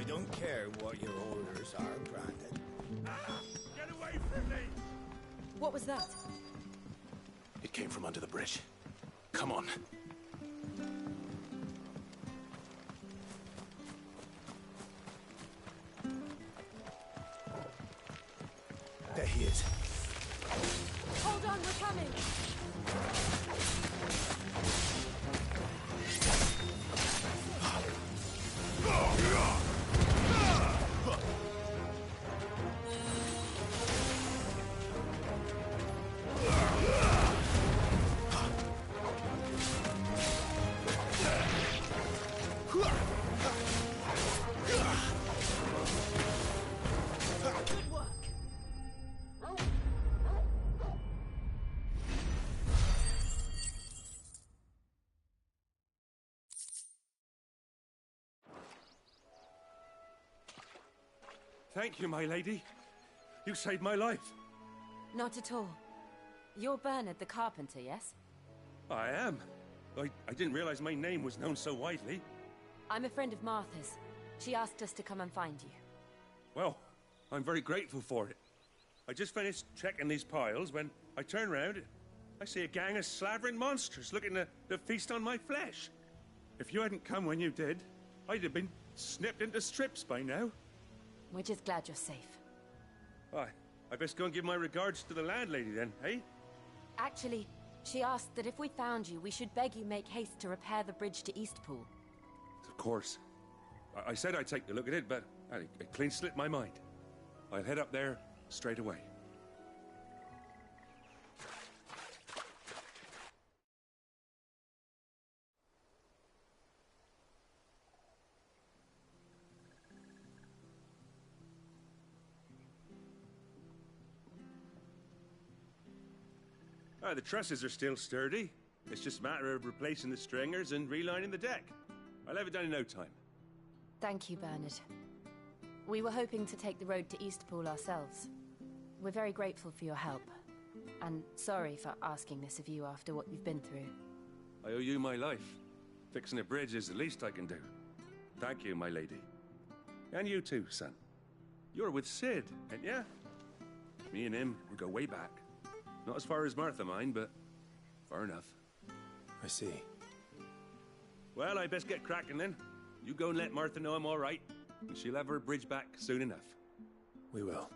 don't care what your orders are, Brandon. Ah! Get away from me! What was that? It came from under the bridge. Come on. There he is. Hold on, we're coming! Good work! Thank you, my lady. You saved my life. Not at all. You're Bernard the carpenter, yes? I am. I didn't realize my name was known so widely. I'm a friend of Martha's. She asked us to come and find you. Well, I'm very grateful for it. I just finished checking these piles when I turn around. I see a gang of slavering monsters looking to feast on my flesh. If you hadn't come when you did, I'd have been snipped into strips by now. We're just glad you're safe. I best go and give my regards to the landlady then, eh? Actually, she asked that if we found you, we should beg you make haste to repair the bridge to Eastpool. Of course. I said I'd take a look at it, but it clean slipped my mind. I'll head up there straight away. The trusses are still sturdy. It's just a matter of replacing the stringers and relining the deck. I'll have it done in no time. Thank you, Bernard. We were hoping to take the road to Eastpool ourselves. We're very grateful for your help. And sorry for asking this of you after what you've been through. I owe you my life. Fixing a bridge is the least I can do. Thank you, my lady. And you too, son. You're with Sid, ain't ya? Me and him, we go way back. Not as far as Martha, mind, but far enough. I see. Well, I best get cracking then. You go and let Martha know I'm all right, and she'll have her bridge back soon enough. We will.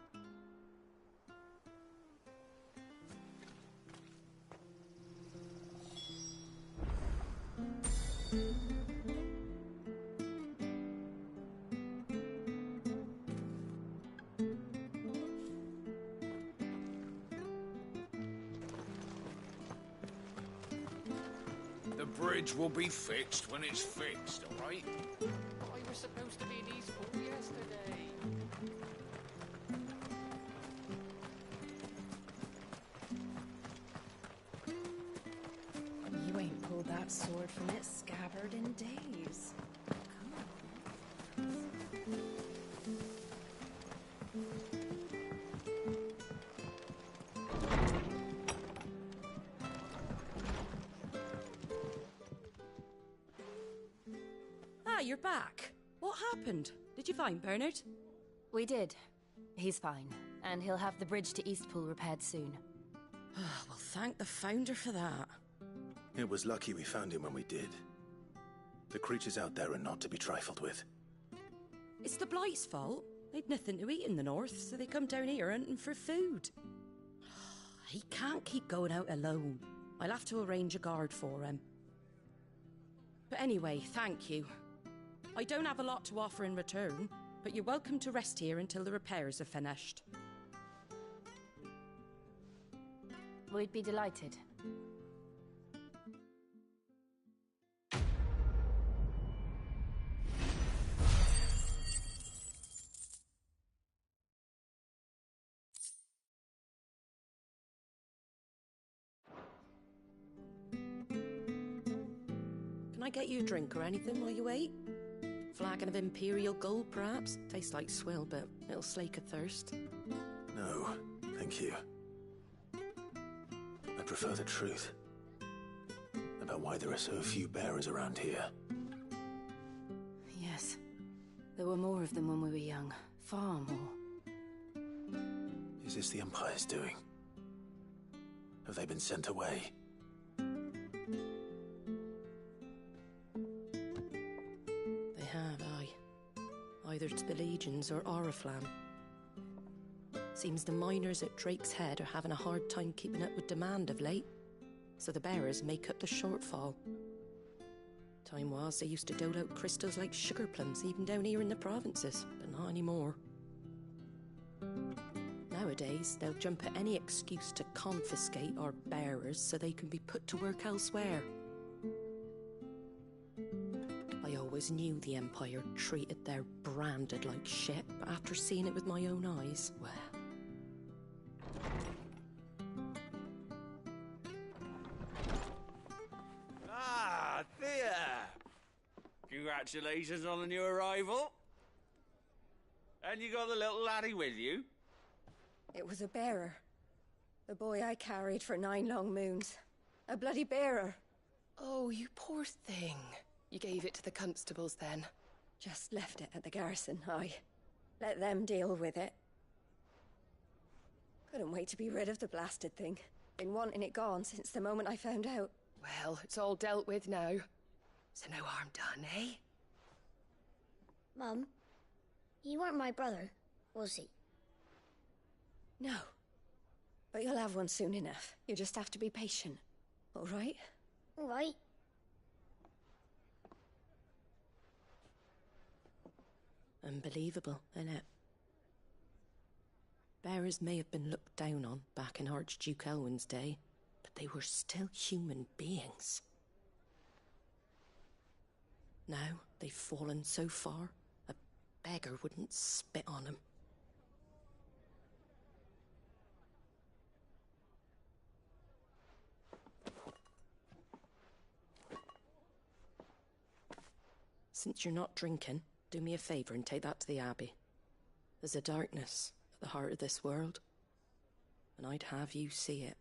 The bridge will be fixed when it's fixed, all right? I was supposed to be in Eastpool yesterday. You ain't pulled that sword from its scabbard in days. Come on. You're back. What happened? Did you find Bernard? We did. He's fine, and he'll have the bridge to Eastpool repaired soon. Well, thank the Founder for that. It was lucky we found him when we did. The creatures out there are not to be trifled with. It's the Blight's fault. They'd nothing to eat in the north, so they come down here hunting for food. He can't keep going out alone. I'll have to arrange a guard for him. But anyway, thank you. I don't have a lot to offer in return, but you're welcome to rest here until the repairs are finished. We'd be delighted. Can I get you a drink or anything while you wait? Flagon of Imperial Gold, perhaps? Tastes like swill, but it'll slake a thirst. No, thank you. I prefer the truth. About why there are so few bearers around here. Yes. There were more of them when we were young. Far more. Is this the Empire's doing? Have they been sent away? They have, aye. Either to the Legions or Oriflamme. Seems the miners at Drake's Head are having a hard time keeping up with demand of late, so the bearers make up the shortfall. Time was they used to dole out crystals like sugar plums even down here in the provinces, but not anymore. Nowadays, they'll jump at any excuse to confiscate our bearers so they can be put to work elsewhere. I always knew the Empire treated their branded like shit, but after seeing it with my own eyes, well... Ah, Thea! Congratulations on the new arrival. And you got the little laddie with you? It was a bearer. The boy I carried for 9 long moons. A bloody bearer. Oh, you poor thing. You gave it to the constables then? Just left it at the garrison, aye. Let them deal with it. Couldn't wait to be rid of the blasted thing. Been wanting it gone since the moment I found out. Well, it's all dealt with now. So no harm done, eh? Mum, he weren't my brother, was he? No. But you'll have one soon enough. You just have to be patient. All right? All right. Unbelievable, innit? Bearers may have been looked down on back in Archduke Elwin's day, but they were still human beings. Now they've fallen so far, a beggar wouldn't spit on them. Since you're not drinking, do me a favour and take that to the Abbey. There's a darkness at the heart of this world, and I'd have you see it.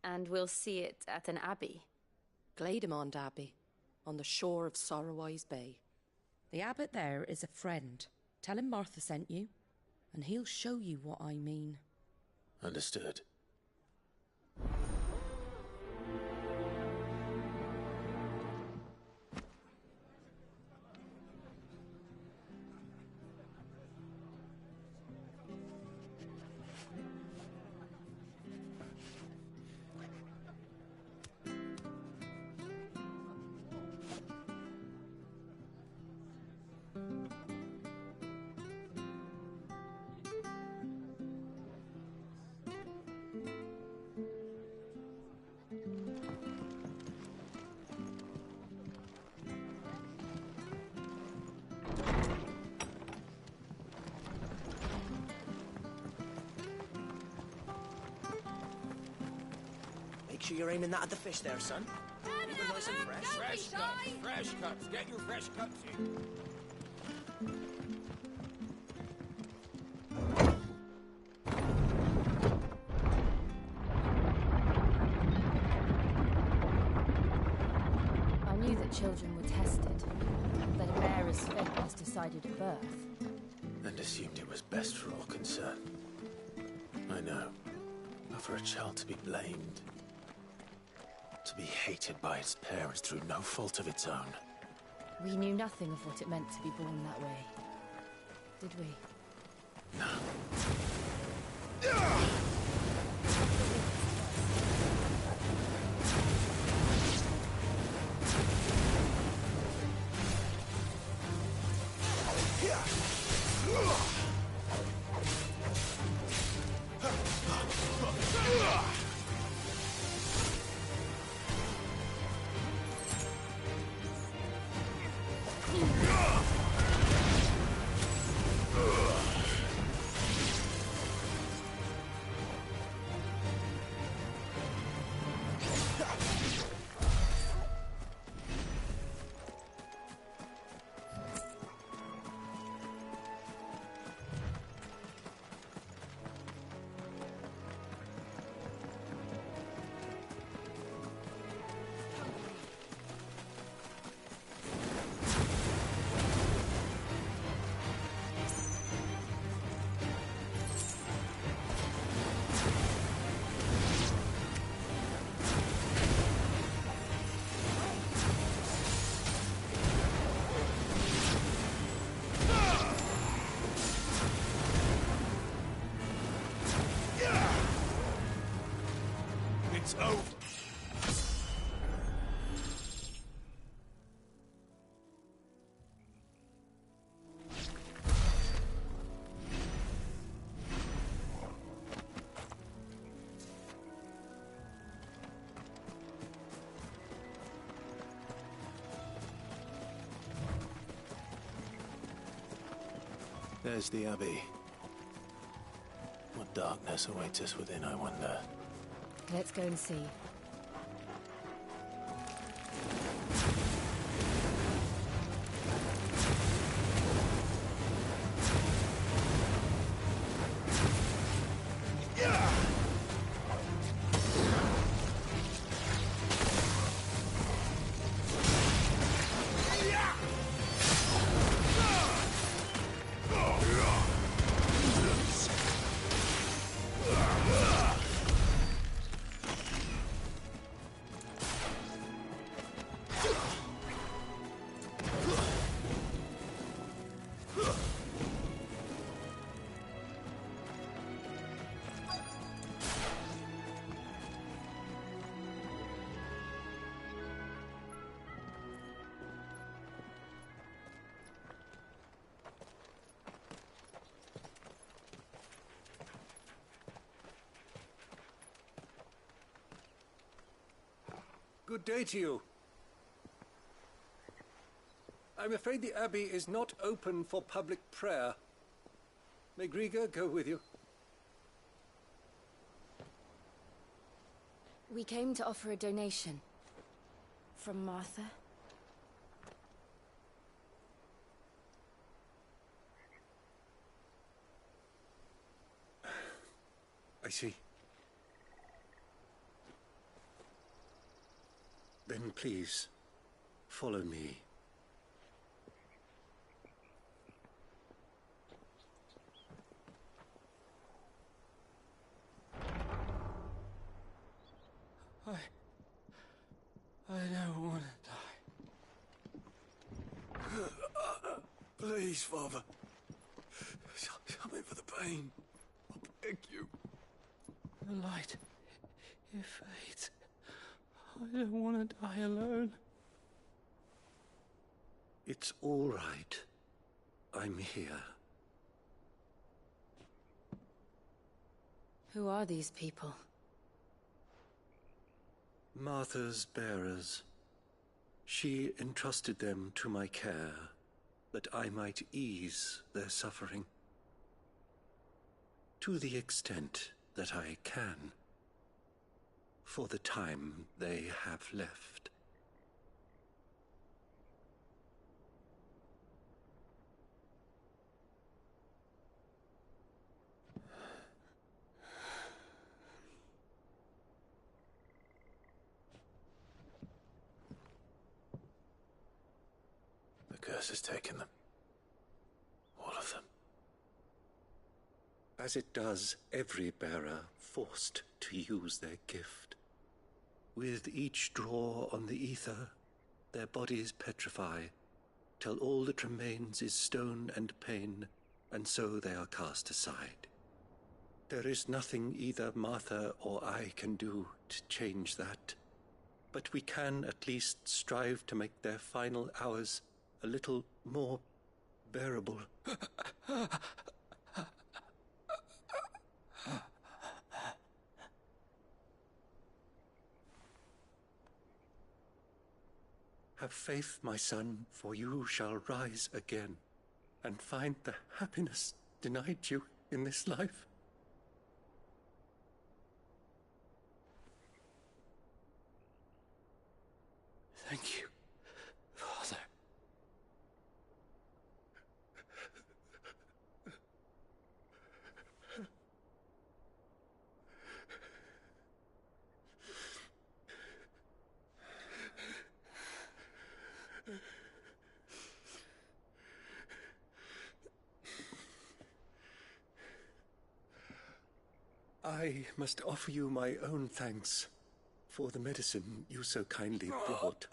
And we'll see it at an abbey? Glademond Abbey, on the shore of Sorrowwise Bay. The abbot there is a friend. Tell him Martha sent you, and he'll show you what I mean. Understood. Make sure you're aiming that at the fish there, son. Keep it nice and fresh. Fresh cuts. Get your fresh cuts in. I knew that children were tested, that a bearer's fate was decided at birth. And assumed it was best for all concerned. I know. But for a child to be blamed, to be hated by its parents through no fault of its own. We knew nothing of what it meant to be born that way, did we? No. There's the Abbey. What darkness awaits us within, I wonder. Let's go and see. Good day to you. I'm afraid the Abbey is not open for public prayer. May Griga go with you? We came to offer a donation. From Martha. I see. Then please, follow me. I don't want to die. Please, Father. Something for the pain. I beg you. The light, it fades. I don't want to die alone. It's all right. I'm here. Who are these people? Martha's bearers. She entrusted them to my care, that I might ease their suffering. To the extent that I can. For the time they have left. The curse has taken them. All of them. As it does every bearer forced to use their gift. With each draw on the ether, their bodies petrify, till all that remains is stone and pain, and so they are cast aside. There is nothing either Martha or I can do to change that, but we can at least strive to make their final hours a little more bearable. Have faith, my son, for you shall rise again, and find the happiness denied you in this life. Thank you, Father. I must offer you my own thanks for the medicine you so kindly brought.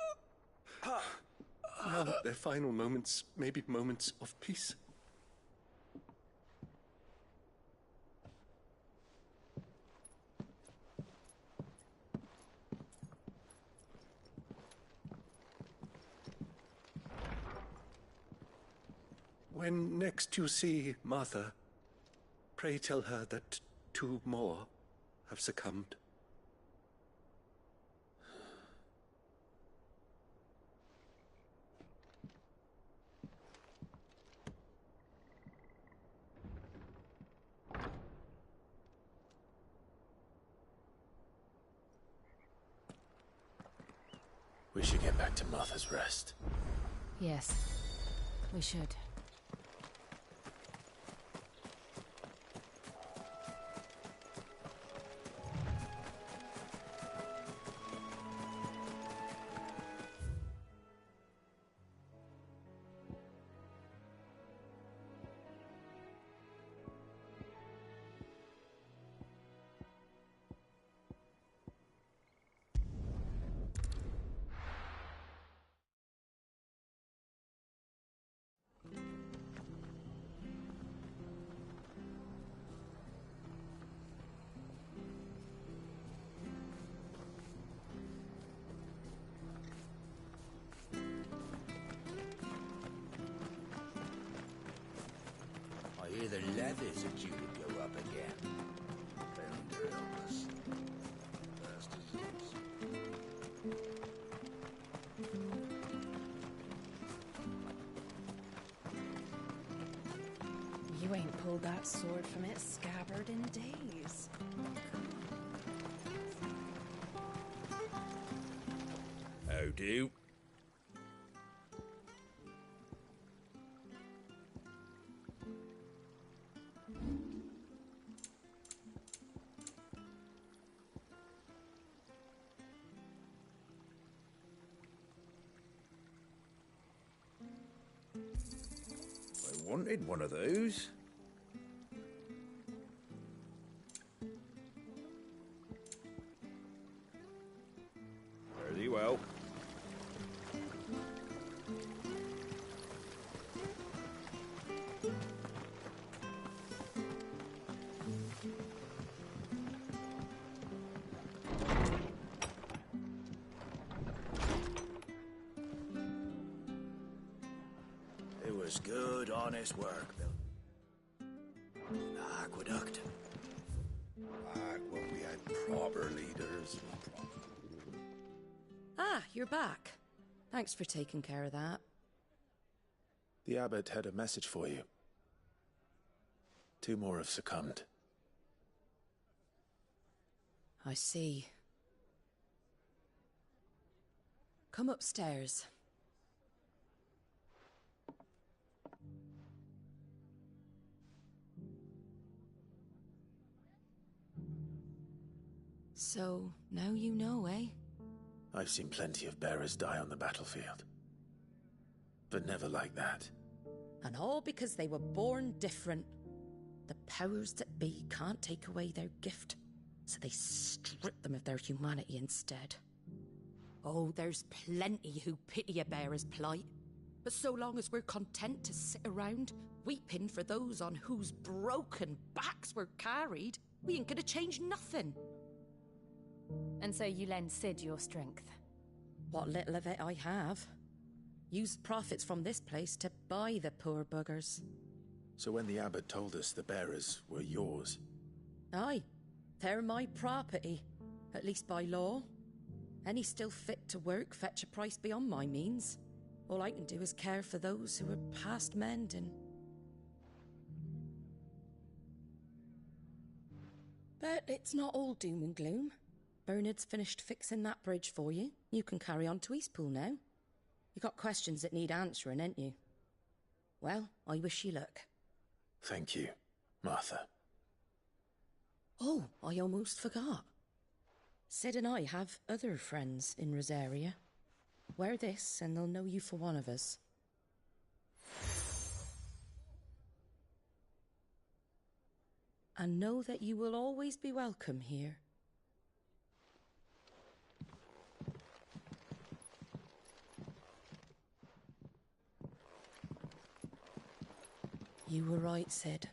Now their final moments may be moments of peace. When next you see Martha, pray tell her that 2 more have succumbed. We should get back to Martha's Rest. Yes, we should. I hear the levies are due to go up again. Bound to help us. Bastards. You ain't pulled that sword from its scabbard in days. How do? I wanted one of those. Very well. It was good, honest work, Bill. The aqueduct. Back when we had proper leaders. Ah, you're back. Thanks for taking care of that. The abbot had a message for you. 2 more have succumbed. I see. Come upstairs. So, now you know, eh? I've seen plenty of bearers die on the battlefield. But never like that. And all because they were born different. The powers that be can't take away their gift, so they strip them of their humanity instead. Oh, there's plenty who pity a bearer's plight. But so long as we're content to sit around, weeping for those on whose broken backs we're carried, we ain't gonna change nothing. And so you lend Sid your strength? What little of it I have. Used profits from this place to buy the poor buggers. So when the abbot told us the bearers were yours... Aye, they're my property, at least by law. Any still fit to work fetch a price beyond my means. All I can do is care for those who are past mending. But it's not all doom and gloom. Bernard's finished fixing that bridge for you. You can carry on to Eastpool now. You got questions that need answering, ain't you? Well, I wish you luck. Thank you, Martha. Oh, I almost forgot. Sid and I have other friends in Rosaria. Wear this and they'll know you for one of us. And know that you will always be welcome here. You were right, Sid.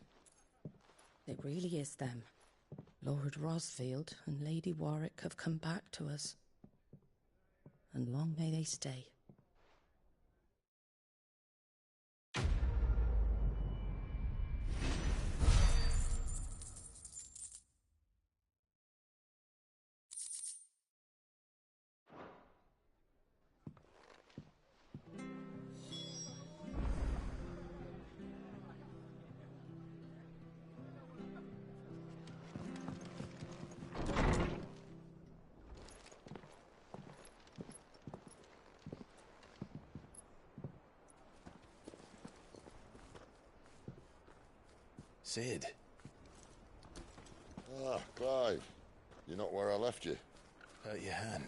It really is them. Lord Rosfield and Lady Warwick have come back to us. And long may they stay. Sid. Ah, Clive. You're not where I left you. Hurt your hand.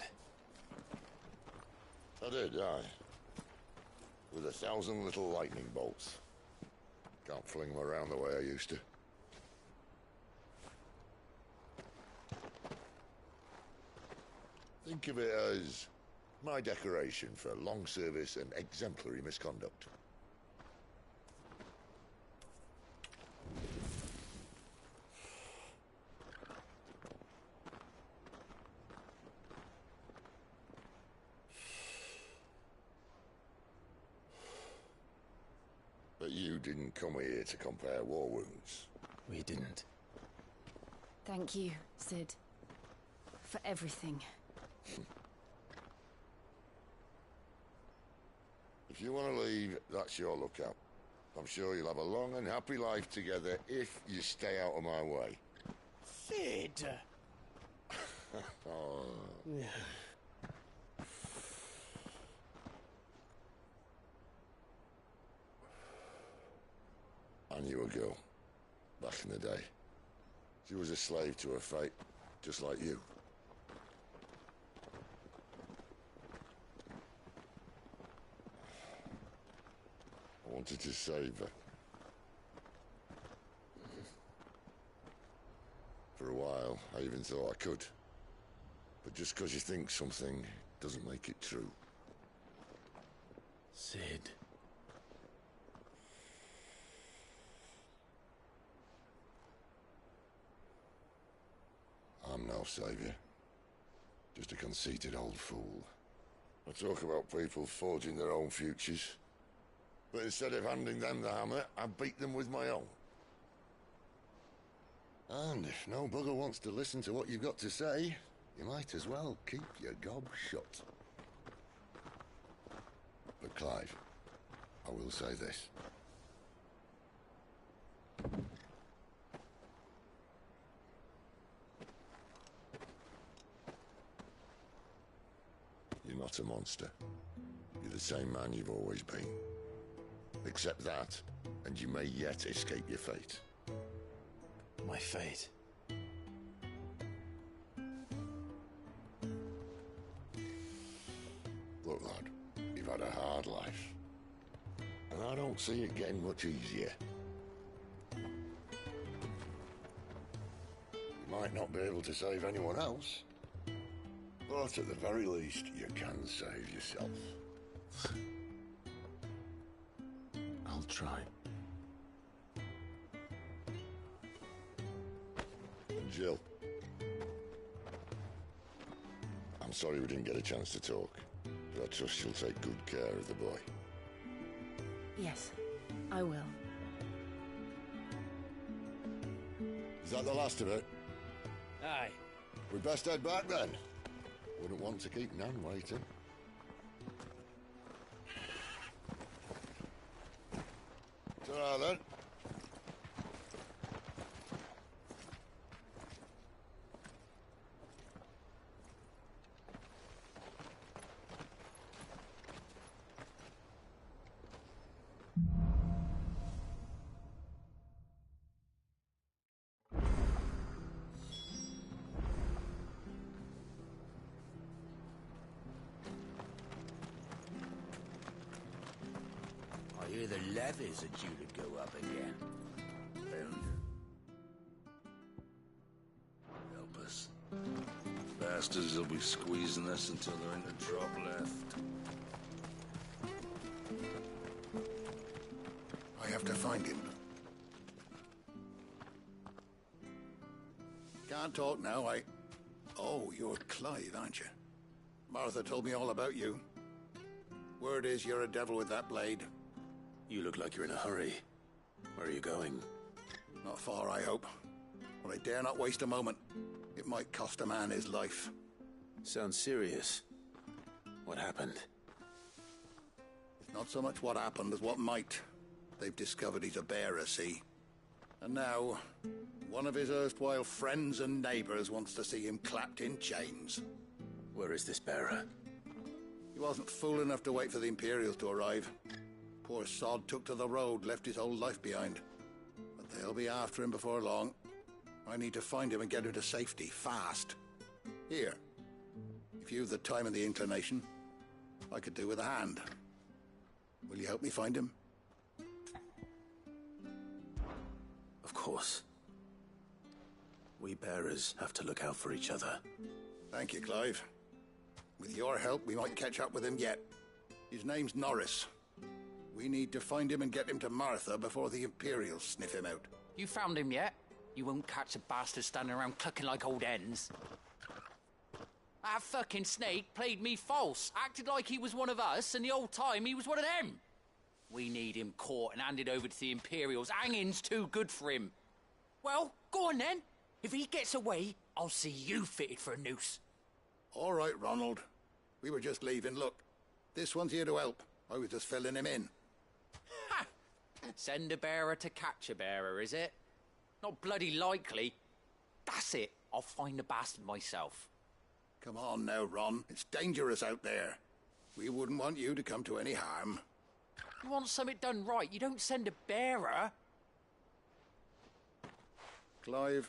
I did, aye. With 1,000 little lightning bolts. Can't fling them around the way I used to. Think of it as my decoration for long service and exemplary misconduct. But you didn't come here to compare war wounds. We didn't. Thank you, Sid. For everything. If you want to leave, that's your lookout. I'm sure you'll have a long and happy life together if you stay out of my way. Sid! Oh. I knew a girl, back in the day. She was a slave to her fate, just like you. I wanted to save her. For a while, I even thought I could. But just because you think something doesn't make it true. Sid. I'm no savior. Just a conceited old fool. I talk about people forging their own futures. But instead of handing them the hammer, I beat them with my own. And if no bugger wants to listen to what you've got to say, you might as well keep your gob shut. But Clive, I will say this. You're not a monster. You're the same man you've always been. Accept that, and you may yet escape your fate. My fate? Look, lad, you've had a hard life. And I don't see it getting much easier. You might not be able to save anyone else, but at the very least, you can save yourself. I'll try. And Jill, I'm sorry we didn't get a chance to talk, but I trust she'll take good care of the boy. Yes, I will. Is that the last of it? Aye. We'd best head back then. Wouldn't want to keep Nan waiting. Ta-ra then. I hear the levies are due to go up again. Help us. Bastards will be squeezing us until there ain't a drop left. I have to find him. Can't talk now, Oh, you're Clive, aren't you? Martha told me all about you. Word is you're a devil with that blade. You look like you're in a hurry. Where are you going? Not far, I hope. But I dare not waste a moment. It might cost a man his life. Sounds serious. What happened? It's not so much what happened as what might. They've discovered he's a bearer, see? And now, one of his erstwhile friends and neighbors wants to see him clapped in chains. Where is this bearer? He wasn't fool enough to wait for the Imperials to arrive. Poor sod took to the road, left his whole life behind. They'll be after him before long. I need to find him and get him to safety, fast. Here, if you've the time and the inclination, I could do with a hand. Will you help me find him? Of course. We bearers have to look out for each other. Thank you, Clive. With your help, we might catch up with him yet. His name's Norris. We need to find him and get him to Martha before the Imperials sniff him out. You found him yet? You won't catch a bastard standing around clucking like old hens. That fucking snake played me false, acted like he was one of us, and the whole time he was one of them. We need him caught and handed over to the Imperials. Hanging's too good for him. Well, go on then. If he gets away, I'll see you fitted for a noose. All right, Ronald. We were just leaving. Look, this one's here to help. I was just filling him in. Ha! Send a bearer to catch a bearer, is it? Not bloody likely. That's it. I'll find the bastard myself. Come on now, Ron. It's dangerous out there. We wouldn't want you to come to any harm. You want something done right, you don't send a bearer. Clive,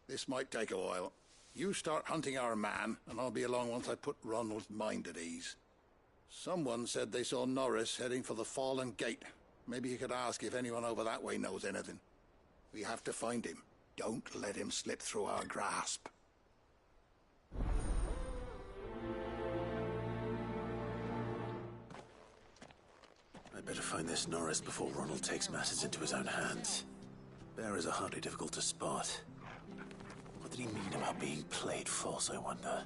this might take a while. You start hunting our man, and I'll be along once I put Ronald's mind at ease. Someone said they saw Norris heading for the Fallen Gate. Maybe you could ask if anyone over that way knows anything. We have to find him. Don't let him slip through our grasp. I'd better find this Norris before Ronald takes matters into his own hands. Bearers are hardly difficult to spot. What did he mean about being played false, I wonder?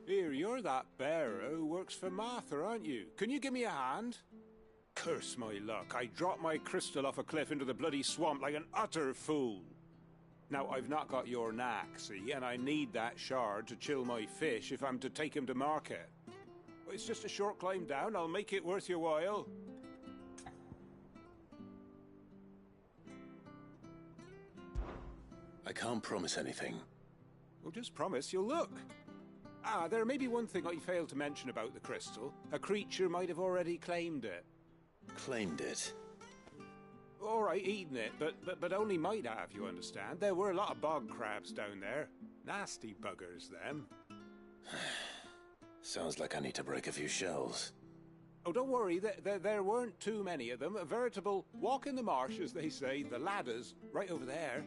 Here, you're that bearer who works for Martha, aren't you? Can you give me a hand? Curse my luck. I dropped my crystal off a cliff into the bloody swamp like an utter fool. Now, I've not got your knack, see, and I need that shard to chill my fish if I'm to take him to market. It's just a short climb down. I'll make it worth your while. I can't promise anything. Well, just promise you'll look. Ah, there may be one thing I failed to mention about the crystal. A creature might have already claimed it. Claimed it? All right, eaten it, but only might have, you understand. There were a lot of bog crabs down there. Nasty buggers, them. Sounds like I need to break a few shells. Oh, don't worry, there weren't too many of them. A veritable walk in the marsh, as they say, the ladders, right over there.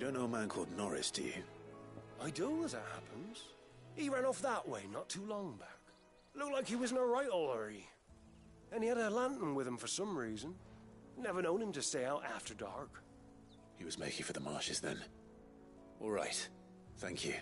You don't know a man called Norris, do you? I do, as it happens. He ran off that way not too long back. Looked like he was in a right old hurry. And he had a lantern with him for some reason. Never known him to stay out after dark. He was making for the marshes then. All right. Thank you.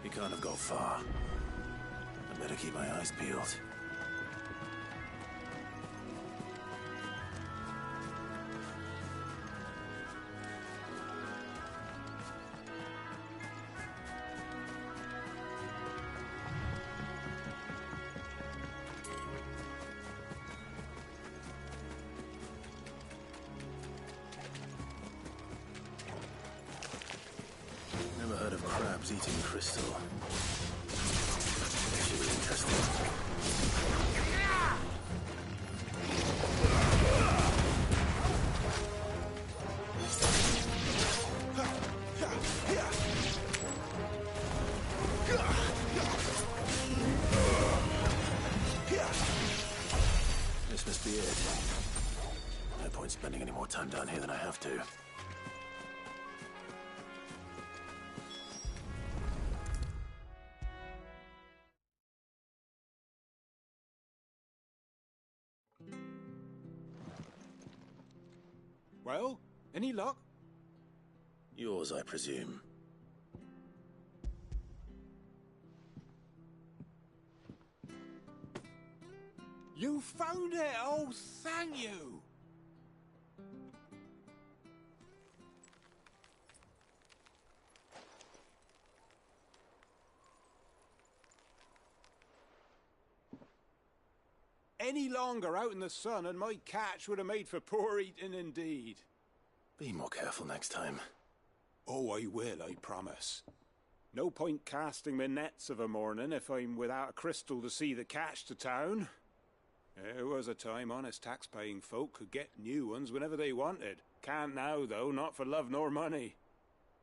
He can't have gone far. I better keep my eyes peeled. Never heard of crabs eating crystal. Should be interesting. This must be it. No point spending any more time down here than I have to. Well, any luck? Yours, I presume. You found it! Oh, thank you! Any longer out in the sun and my catch would have made for poor eating indeed. Be more careful next time. Oh, I will, I promise. No point casting my nets of a morning if I'm without a crystal to see the catch to town. There was a time honest tax-paying folk could get new ones whenever they wanted. Can't now, though, not for love nor money.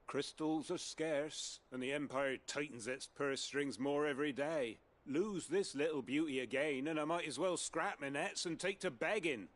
Crystals are scarce, and the Empire tightens its purse strings more every day. Lose this little beauty again, and I might as well scrap my nets and take to begging.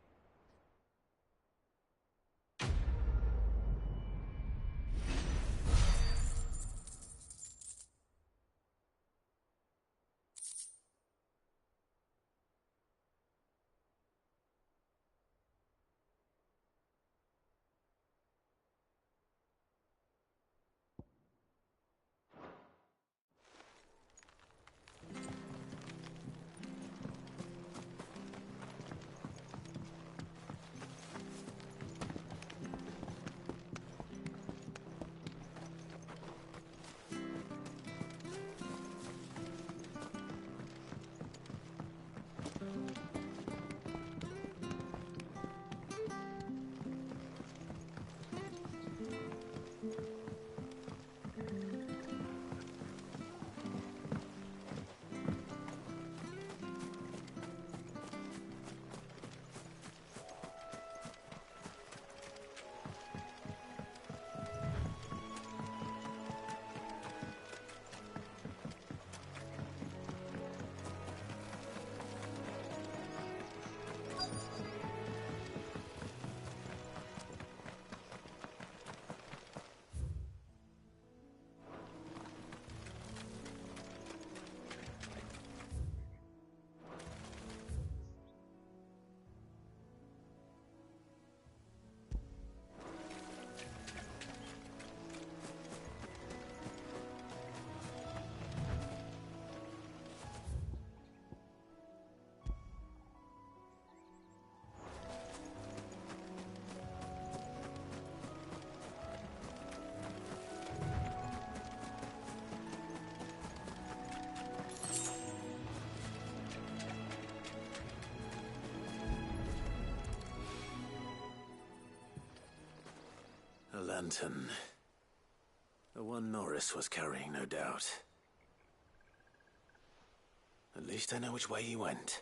lantern. The one Norris was carrying, no doubt. At least I know which way he went.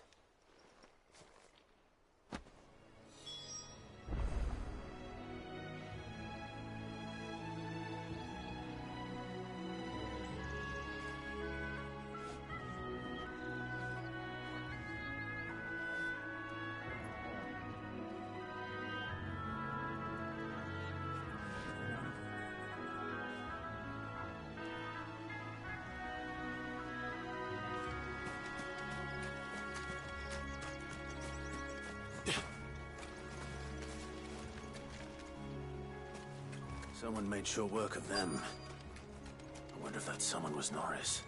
Someone made sure work of them. I wonder if that someone was Norris.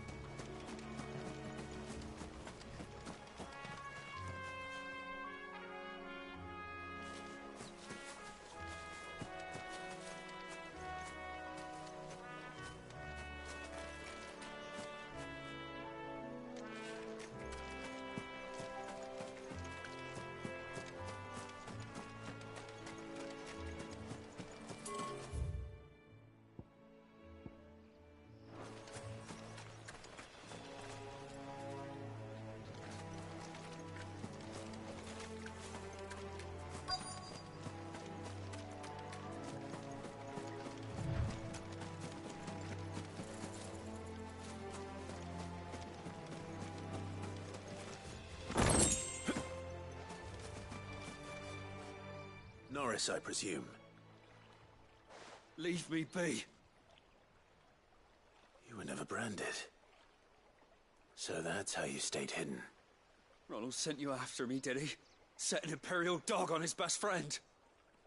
Norris, I presume. Leave me be. You were never branded. So that's how you stayed hidden. Ronald sent you after me, did he? Set an Imperial dog on his best friend.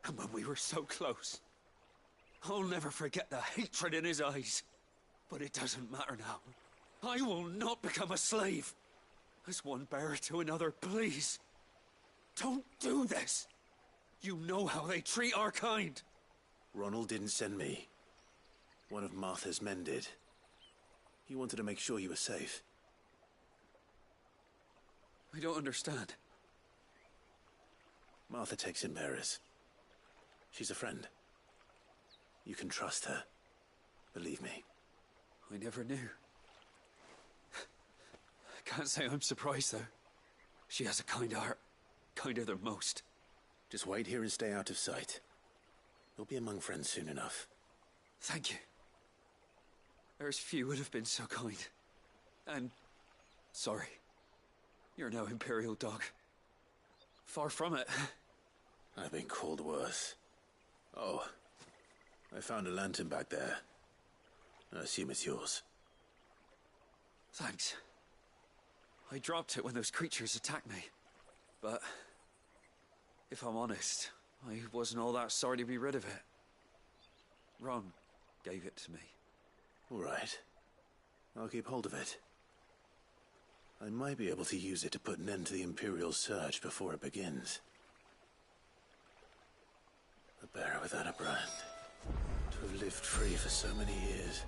And when we were so close. I'll never forget the hatred in his eyes. But it doesn't matter now. I will not become a slave. As one bearer to another, please. Don't do this. You know how they treat our kind. Ronald didn't send me. One of Martha's men did. He wanted to make sure you were safe. I don't understand. Martha takes in bearers. She's a friend. You can trust her. Believe me. I never knew. I can't say I'm surprised, though. She has a kind heart. Kinder than most. Just wait here and stay out of sight. You'll be among friends soon enough. Thank you. There's few would have been so kind. And sorry. You're no Imperial dog. Far from it. I've been called worse. Oh, I found a lantern back there. I assume it's yours. Thanks. I dropped it when those creatures attacked me. But if I'm honest, I wasn't all that sorry to be rid of it. Ron gave it to me. All right. I'll keep hold of it. I might be able to use it to put an end to the Imperial surge before it begins. A bearer without a brand. To have lived free for so many years.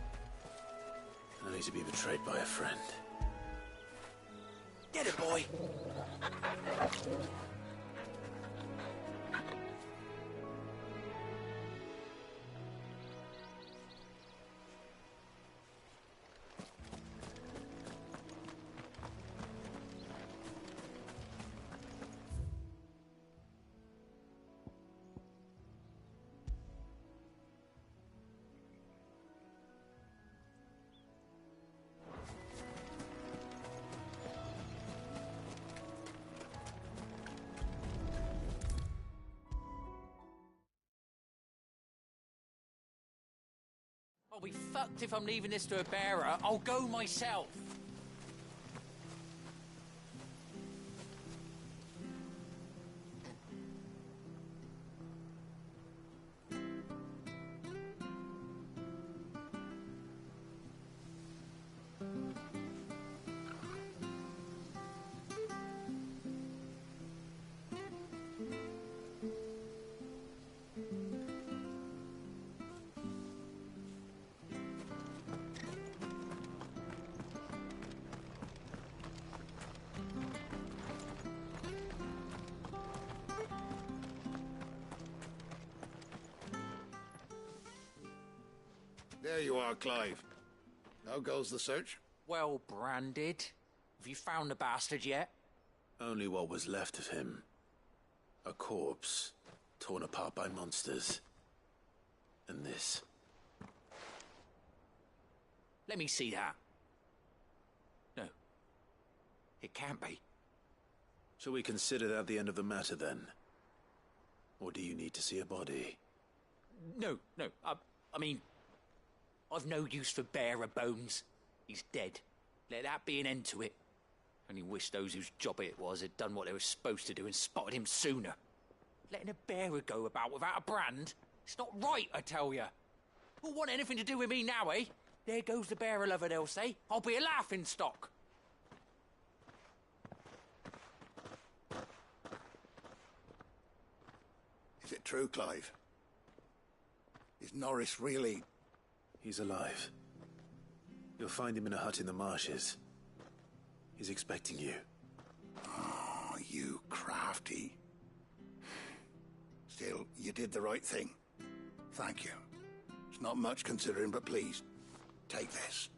Only to be betrayed by a friend. Get it, boy! I'll be fucked if I'm leaving this to a bearer. I'll go myself. There you are, Clive. How goes the search? Well branded. Have you found the bastard yet? Only what was left of him. A corpse, torn apart by monsters. And this. Let me see that. No. It can't be. Shall we consider that the end of the matter, then? Or do you need to see a body? No. I mean, I've no use for bearer bones. He's dead. Let that be an end to it. Only wish those whose job it was had done what they were supposed to do and spotted him sooner. Letting a bearer go about without a brand? It's not right, I tell you. Who'll want anything to do with me now, eh? There goes the bearer lover, they'll say. I'll be a laughing stock. Is it true, Clive? Is Norris really... He's alive. You'll find him in a hut in the marshes. He's expecting you. Oh, you crafty. Still, you did the right thing. Thank you. It's not much considering, but please, take this.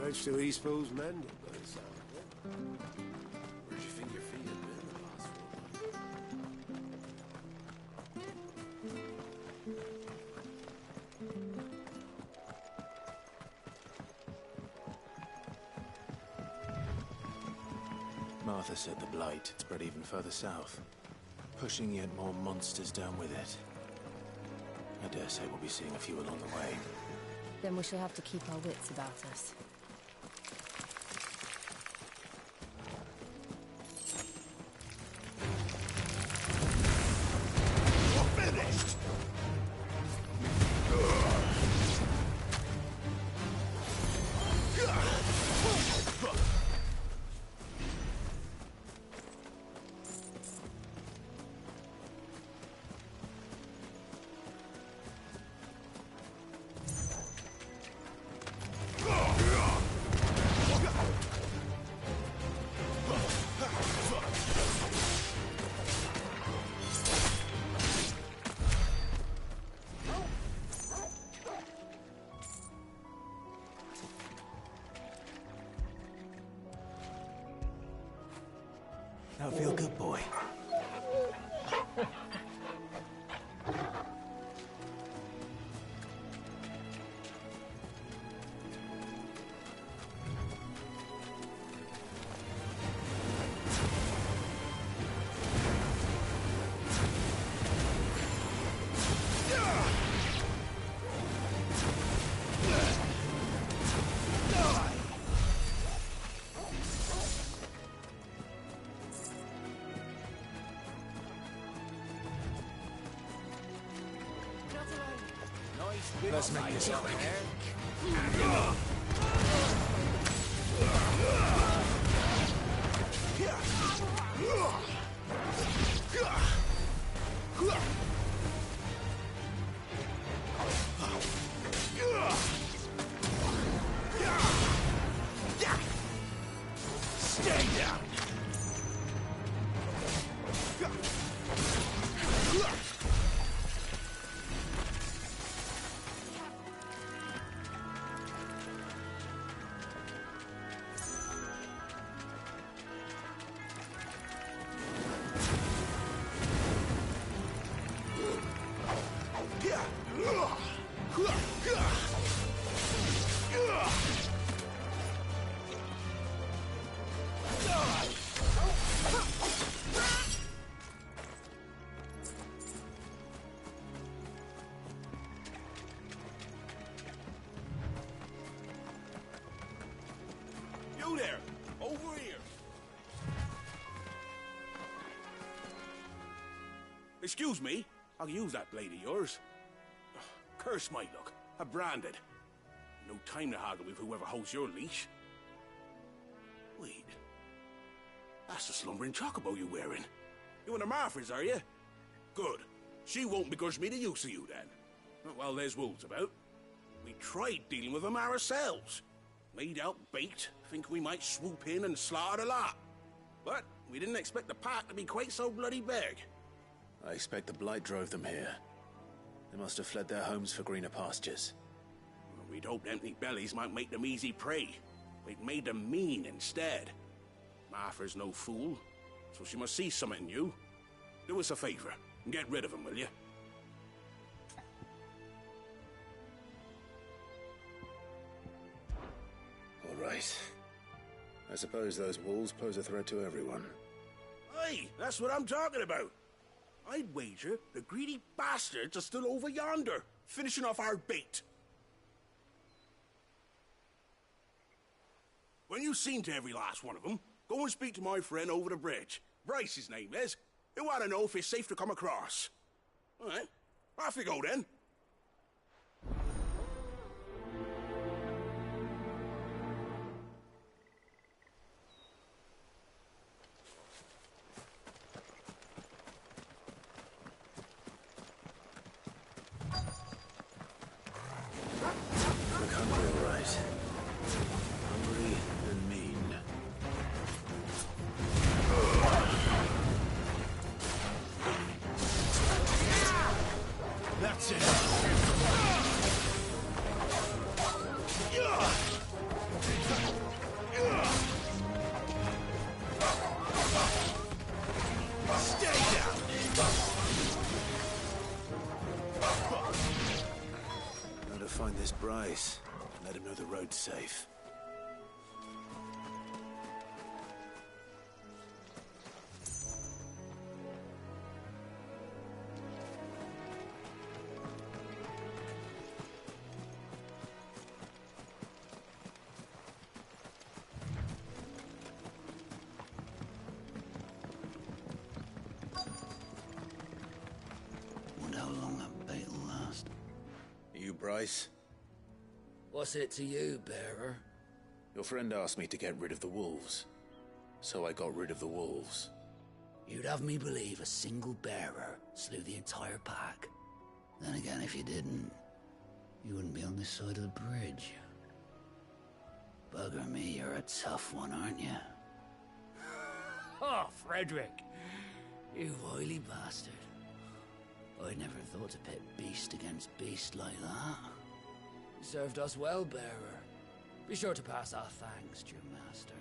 Bridge to Eastpool's mended by the sound of it. Where'd you think your feet had been the last Martha said the blight had spread even further south, pushing yet more monsters down with it. I dare say we'll be seeing a few along the way. Then we shall have to keep our wits about us. Now feel good, boy. Let's make this quick. Stay down! You there! Over here! Excuse me, I'll use that blade of yours. Ugh, curse my luck. I'm branded. No time to haggle with whoever holds your leash. Wait. That's the slumbering chocobo you're wearing. You and the Marfors, are you? Good. She won't begrudge me the use of you, then. Well, there's wolves about. We tried dealing with them ourselves. Made out bait, think we might swoop in and slaughter the lot. But we didn't expect the pack to be quite so bloody big. I expect the blight drove them here. They must have fled their homes for greener pastures. Well, we'd hoped empty bellies might make them easy prey. We'd made them mean instead. Martha's no fool, so she must see something in you. Do us a favor and get rid of them, will you? All right. I suppose those wolves pose a threat to everyone. Hey, that's what I'm talking about. I'd wager the greedy bastards are still over yonder, finishing off our bait. When you've seen to every last one of them, go and speak to my friend over the bridge. Bryce, his name is. He'll want to know if it's safe to come across. All right, off you go then. Look hungry, all right. Hungry and mean. That's it. find this Bryce and let him know the road's safe. Wonder how long that bait'll last. You, Bryce? What's it to you, bearer? Your friend asked me to get rid of the wolves, so I got rid of the wolves. You'd have me believe a single bearer slew the entire pack. Then again, if you didn't, you wouldn't be on this side of the bridge. Bugger me, you're a tough one, aren't you? Oh, Frederick! You wily bastard. I'd never thought to pit beast against beast like that. You served us well, bearer. Be sure to pass our thanks, true master.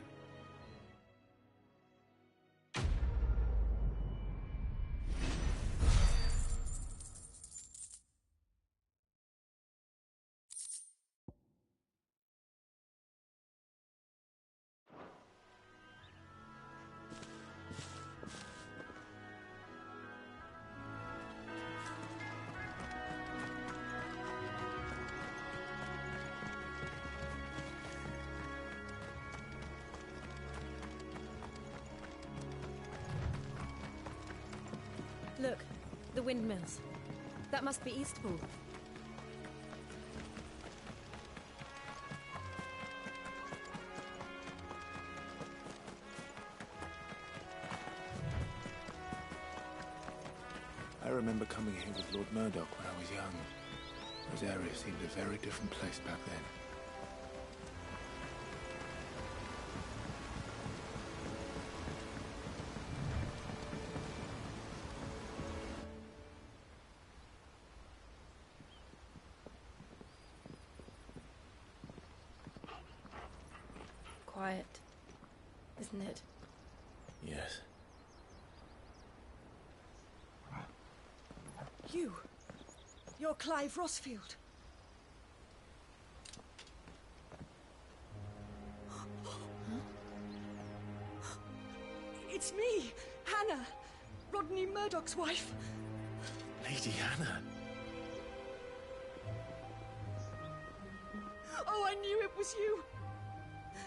Look, the windmills. That must be Eastpool. I remember coming here with Lord Murdoch when I was young. Those areas seemed a very different place back then. Quiet, isn't it? Yes. You're Clive Rossfield. It's me, Hannah, Rodney Murdoch's wife. Lady Hannah. Oh, I knew it was you.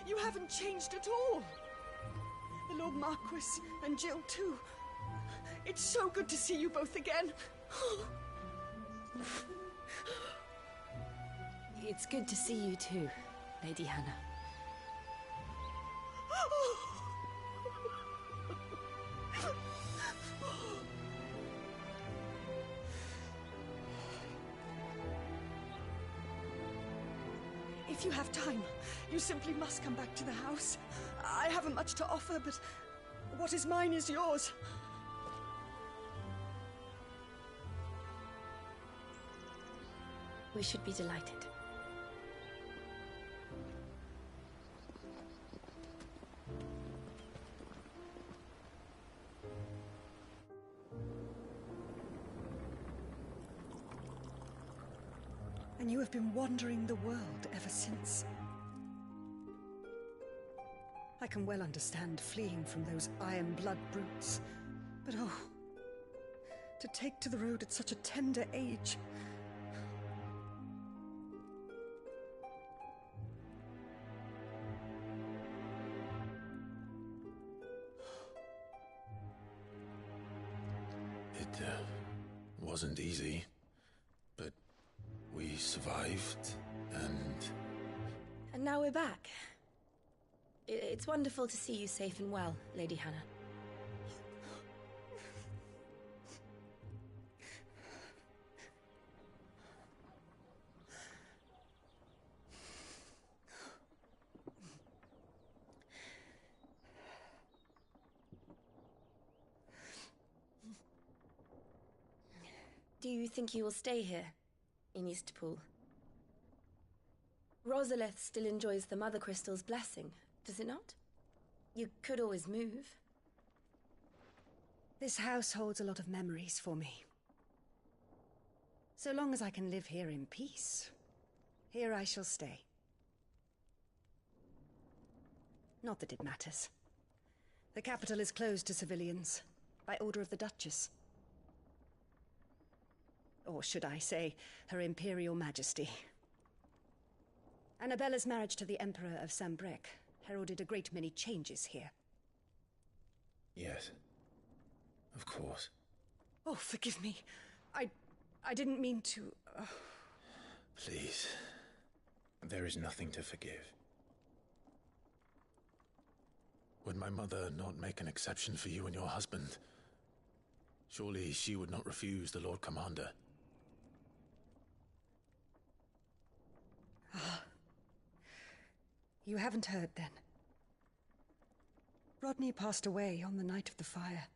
You haven't changed at all. The Lord Marquis and Jill too. It's so good to see you both again. It's good to see you too, Lady Hannah. If you have time, you simply must come back to the house. I haven't much to offer, but what is mine is yours. We should be delighted. And you have been wandering the world ever since. I can well understand fleeing from those iron blood brutes, but oh, to take to the road at such a tender age. It wasn't easy, but we survived, and... And now we're back. It's wonderful to see you safe and well, Lady Hannah. Do you think you will stay here, in Eastpool? Rosalith still enjoys the Mother Crystal's blessing, does it not? You could always move. This house holds a lot of memories for me. So long as I can live here in peace, Here I shall stay. Not that it matters. The capital is closed to civilians, by order of the Duchess. Or should I say, Her Imperial Majesty. Annabella's marriage to the Emperor of Sambrec heralded a great many changes here. Yes. Of course. Oh, forgive me. I didn't mean to... Please. There is nothing to forgive. Would my mother not make an exception for you and your husband? Surely she would not refuse the Lord Commander. Ah. You haven't heard, then. Rodney passed away on the night of the fire.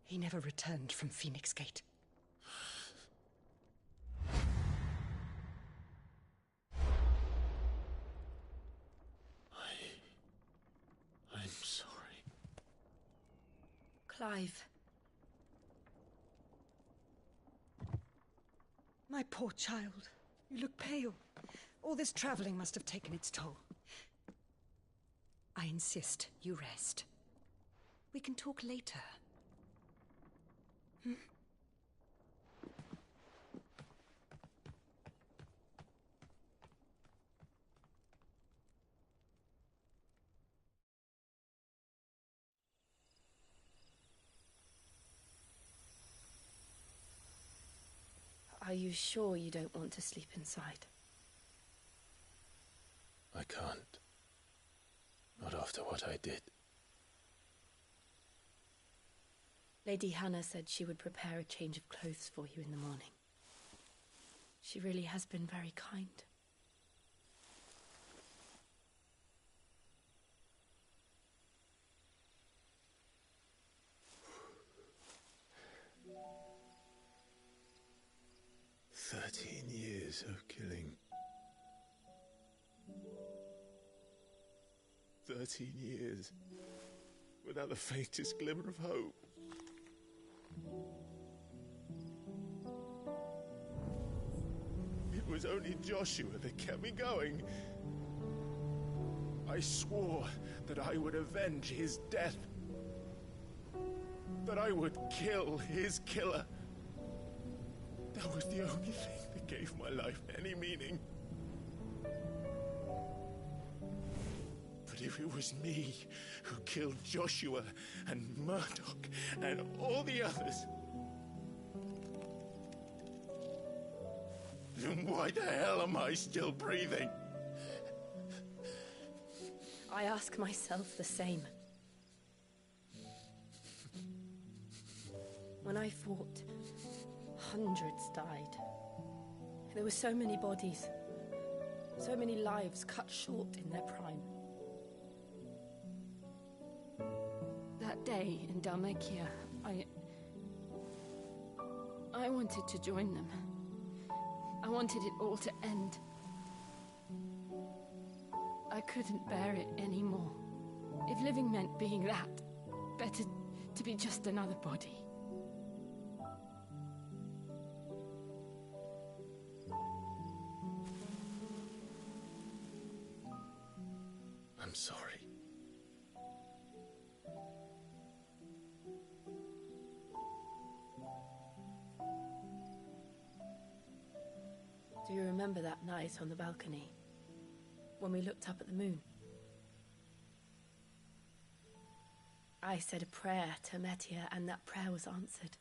He never returned from Phoenix Gate. I'm sorry. Clive. My poor child. You look pale. All this traveling must have taken its toll. I insist you rest. We can talk later. Hmm? Are you sure you don't want to sleep inside? I can't. Not after what I did. Lady Hannah said she would prepare a change of clothes for you in the morning. She really has been very kind. Years of killing. 13 years without the faintest glimmer of hope. It was only Joshua that kept me going. I swore that I would avenge his death. That I would kill his killer. That was the only thing that gave my life any meaning. But if it was me who killed Joshua and Murdoch and all the others, then why the hell am I still breathing? I ask myself the same. When I fought, hundreds died. There were so many bodies, so many lives cut short in their prime. That day in Dalmekia, I wanted to join them. I wanted it all to end. I couldn't bear it anymore. If living meant being that, better to be just another body. I'm sorry. Do you remember that night on the balcony, when we looked up at the moon? I said a prayer to Metia, and that prayer was answered.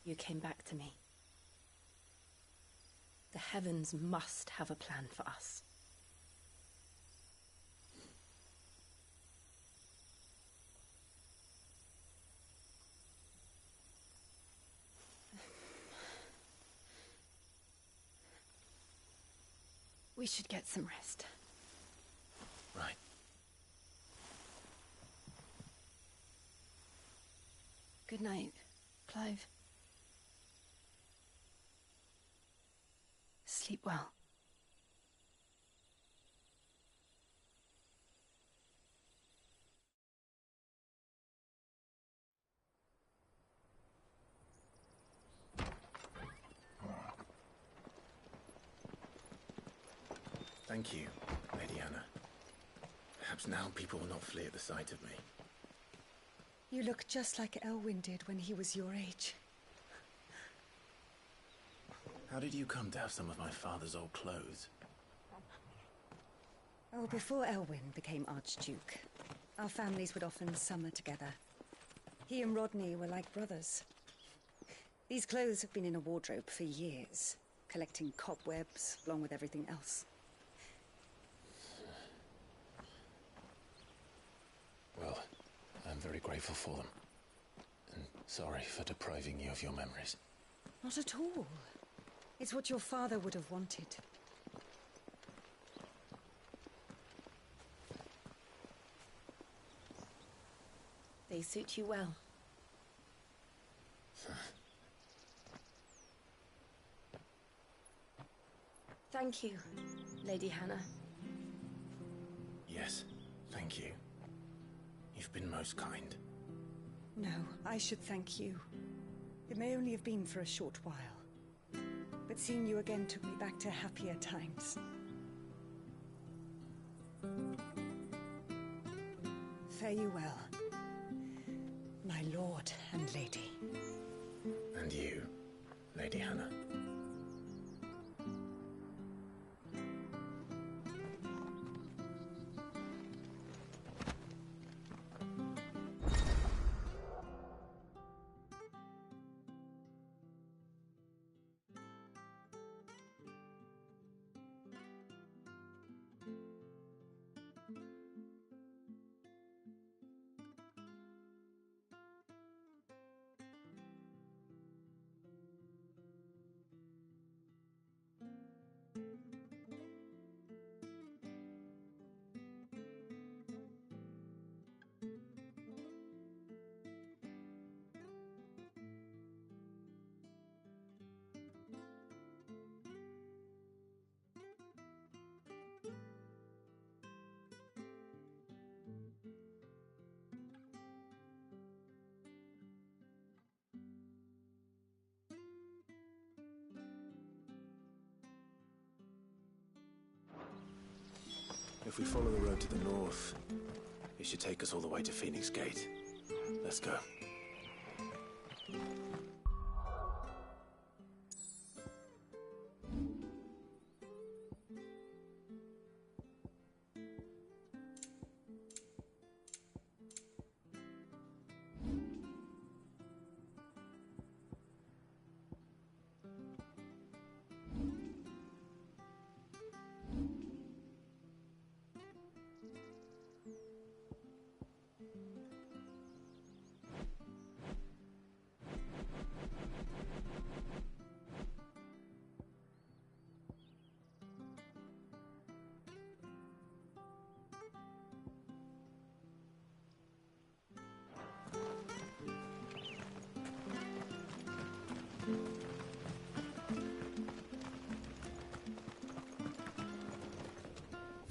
You came back to me. The heavens must have a plan for us. We should get some rest. Right. Good night, Clive. Sleep well. Thank you, Lady Anna. Perhaps now people will not flee at the sight of me. You look just like Elwyn did when he was your age. How did you come to have some of my father's old clothes? Oh, before Elwyn became Archduke, our families would often summer together. He and Rodney were like brothers. These clothes have been in a wardrobe for years, collecting cobwebs along with everything else. Well, I'm very grateful for them. And sorry for depriving you of your memories. Not at all. It's what your father would have wanted. They suit you well. Thank you, Lady Hannah. Yes, thank you. You've been most kind. No, I should thank you. It may only have been for a short while, but seeing you again took me back to happier times. Fare you well, my lord and lady. And you, Lady Hannah. If we follow the road to the north, it should take us all the way to Phoenix Gate. Let's go.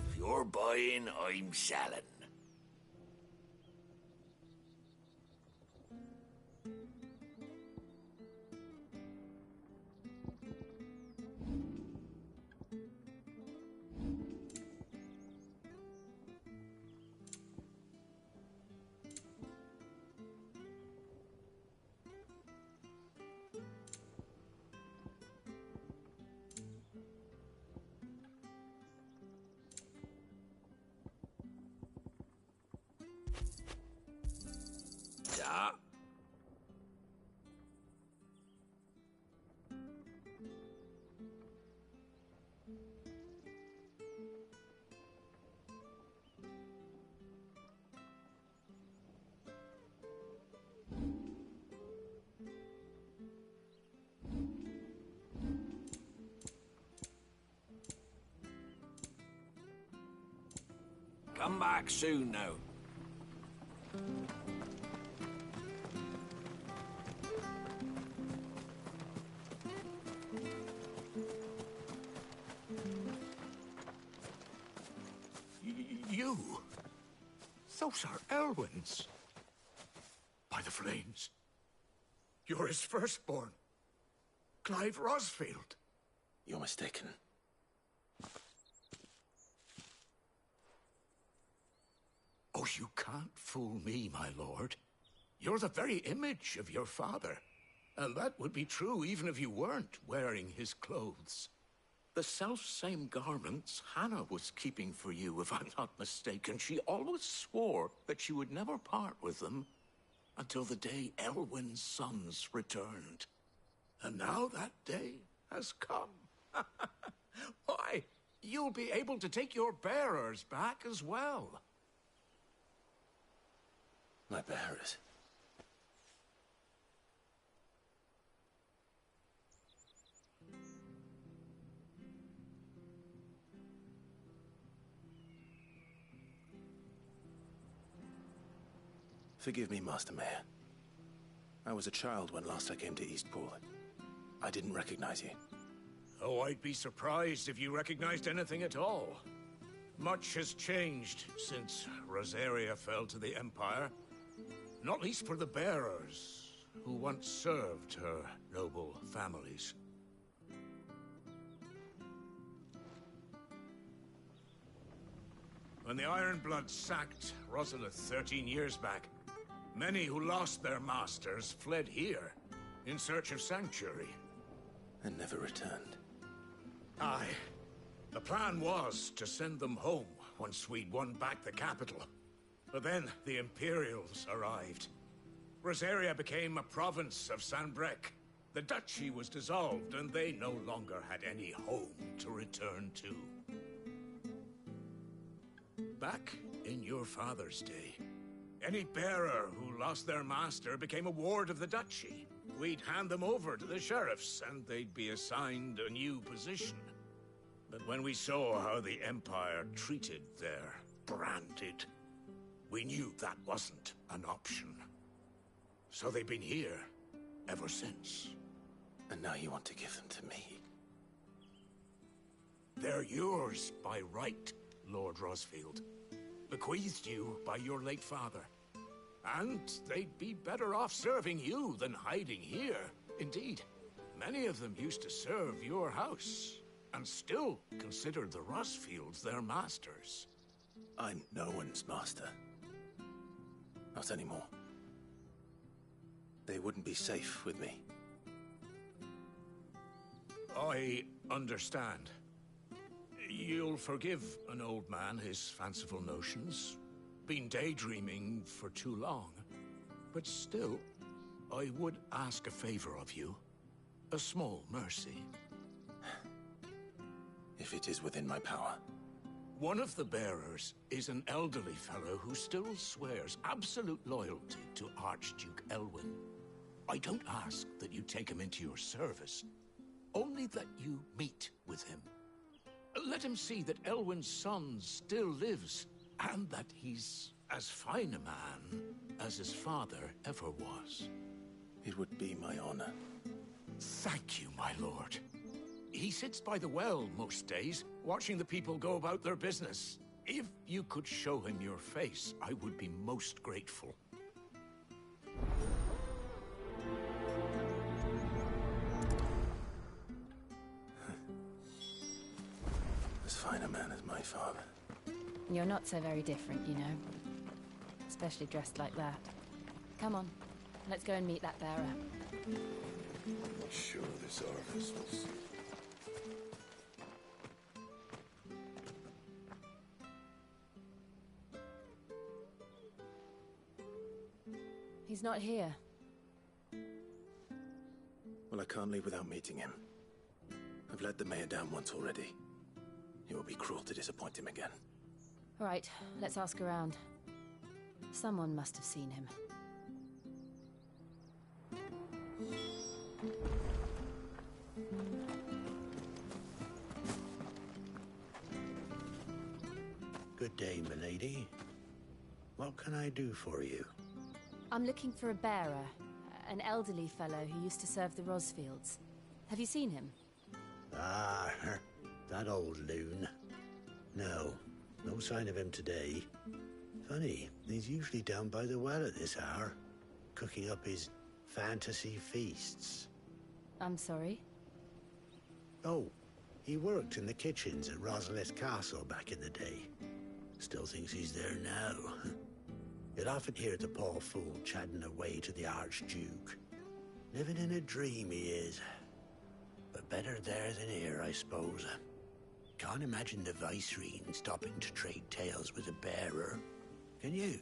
If you're buying, I'm selling. Yeah. Come back soon now. You? Those are Elwyn's. By the flames. You're his firstborn. Clive Rosfield. You're mistaken. Oh, you can't fool me, my lord. You're the very image of your father. And that would be true even if you weren't wearing his clothes. The self-same garments Hannah was keeping for you, if I'm not mistaken. She always swore that she would never part with them until the day Elwyn's sons returned. And now that day has come. Why, you'll be able to take your bearers back as well. My bearers? Forgive me, Master Mayor. I was a child when last I came to Eastpool. I didn't recognize you. Oh, I'd be surprised if you recognized anything at all. Much has changed since Rosaria fell to the Empire. Not least for the bearers, who once served her noble families. When the Ironbloods sacked Rosalith 13 years back, many who lost their masters fled here in search of sanctuary. And never returned. Aye. The plan was to send them home once we'd won back the capital. But then the Imperials arrived. Rosaria became a province of Sanbreque. The duchy was dissolved, and they no longer had any home to return to. Back in your father's day, any bearer who lost their master became a ward of the duchy. We'd hand them over to the sheriffs, and they'd be assigned a new position. But when we saw how the Empire treated their branded, we knew that wasn't an option. So they've been here ever since. And now you want to give them to me? They're yours by right, Lord Rosfield. Bequeathed you by your late father. And they'd be better off serving you than hiding here. Indeed, many of them used to serve your house, and still consider the Rosfields their masters. I'm no one's master. Not anymore. They wouldn't be safe with me. I understand. You'll forgive an old man his fanciful notions. Been daydreaming for too long. But still, I would ask a favor of you. A small mercy. If it is within my power. One of the bearers is an elderly fellow who still swears absolute loyalty to Archduke Elwyn. I don't ask that you take him into your service, only that you meet with him. Let him see that Elwyn's son still lives, and that he's as fine a man as his father ever was. It would be my honor. Thank you, my lord. He sits by the well most days, watching the people go about their business. If you could show him your face, I would be most grateful. As fine a man as my father. You're not so very different, you know. Especially dressed like that. Come on, let's go and meet that bearer. Sure, this Arvis will see. He's not here. Well, I can't leave without meeting him. I've let the mayor down once already. It would be cruel to disappoint him again. All right, let's ask around. Someone must have seen him. Good day, milady. What can I do for you? I'm looking for a bearer, an elderly fellow who used to serve the Rosfields. Have you seen him? Ah, that old loon. No sign of him today. Funny, he's usually down by the well at this hour, cooking up his fantasy feasts. I'm sorry? Oh, he worked in the kitchens at Rosalith Castle back in the day. Still thinks he's there now. You'd often hear the poor fool chatting away to the Archduke. Living in a dream he is. But better there than here, I suppose. Can't imagine the Viceroy stopping to trade tales with a bearer. Can you?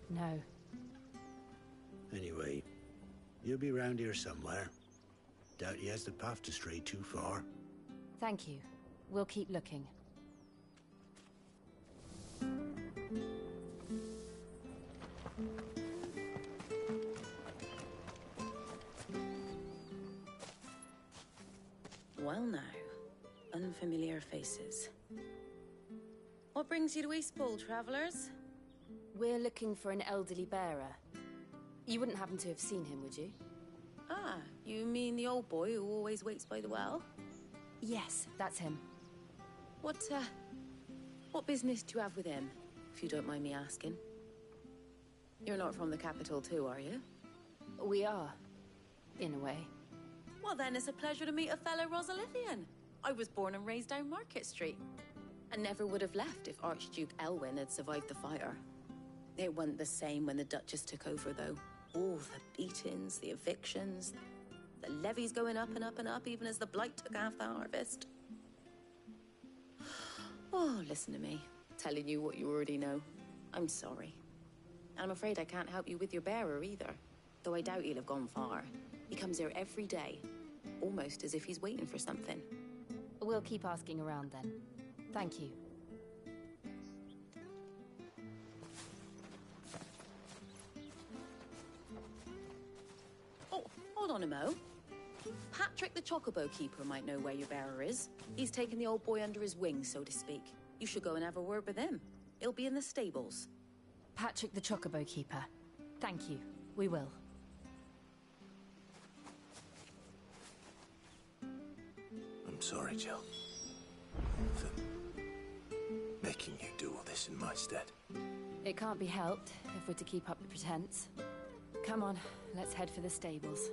No. Anyway, you'll be round here somewhere. Doubt he has the path to stray too far. Thank you. We'll keep looking. Well now, unfamiliar faces. What brings you to Eastpool, travellers? We're looking for an elderly bearer. You wouldn't happen to have seen him, would you? Ah, you mean the old boy who always waits by the well? Yes, that's him. What business do you have with him, if you don't mind me asking? You're not from the capital too, are you? We are, in a way. Well then, it's a pleasure to meet a fellow Rosalithian. I was born and raised down Market Street. And never would have left if Archduke Elwyn had survived the fire. It wasn't the same when the Duchess took over, though. All the beatings, the evictions, the levies going up and up and up, even as the blight took half the harvest. Oh, listen to me, telling you what you already know. I'm sorry. And I'm afraid I can't help you with your bearer either, though I doubt he'll have gone far. He comes here every day, almost as if he's waiting for something. We'll keep asking around then. Thank you. Oh, hold on a mo. Patrick the Chocobo Keeper might know where your bearer is. He's taken the old boy under his wing, so to speak. You should go and have a word with him. He'll be in the stables. Patrick the Chocobo Keeper. Thank you. We will. I'm sorry, Jill. For making you do all this in my stead. It can't be helped if we're to keep up the pretense. Come on, let's head for the stables.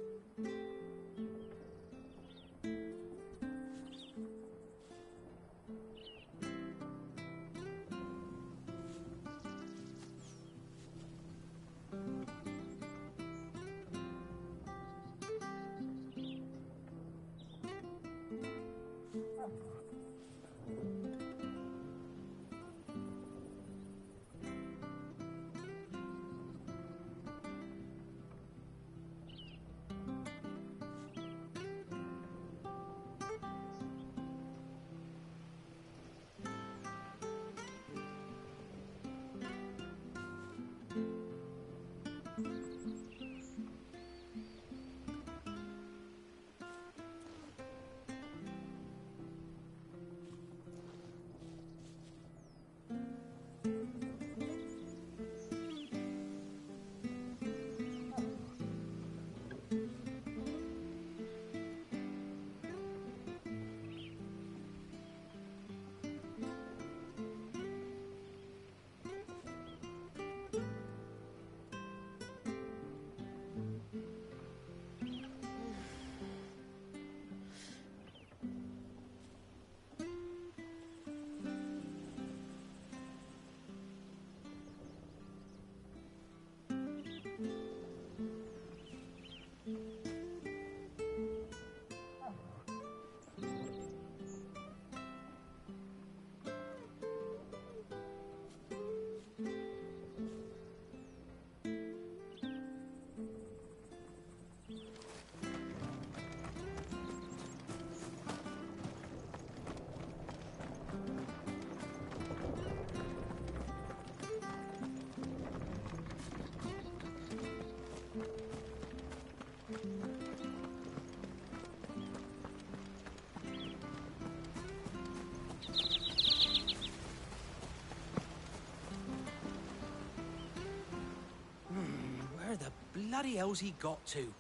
Where the bloody hell's he got to?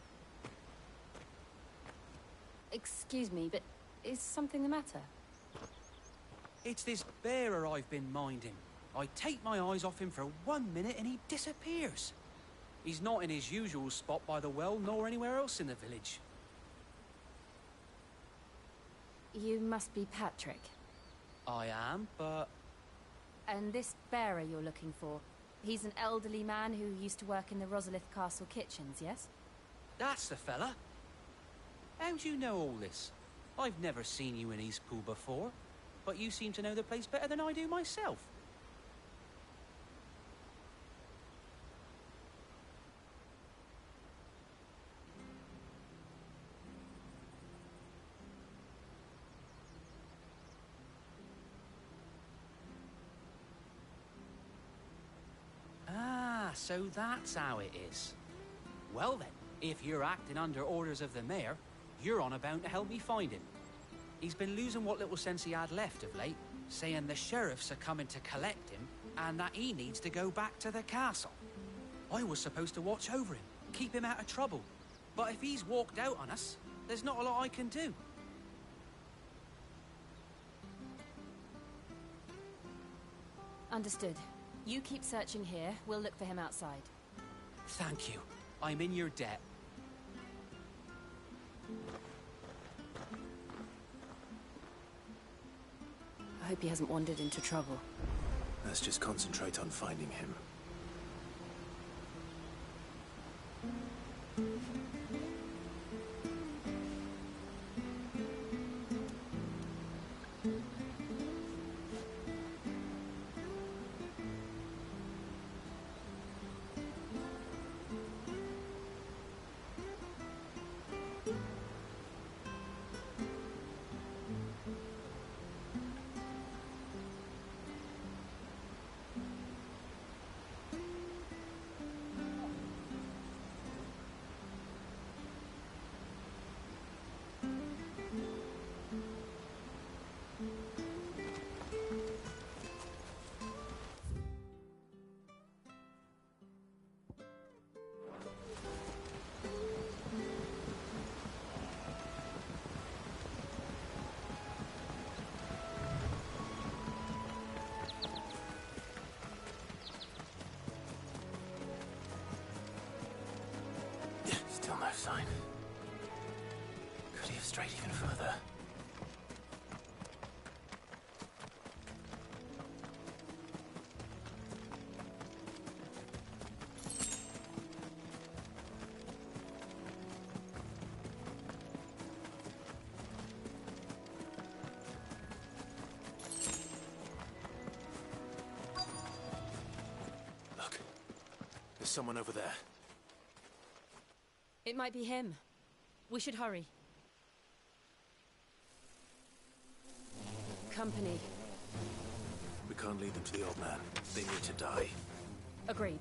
Excuse me, but is something the matter? It's this bearer I've been minding. I take my eyes off him for 1 minute and he disappears. He's not in his usual spot by the well, nor anywhere else in the village. You must be Patrick. I am, but... And this bearer you're looking for, He's an elderly man who used to work in the Rosalith Castle kitchens, yes? That's the fella. How do you know all this? I've never seen you in Eastpool before, but you seem to know the place better than I do myself. So that's how it is. Well then, if you're acting under orders of the mayor, you're on about to help me find him. He's been losing what little sense he had left of late, saying the sheriffs are coming to collect him, and that he needs to go back to the castle. I was supposed to watch over him, keep him out of trouble. But if he's walked out on us, there's not a lot I can do. Understood. You keep searching here, we'll look for him outside. Thank you. I'm in your debt. I hope he hasn't wandered into trouble. Let's just concentrate on finding him. Still no sign. Could he have strayed even further? Look. There's someone over there. It might be him. We should hurry. Company. We can't lead them to the old man. They need to die. Agreed.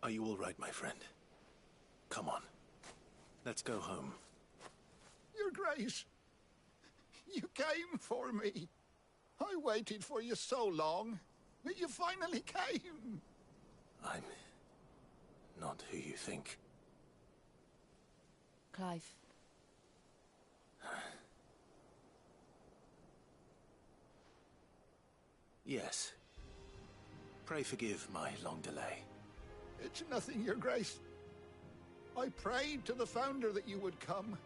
Are you all right, my friend? Come on. Let's go home. Your Grace, you came for me. I waited for you so long, but you finally came. I'm not who you think. Clive. Yes. Pray forgive my long delay. It's nothing, Your Grace. I prayed to the Founder that you would come,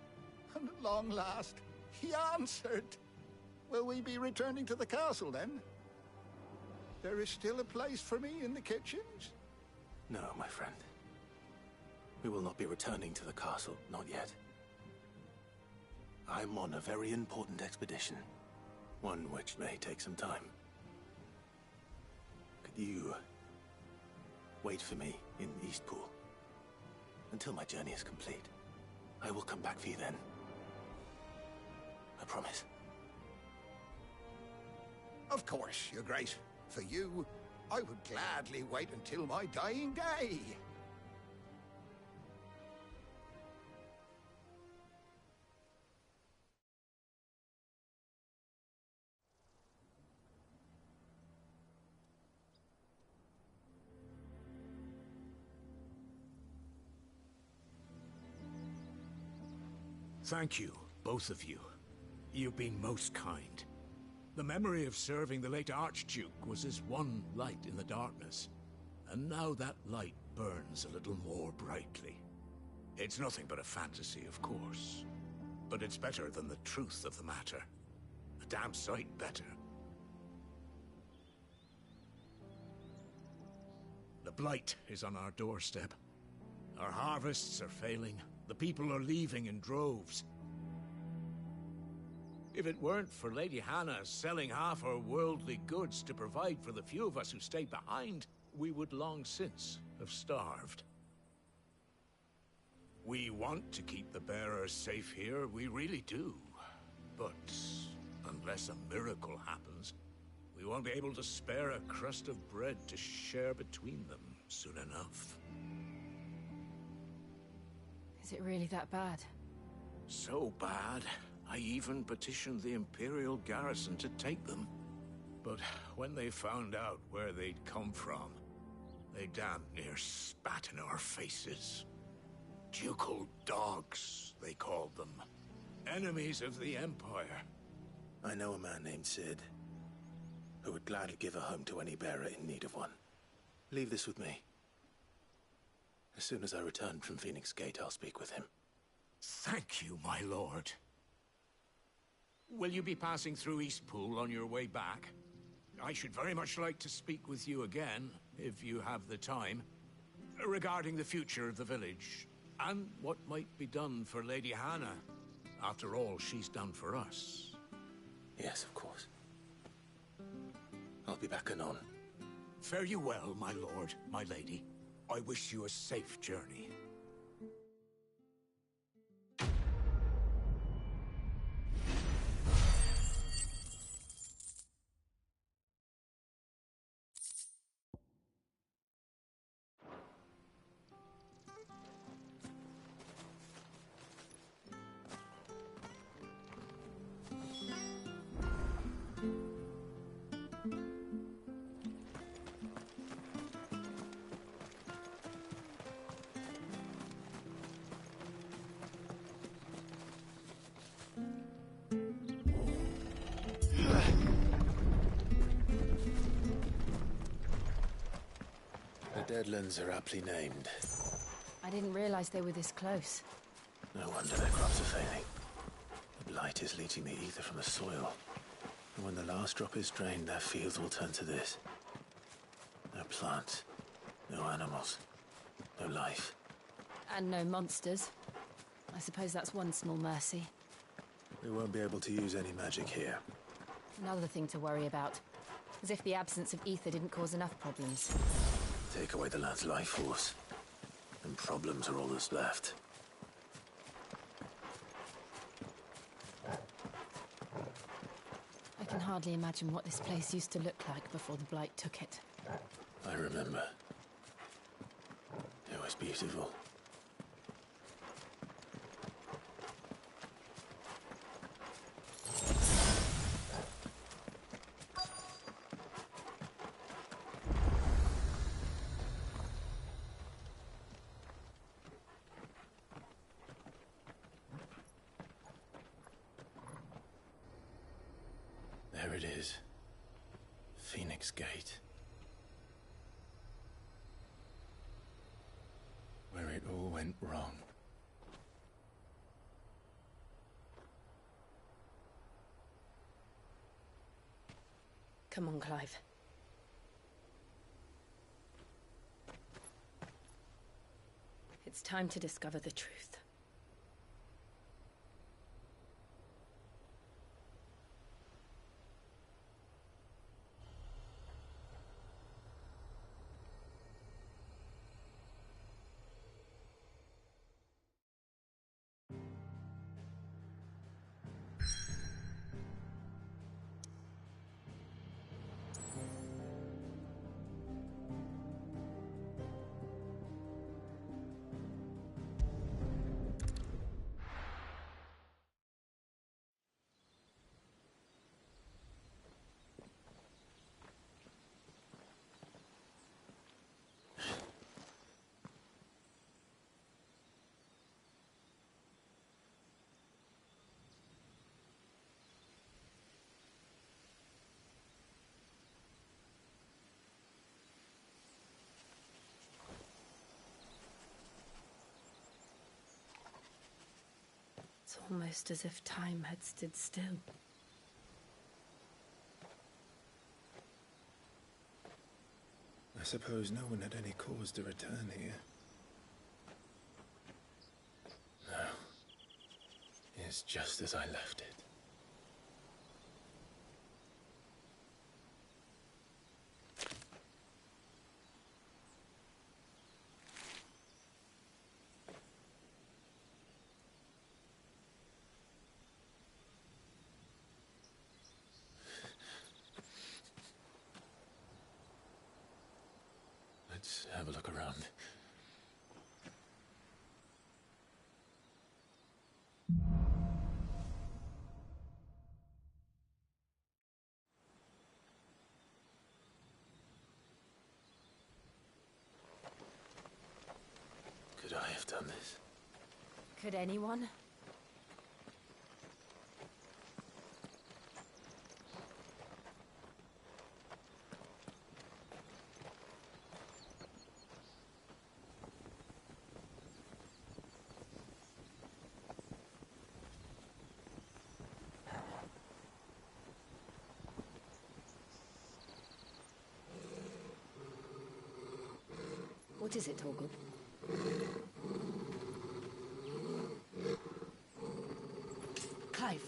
and at long last, he answered. Will we be returning to the castle, then? There is still a place for me in the kitchens? No, my friend. We will not be returning to the castle, not yet. I'm on a very important expedition, one which may take some time. Could you wait for me in Eastpool until my journey is complete? I will come back for you then. I promise. Of course, Your Grace. For you, I would gladly wait until my dying day. Thank you, both of you. You've been most kind. The memory of serving the late Archduke was as one light in the darkness, and now that light burns a little more brightly. It's nothing but a fantasy, of course, but it's better than the truth of the matter. A damn sight better. The blight is on our doorstep. Our harvests are failing. The people are leaving in droves. If it weren't for Lady Hannah selling half her worldly goods to provide for the few of us who stayed behind, we would long since have starved. We want to keep the bearers safe here, we really do. But unless a miracle happens, we won't be able to spare a crust of bread to share between them soon enough. Is it really that bad? So bad, I even petitioned the Imperial garrison to take them. But when they found out where they'd come from, they damn near spat in our faces. Ducal dogs, they called them. Enemies of the Empire. I know a man named Sid, who would gladly give a home to any bearer in need of one. Leave this with me. As soon as I return from Phoenix Gate, I'll speak with him. Thank you, my lord. Will you be passing through Eastpool on your way back? I should very much like to speak with you again, if you have the time, regarding the future of the village, and what might be done for Lady Hannah, after all she's done for us. Yes, of course. I'll be back anon. Fare you well, my lord, my lady. I wish you a safe journey. Deadlands are aptly named. I didn't realize they were this close. No wonder their crops are failing. The blight is leaching the ether from the soil. And when the last drop is drained, their fields will turn to this. No plants, no animals, no life. And no monsters. I suppose that's one small mercy. We won't be able to use any magic here. Another thing to worry about. As if the absence of ether didn't cause enough problems. Take away the lad's life force, and problems are all that's left. I can hardly imagine what this place used to look like before the blight took it. I remember. It was beautiful. There it is. Phoenix Gate. Where it all went wrong. Come on, Clive. It's time to discover the truth. It's almost as if time had stood still. I suppose no one had any cause to return here. No. It's just as I left it. Let's have a look around. Could I have done this? Could anyone? What is it, Torgal? Clive.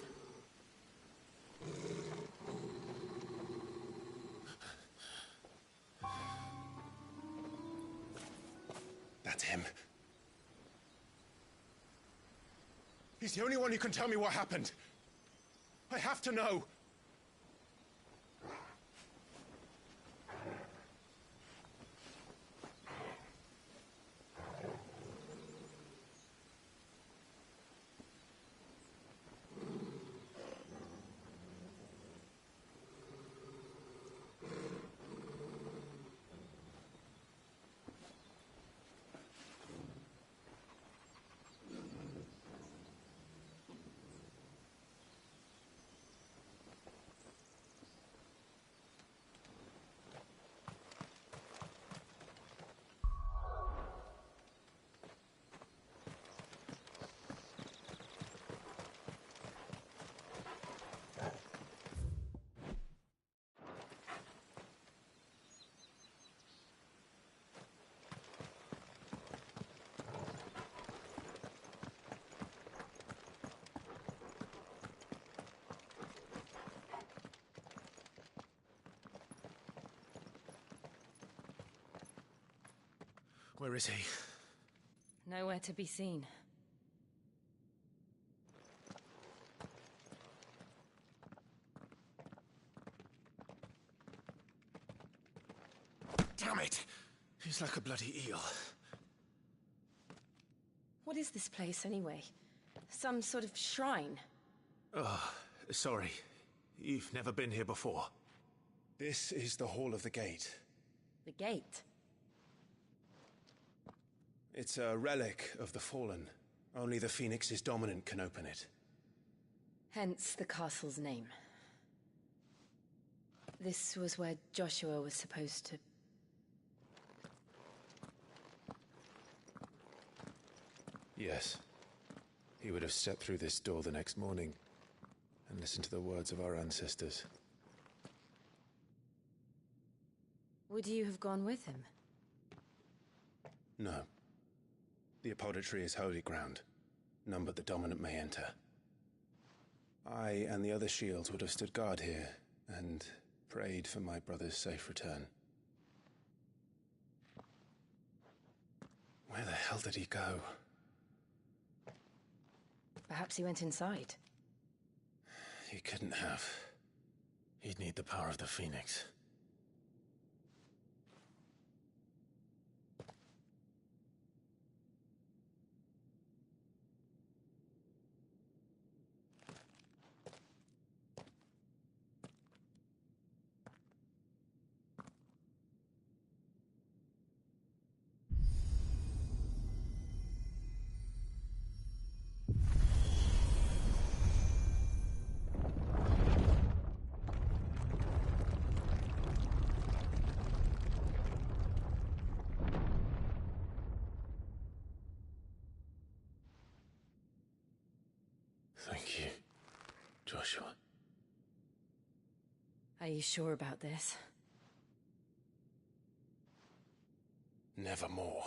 That's him. He's the only one who can tell me what happened. I have to know. Where is he? Nowhere to be seen. Damn it! He's like a bloody eel. What is this place, anyway? Some sort of shrine? Oh, sorry. You've never been here before. This is the Hall of the Gate. The gate? It's a relic of the Fallen. Only the Phoenix's dominant can open it. Hence the castle's name. This was where Joshua was supposed to... Yes. He would have stepped through this door the next morning and listened to the words of our ancestors. Would you have gone with him? No. The apodatory is holy ground. None but the dominant may enter. I and the other shields would have stood guard here, and prayed for my brother's safe return. Where the hell did he go? Perhaps he went inside. He couldn't have. He'd need the power of the Phoenix. Thank you, Joshua. Are you sure about this? Nevermore.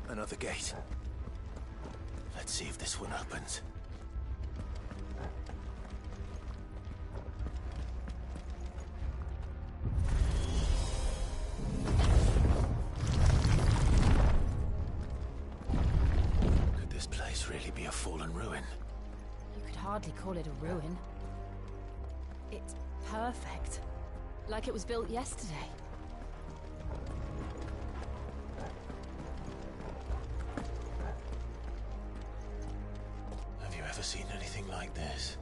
Another gate. Let's see if this one opens. Could this place really be a fallen ruin? You could hardly call it a ruin. It's perfect. Like it was built yesterday. Ever seen anything like this?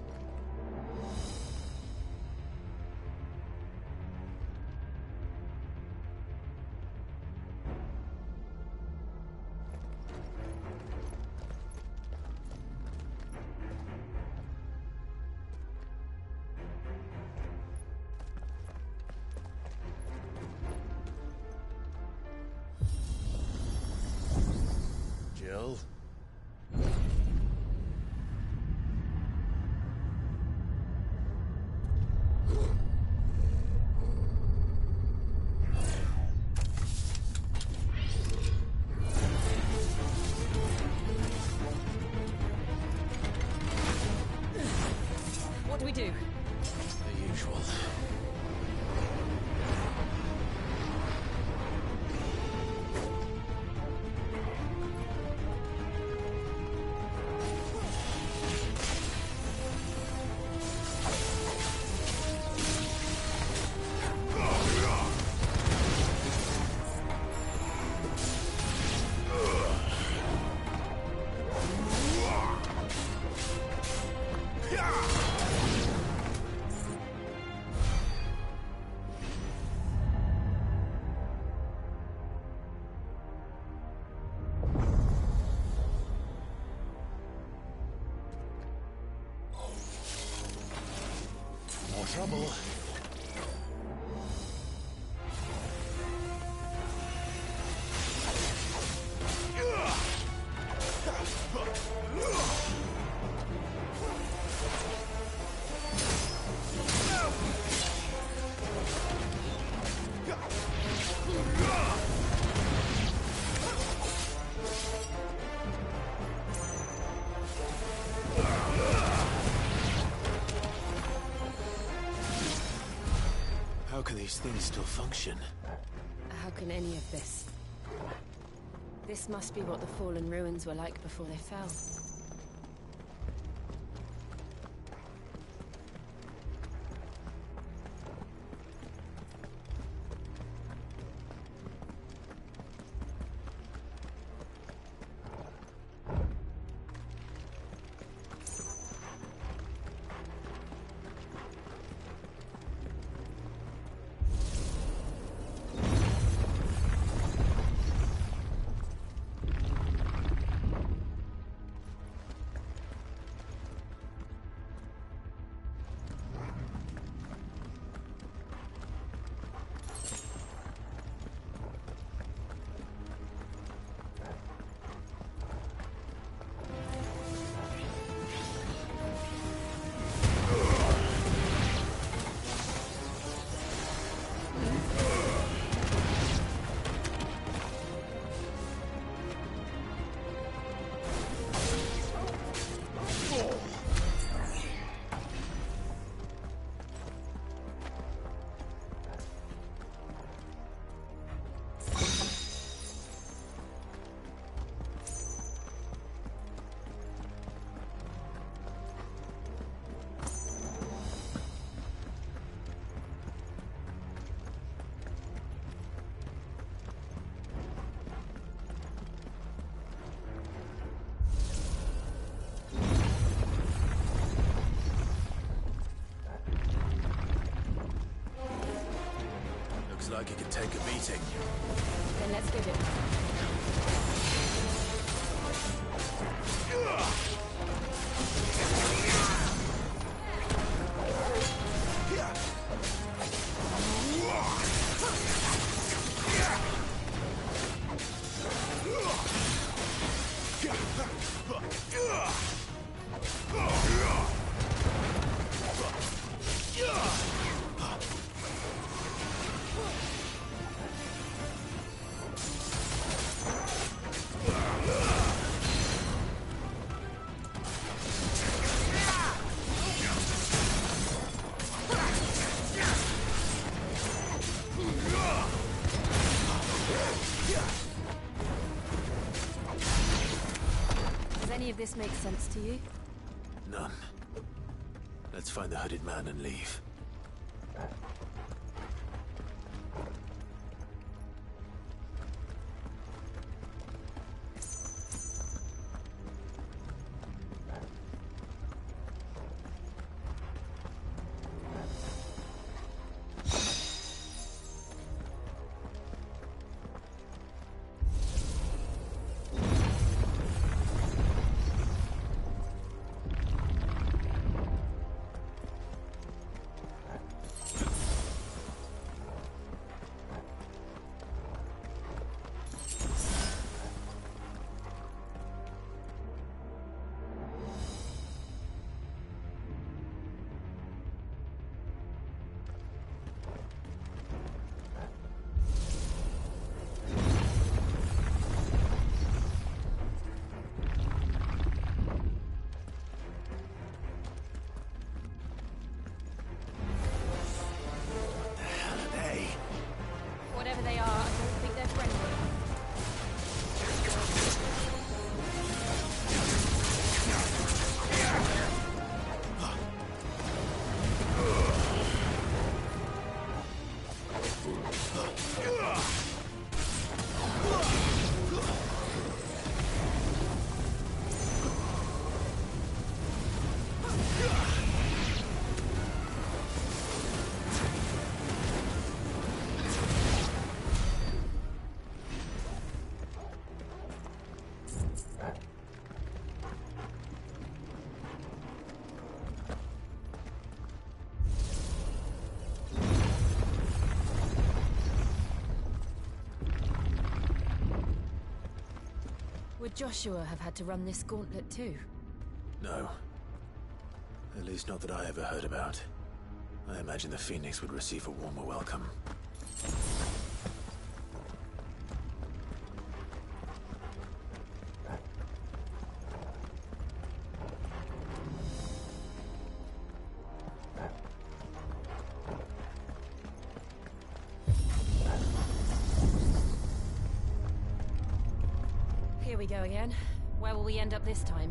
Jill? What do we do? The usual. Trouble. How can these things still function? How can any of this? This must be what the fallen ruins were like before they fell. like it could take a beating. Then let's give it. Does any of this make sense to you? None. Let's find the hooded man and leave. Whatever they are, I don't think they're friendly. Would Joshua have had to run this gauntlet too? No. At least not that I ever heard about. I imagine the Phoenix would receive a warmer welcome. Here we go again. Where will we end up this time?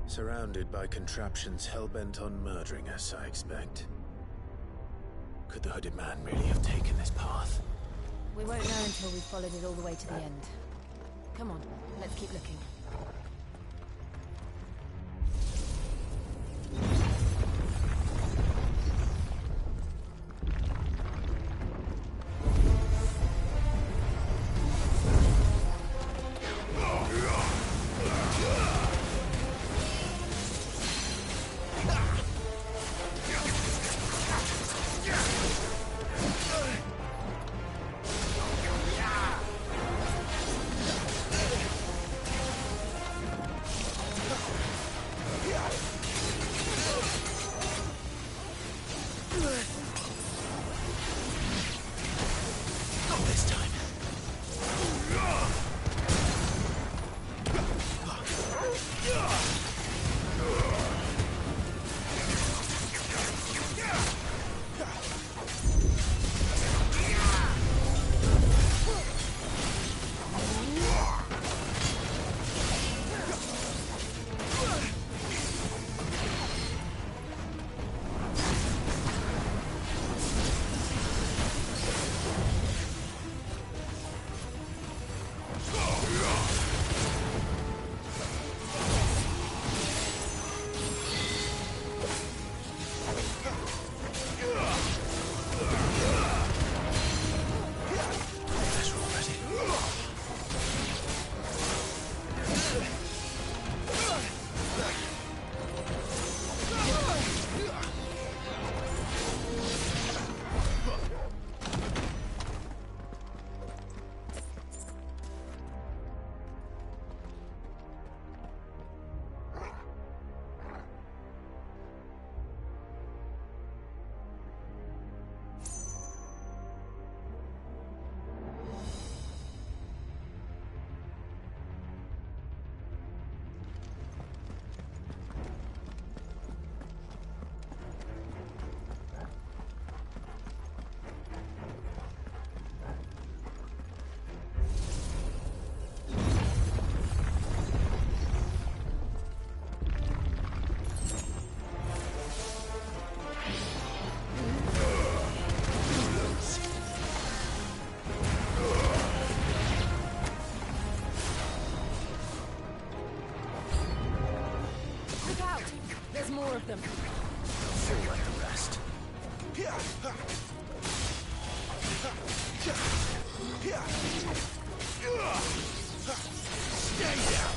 Surrounded by contraptions hell-bent on murdering us, I expect. Could the hooded man really have taken this path? We won't know until we've followed it all the way to the end. Come on, let's keep looking. them. Don't feel like a rest. Stay down!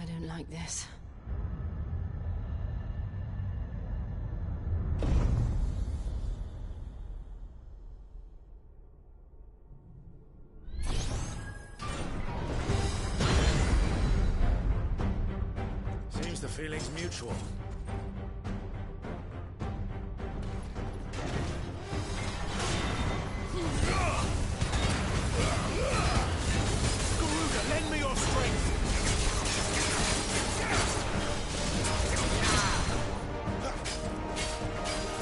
I don't like this. Seems the feeling's mutual. Garuda, lend me your strength!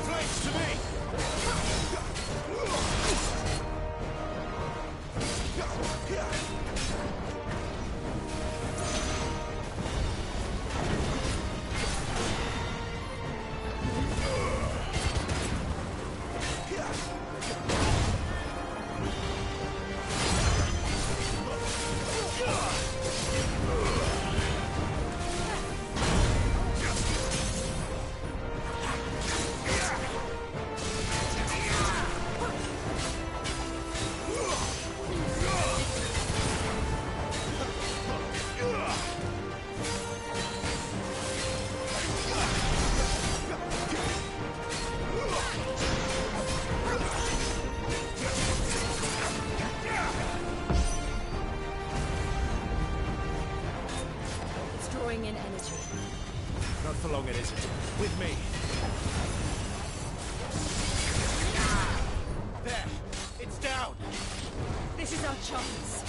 Flanks to me! It's drawing in energy. Not for long it isn't. With me. There! It's down! This is our chance.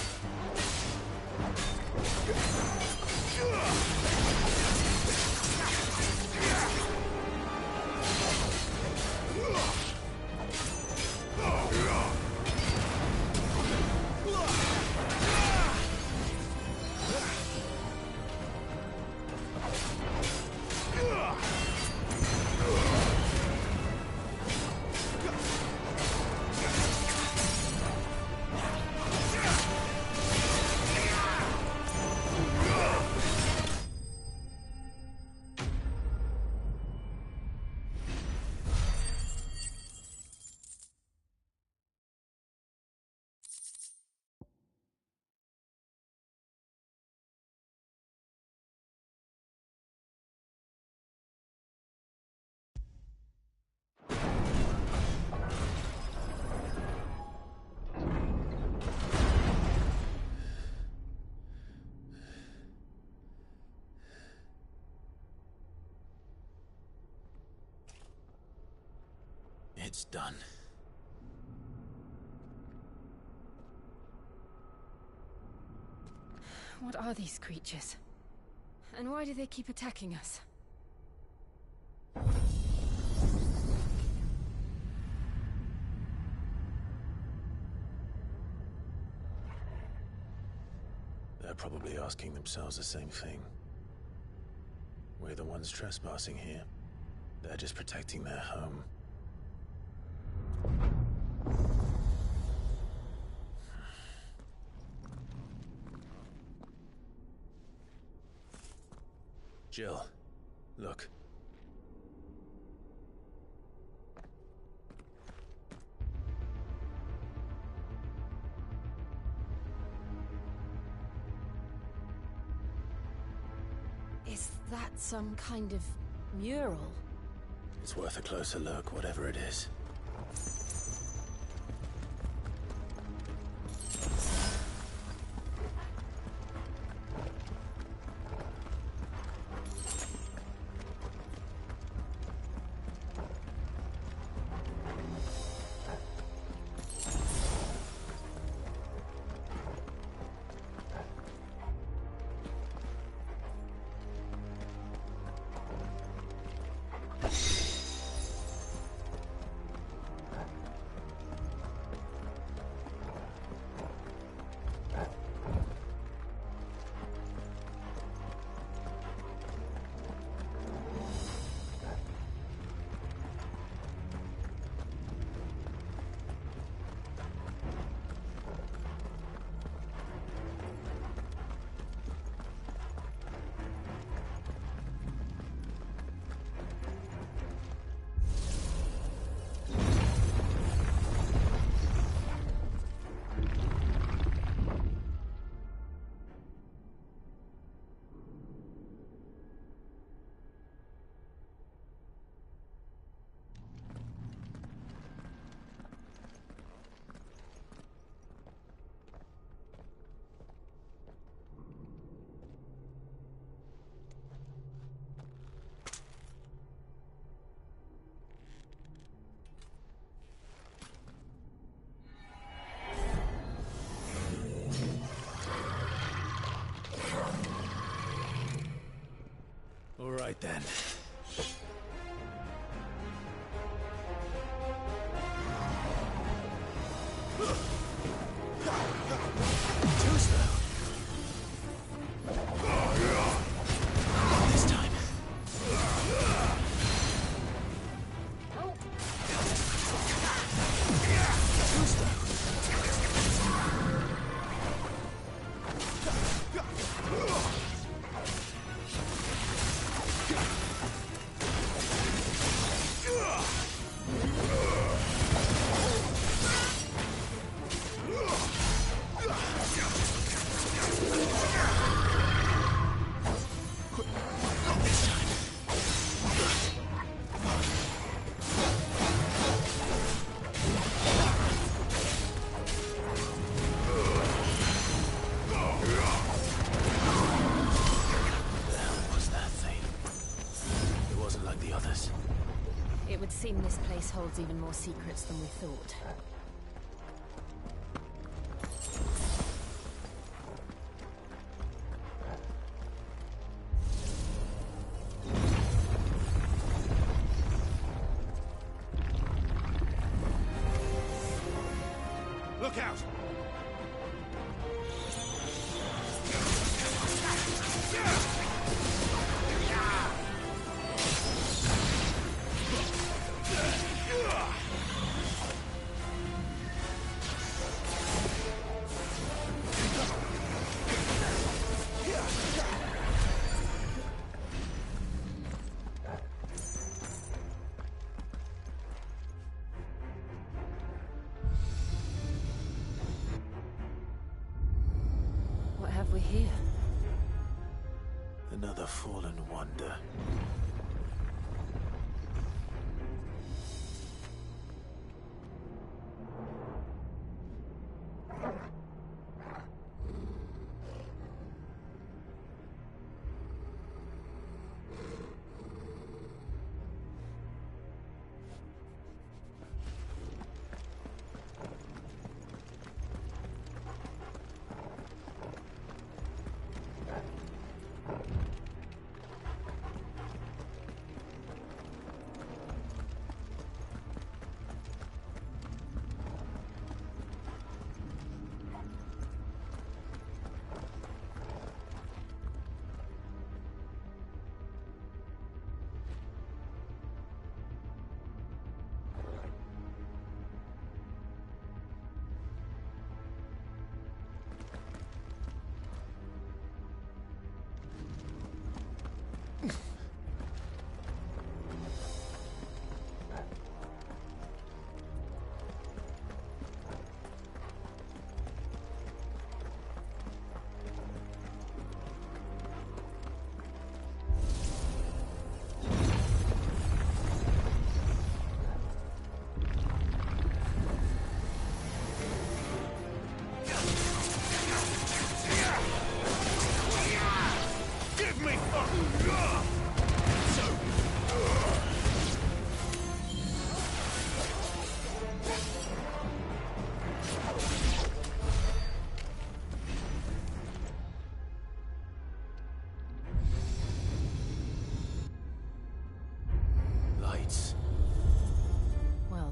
It's done. What are these creatures? And why do they keep attacking us? They're probably asking themselves the same thing. We're the ones trespassing here. They're just protecting their home. Jill, look. Is that some kind of mural? It's worth a closer look, whatever it is. All right then. Too slow. This time. Too slow. It would seem this place holds even more secrets than we thought. Look out! What have we here? Another fallen wonder.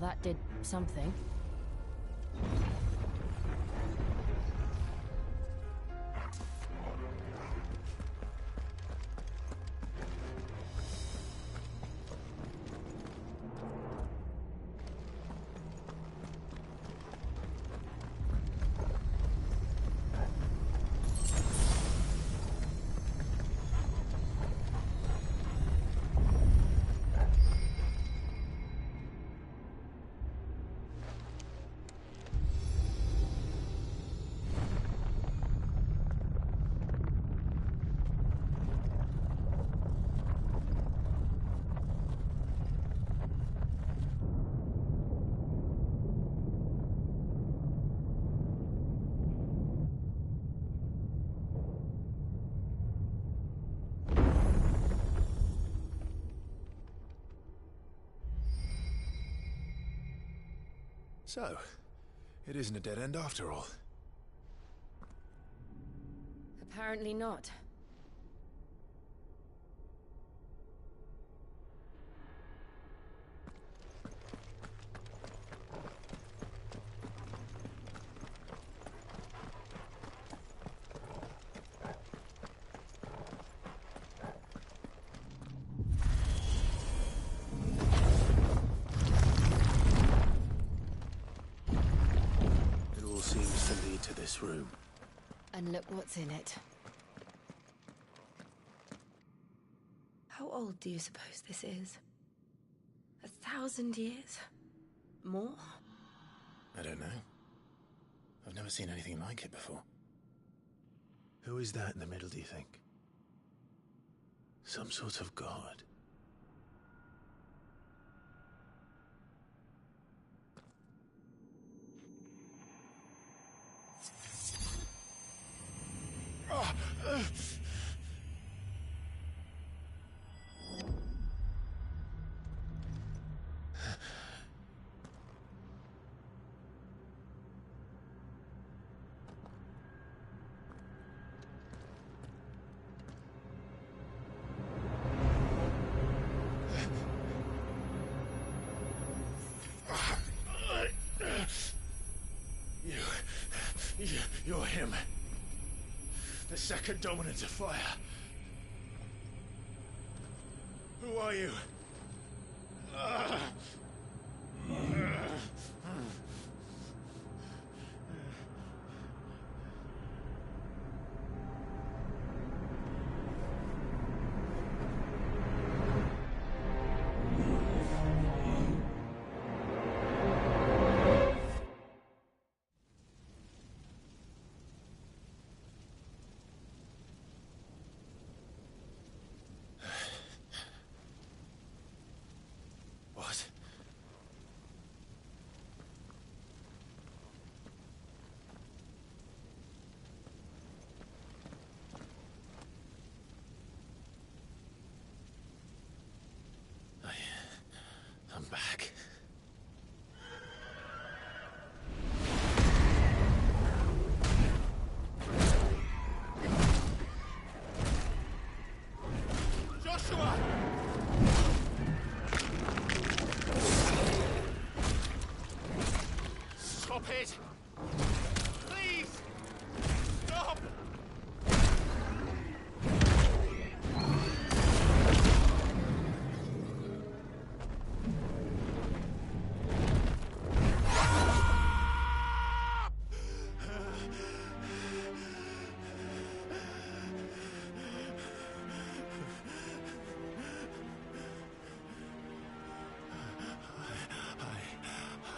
that did something. So, it isn't a dead end after all. Apparently not. Seems to lead to this room. And look what's in it. How old do you suppose this is? 1,000 years? More? I don't know. I've never seen anything like it before. Who is that in the middle, do you think? Some sort of god? You're him. The second dominant of fire. Who are you? What? 'I'm back. Joshua! Stop it! Please! Stop!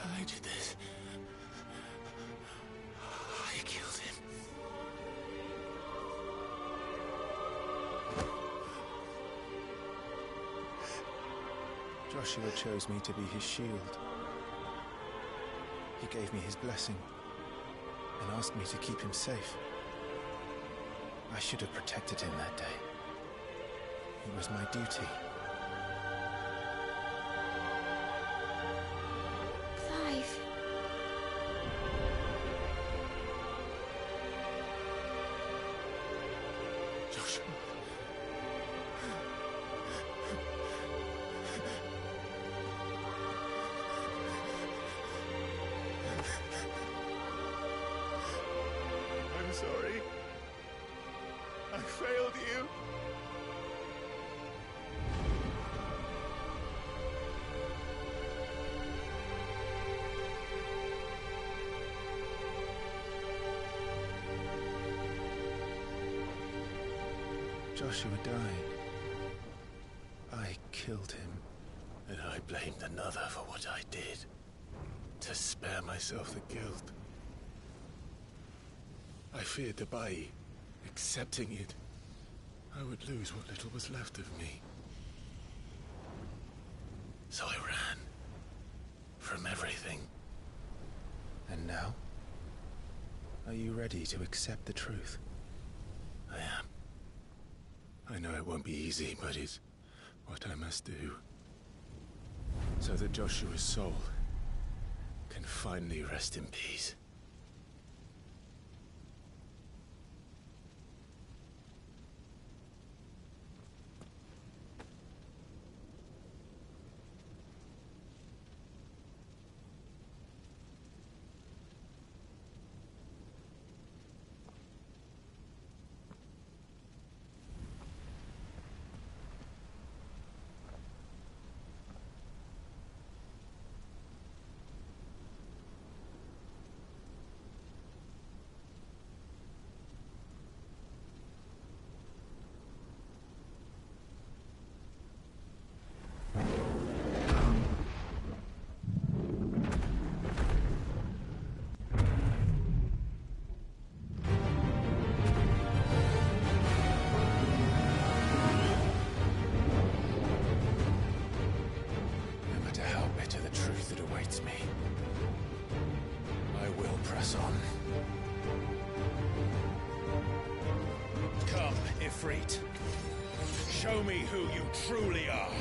I did this. I killed him. Joshua chose me to be his shield. He gave me his blessing and asked me to keep him safe. I should have protected him that day. It was my duty. Clive. Joshua. sorry. I failed you. Joshua died. I killed him. And I blamed another for what I did. To spare myself the guilt. I feared that by accepting it, I would lose what little was left of me. So I ran. From everything. And now? Are you ready to accept the truth? I am. I know it won't be easy, but it's what I must do. So that Joshua's soul can finally rest in peace. Ifrit. Show me who you truly are.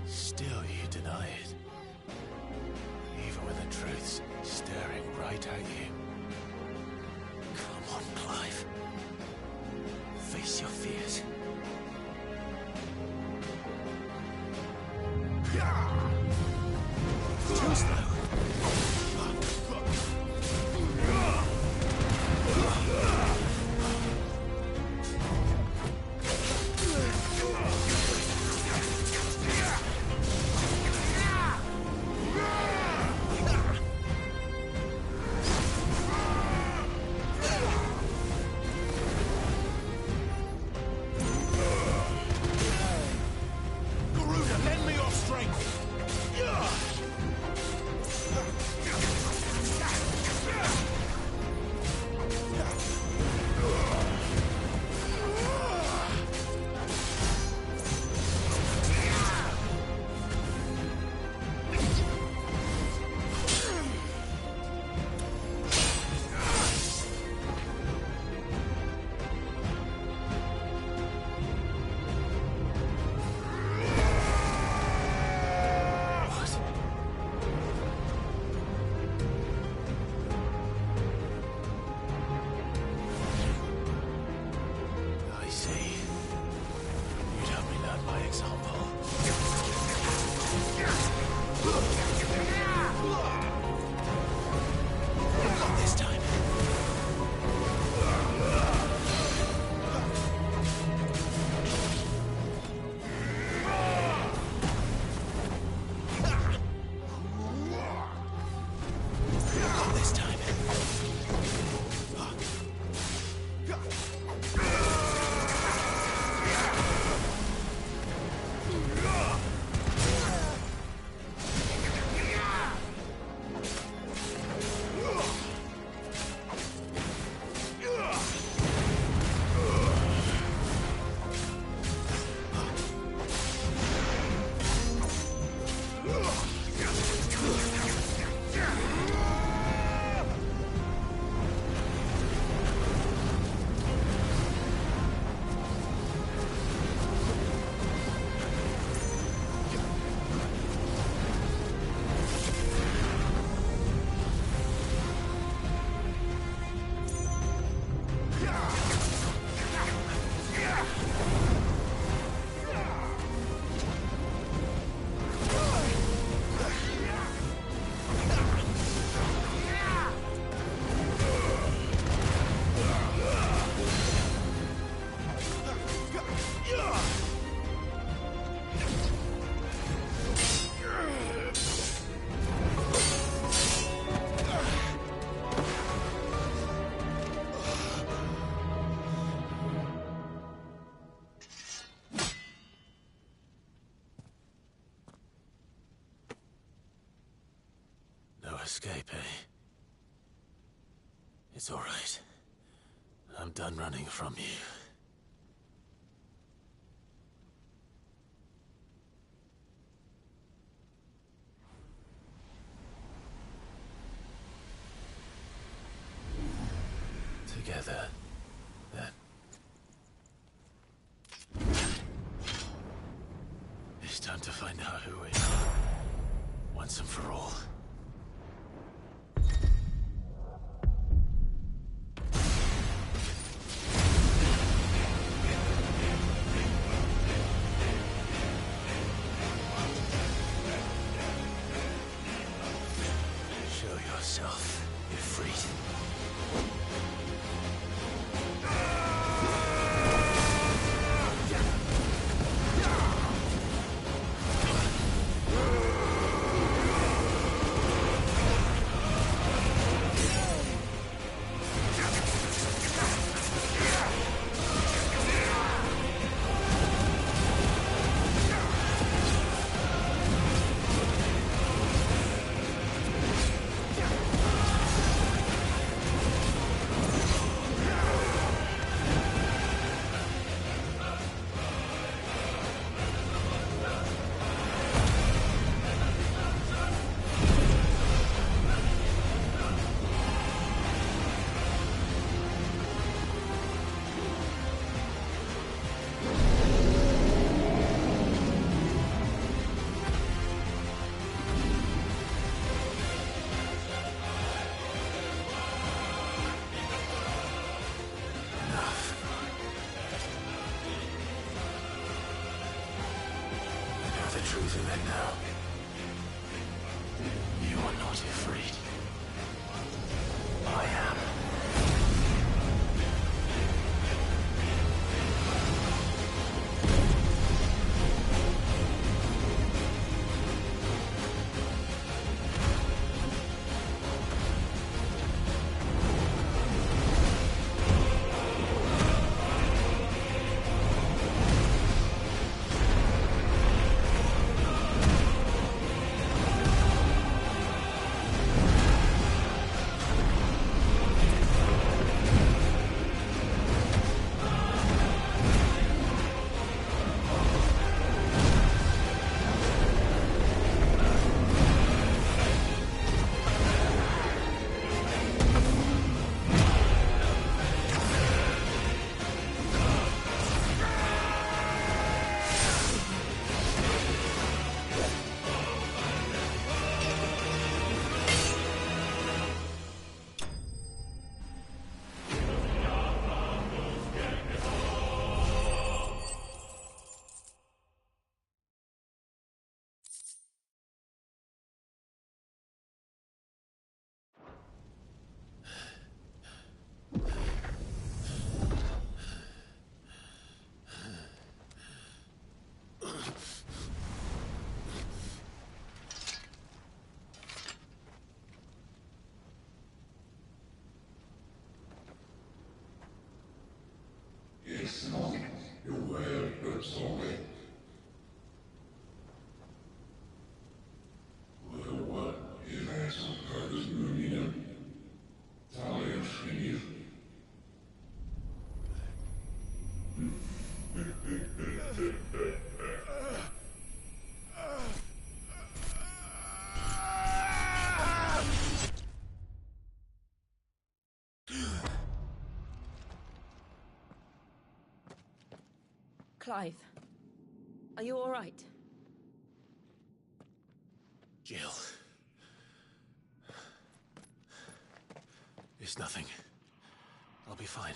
Still you deny it. Even when the truth's staring right at you. Come on, Clive. Face your fears. escape, eh? It's all right. I'm done running from you. Together, then. It's time to find out who we are, once and for all. Show yourself, Ifrit. Truth of it now. You are not afraid. I am. Clive, are you all right? Jill. It's nothing. I'll be fine.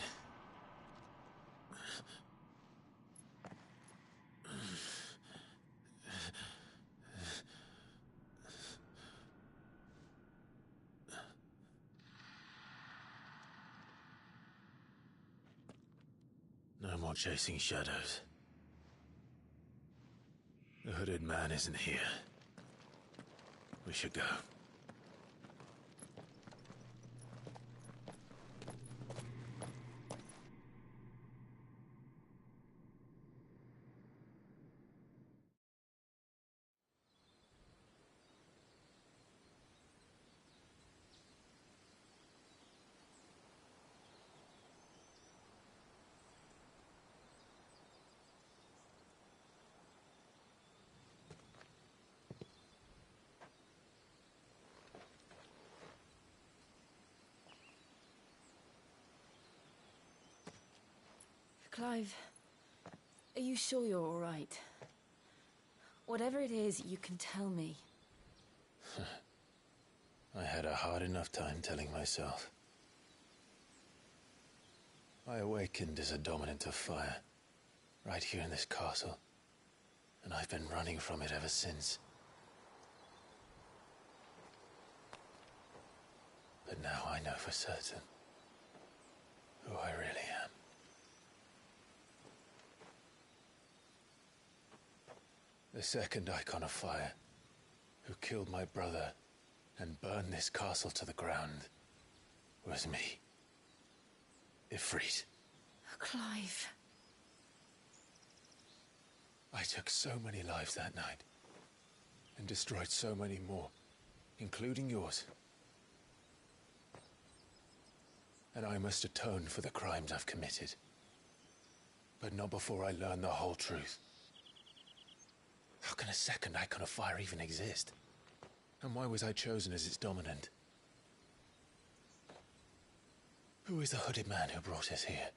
No more chasing shadows. The hooded man isn't here. We should go. Clive, are you sure you're all right? Whatever it is, you can tell me. I had a hard enough time telling myself. I awakened as a dominant of fire, right here in this castle, and I've been running from it ever since. But now I know for certain who I really am. The second icon of fire, who killed my brother and burned this castle to the ground, was me. Ifrit. Clive. I took so many lives that night, and destroyed so many more, including yours. And I must atone for the crimes I've committed. But not before I learn the whole truth. How can a second icon of fire even exist? And why was I chosen as its dominant? Who is the hooded man who brought us here?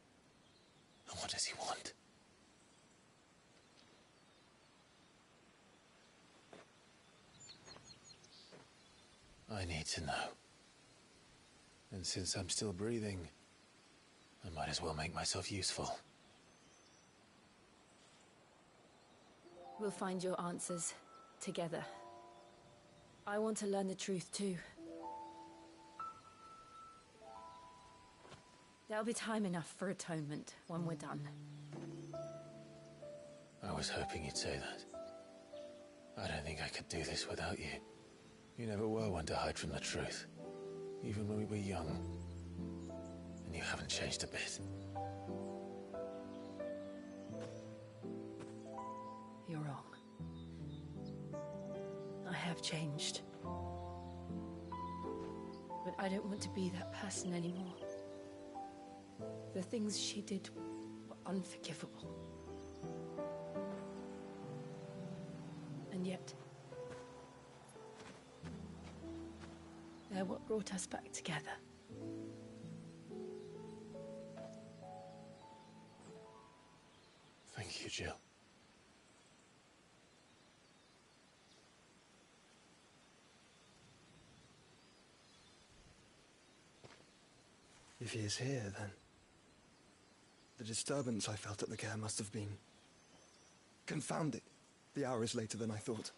And what does he want? I need to know. And since I'm still breathing, I might as well make myself useful. We'll find your answers together. I want to learn the truth too. There'll be time enough for atonement when we're done. I was hoping you'd say that. I don't think I could do this without you. You never were one to hide from the truth, even when we were young. And you haven't changed a bit. You're wrong. I have changed. But I don't want to be that person anymore. The things she did were unforgivable. And yet, they're what brought us back together. Thank you, Jill. If he is here, then the disturbance I felt at the care must have been confounded. The hour is later than I thought.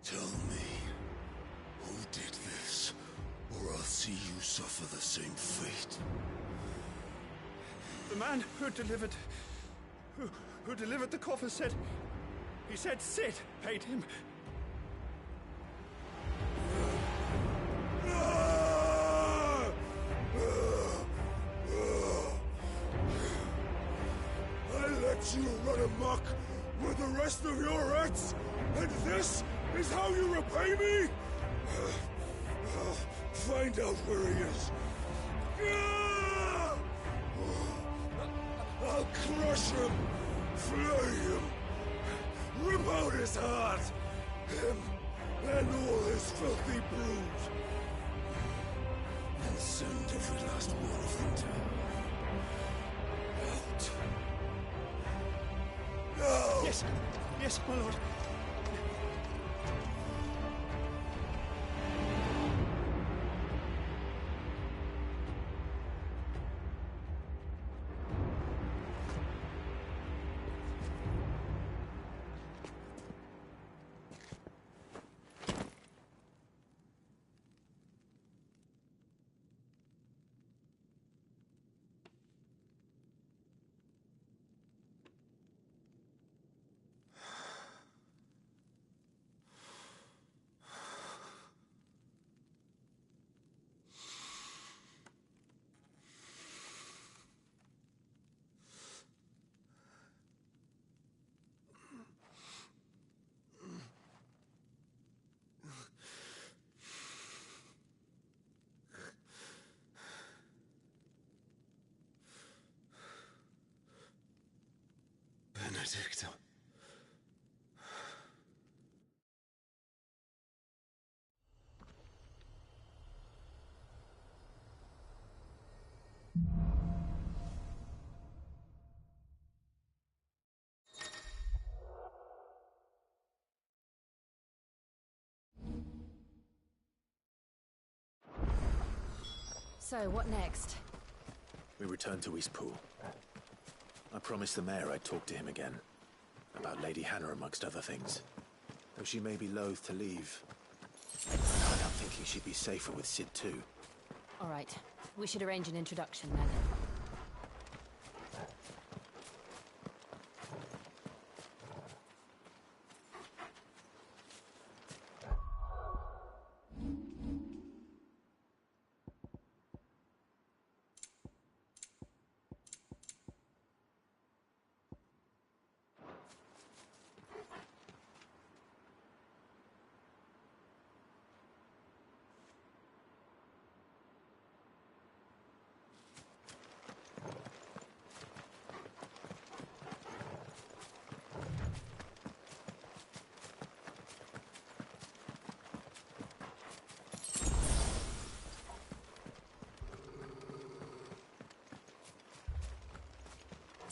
Tell me, who did this, or I'll see you suffer the same fate. The man who delivered the coffer said... He said Sid paid him. I let you run amok with the rest of your rats, and this is how you repay me? Find out where he is. I'll crush him, flay him, rip out his heart, him and all his filthy brood, and send every last one of them to out. No! Yes, my lord. Benedicto. So, what next? We return to Eastpool. I promised the mayor I'd talk to him again. About Lady Hannah, amongst other things. Though she may be loath to leave, I'm thinking she'd be safer with Sid too. All right. We should arrange an introduction then.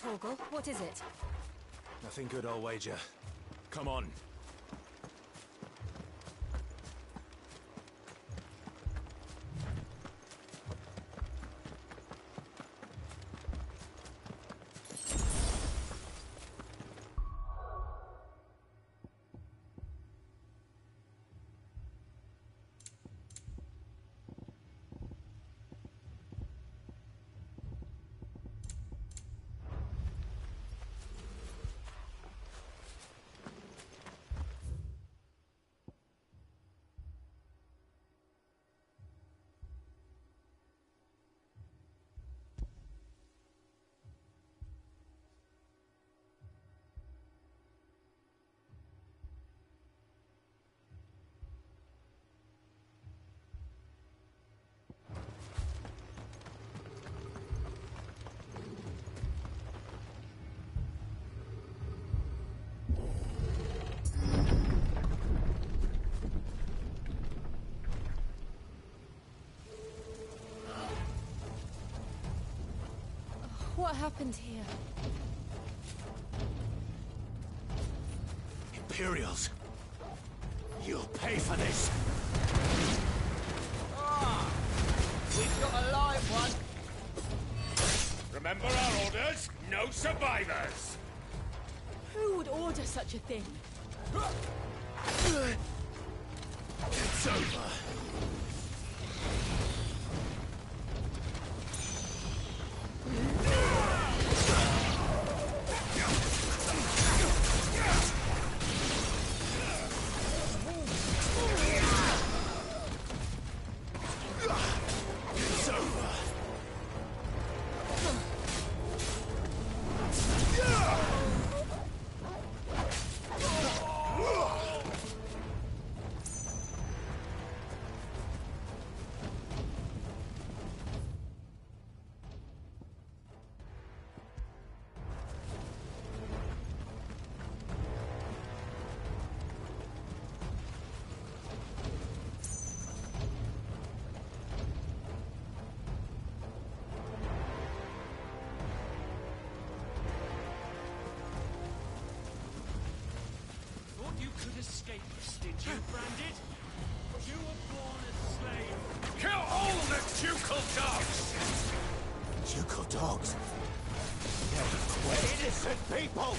Torgal, what is it? Nothing good, I'll wager. Come on. What happened here? Imperials! You'll pay for this! Ah! We've got a live one! Remember our orders? No survivors! Who would order such a thing? It's over! Could escape us, did you, Branded? You were born a slave. Kill all the ducal dogs! Ducal dogs? We're innocent people!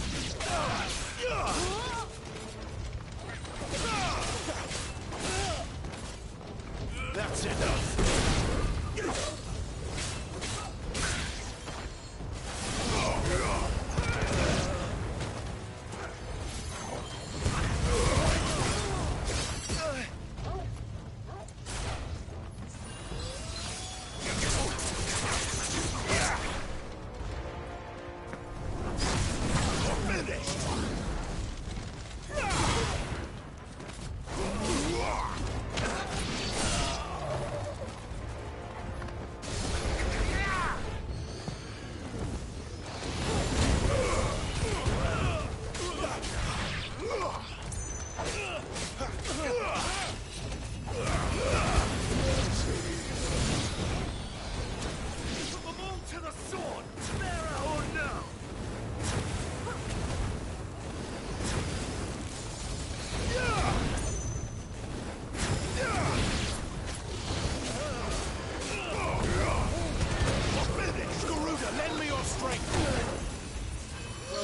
That's enough!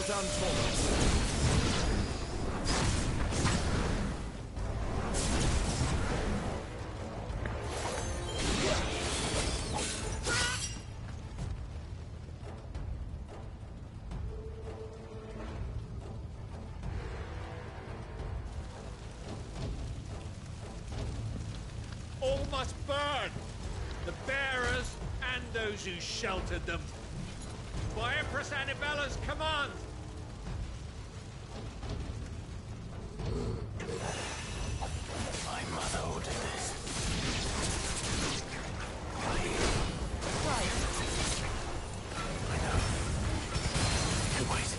done, Thomas. All must burn! The bearers and those who sheltered them. By Empress Annibella's command! My mother ordered this. Right. I know. You wait.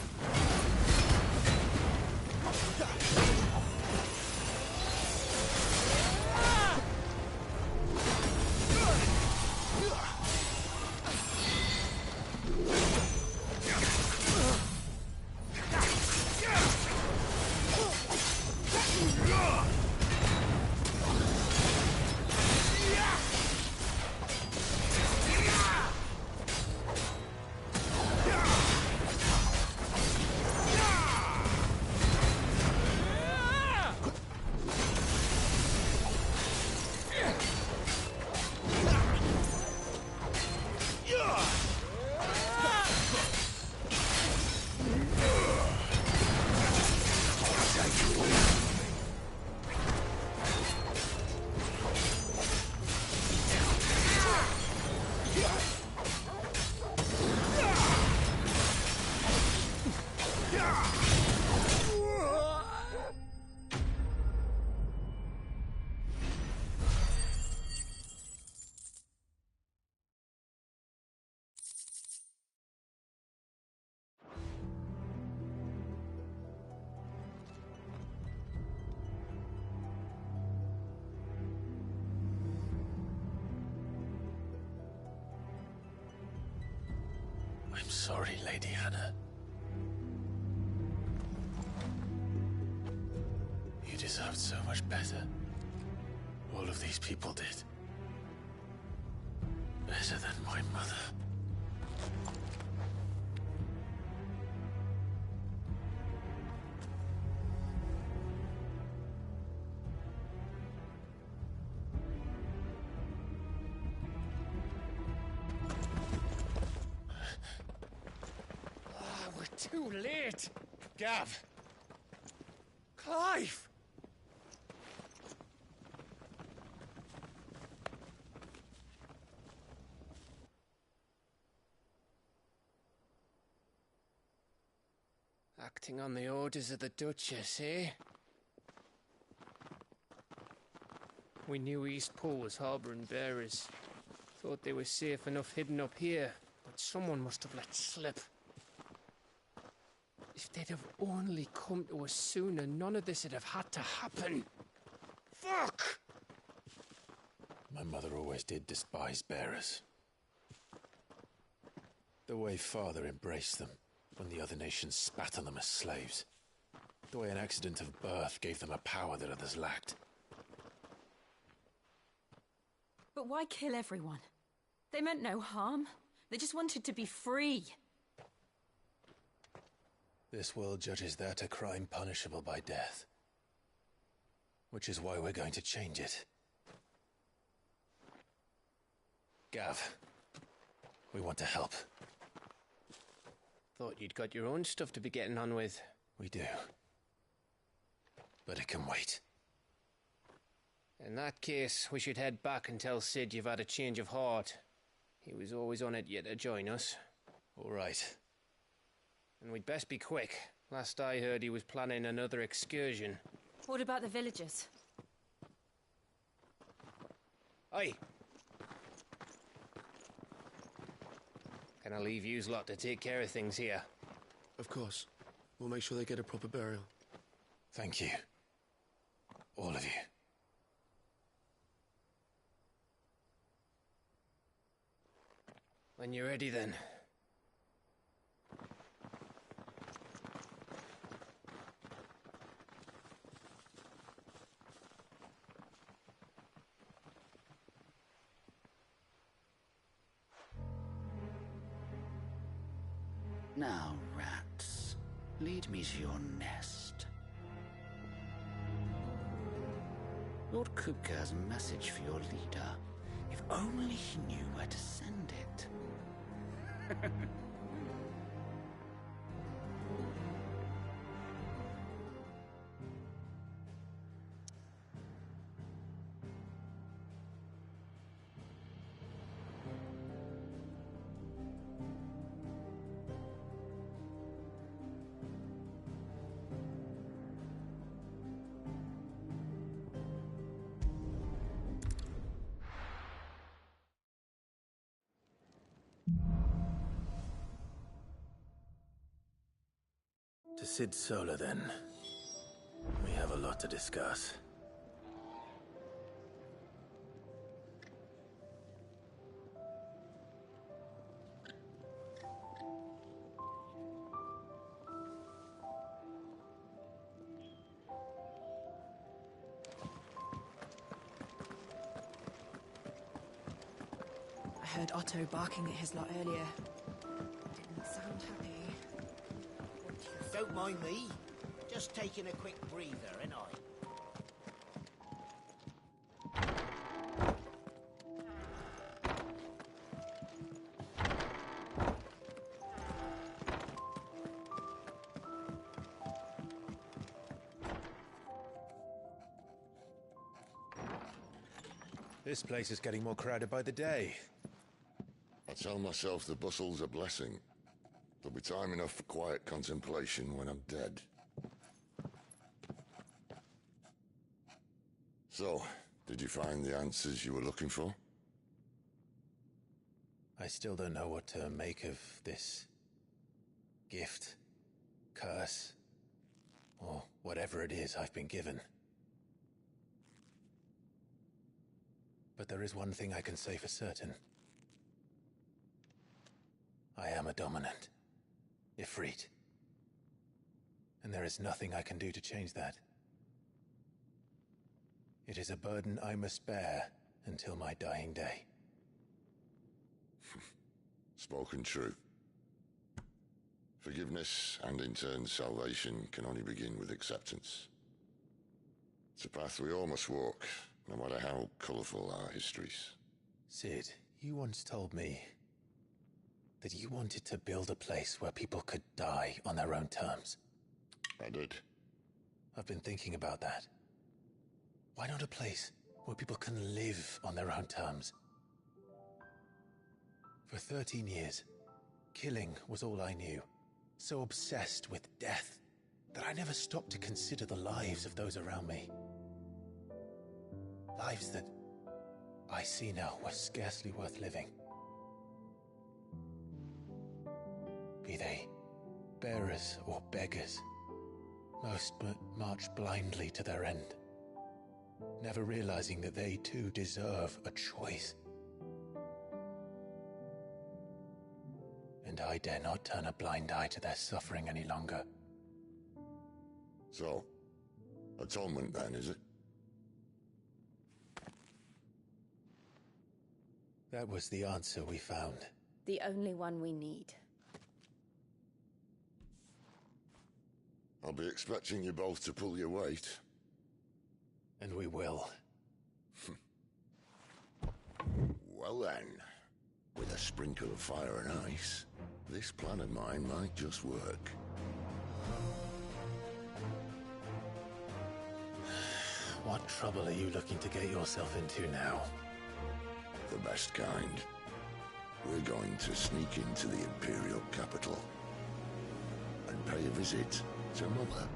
I'm sorry, Lady Hannah. You deserved so much better. All of these people did. Better than my mother. Too late! Gav! Clive! Acting on the orders of the Duchess, eh? We knew Eastpool was harbouring bearers. Thought they were safe enough hidden up here, but someone must have let slip. If they'd have only come to us sooner, none of this would have had to happen. Fuck! My mother always did despise bearers. The way Father embraced them when the other nations spat on them as slaves. The way an accident of birth gave them a power that others lacked. But why kill everyone? They meant no harm. They just wanted to be free. This world judges that a crime punishable by death. Which is why we're going to change it. Gav, we want to help. Thought you'd got your own stuff to be getting on with. We do. But it can wait. In that case, we should head back and tell Sid you've had a change of heart. He was always on it yet to join us. All right. And we'd best be quick. Last I heard, he was planning another excursion. What about the villagers? Aye. Can I leave yous lot to take care of things here? Of course. We'll make sure they get a proper burial. Thank you. All of you. When you're ready, then. Now, rats. Lead me to your nest. Lord Kupka has a message for your leader. If only he knew where to send it. To Sid Solar, then. We have a lot to discuss. I heard Otto barking at his lot earlier. Didn't sound happy. Don't mind me. Just taking a quick breather, ain't I? This place is getting more crowded by the day. I tell myself the bustle's a blessing. There'll be time enough for quiet contemplation when I'm dead. So, did you find the answers you were looking for? I still don't know what to make of this gift, curse, or whatever it is I've been given. But there is one thing I can say for certain. I am a dominant. Ifrit. And there is nothing I can do to change that. It is a burden I must bear until my dying day. Spoken true. Forgiveness and in turn salvation can only begin with acceptance. It's a path we all must walk, no matter how colourful our histories. Sid, you once told me that you wanted to build a place where people could die on their own terms. I did. I've been thinking about that. Why not a place where people can live on their own terms? For 13 years, killing was all I knew. So obsessed with death that I never stopped to consider the lives of those around me. Lives that I see now were scarcely worth living. Be they bearers or beggars, most but march blindly to their end, never realizing that they too deserve a choice. And I dare not turn a blind eye to their suffering any longer. So, atonement then, is it? That was the answer we found. The only one we need. I'll be expecting you both to pull your weight. And we will. Well then, with a sprinkle of fire and ice, this plan of mine might just work. What trouble are you looking to get yourself into now? The best kind. We're going to sneak into the Imperial capital and pay a visit to Mother.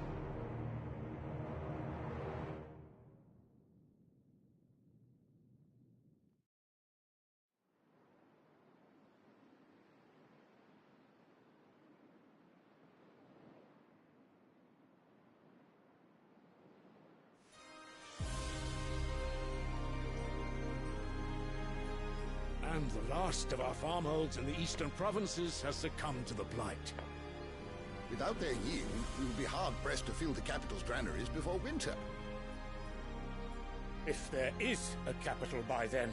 And the last of our farmholds in the eastern provinces has succumbed to the blight. Without their yield, we will be hard-pressed to fill the capital's granaries before winter. If there is a capital by then,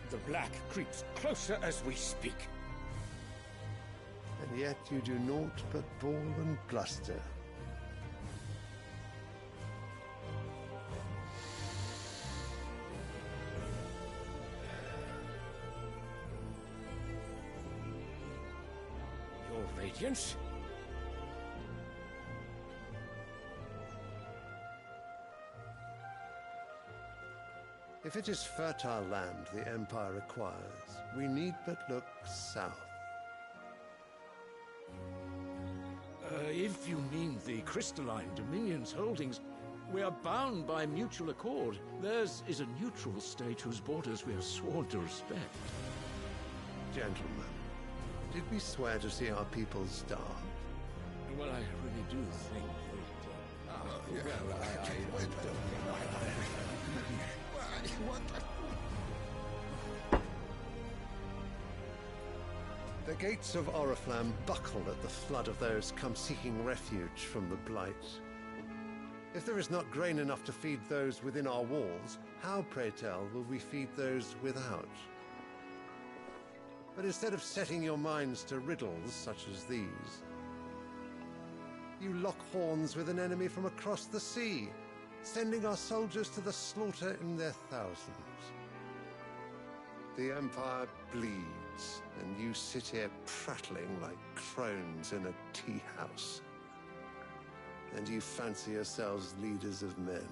the black creeps closer as we speak. Then Yet you do naught but bawl and bluster. Your Radiance? If it is fertile land the Empire requires, we need but look south. If you mean the crystalline Dominion's holdings, we are bound by mutual accord. Theirs is a neutral state whose borders we have sworn to respect. Gentlemen, did we swear to see our people starve? Well, I really do think The gates of Oriflamme buckle at the flood of those come seeking refuge from the Blight. If there is not grain enough to feed those within our walls, how, pray tell, will we feed those without? But instead of setting your minds to riddles such as these, you lock horns with an enemy from across the sea, sending our soldiers to the slaughter in their thousands. The Empire bleeds, and you sit here prattling like crones in a tea house. And you fancy yourselves leaders of men.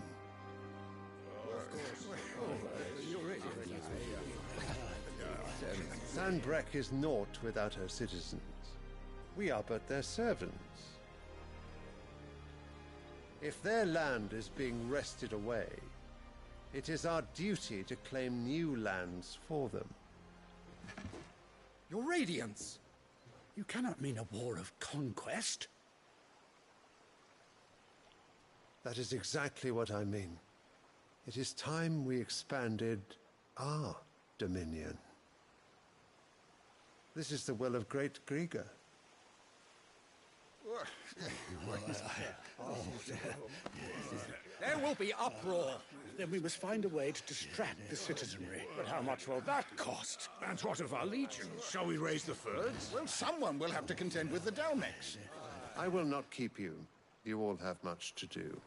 Sanbreque is naught without her citizens. We are but their servants. If their land is being wrested away, it is our duty to claim new lands for them. Your Radiance! You cannot mean a war of conquest. That is exactly what I mean. It is time we expanded our dominion. This is the will of great Grieger. There will be uproar. Then we must find a way to distract the citizenry. But how much will that cost? And what of our legions? Shall we raise the furs? Well, someone will have to contend with the Dalmex. I will not keep you. You all have much to do.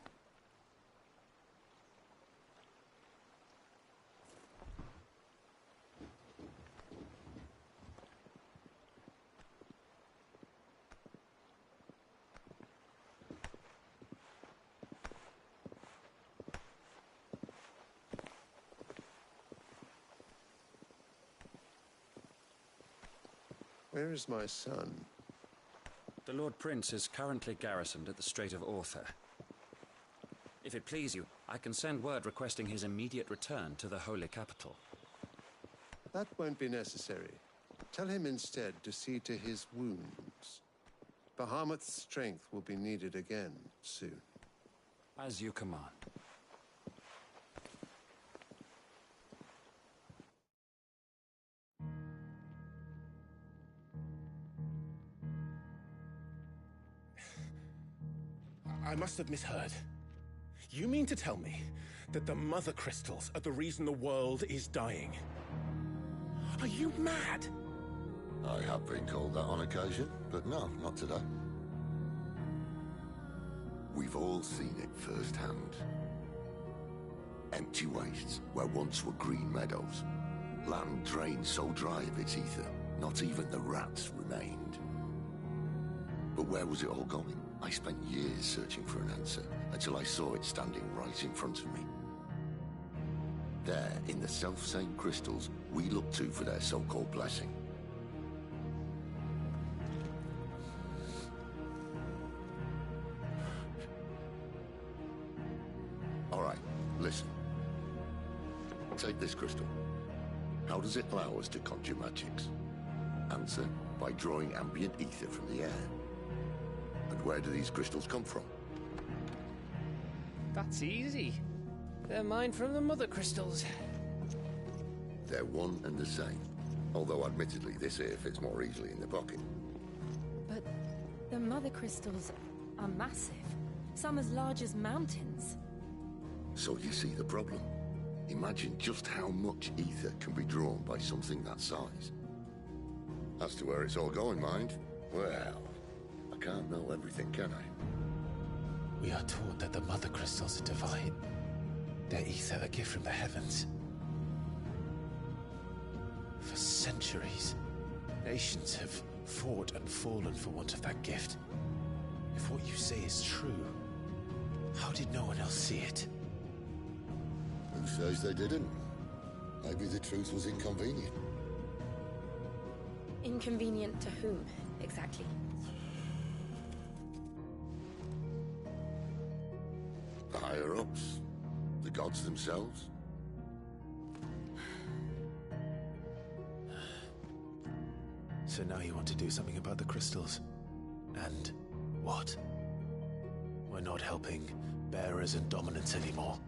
Where is my son? The Lord Prince is currently garrisoned at the Strait of Author. If it please you, I can send word requesting his immediate return to the Holy Capital. That won't be necessary. Tell him instead to see to his wounds. Bahamut's strength will be needed again soon. As you command. I must have misheard. You mean to tell me that the Mother Crystals are the reason the world is dying? Are you mad? I have been called that on occasion, but no, not today. We've all seen it firsthand. Empty wastes where once were green meadows. Land drained so dry of its ether, not even the rats remained. But where was it all going? I spent years searching for an answer, until I saw it standing right in front of me. There, in the self-same crystals we look to for their so-called blessing. All right, listen. Take this crystal. How does it allow us to conjure magics? Answer, by drawing ambient ether from the air. And where do these crystals come from? That's easy. They're mined from the Mother Crystals. They're one and the same. Although admittedly this here fits more easily in the pocket. But the Mother Crystals are massive. Some as large as mountains. So you see the problem. Imagine just how much ether can be drawn by something that size. As to where it's all going, mind, Well, I can't know everything, can I? We are taught that the mother crystals are divine. Their ether a gift from the heavens. For centuries, nations have fought and fallen for want of that gift. If what you say is true, how did no one else see it? Who says they didn't? Maybe the truth was inconvenient. Inconvenient to whom, exactly? The higher-ups? The gods themselves? So now you want to do something about the crystals. And what? We're not helping bearers and dominants anymore.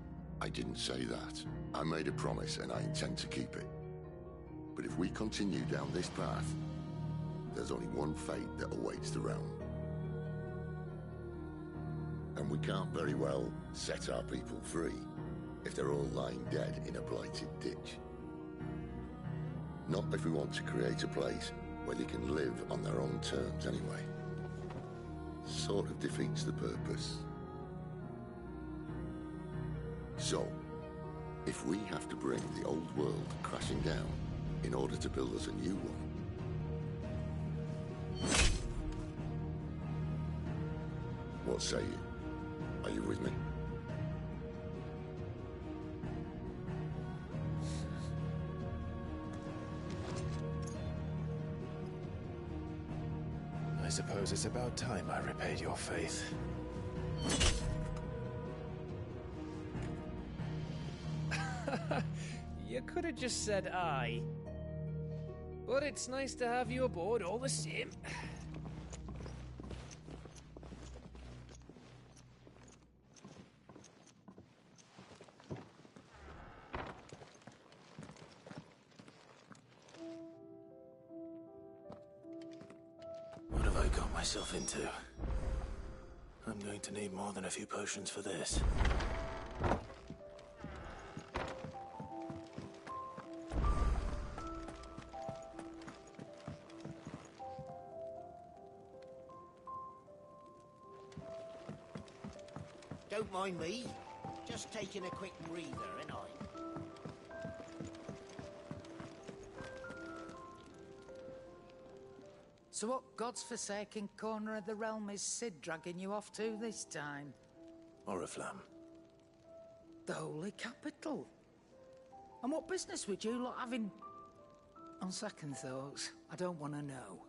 I didn't say that. I made a promise and I intend to keep it. But if we continue down this path, there's only one fate that awaits the realm. And we can't very well set our people free if they're all lying dead in a blighted ditch. Not if we want to create a place where they can live on their own terms anyway. Sort of defeats the purpose. So, if we have to bring the old world crashing down in order to build us a new one, what say you? Are you with me? I suppose it's about time I repaid your faith. You could have just said aye. But it's nice to have you aboard all the same. What have I got myself into? I'm going to need more than a few potions for this. Don't mind me. Just taking a quick breather, ain't I? So what God's forsaken corner of the realm is Sid dragging you off to this time? Oriflamme. The Holy Capital. And what business would you lot having? On second thoughts, I don't want to know.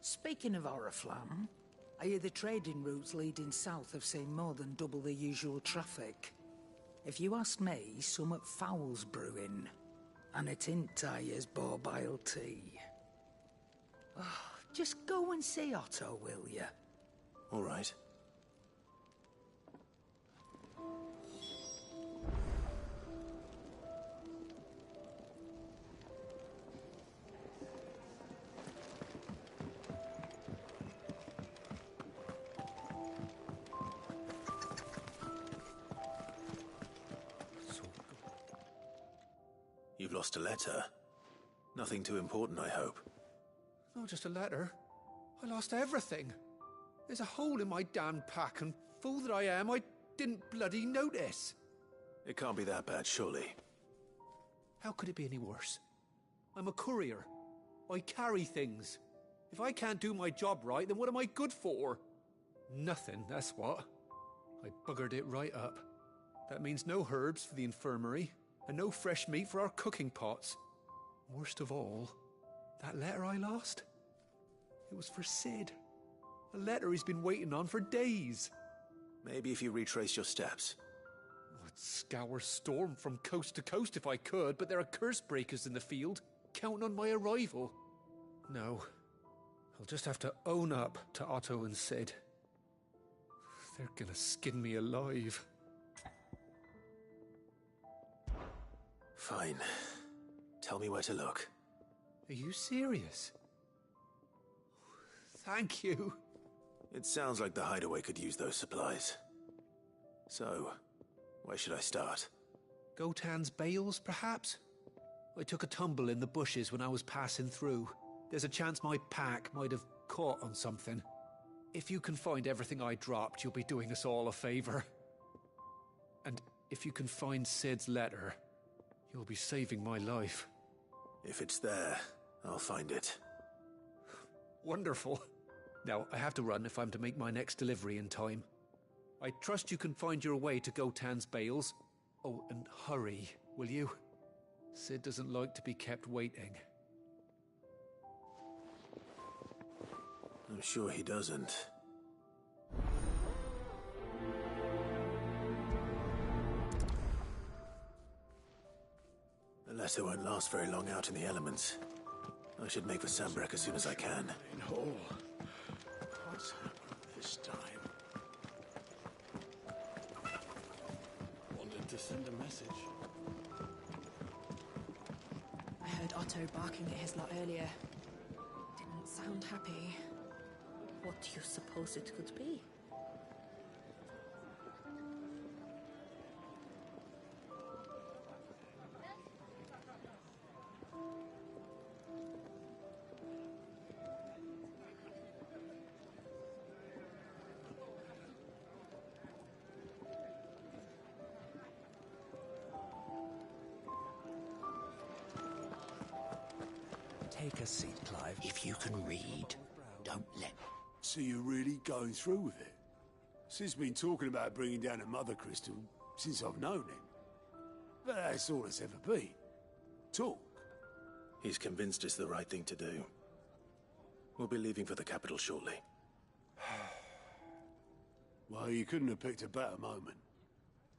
Speaking of Oriflamme, I hear the trading routes leading south have seen more than double the usual traffic. If you ask me, summat foul's brewing. And it ain't Tyre's borbile tea. Oh, just go and see Otto, will you? All right. lost a letter. Nothing too important, I hope. Not just a letter. I lost everything. There's a hole in my damn pack, and fool that I am, I didn't bloody notice. It can't be that bad, surely. How could it be any worse? I'm a courier. I carry things. If I can't do my job right, then what am I good for? Nothing, that's what. I buggered it right up. That means no herbs for the infirmary, and no fresh meat for our cooking pots. Worst of all, that letter I lost? It was for Sid. A letter he's been waiting on for days. Maybe if you retrace your steps. I'd scour Storm from coast to coast if I could, but there are curse breakers in the field, counting on my arrival. No, I'll just have to own up to Otto and Sid. They're gonna skin me alive. Fine. Tell me where to look. Are you serious? Thank you. It sounds like the hideaway could use those supplies. So, where should I start? Gotan's bales, perhaps? I took a tumble in the bushes when I was passing through. There's a chance my pack might have caught on something. If you can find everything I dropped, you'll be doing us all a favor. And if you can find Sid's letter, you'll be saving my life. If it's there, I'll find it. Wonderful. Now, I have to run if I'm to make my next delivery in time. I trust you can find your way to Gotan's bales. Oh, and hurry, will you? Sid doesn't like to be kept waiting. I'm sure he doesn't. The letter won't last very long out in the elements. I should make for Sambrek as soon as I can. Hole. What's happened this time? Wanted to send a message. I heard Otto barking at his lot earlier. Didn't sound happy. What do you suppose it could be? Take a seat, Clive. If you can read, don't let... So you're really going through with it? Sid's been talking about bringing down a mother crystal since I've known him. But that's all it's ever been. Talk. He's convinced it's the right thing to do. We'll be leaving for the capital shortly. Well, you couldn't have picked a better moment.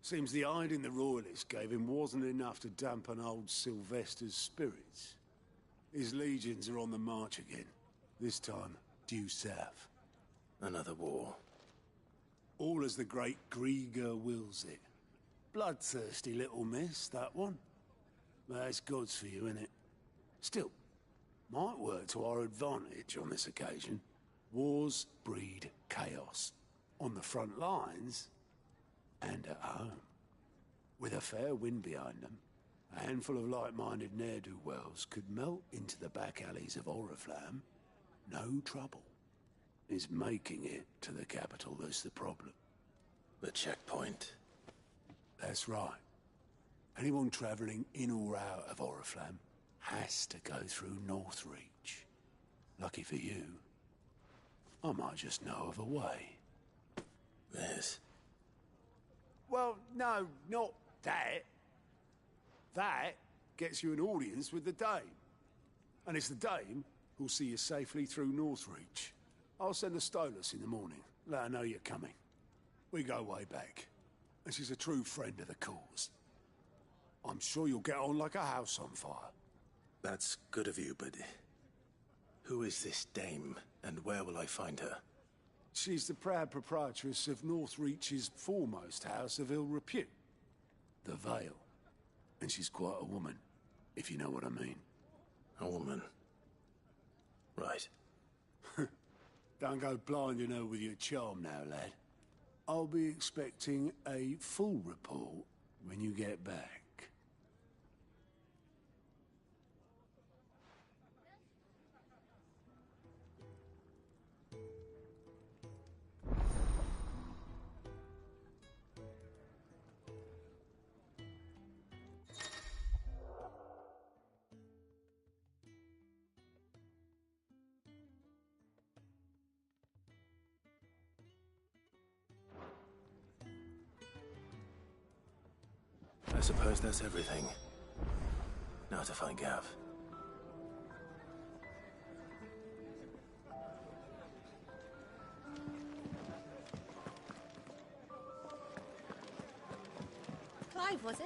Seems the hiding the Royalists gave him wasn't enough to dampen old Sylvester's spirits. His legions are on the march again. This time, due south. Another war. All as the great Grieger wills it. Bloodthirsty little miss, that one. That's God's for you, innit? Still, might work to our advantage on this occasion. Wars breed chaos. On the front lines, and at home. With a fair wind behind them, a handful of like-minded ne'er-do-wells could melt into the back alleys of Oriflamme. No trouble. It's making it to the capital that's the problem. The checkpoint. That's right. Anyone travelling in or out of Oriflamme has to go through Northreach. Lucky for you, I might just know of a way. Yes. Well, no, not that. That gets you an audience with the Dame. And it's the Dame who'll see you safely through Northreach. I'll send a Stolas in the morning. Let her know you're coming. We go way back. And she's a true friend of the cause. I'm sure you'll get on like a house on fire. That's good of you, but... who is this Dame, and where will I find her? She's the proud proprietress of Northreach's foremost house of ill repute. The Vale. And she's quite a woman, if you know what I mean. A woman. Right. Don't go blinding her with your charm now, lad. I'll be expecting a full report when you get back. suppose that's everything. Now to find Gav. Clive, was it?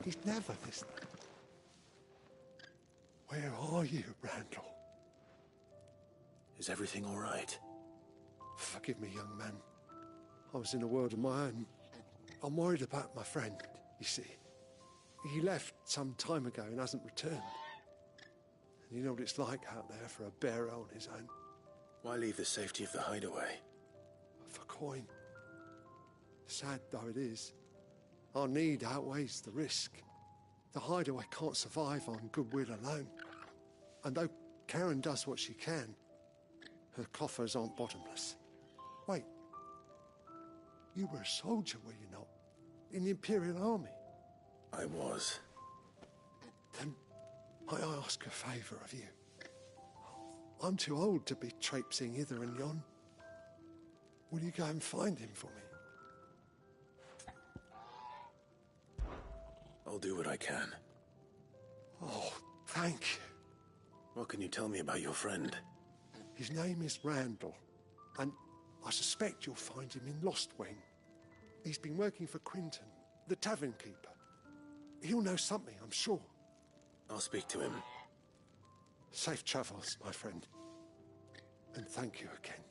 He's never listening. Where are you, Randall? Is everything all right? Forgive me, young man. I was in a world of my own. I'm worried about my friend, you see. He left some time ago and hasn't returned. And you know what it's like out there for a bearer on his own. Why leave the safety of the hideaway? For coin. Sad though it is, our need outweighs the risk. The hideaway can't survive on goodwill alone. And though Karen does what she can, her coffers aren't bottomless. Wait. You were a soldier, were you not? In the Imperial Army? I was. Then might I ask a favour of you? I'm too old to be traipsing hither and yon. Will you go and find him for me? I'll do what I can. Oh, thank you. What can you tell me about your friend? His name is Randall, and I suspect you'll find him in Lost Wing. He's been working for Quinton, the tavern keeper. He'll know something, I'm sure. I'll speak to him. Safe travels, my friend. And thank you again.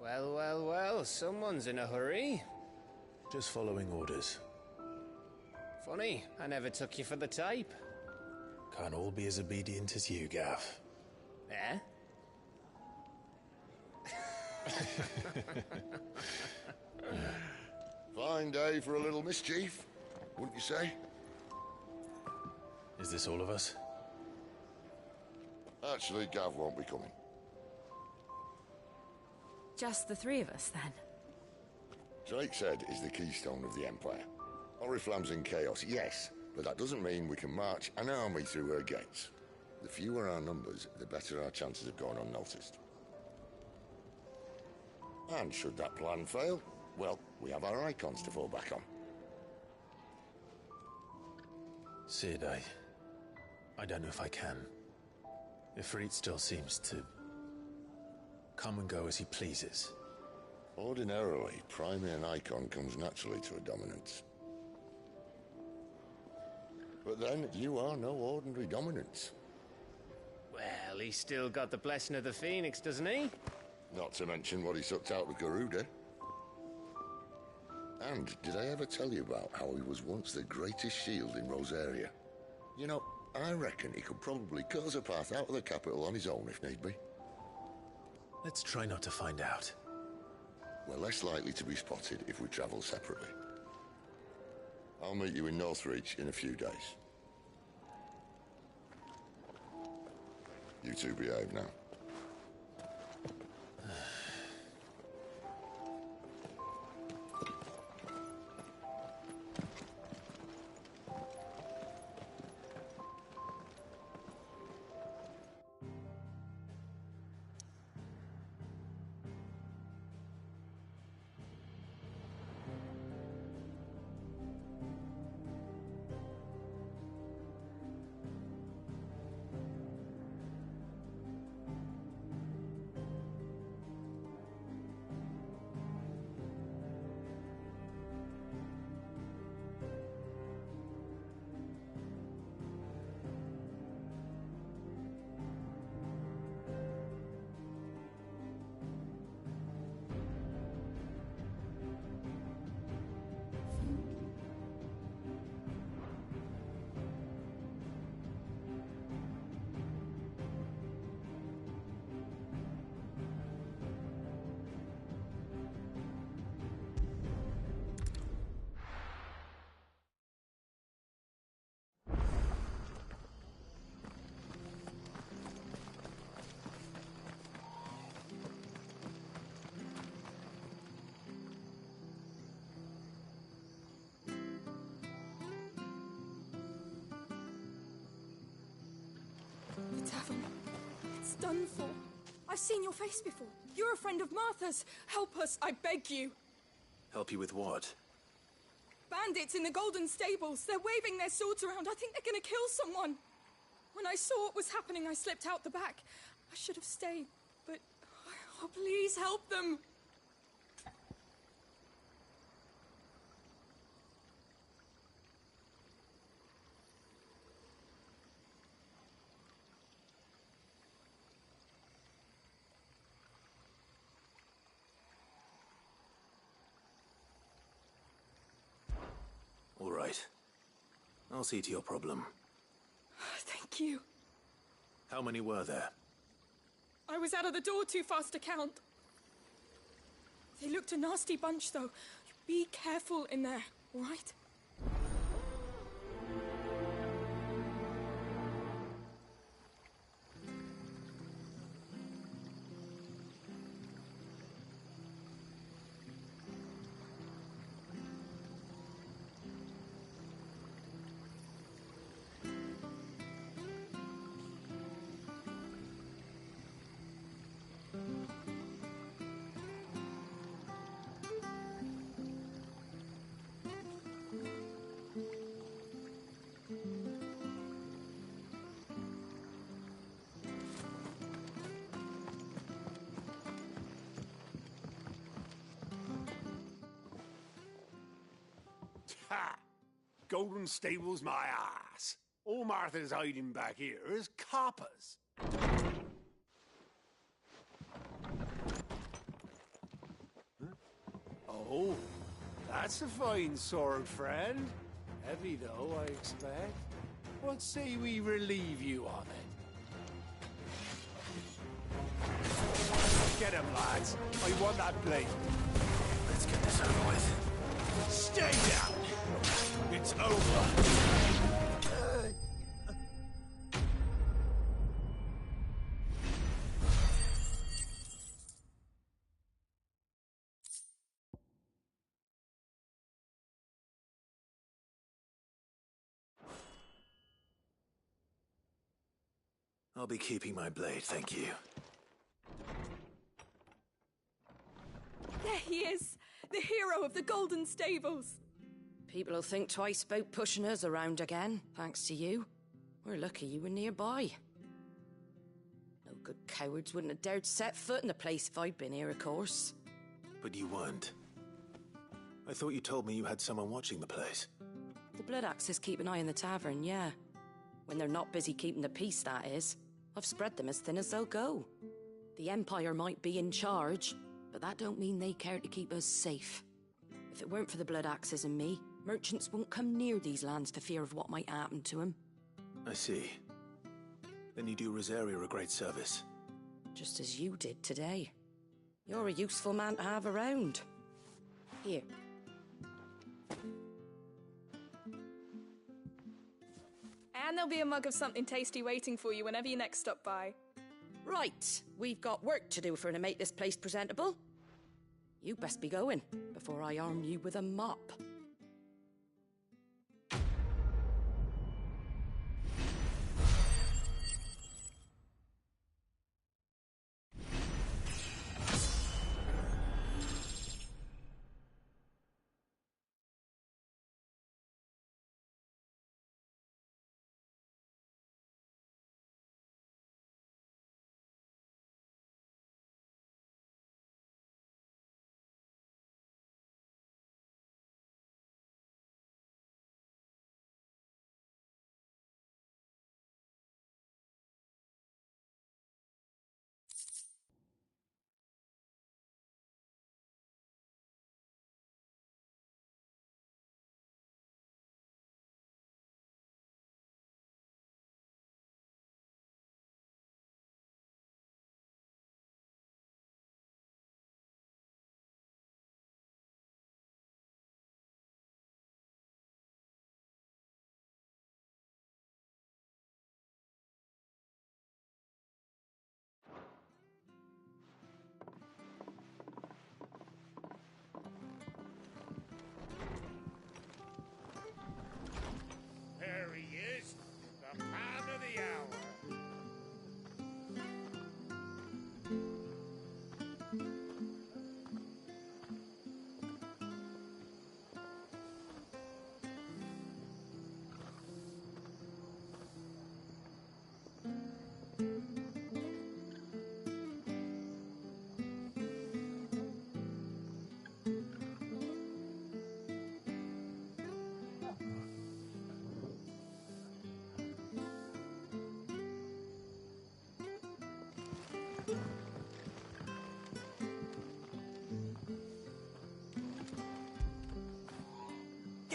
Well, well, well, someone's in a hurry. Just following orders. Funny, I never took you for the type. Can't all be as obedient as you, Gav. Eh? Fine day for a little mischief, wouldn't you say? Is this all of us? Actually, Gav won't be coming. Just the three of us, then? Drake's-Head is the keystone of the Empire. Oriflamme's in chaos, yes, but that doesn't mean we can march an army through her gates. The fewer our numbers, the better our chances of going unnoticed. And should that plan fail, well, we have our icons to fall back on. Sid, I don't know if I can. Ifrit still seems to come and go as he pleases. Ordinarily, priming an icon comes naturally to a dominance. But then, you are no ordinary dominance. Well, he's still got the blessing of the Phoenix, doesn't he? Not to mention what he sucked out of Garuda. And did I ever tell you about how he was once the greatest shield in Rosaria? You know, I reckon he could probably cut us a path out of the capital on his own if need be. Let's try not to find out. We're less likely to be spotted if we travel separately. I'll meet you in Northreach in a few days. You two behave now. tavern. It's done for. I've seen your face before. You're a friend of Martha's. Help us, I beg you. Help you with what? Bandits in the Golden Stables. They're waving their swords around. I think they're gonna kill someone. When I saw what was happening, I slipped out the back. I should have stayed, but... Oh, please help them. All right. I'll see to your problem. Thank you. How many were there? I was out of the door too fast to count. They looked a nasty bunch, though. Be careful in there, all right? Ha! Golden Stables my ass. All Martha's hiding back here is coppers. Huh? Oh, that's a fine sword, friend. Heavy, though, I expect. What say we relieve you of it? Get him, lads. I want that blade. Let's get this over with. Stay down! It's over! I'll be keeping my blade, thank you. There he is! The hero of the Golden Stables! People will think twice about pushing us around again, thanks to you. We're lucky you were nearby. No good cowards wouldn't have dared set foot in the place if I'd been here, of course. But you weren't. I thought you told me you had someone watching the place. The Blood Axes keep an eye on the tavern, yeah. When they're not busy keeping the peace, that is. I've spread them as thin as they'll go. The Empire might be in charge, but that don't mean they care to keep us safe. If it weren't for the Blood Axes and me, merchants won't come near these lands for fear of what might happen to them. I see. Then you do Rosaria a great service. Just as you did today. You're a useful man to have around. Here. And there'll be a mug of something tasty waiting for you whenever you next stop by. Right, we've got work to do for to make this place presentable. You best be going, before I arm you with a mop.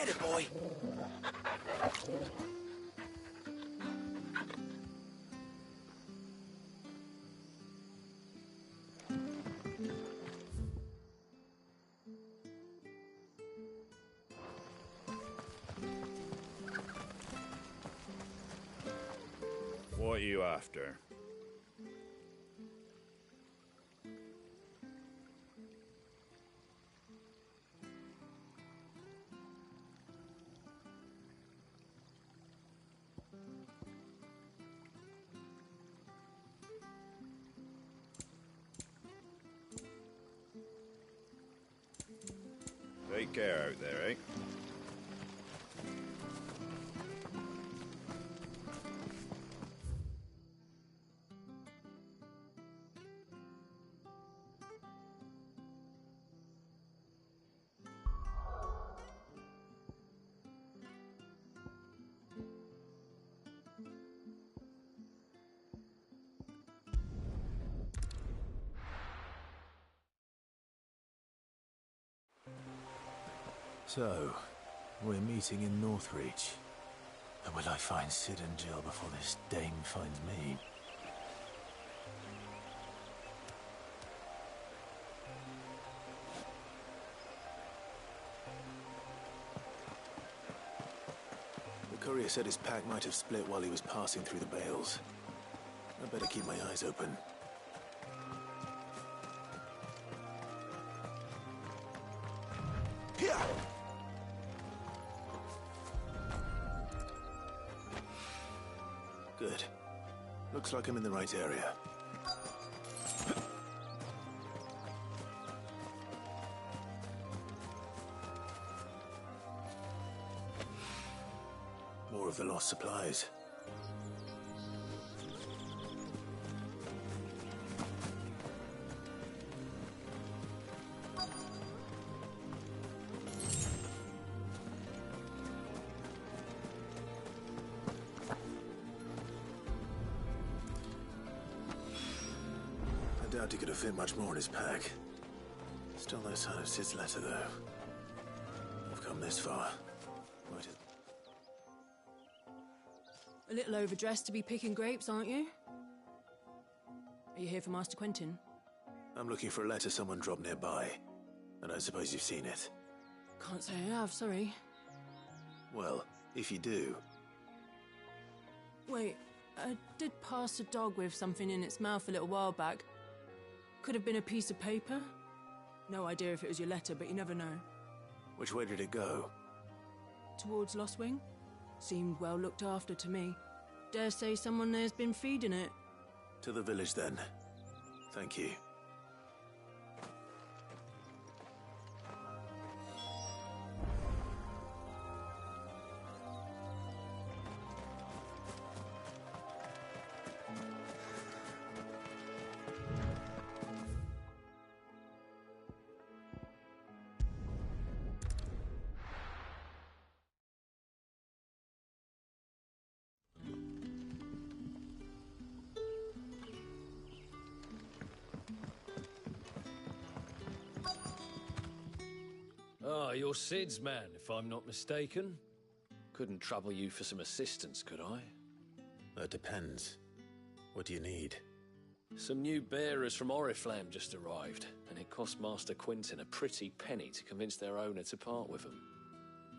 Get it, boy! What are you after? Take care out there, eh? So, we're meeting in Northreach. And will I find Sid and Jill before this dame finds me? The courier said his pack might have split while he was passing through the bales. I better keep my eyes open. Here! Good. Looks like I'm in the right area. More of the lost supplies. I doubt he could have fit much more in his pack. Still no sign of Sid's letter, though. I've come this far. Might as... A little overdressed to be picking grapes, aren't you? Are you here for Master Quentin? I'm looking for a letter someone dropped nearby. And I suppose you've seen it. Can't say I have, sorry. Well, if you do... Wait, I did pass a dog with something in its mouth a little while back. Could have been a piece of paper. No idea if it was your letter, but you never know. Which way did it go? Towards Lost Wing? Seemed well looked after to me. Dare say someone there's been feeding it. To the village, then. Thank you. Ah, you're Sid's man, if I'm not mistaken. Couldn't trouble you for some assistance, could I? That depends. What do you need? Some new bearers from Oriflamme just arrived, and it cost Master Quentin a pretty penny to convince their owner to part with them.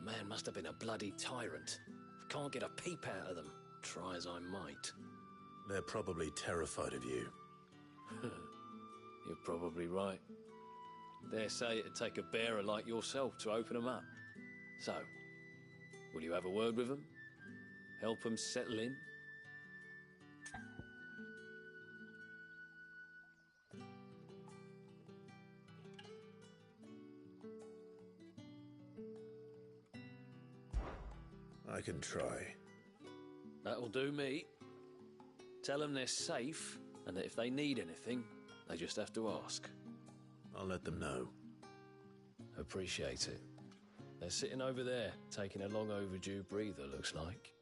Man must have been a bloody tyrant. I can't get a peep out of them, try as I might. They're probably terrified of you. You're probably right. Dare say it'd take a bearer like yourself to open them up. So, will you have a word with them? Help them settle in? I can try. That'll do me. Tell them they're safe, and that if they need anything, they just have to ask. I'll let them know. Appreciate it. They're sitting over there, taking a long overdue breather, looks like.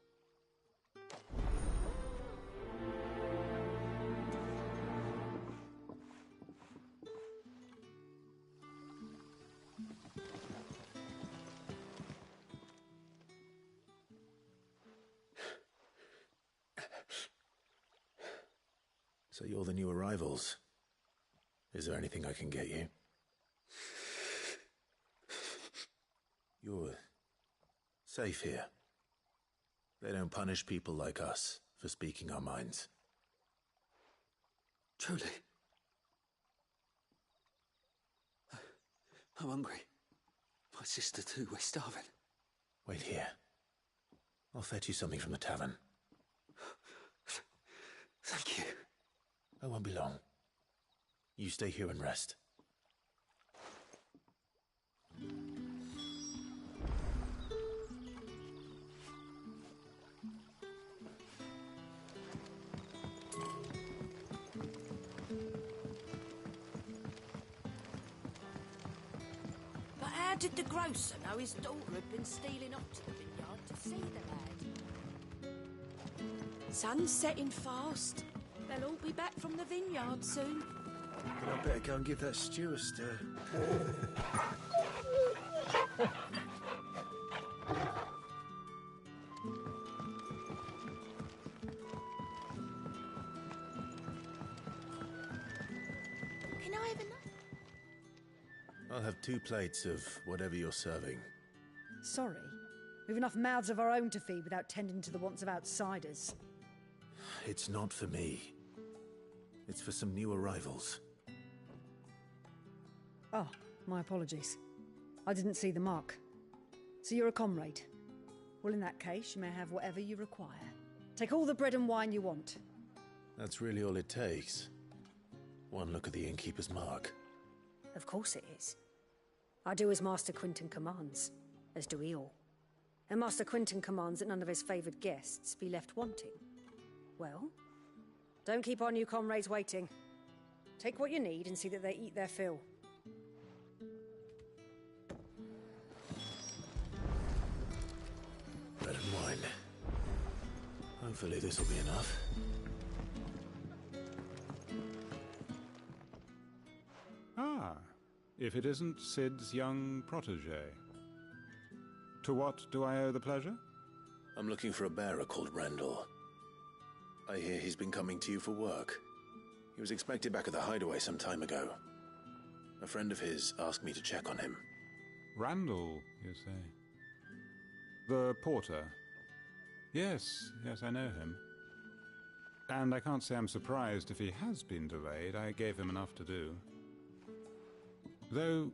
So you're the new arrivals. Is there anything I can get you? You're safe here. They don't punish people like us for speaking our minds. Truly. I'm hungry. My sister too, we're starving. Wait here. I'll fetch you something from the tavern. Thank you. I won't be long. You stay here and rest. But how did the grocer know his daughter had been stealing off to the vineyard to see the lad? Sun's setting fast. They'll all be back from the vineyard soon. But I better go and give that stew a stir. Can I have I'll have 2 plates of whatever you're serving. Sorry. We've enough mouths of our own to feed without tending to the wants of outsiders. It's not for me. It's for some new arrivals. Oh, my apologies. I didn't see the mark. So you're a comrade. Well, in that case, you may have whatever you require. Take all the bread and wine you want. That's really all it takes. One look at the innkeeper's mark. Of course it is. I do as Master Quinton commands, as do we all. And Master Quinton commands that none of his favoured guests be left wanting. Well, don't keep our new comrades waiting. Take what you need and see that they eat their fill. Bread and wine. Hopefully this'll be enough. Ah, if it isn't Sid's young protege. To what do I owe the pleasure? I'm looking for a bearer called Randall. I hear he's been coming to you for work. He was expected back at the hideaway some time ago. A friend of his asked me to check on him. Randall, you say? The porter? Yes, I know him. And I can't say I'm surprised if he has been delayed. I gave him enough to do. Though,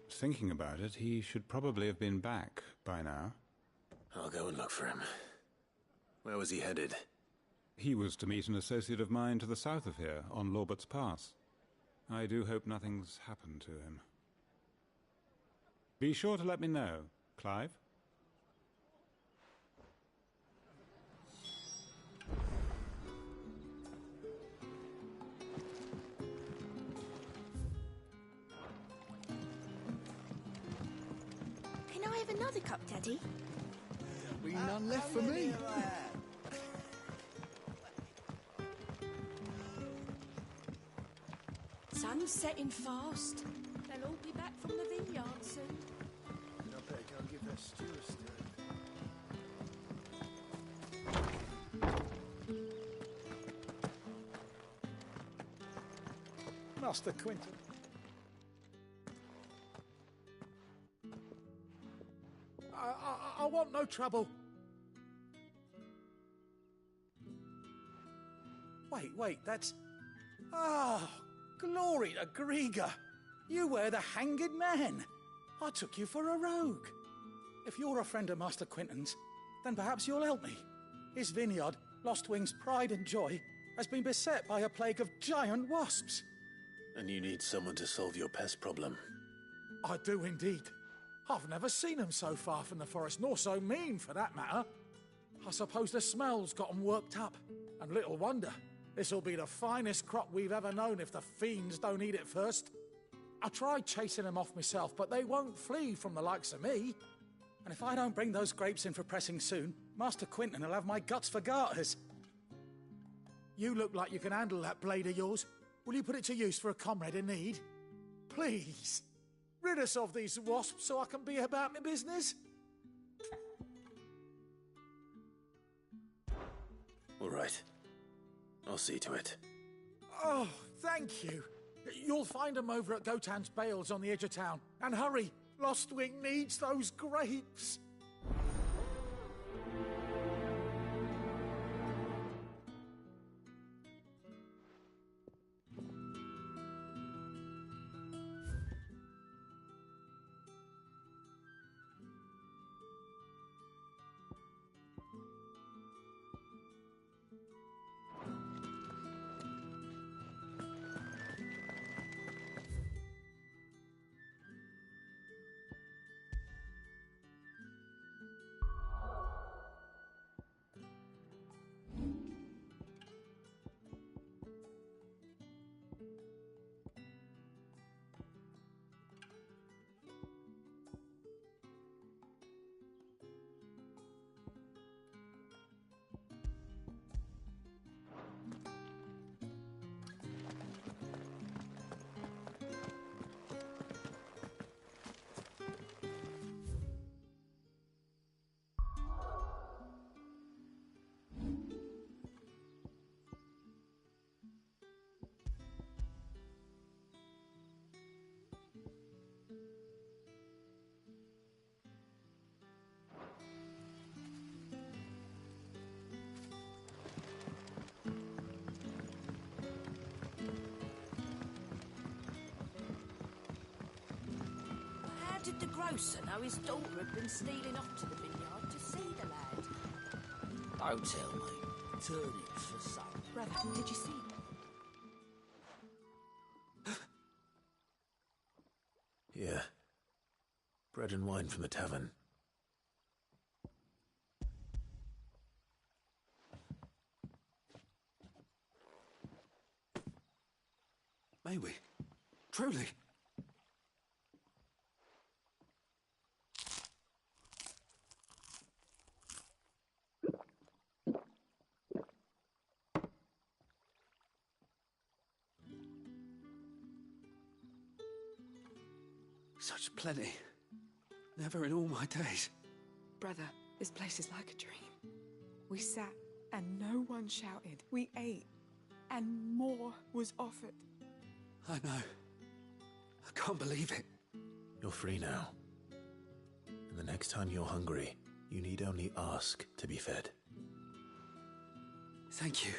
thinking about it, he should probably have been back by now. I'll go and look for him. Where was he headed? He was to meet an associate of mine to the south of here, on Lorbert's Pass. I do hope nothing's happened to him. Be sure to let me know, Clive. Can I have another cup, Daddy? Be none left for me. Sun's setting fast. They'll all be back from the vineyard soon. Then I better go and give that stew a stir. Master Quinton. I want no trouble. Wait, that's... Ah, glory to Grieger. You were the hanged man. I took you for a rogue. If you're a friend of Master Quinton's, then perhaps you'll help me. His vineyard, Lostwing's pride and joy, has been beset by a plague of giant wasps. And you need someone to solve your pest problem. I do indeed. I've never seen them so far from the forest, nor so mean, for that matter. I suppose the smell's got 'em worked up. And little wonder. This'll be the finest crop we've ever known if the fiends don't eat it first. I tried chasing them off myself, but they won't flee from the likes of me. And if I don't bring those grapes in for pressing soon, Master Quinton will have my guts for garters. You look like you can handle that blade of yours. Will you put it to use for a comrade in need? Please. Rid us of these wasps so I can be about my business. All right. I'll see to it. Oh, thank you. You'll find them over at Gotan's Bales on the edge of town. And hurry, Lostwing needs those grapes. How did the grocer know his daughter had been stealing off to the vineyard to see the lad? Don't tell me. Turnips for sale. Brother, did you see? Yeah. Bread and wine from the tavern. May we? Truly? Such plenty. Never in all my days. Brother, this place is like a dream. We sat and no one shouted. We ate and more was offered. I know. I can't believe it. You're free now. And the next time you're hungry, you need only ask to be fed. Thank you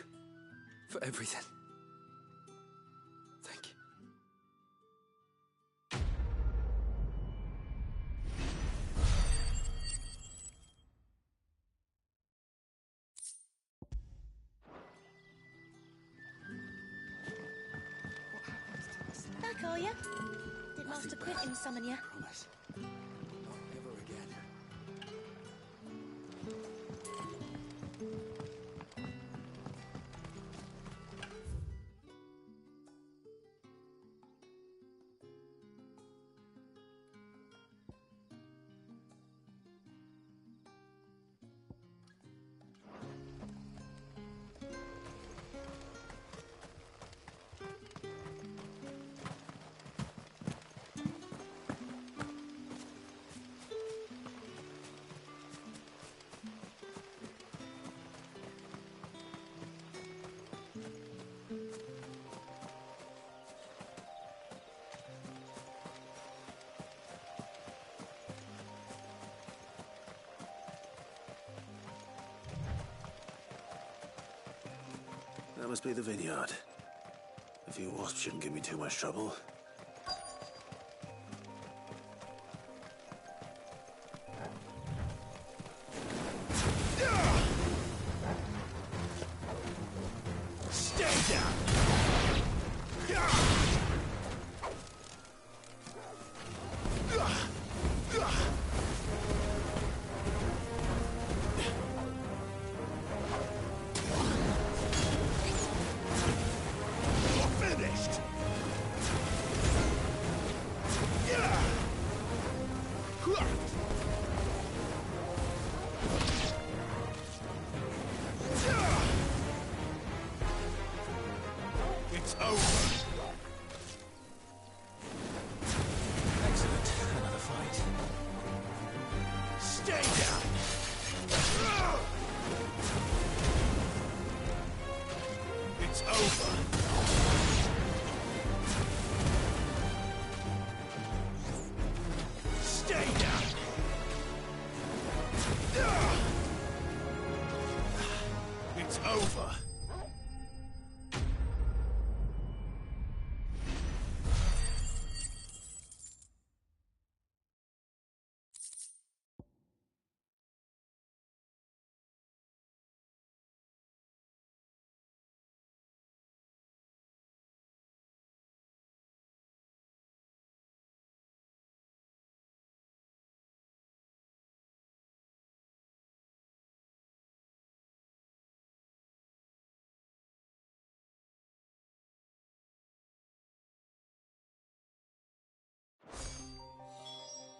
for everything. Thank you. Back, are you? Did Master Quentin summon you? Promise. Never again. That must be the vineyard. A few wasps shouldn't give me too much trouble. Stay down! Finished! It's over! Excellent. Another fight. Stay down! It's over!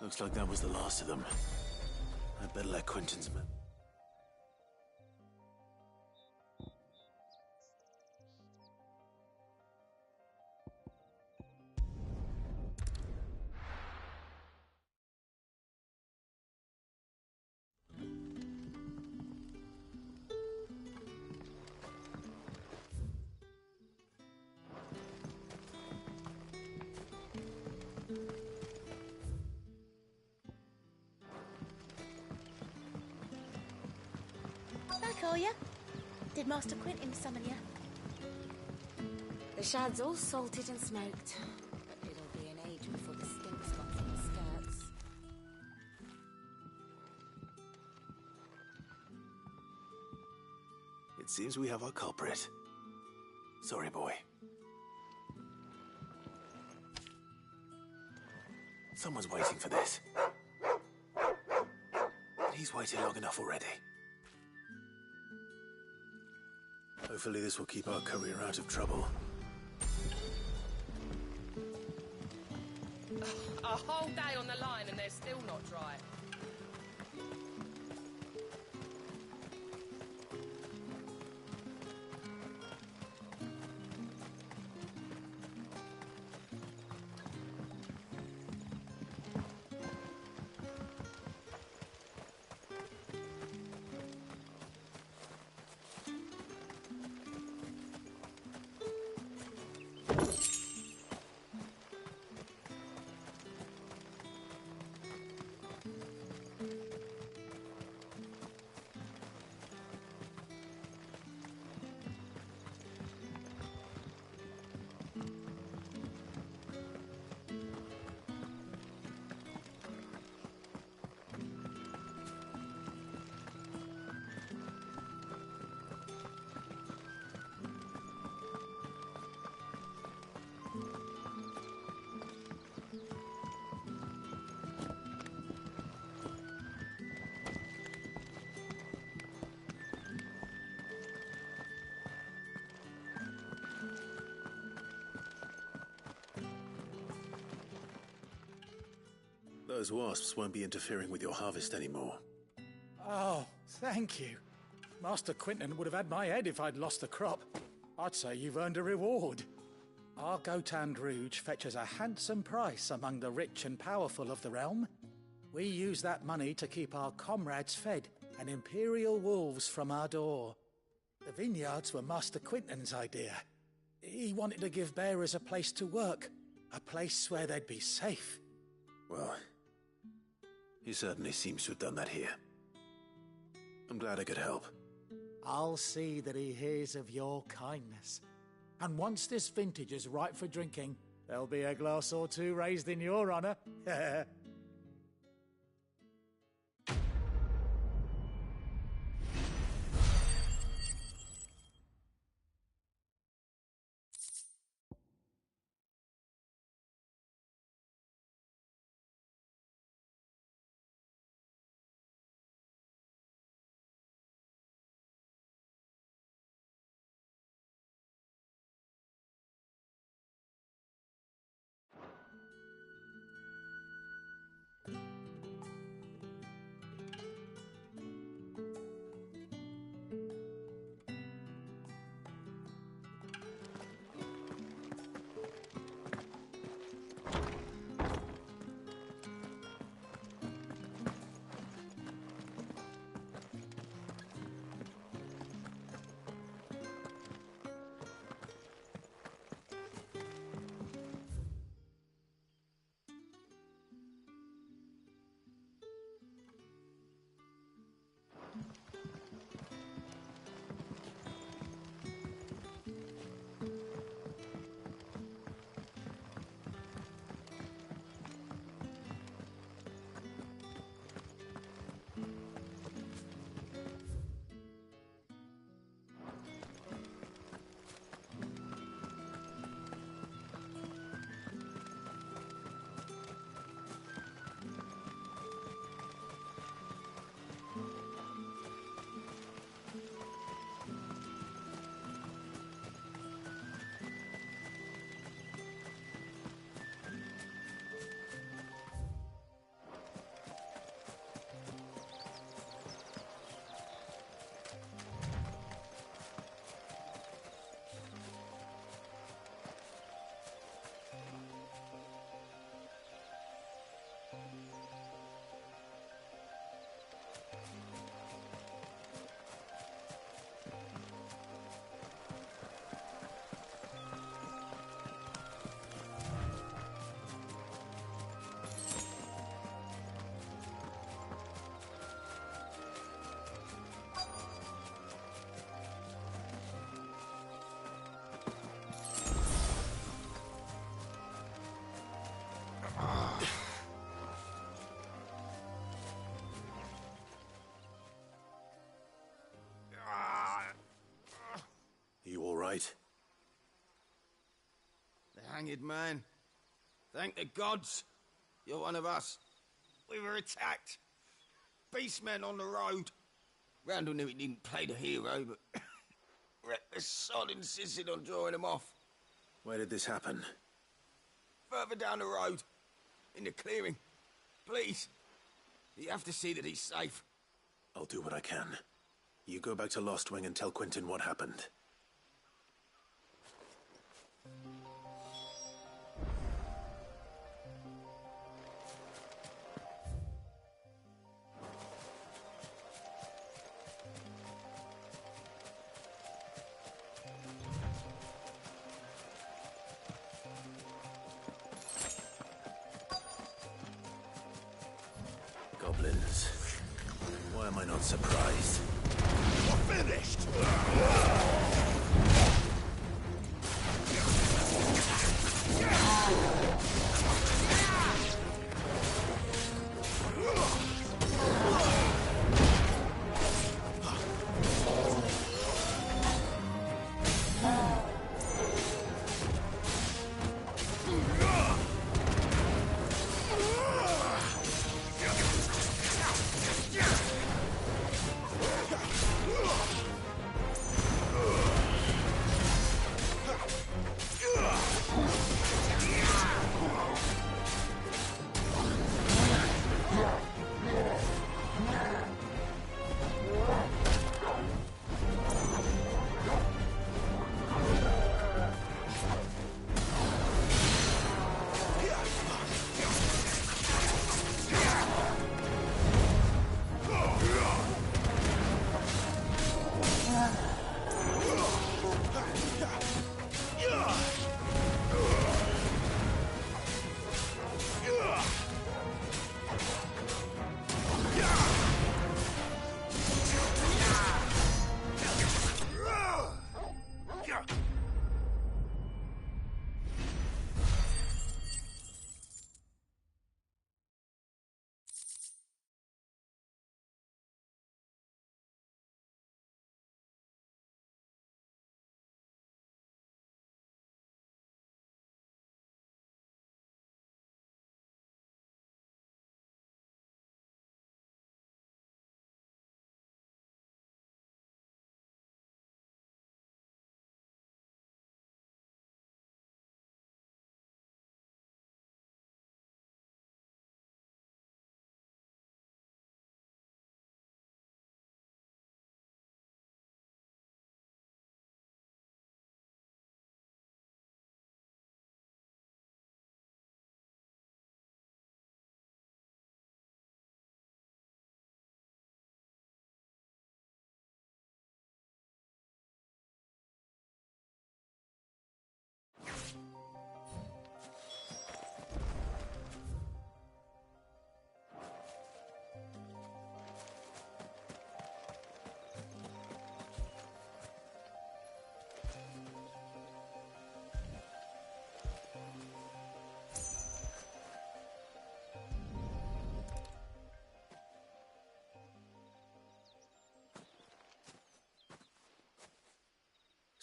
Looks like that was the last of them. I'd better let Quentin's men. Back, are ya? Did Master Quentin summon ya? The shad's all salted and smoked, but it'll be an age before the stink's gone from the skirts. It seems we have our culprit. Sorry, boy. Someone's waiting for this. And he's waited long enough already. Hopefully this will keep our career out of trouble. A whole day on the line and they're still not dry. Those wasps won't be interfering with your harvest anymore. Oh, thank you. Master Quentin would have had my head if I'd lost the crop. I'd say you've earned a reward. Our Gotand Rouge fetches a handsome price among the rich and powerful of the realm. We use that money to keep our comrades fed and imperial wolves from our door. The vineyards were Master Quentin's idea. He wanted to give bearers a place to work, a place where they'd be safe. Well, he certainly seems to have done that here. I'm glad I could help. I'll see that he hears of your kindness. And once this vintage is ripe for drinking, there'll be a glass or two raised in your honor. hanged man. Thank the gods. You're one of us. We were attacked. Beastmen on the road. Randall knew he didn't play the hero, but reckless sod insisted on drawing him off. Where did this happen? Further down the road. In the clearing. Please. You have to see that he's safe. I'll do what I can. You go back to Lost Wing and tell Quentin what happened. Goblins. Why am I not surprised? We're finished!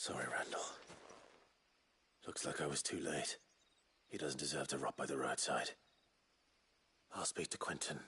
Sorry, Randall. Looks like I was too late. He doesn't deserve to rot by the roadside. I'll speak to Quentin.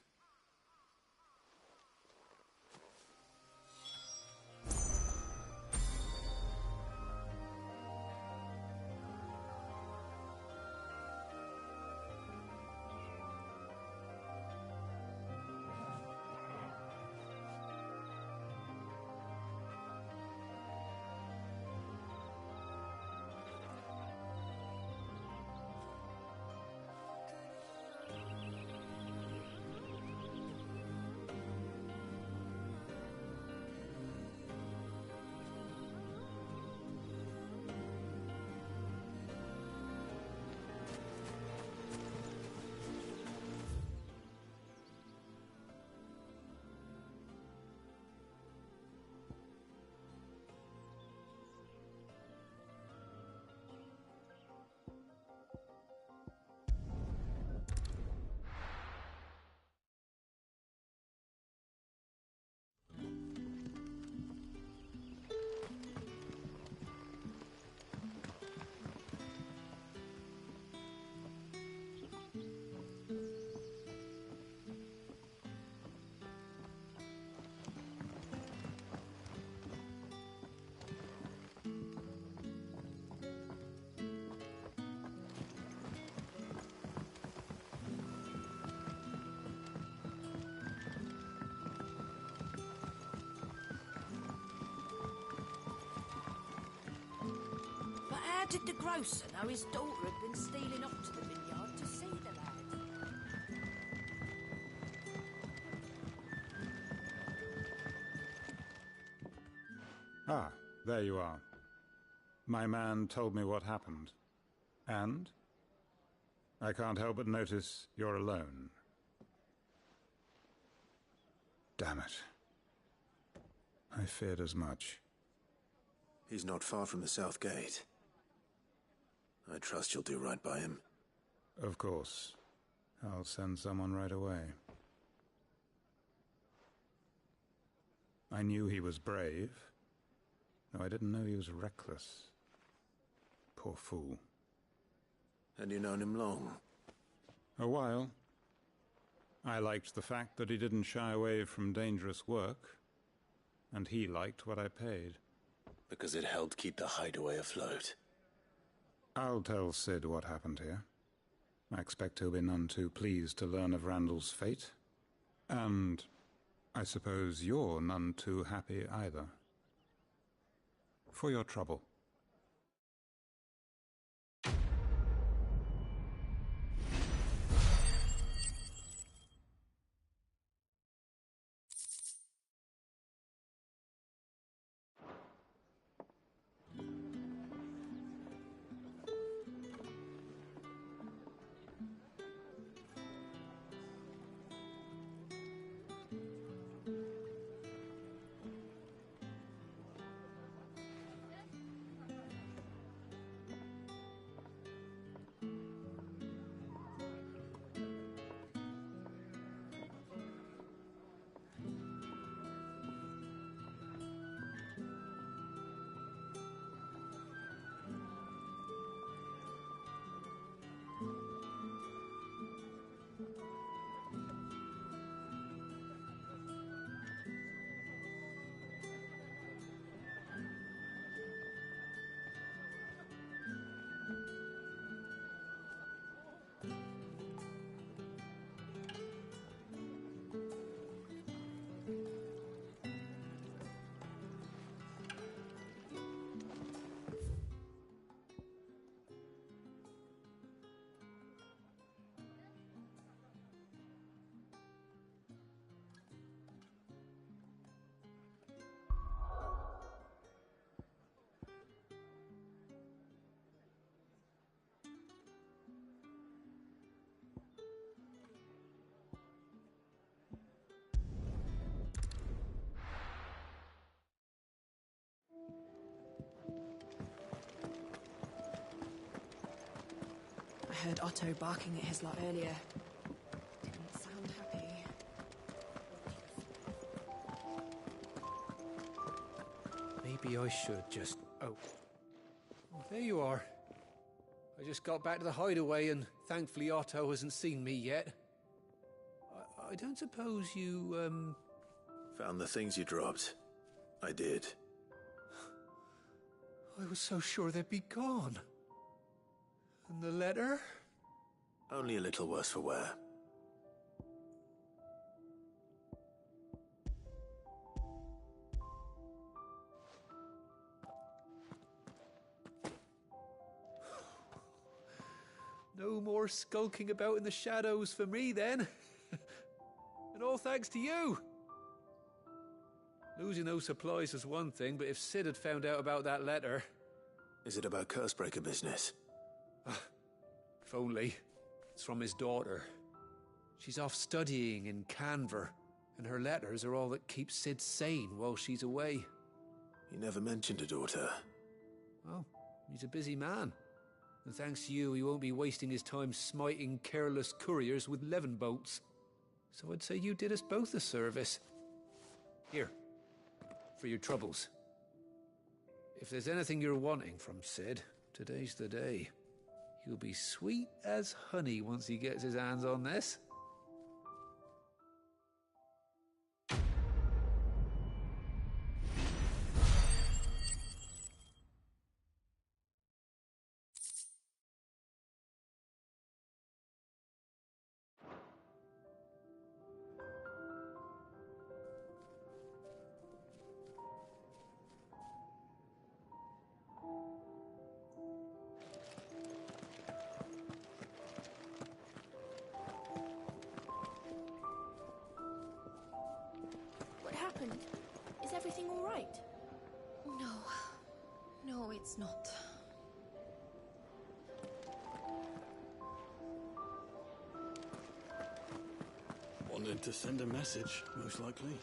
did the grocer know his daughter had been stealing off to the vineyard to see the lad? Ah, there you are. My man told me what happened. And? I can't help but notice you're alone. Damn it. I feared as much. He's not far from the south gate. I trust you'll do right by him. Of course. I'll send someone right away. I knew he was brave, though I didn't know he was reckless. Poor fool. And you known him long? A while. I liked the fact that he didn't shy away from dangerous work, and he liked what I paid. Because it helped keep the hideaway afloat. I'll tell Sid what happened here. I expect he'll be none too pleased to learn of Randall's fate. And I suppose you're none too happy either. For your trouble. I heard Otto barking at his lot earlier. Didn't sound happy. Maybe I should just... Oh, there you are. I just got back to the hideaway and thankfully Otto hasn't seen me yet. I don't suppose you, Found the things you dropped. I did. I was so sure they'd be gone. And the letter? Only a little worse for wear. No more skulking about in the shadows for me, then. And all thanks to you. Losing those supplies is one thing, but if Sid had found out about that letter... Is it about Cursebreaker business? If only. It's from his daughter. She's off studying in Canver, and her letters are all that keep Sid sane while she's away. He never mentioned a daughter. Well, he's a busy man. And thanks to you, he won't be wasting his time smiting careless couriers with levin bolts. So I'd say you did us both a service. Here, for your troubles. If there's anything you're wanting from Sid, today's the day. He'll be sweet as honey once he gets his hands on this. happened? Is everything all right? No. No, it's not. Wanted to send a message, most likely.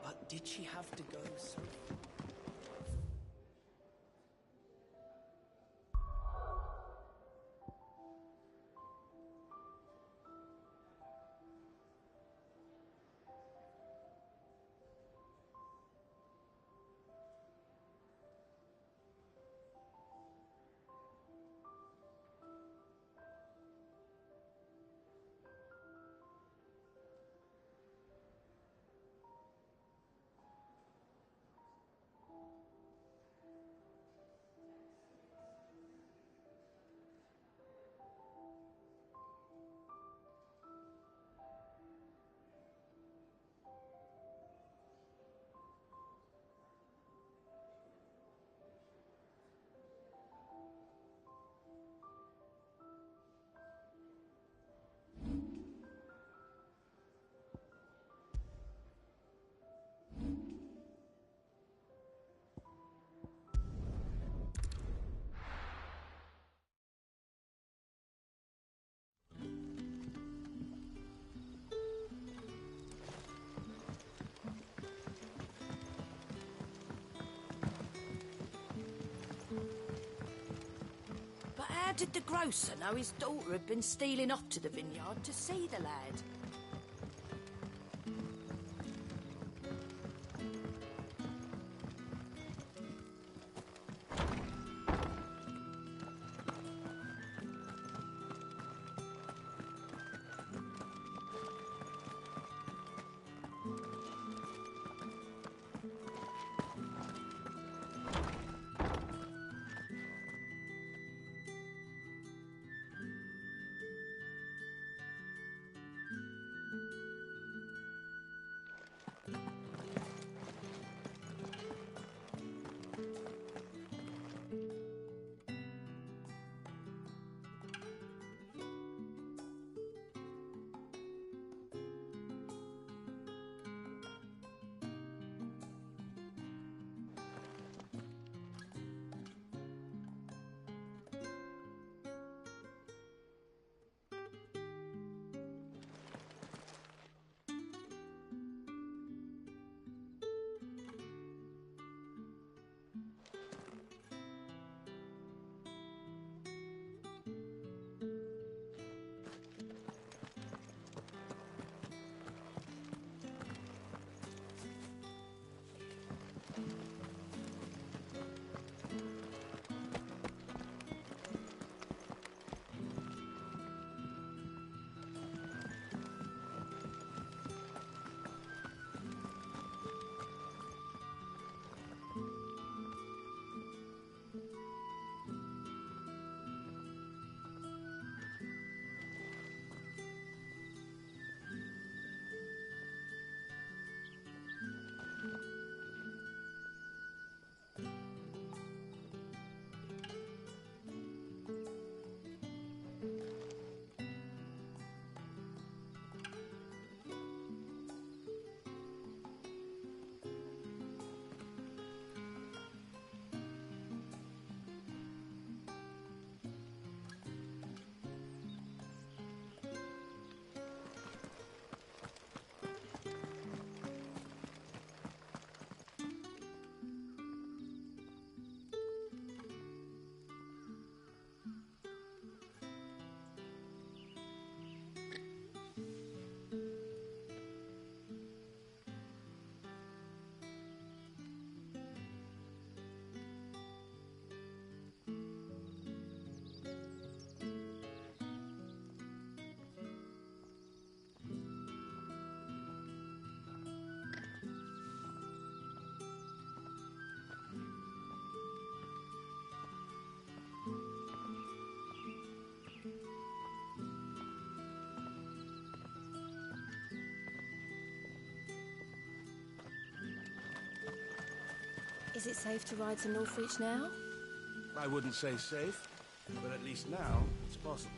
But did she have to go so far? But how did the grocer know his daughter had been stealing off to the vineyard to see the lad? Is it safe to ride to Northreach now? I wouldn't say safe, but at least now it's possible.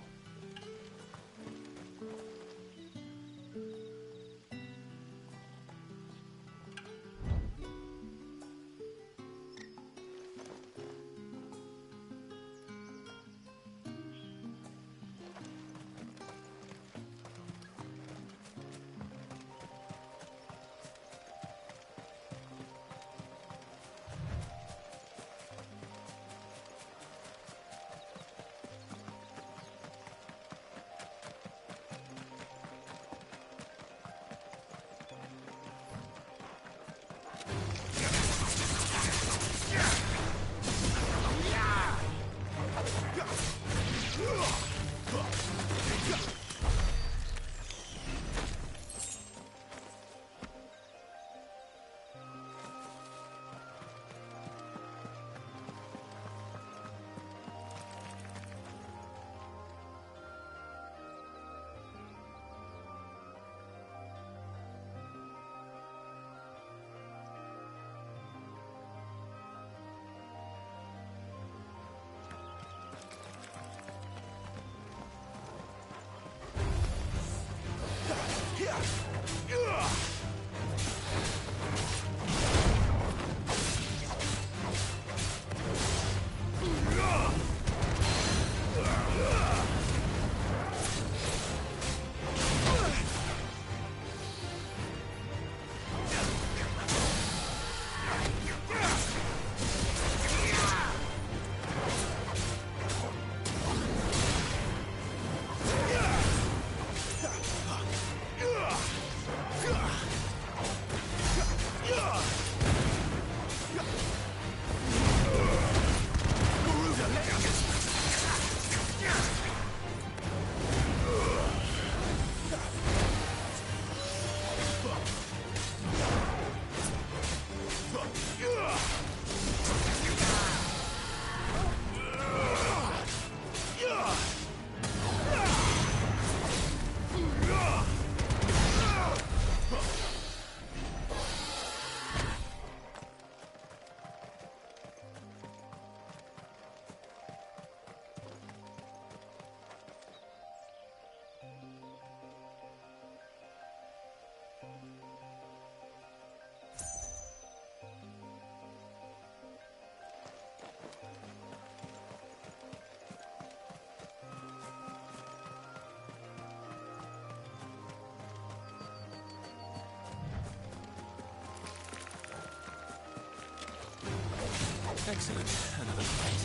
Excellent. Another fight.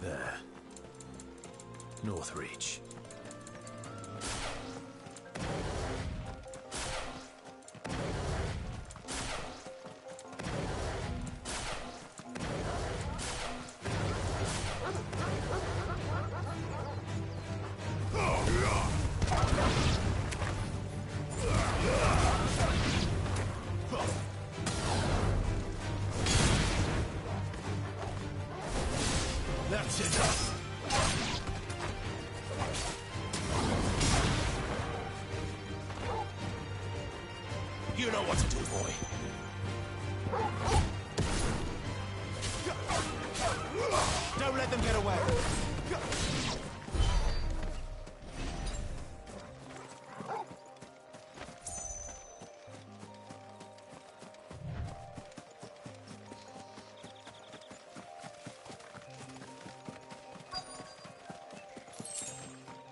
There. Northreach. That's it. You know what to do, boy. Don't let them get away.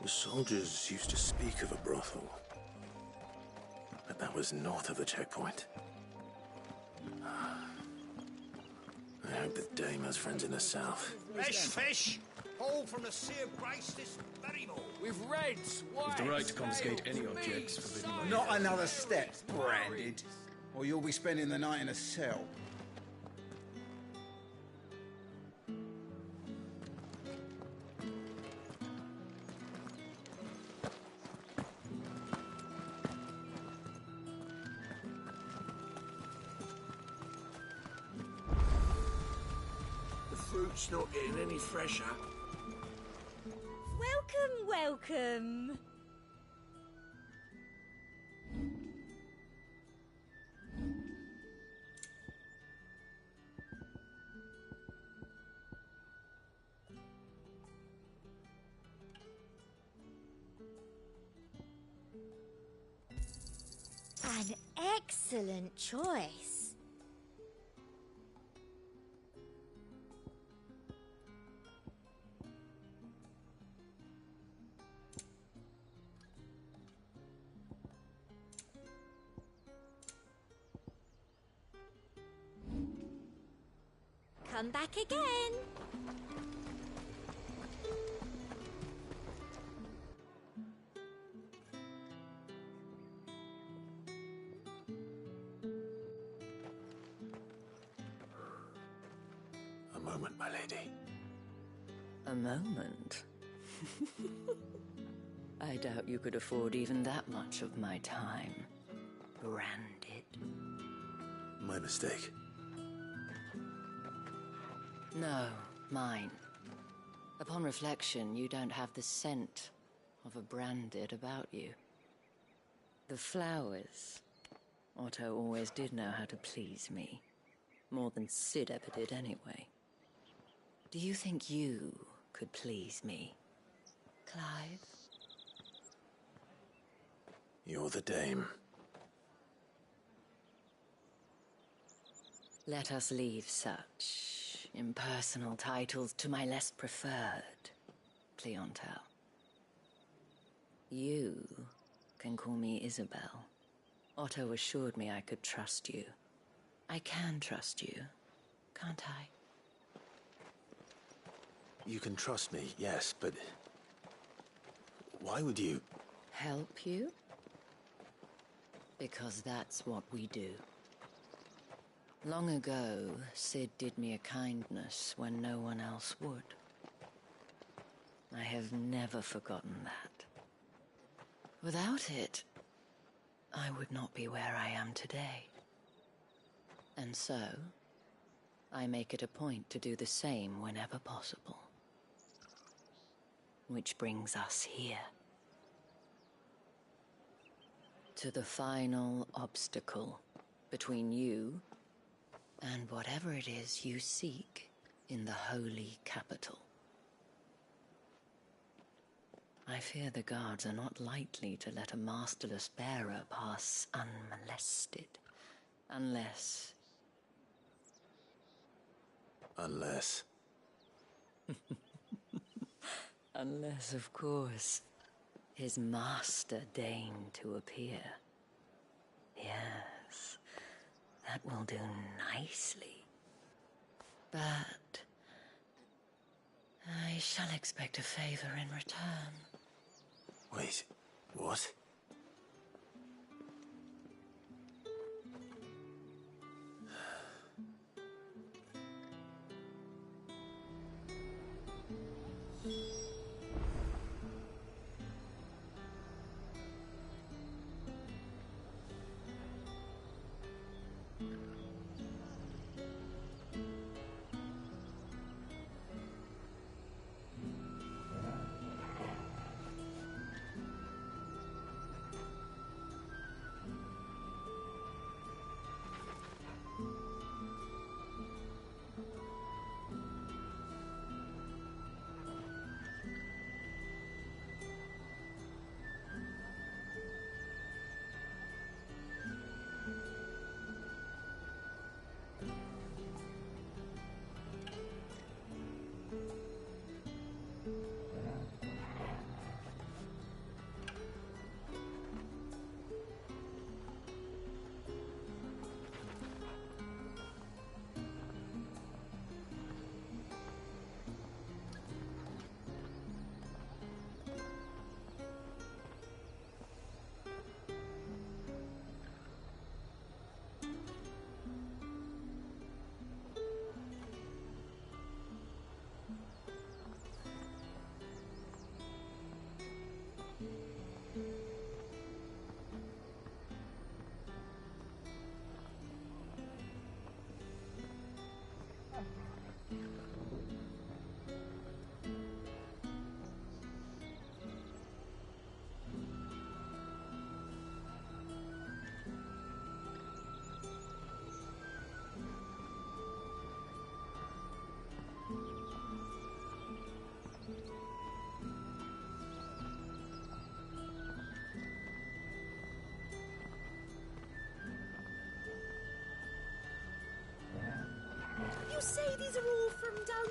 The soldiers used to speak of a brothel, but that was north of the checkpoint. I Thank the Dame has friends in the south. Fresh fish! Hauled from the Sea of Grace this very morning. With reds, whites, You've the right to confiscate any objects forbidden by... Not another step, branded, or you'll be spending the night in a cell. The fruit's not getting any fresher. Welcome, welcome. An excellent choice. Come back again. A moment, my lady. A moment? I doubt you could afford even that much of my time. Branded. My mistake. No, mine. Upon reflection, you don't have the scent of a branded about you. The flowers. Otto always did know how to please me. More than Sid ever did anyway. Do you think you could please me, Clive? You're the Dame. Let us leave such impersonal titles to my less preferred clientele. You can call me Isabel. Otto assured me I could trust you. I can trust you, can't I? You can trust me, yes, but... why would you... Help you? Because that's what we do. Long ago, Sid did me a kindness when no one else would. I have never forgotten that. Without it, I would not be where I am today. And so, I make it a point to do the same whenever possible. Which brings us here. To the final obstacle between you and whatever it is you seek in the holy capital. I fear the guards are not likely to let a masterless bearer pass unmolested, unless... Unless... Unless, of course, his master deigned to appear. Yes, that will do nicely. But I shall expect a favor in return. Wait, what?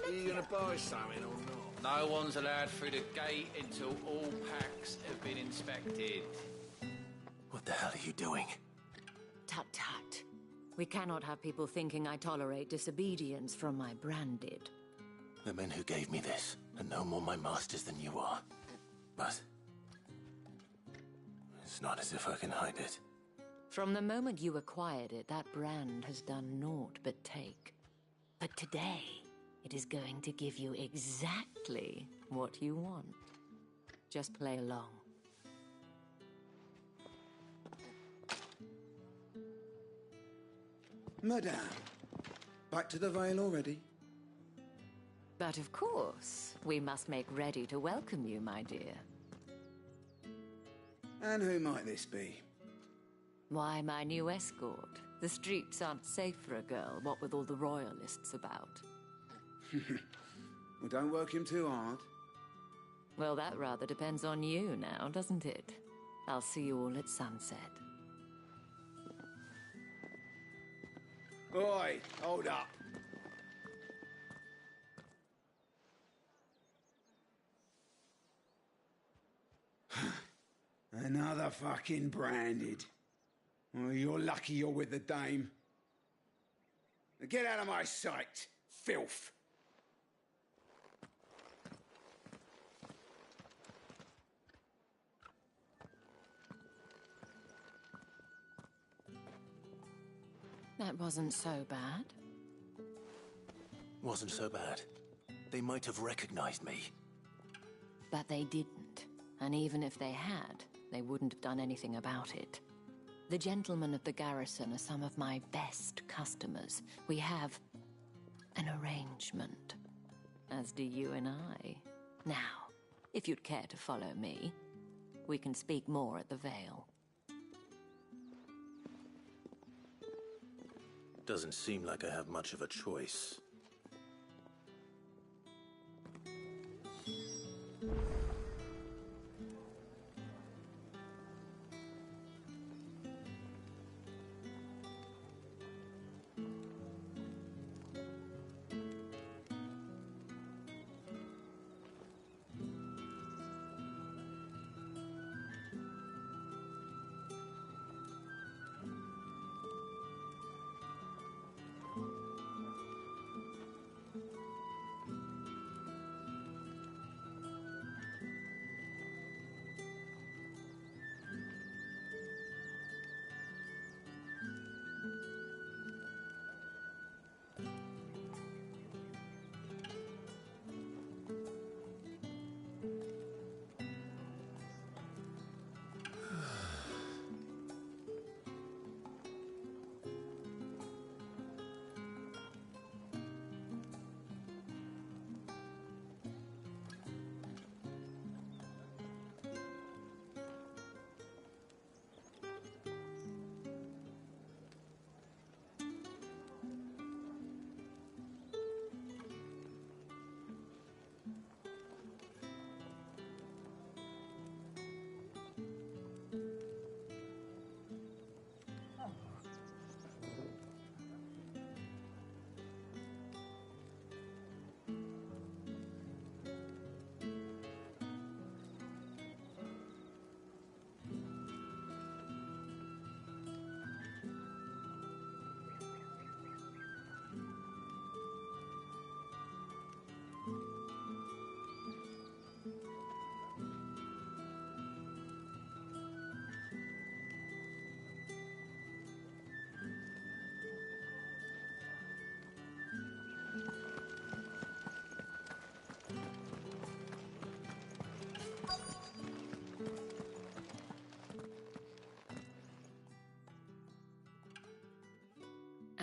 Are you gonna buy something or not? No one's allowed through the gate until all packs have been inspected. What the hell are you doing? Tut tut. We cannot have people thinking I tolerate disobedience from my branded. The men who gave me this are no more my masters than you are. But it's not as if I can hide it. From the moment you acquired it, that brand has done naught but take. But today, it is going to give you exactly what you want. Just play along. Madame, back to the Vale already? But of course, we must make ready to welcome you, my dear. And who might this be? Why, my new escort. The streets aren't safe for a girl, what with all the royalists about. Well, don't work him too hard. Well, that rather depends on you now, doesn't it? I'll see you all at sunset. Oi, hold up. Another fucking branded. Well, you're lucky you're with the dame. Now get out of my sight, filth. That wasn't so bad. Wasn't so bad. They might have recognized me. But they didn't. And even if they had, they wouldn't have done anything about it. The gentlemen of the garrison are some of my best customers. We have an arrangement, as do you and I. Now, if you'd care to follow me, we can speak more at the Vale. Doesn't seem like I have much of a choice.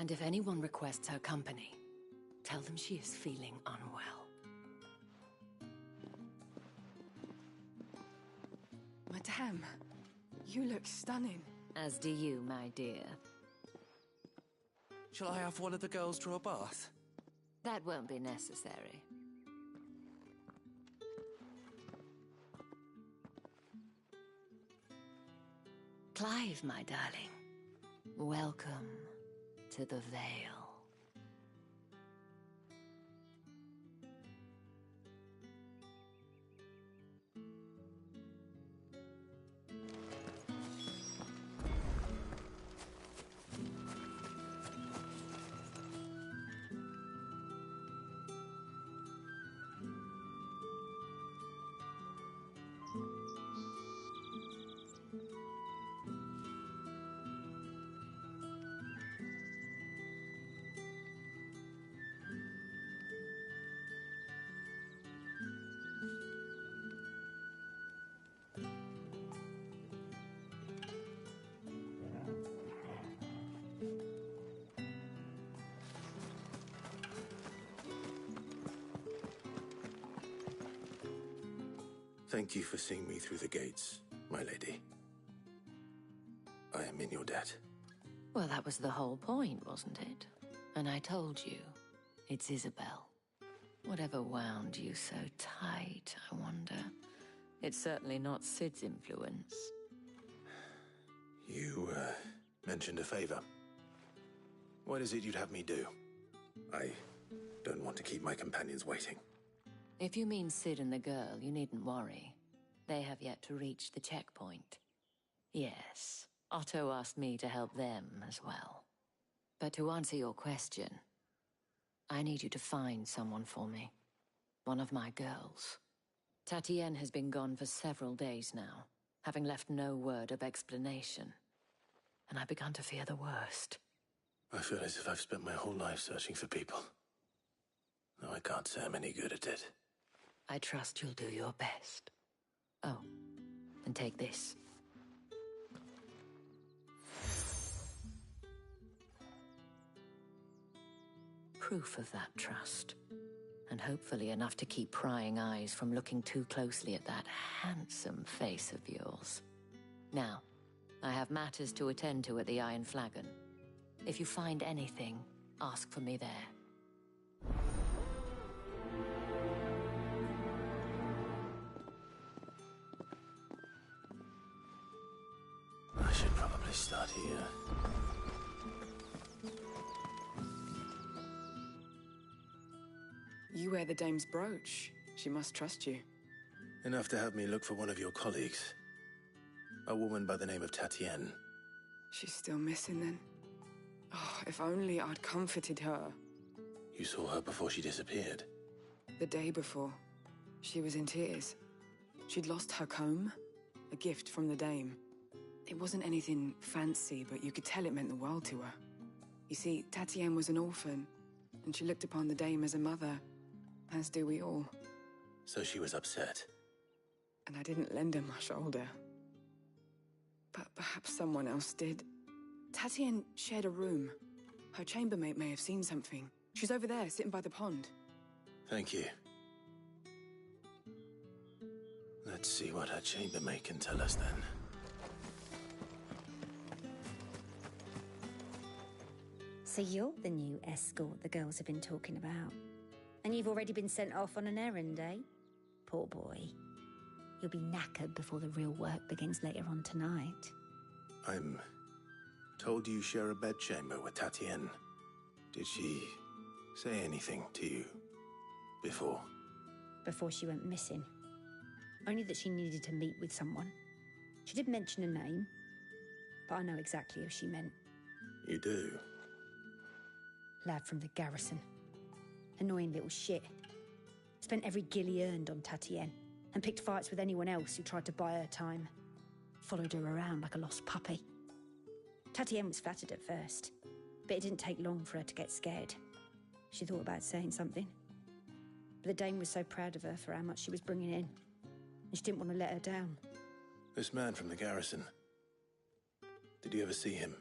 And if anyone requests her company, tell them she is feeling unwell. Madame, you look stunning. As do you, my dear. Shall I have one of the girls draw a bath? That won't be necessary. Clive, my darling. Welcome to the Vale. Thank you for seeing me through the gates, my lady. I am in your debt. Well, that was the whole point, wasn't it? And I told you, it's Isabel. Whatever wound you so tight, I wonder. It's certainly not Sid's influence. You, mentioned a favor. What is it you'd have me do? I don't want to keep my companions waiting. If you mean Sid and the girl, you needn't worry. They have yet to reach the checkpoint. Yes, Otto asked me to help them as well. But to answer your question, I need you to find someone for me. One of my girls. Tatienne has been gone for several days now, having left no word of explanation. And I've begun to fear the worst. I feel as if I've spent my whole life searching for people. No, I can't say I'm any good at it. I trust you'll do your best. Oh, and take this. Proof of that trust. And hopefully enough to keep prying eyes from looking too closely at that handsome face of yours. Now, I have matters to attend to at the Iron Flagon. If you find anything, ask for me there. I should probably start here. You wear the dame's brooch. She must trust you. Enough to have me look for one of your colleagues. A woman by the name of Tatienne. She's still missing then. Oh, if only I'd comforted her. You saw her before she disappeared. The day before, she was in tears. She'd lost her comb, a gift from the dame. It wasn't anything fancy, but you could tell it meant the world to her. You see, Tatienne was an orphan, and she looked upon the dame as a mother, as do we all. So she was upset. And I didn't lend her my shoulder. But perhaps someone else did. Tatienne shared a room. Her chambermaid may have seen something. She's over there, sitting by the pond. Thank you. Let's see what her chambermaid can tell us then. So you're the new escort the girls have been talking about. And you've already been sent off on an errand, eh? Poor boy. You'll be knackered before the real work begins later on tonight. I'm told you share a bedchamber with Tatienne. Did she say anything to you before? Before she went missing. Only that she needed to meet with someone. She did mention a name, but I know exactly who she meant. You do? Lad from the garrison. Annoying little shit. Spent every guil he earned on Tatienne, and picked fights with anyone else who tried to buy her time. Followed her around like a lost puppy. Tatienne was flattered at first, but it didn't take long for her to get scared. She thought about saying something. But the dame was so proud of her for how much she was bringing in, and she didn't want to let her down. This man from the garrison. Did you ever see him?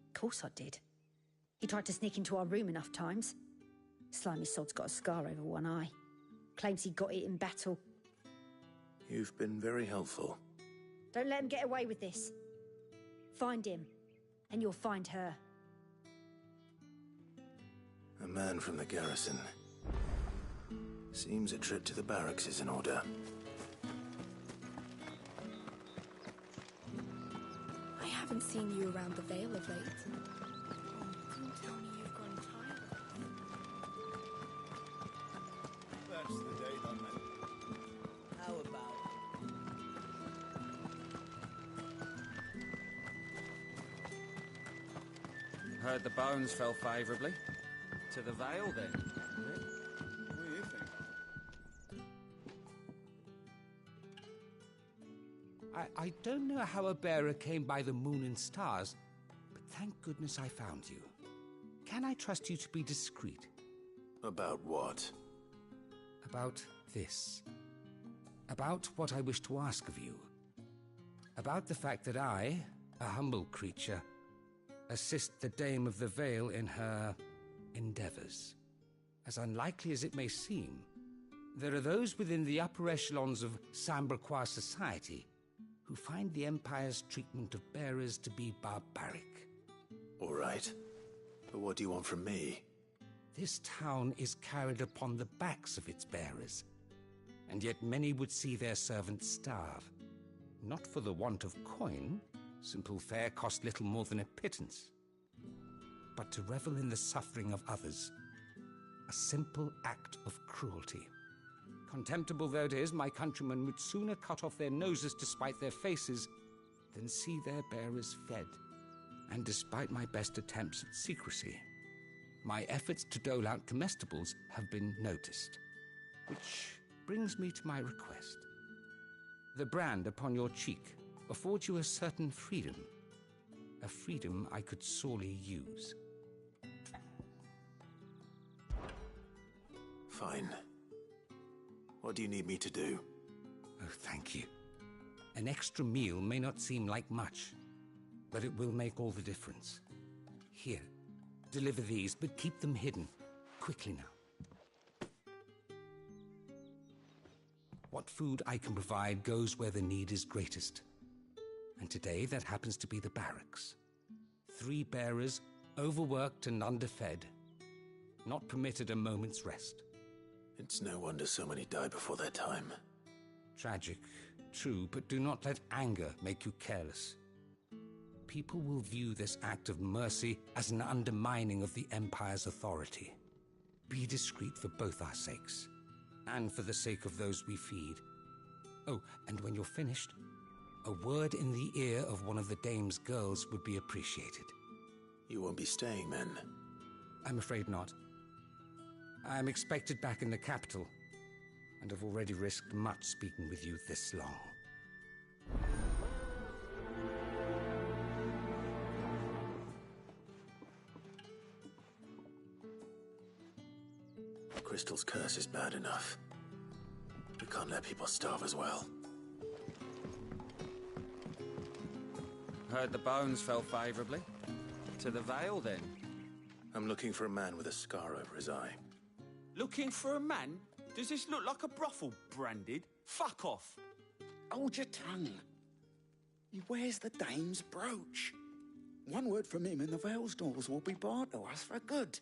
Of course I did. He tried to sneak into our room enough times. Slimy sod's got a scar over one eye. Claims he got it in battle. You've been very helpful. Don't let him get away with this. Find him, and you'll find her. A man from the garrison. Seems a trip to the barracks is in order. I haven't seen you around the Vale of late. Don't tell me you've gone tired. That's the day, done then. How about Heard the bones fell favourably. To the Vale, then. What do you think? I don't know how a bearer came by the moon and stars, but thank goodness I found you. Can I trust you to be discreet? About what? About this. About what I wish to ask of you. About the fact that I, a humble creature, assist the Dame of the Vale in her endeavors. As unlikely as it may seem, There are those within the upper echelons of Samberquois society who find the Empire's treatment of bearers to be barbaric. All right. But what do you want from me? This town is carried upon the backs of its bearers, and yet many would see their servants starve. Not for the want of coin, simple fare cost little more than a pittance, but to revel in the suffering of others, a simple act of cruelty. Contemptible though it is, my countrymen would sooner cut off their noses to spite their faces than see their bearers fed. And despite my best attempts at secrecy, my efforts to dole out comestibles have been noticed. Which brings me to my request. The brand upon your cheek affords you a certain freedom. A freedom I could sorely use. Fine. What do you need me to do? Oh, thank you. An extra meal may not seem like much, but it will make all the difference. Here, deliver these, but keep them hidden. Quickly now. What food I can provide goes where the need is greatest. And today, that happens to be the barracks. 3 bearers, overworked and underfed, not permitted a moment's rest. It's no wonder so many die before their time. Tragic, true, but do not let anger make you careless. People will view this act of mercy as an undermining of the Empire's authority. Be discreet for both our sakes, and for the sake of those we feed. Oh, and when you're finished, a word in the ear of one of the dame's girls would be appreciated. You won't be staying, then? I'm afraid not. I am expected back in the capital, and have already risked much speaking with you this long. Crystal's curse is bad enough. We can't let people starve as well. Heard the bones fell favorably. To the Vale, then? I'm looking for a man with a scar over his eye. Looking for a man? Does this look like a brothel, Branded? Fuck off! Hold your tongue. He wears the dame's brooch. One word from him and the Vale's doors will be barred to us for good.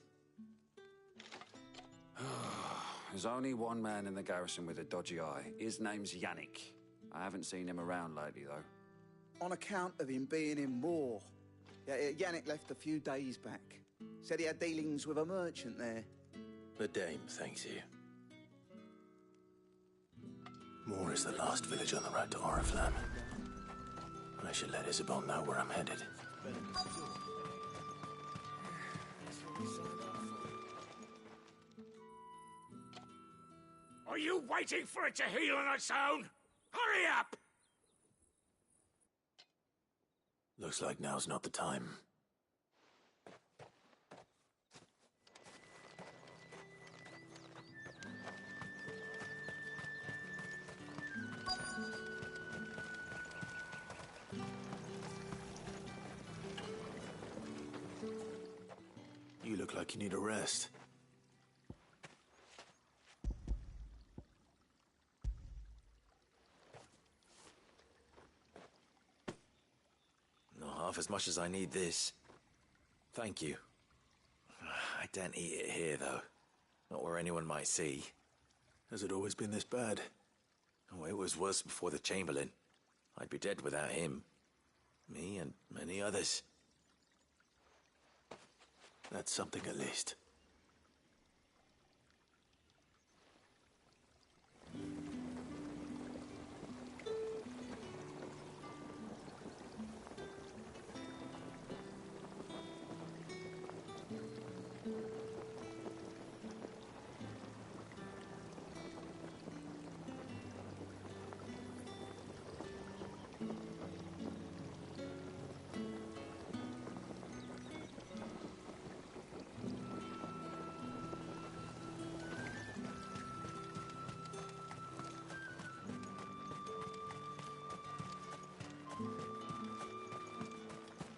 There's only one man in the garrison with a dodgy eye. His name's Yannick. I haven't seen him around lately, though. On account of him being in war. Yeah, Yannick left a few days back. Said he had dealings with a merchant there. The dame thanks you. Moor is the last village on the road to Oriflamme. I should let Isabel know where I'm headed. Are you waiting for it to heal on its own? Hurry up! Looks like now's not the time. You look like you need a rest. Not half as much as I need this. Thank you. I daren't eat it here, though. Not where anyone might see. Has it always been this bad? Oh, it was worse before the Chamberlain. I'd be dead without him. Me and many others. That's something at least.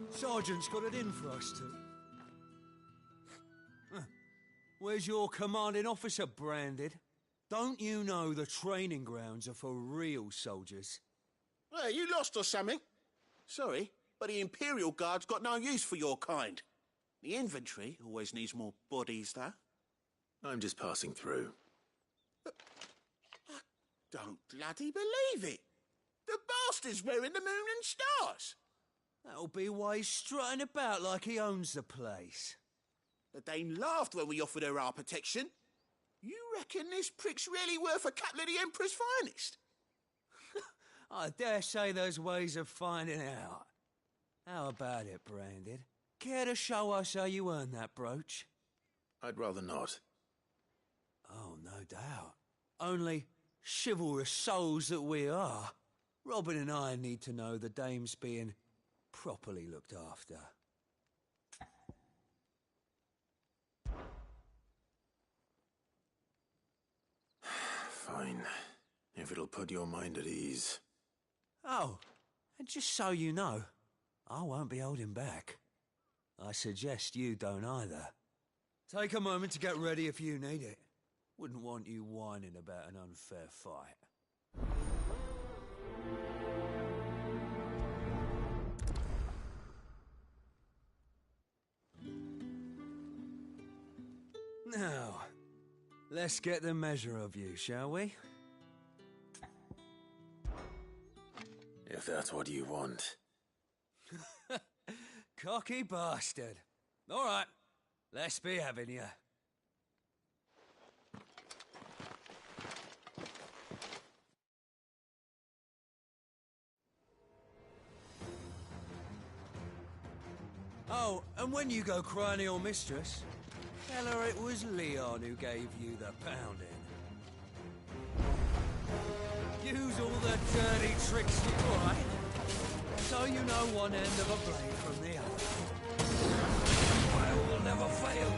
Sergeant's got it in for us two. Where's your commanding officer, Branded? Don't you know the training grounds are for real soldiers? Hey, you lost or something? Sorry, but the Imperial Guard's got no use for your kind. The infantry always needs more bodies, though. I'm just passing through. I don't bloody believe it. The bastard's wearing the moon and stars. That'll be why he's strutting about like he owns the place. The Dane laughed when we offered her our protection. You reckon this prick's really worth a couple of the Emperor's finest? I dare say there's ways of finding out. How about it, Branded? Care to show us how you earned that brooch? I'd rather not. Oh, no doubt. Only chivalrous souls that we are, Robin and I need to know the dame's being properly looked after. Fine. If it'll put your mind at ease. Oh, and just so you know, I won't be holding back. I suggest you don't either. Take a moment to get ready if you need it. Wouldn't want you whining about an unfair fight. Now, let's get the measure of you, shall we? If that's what you want. Cocky bastard. All right, let's be having you. Oh, and when you go crying to your mistress, tell her it was Leon who gave you the pounding. Use all the dirty tricks you like, so you know one end of a blade from the other. I will never fail.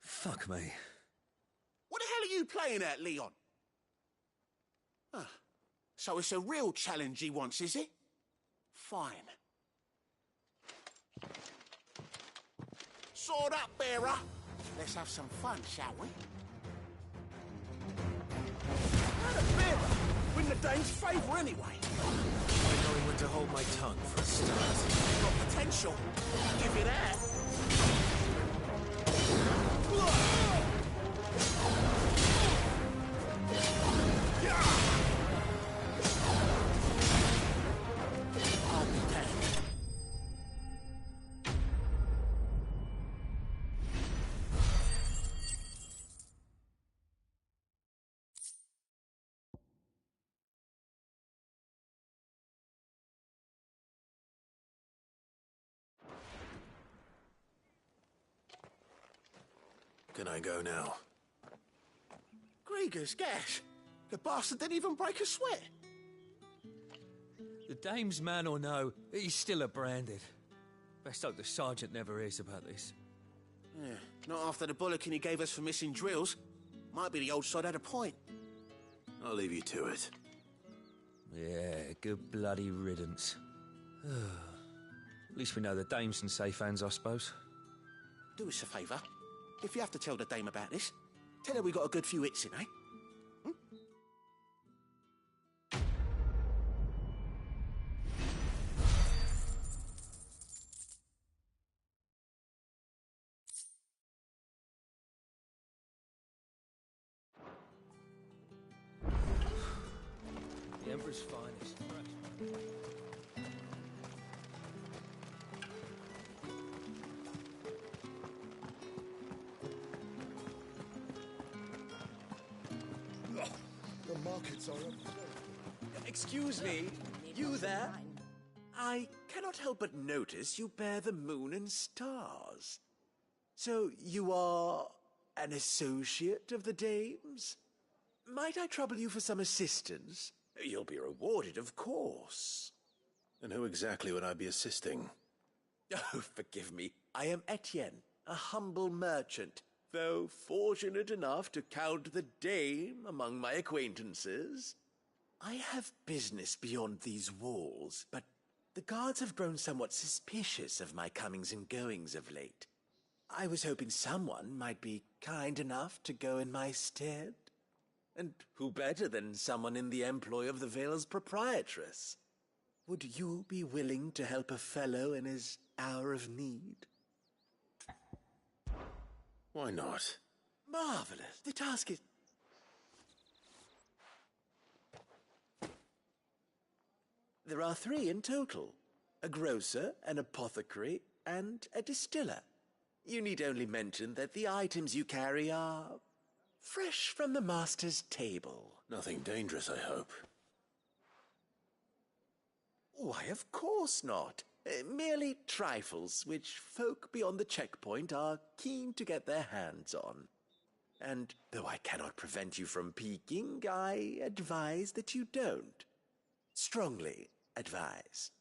Fuck me. What the hell are you playing at, Leon? So it's a real challenge he wants, is it? Fine. Sword up, bearer. Let's have some fun, shall we? Not a bearer. Win the Dane's favour anyway. I knowing when to hold my tongue for a start. Got potential. Give you that. Can I go now? Grieger's gas. The bastard didn't even break a sweat. The dame's man or no, he's still a Branded. Best hope the sergeant never hears about this. Yeah, not after the bollocking he gave us for missing drills. Might be the old sod had a point. I'll leave you to it. Yeah, good bloody riddance. At least we know the dame's in safe hands, I suppose. Do us a favour. If you have to tell the dame about this, tell her we got a good few hits in, eh? The Emperor's finest. The markets are up. Excuse me, you there? I cannot help but notice you bear the moon and stars. So you are an associate of the dame's? Might I trouble you for some assistance? You'll be rewarded, of course. And who exactly would I be assisting? Oh, forgive me. I am Etienne, a humble merchant, though fortunate enough to count the dame among my acquaintances. I have business beyond these walls, but the guards have grown somewhat suspicious of my comings and goings of late. I was hoping someone might be kind enough to go in my stead. And who better than someone in the employ of the Vale's proprietress? Would you be willing to help a fellow in his hour of need? Why not? Marvelous. The task is... There are 3 in total. A grocer, an apothecary, and a distiller. You need only mention that the items you carry are fresh from the master's table. Nothing dangerous, I hope. Why, of course not. Merely trifles which folk beyond the checkpoint are keen to get their hands on. And though I cannot prevent you from peeking, I advise that you don't. Strongly advise.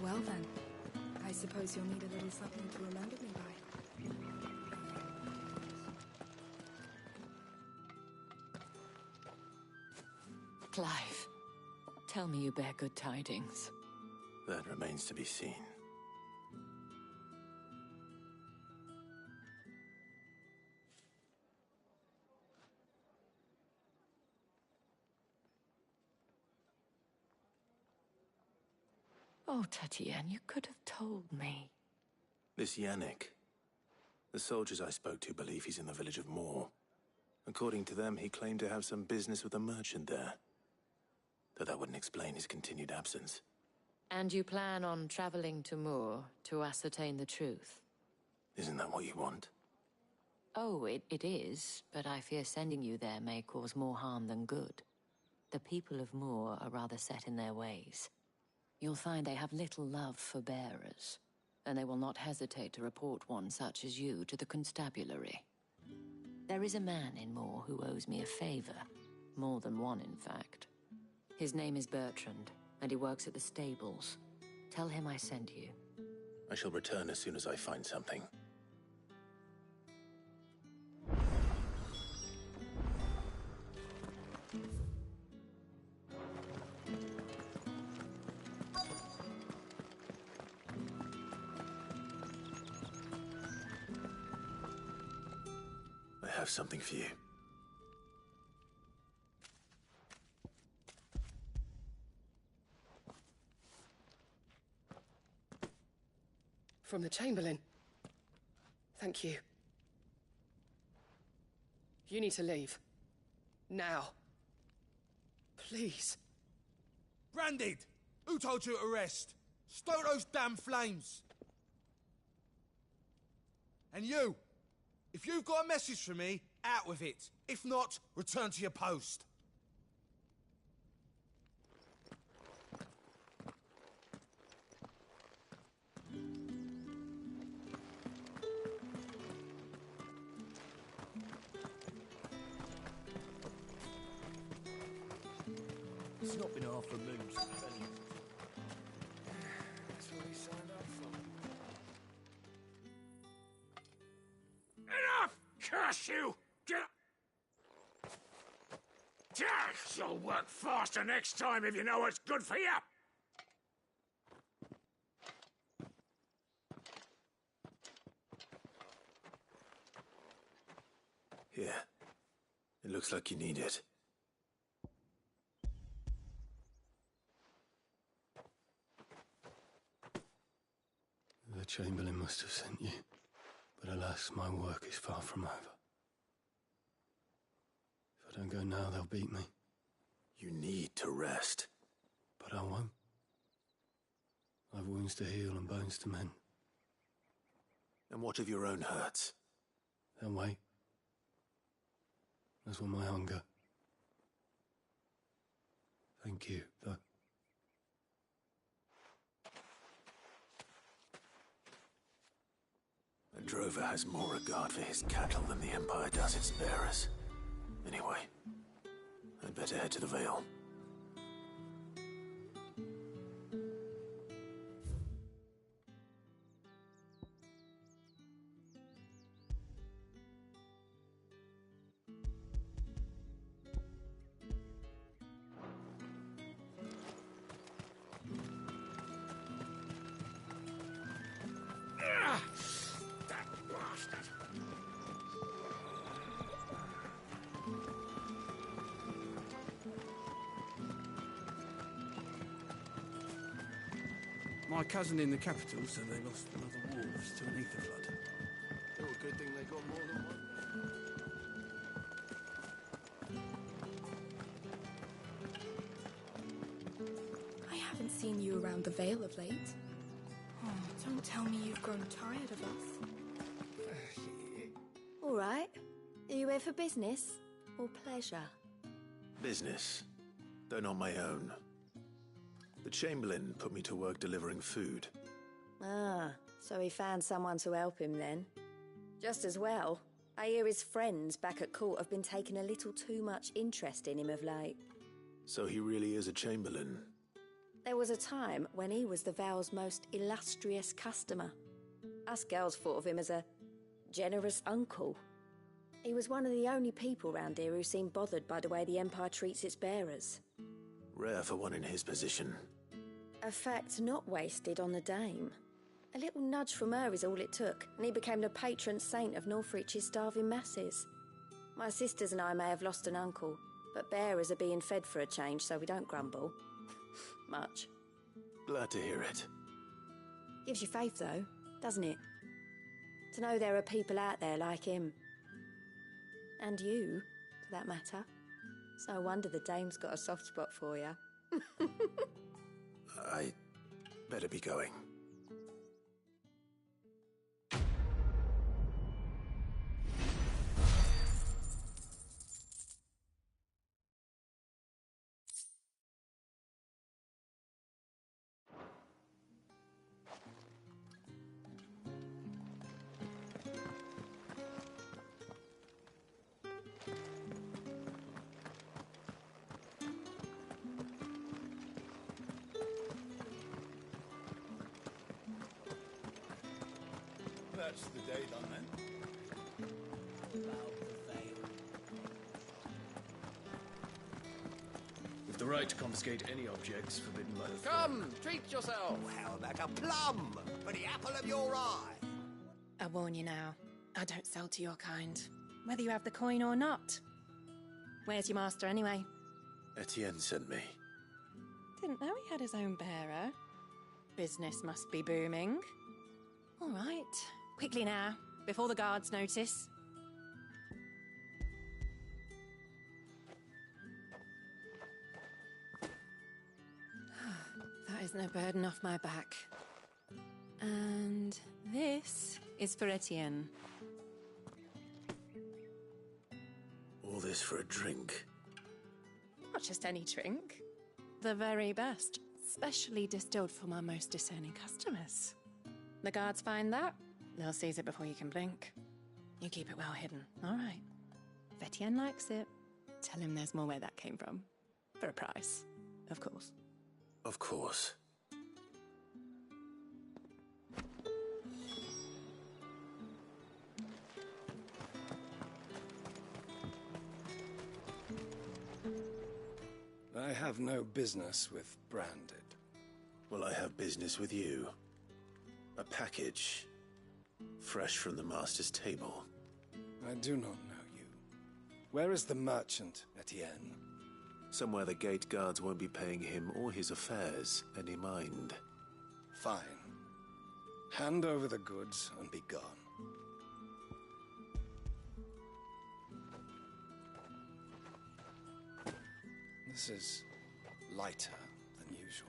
Well then, I suppose you'll need a little something to remember me by. Clive, tell me you bear good tidings. That remains to be seen. Oh, Tatienne, you could have told me. This Yannick. The soldiers I spoke to believe he's in the village of Moor. According to them, he claimed to have some business with a merchant there. Though that wouldn't explain his continued absence. And you plan on traveling to Moor to ascertain the truth? Isn't that what you want? Oh, it is, but I fear sending you there may cause more harm than good. The people of Moor are rather set in their ways. You'll find they have little love for bearers, and they will not hesitate to report one such as you to the constabulary. There is a man in Moor who owes me a favor. More than one, in fact. His name is Bertrand, and he works at the stables. Tell him I sent you. I shall return as soon as I find something. I have something for you. From the Chamberlain. Thank you. You need to leave. Now. Please. Branded! Who told you to rest? Stoke those damn flames! And you! If you've got a message for me, out with it. If not, return to your post. It's not been half a moon since Benny. That's what we signed up for. Enough! Curse you! Get up! You'll work faster next time if you know what's good for you! Here. It looks like you need it. The Chamberlain must have sent you, but alas, my work is far from over. If I don't go now, they'll beat me. You need to rest. But I won't. I've wounds to heal and bones to mend. And what of your own hurts? They'll wait. As will my hunger. Thank Thank you, though. A drover has more regard for his cattle than the Empire does its bearers. Anyway, I'd better head to the Vale. My cousin in the capital said they lost another wolves to an ether flood. Oh, good thing they got more than one. I haven't seen you around the Vale of late. Oh, don't tell me you've grown tired of us. All right. Are you here for business or pleasure? Business, though not my own. The Chamberlain put me to work delivering food. Ah, so he found someone to help him then. Just as well. I hear his friends back at court have been taking a little too much interest in him of late. So he really is a Chamberlain. There was a time when he was the Vale's most illustrious customer. Us girls thought of him as a generous uncle. He was one of the only people round here who seemed bothered by the way the Empire treats its bearers. Rare for one in his position. A fact not wasted on the Dame. A little nudge from her is all it took, and he became the patron saint of Northreach's starving masses. My sisters and I may have lost an uncle, but bearers are being fed for a change, so we don't grumble. Much. Glad to hear it. Gives you faith, though, doesn't it? To know there are people out there like him. And you, for that matter. It's no wonder the Dame's got a soft spot for you. I better be going. That's the day done then. With the right to confiscate any objects forbidden by the Come, treat yourself. How about a plum for the apple of your eye? I warn you now, I don't sell to your kind, whether you have the coin or not. Where's your master anyway? Etienne sent me. Didn't know he had his own bearer. Business must be booming. All right, quickly now, before the guards notice. That is no burden off my back. And this is for Etienne. All this for a drink. Not just any drink. The very best, specially distilled for my most discerning customers. The guards find that, they'll seize it before you can blink. You keep it well hidden, all right? If Etienne likes it, tell him there's more where that came from. For a price, of course. Of course. I have no business with Branded. Well, I have business with you. A package. Fresh from the Master's table. I do not know you. Where is the merchant, Etienne? Somewhere the gate guards won't be paying him or his affairs any mind. Fine. Hand over the goods and be gone. This is lighter than usual.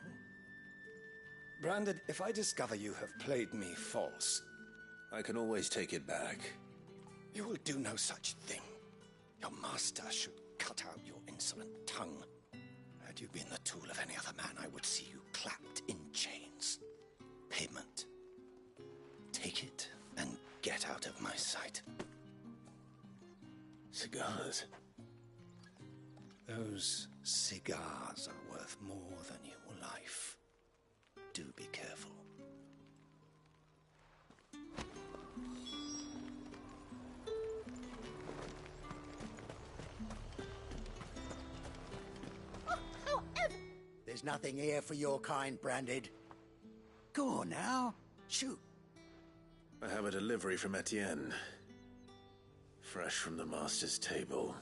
Branded, if I discover you have played me false... I can always take it back. You will do no such thing. Your master should cut out your insolent tongue. Had you been the tool of any other man, I would see you clapped in chains. Payment. Take it and get out of my sight. Cigars. Those cigars are worth more than your life. Do be careful. There's nothing here for your kind, Branded. Go on now. Shoot. I have a delivery from Etienne. Fresh from the master's table.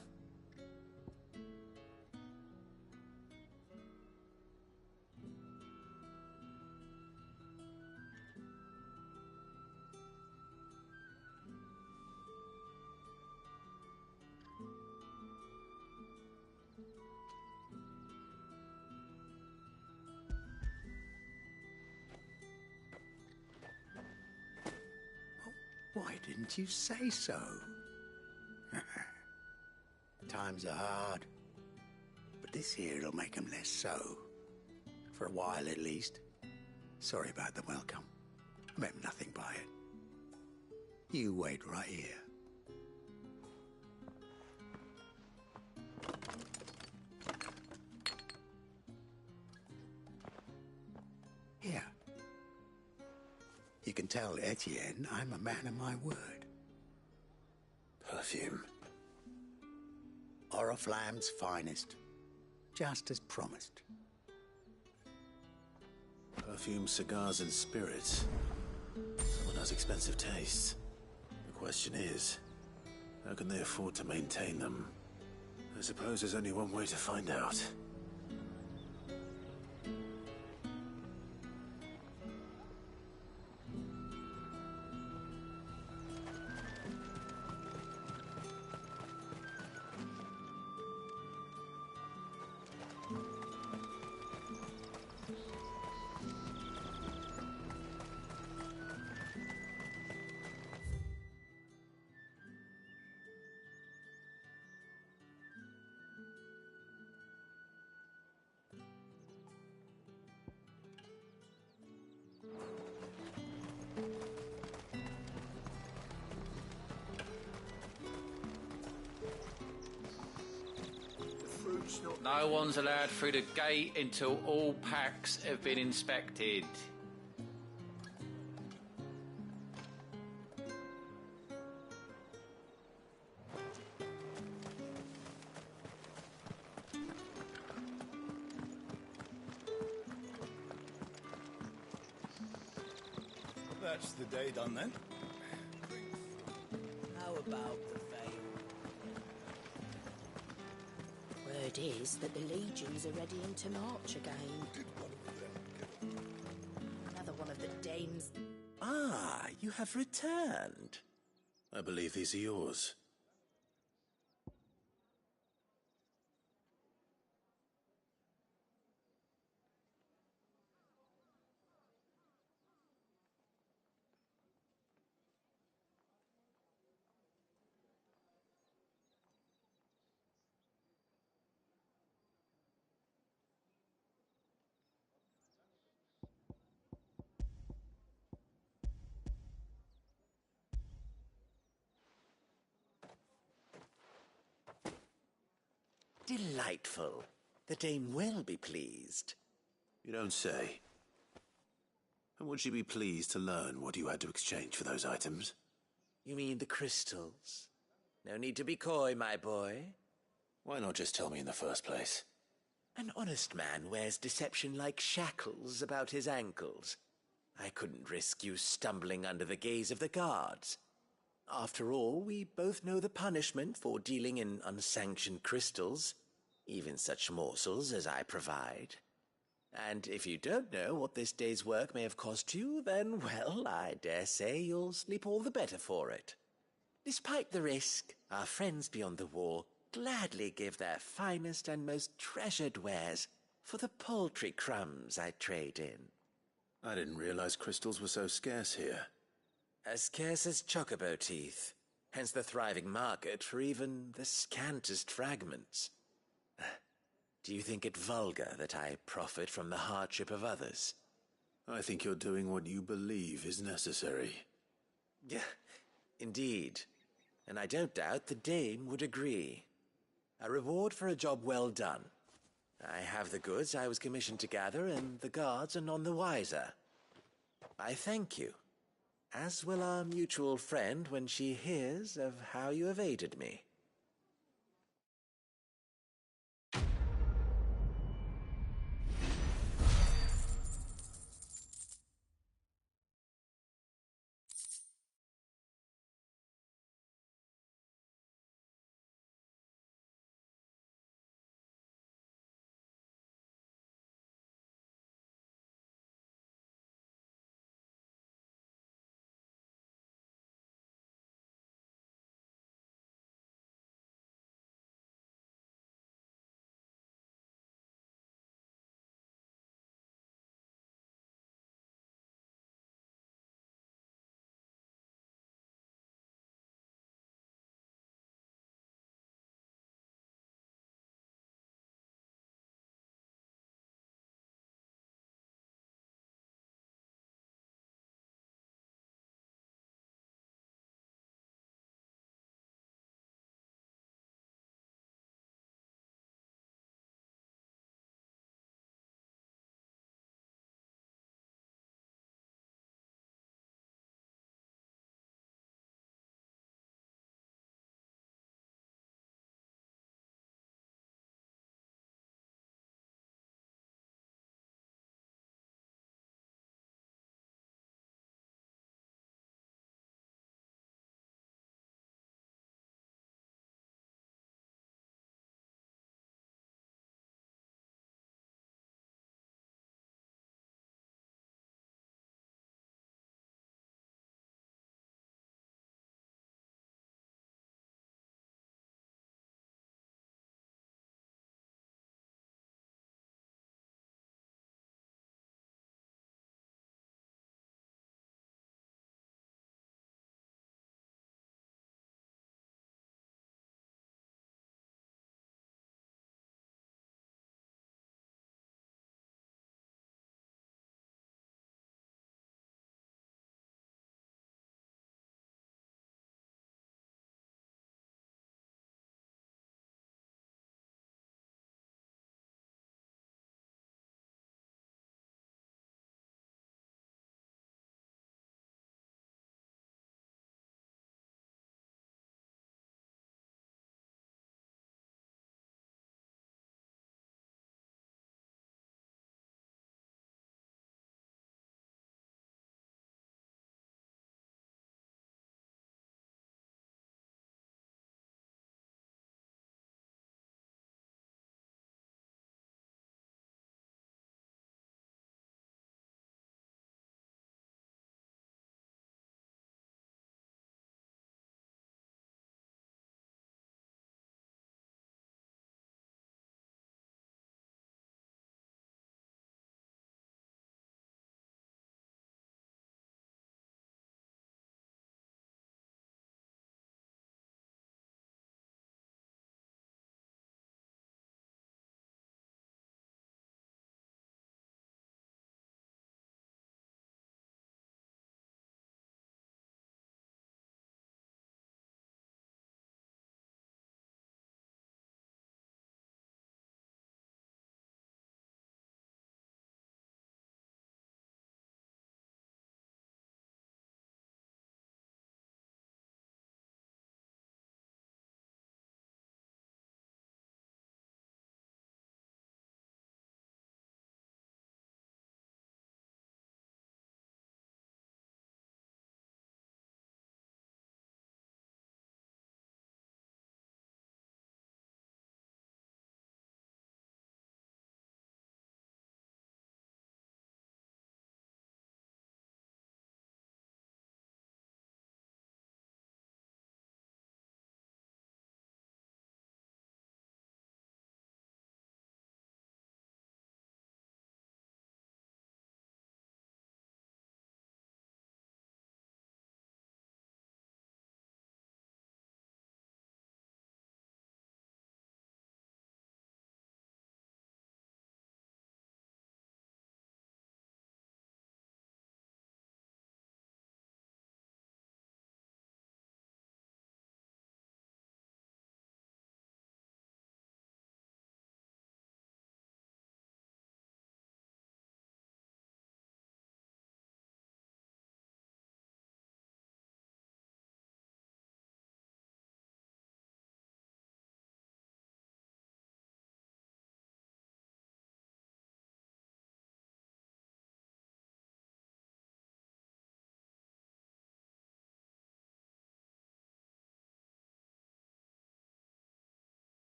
Why didn't you say so? Times are hard. But this here'll make 'em less so. For a while, at least. Sorry about the welcome. I meant nothing by it. You wait right here. Here. You can tell Etienne I'm a man of my word. Perfume. Oriflamme's finest. Just as promised. Perfume, cigars, and spirits. Someone has expensive tastes. The question is, how can they afford to maintain them? I suppose there's only one way to find out. No one's allowed through the gate until all packs have been inspected. That's the day done then. How about the veil? Word is that the legions are readying to march again. Another one of the dames. Ah, you have returned. I believe these are yours. Delightful. The dame will be pleased. You don't say. And would she be pleased to learn what you had to exchange for those items? You mean the crystals? No need to be coy, my boy. Why not just tell me in the first place? An honest man wears deception like shackles about his ankles. I couldn't risk you stumbling under the gaze of the guards. After all, we both know the punishment for dealing in unsanctioned crystals, even such morsels as I provide. And if you don't know what this day's work may have cost you, then, well, I dare say you'll sleep all the better for it. Despite the risk, our friends beyond the wall gladly give their finest and most treasured wares for the paltry crumbs I trade in. I didn't realize crystals were so scarce here. As scarce as chocobo teeth, hence the thriving market for even the scantest fragments. Do you think it vulgar that I profit from the hardship of others? I think you're doing what you believe is necessary. Yeah, indeed. And I don't doubt the Dame would agree. A reward for a job well done. I have the goods I was commissioned to gather, and the guards are none the wiser. I thank you, as will our mutual friend when she hears of how you have aided me.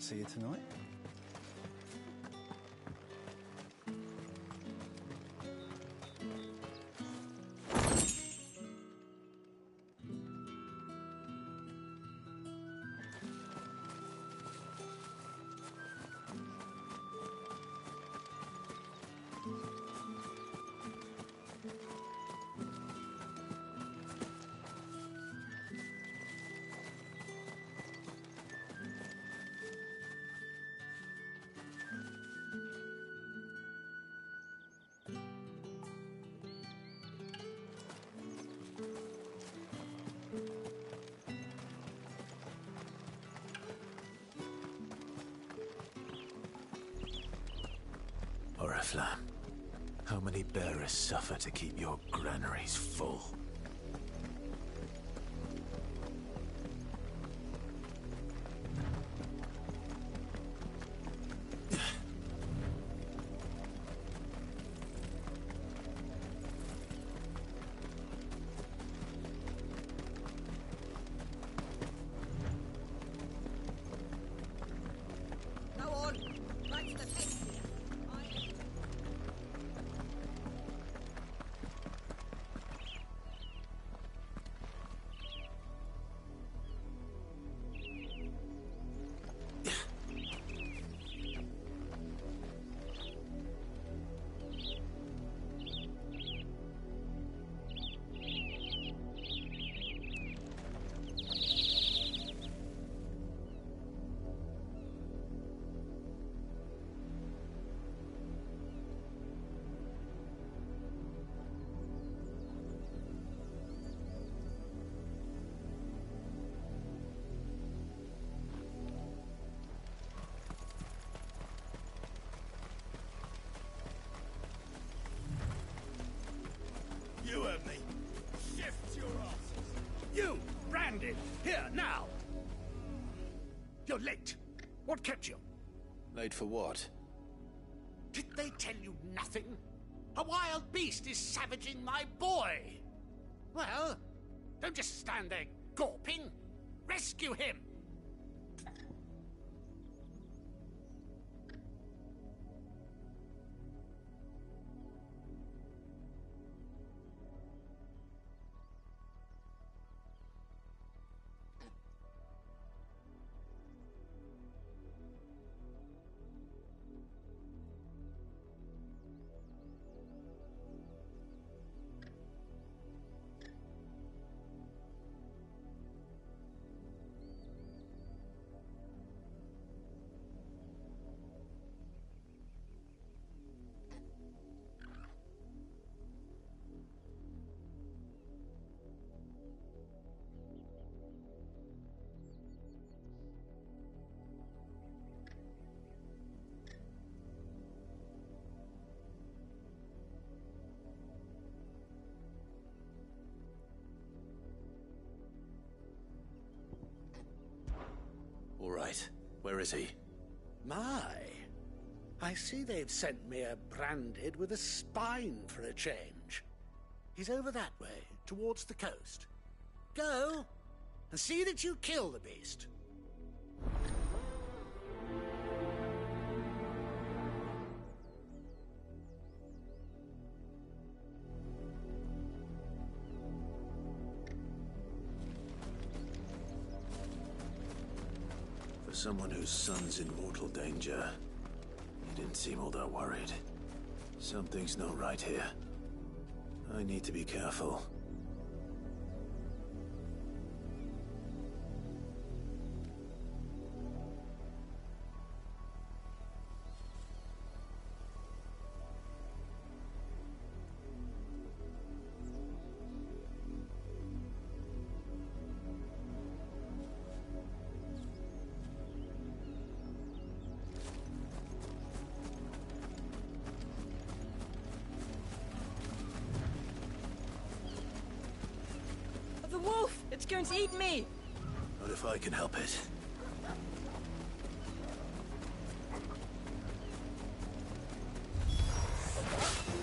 See you tonight. Oriflamme, how many bearers suffer to keep your granaries full? You heard me. Shift your asses. You, branded, here, now. You're late. What kept you? Late for what? Did they tell you nothing? A wild beast is savaging my boy. Well, don't just stand there gawping. Rescue him. All right. Where is he? My. I see they've sent me a branded with a spine for a change. He's over that way, towards the coast. Go, and see that you kill the beast. For someone whose son's in mortal danger, he didn't seem all that worried. Something's not right here. I need to be careful. The wolf! It's going to eat me! Not if I can help it.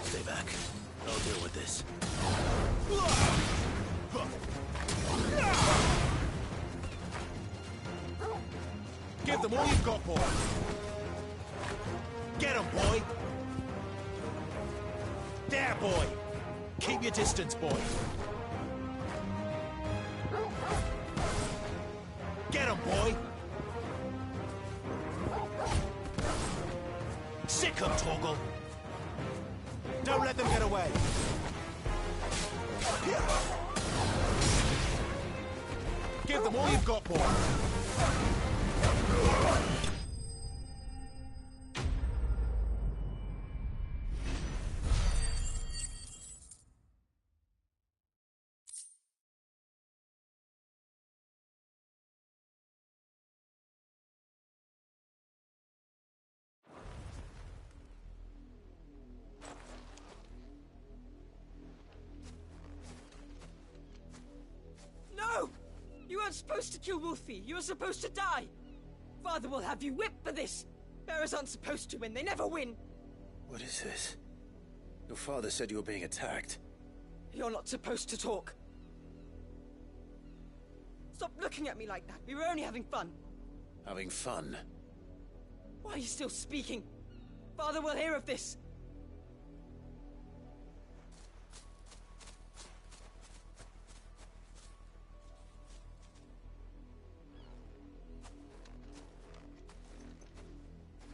Stay back. I'll deal with this. Give them all you've got, boy. Get 'em, boy. There, boy. Keep your distance, boy. Get 'em, boy. Sick 'em, Torgal. Don't let them get away. Give them all you've got, boy. No! You weren't supposed to kill Wolfie. You were supposed to die. Father will have you whipped for this. Bearers aren't supposed to win. They never win. What is this? Your father said you were being attacked. You're not supposed to talk. Stop looking at me like that. We were only having fun. Having fun? Why are you still speaking? Father will hear of this.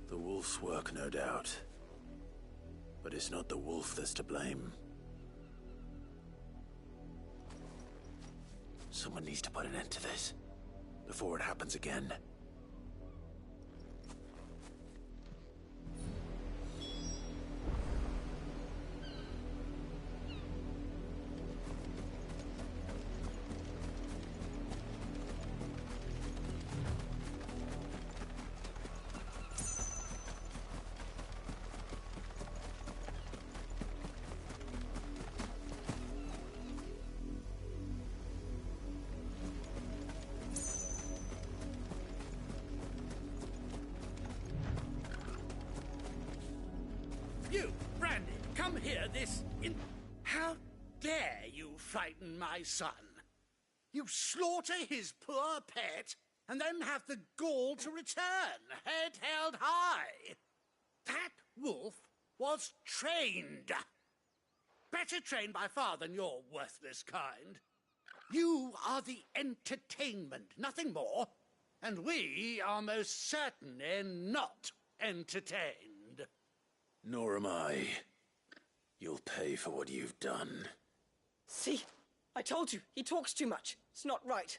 The wolf's work, no doubt. But it's not the wolf that's to blame. Someone needs to put an end to this, before it happens again. You, Brandy, come here How dare you frighten my son? You slaughter his poor pet, and then have the gall to return, head held high. That wolf was trained. Better trained by far than your worthless kind. You are the entertainment, nothing more. And we are most certainly not entertained. Nor am I. You'll pay for what you've done. See? I told you, he talks too much. It's not right.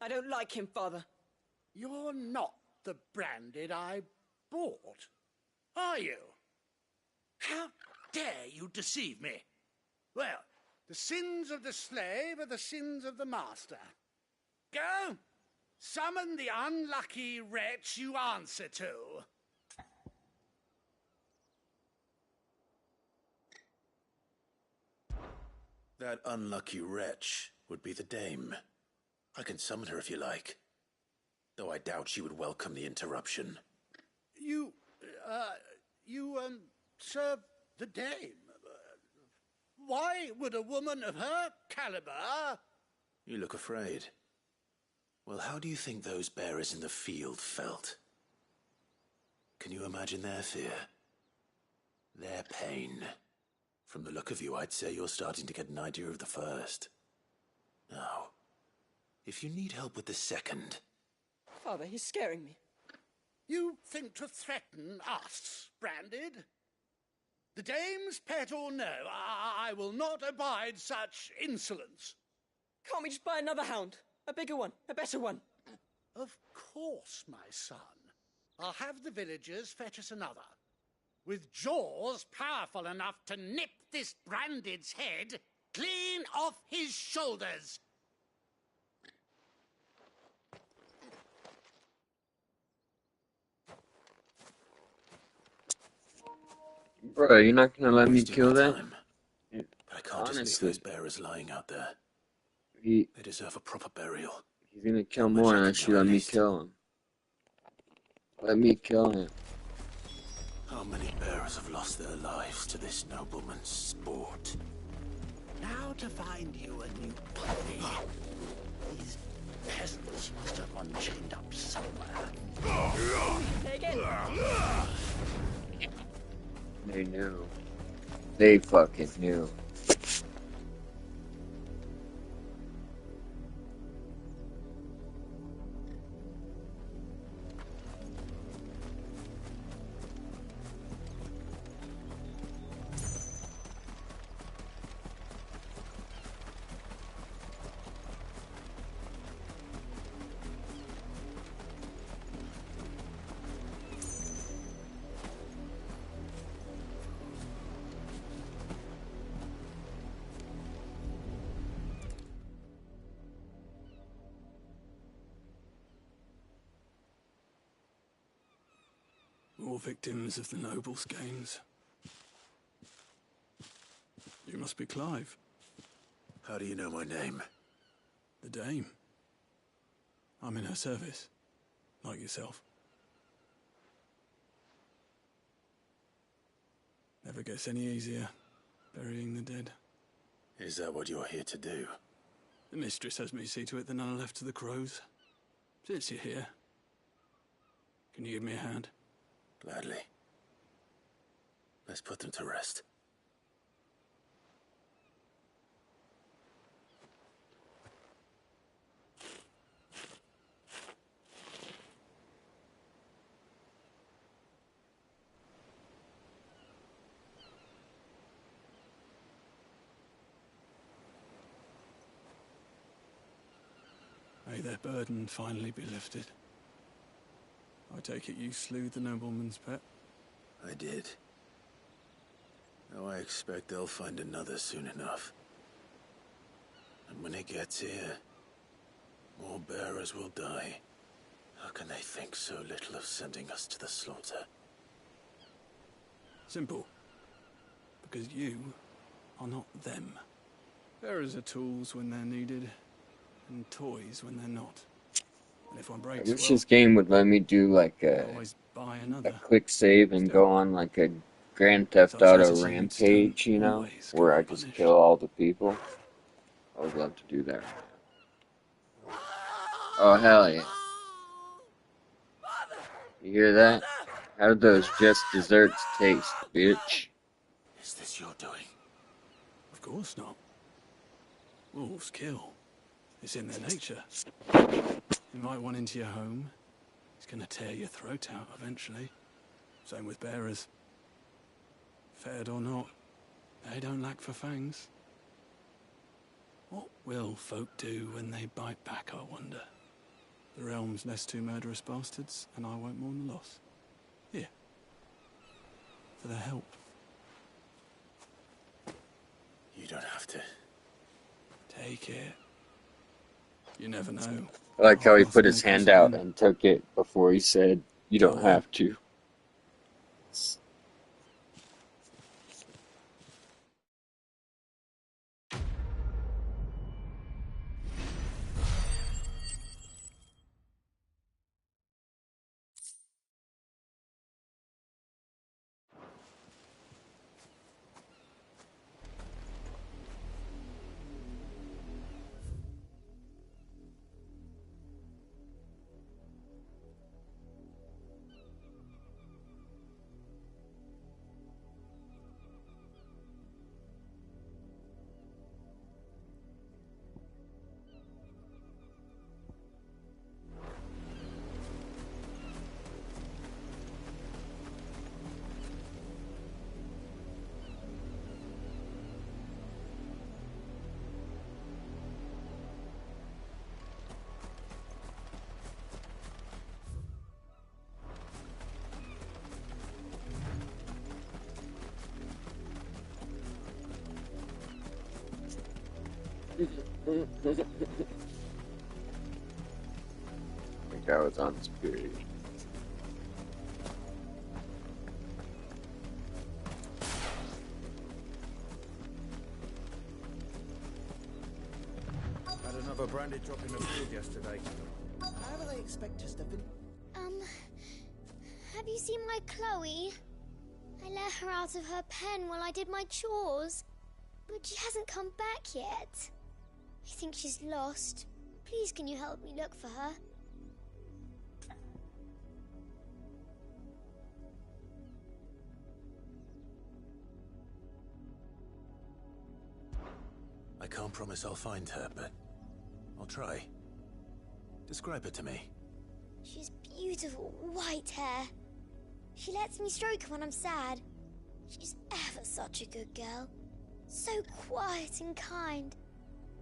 I don't like him, Father. You're not the Branded I bought, are you? How dare you deceive me? Well, the sins of the slave are the sins of the master. Go, summon the unlucky wretch you answer to. That unlucky wretch would be the dame. I can summon her if you like. Though I doubt she would welcome the interruption. You serve the dame. Why would a woman of her caliber... You look afraid. Well, how do you think those bearers in the field felt? Can you imagine their fear? Their pain? From the look of you, I'd say you're starting to get an idea of the first. Now, if you need help with the second... Father, he's scaring me. You think to threaten us, Branded? The dame's pet or no, I will not abide such insolence. Can't we just buy another hound? A bigger one, a better one. Of course, my son. I'll have the villagers fetch us another. With jaws powerful enough to nip this Branded's head clean off his shoulders. Bro, you're not gonna let me kill that? But I can't just leave those bearers lying out there. They deserve a proper burial. He's gonna kill more unless you let me kill him. Let me kill him. How many bearers have lost their lives to this nobleman's sport? Now to find you a new puppy is peasants must have one chained up somewhere. Say again. They knew. They fucking knew. More victims of the nobles' games. You must be Clive. How do you know my name? The Dame. I'm in her service, like yourself. Never gets any easier, burying the dead. Is that what you're here to do? The mistress has me see to it that none are left to the crows. Since you're here, can you give me a hand? Gladly. Let's put them to rest. May their burden finally be lifted. I take it you slew the nobleman's pet? I did. Now I expect they'll find another soon enough. And when it gets here, more bearers will die. How can they think so little of sending us to the slaughter? Simple. Because you are not them. Bearers are tools when they're needed, and toys when they're not. And if one I breaks, wish well, this game would let me do like always buy another. a quick save and go on like a Grand Theft Auto rampage, you know, where I just kill all the people. I would love to do that. Oh, hell yeah. You hear that? How do those just desserts taste, bitch? Is this your doing? Of course not. Wolves kill. It's in their nature. Invite one into your home, he's gonna tear your throat out eventually. Same with bearers. Fed or not, they don't lack for fangs. What will folk do when they bite back, I wonder? The realm's less two murderous bastards, and I won't mourn the loss. Here. For their help. You don't have to. Take it. You never know. I like how he put his hand out and took it before he said, you don't have to. I think I was on this period. Had another branded drop in the field yesterday. How do they expect us to fin- Have you seen my Chloe? I let her out of her pen while I did my chores, but she hasn't come back yet. I think she's lost. Please, can you help me look for her? I can't promise I'll find her, but I'll try. Describe her to me. She's beautiful, white hair. She lets me stroke her when I'm sad. She's ever such a good girl. So quiet and kind.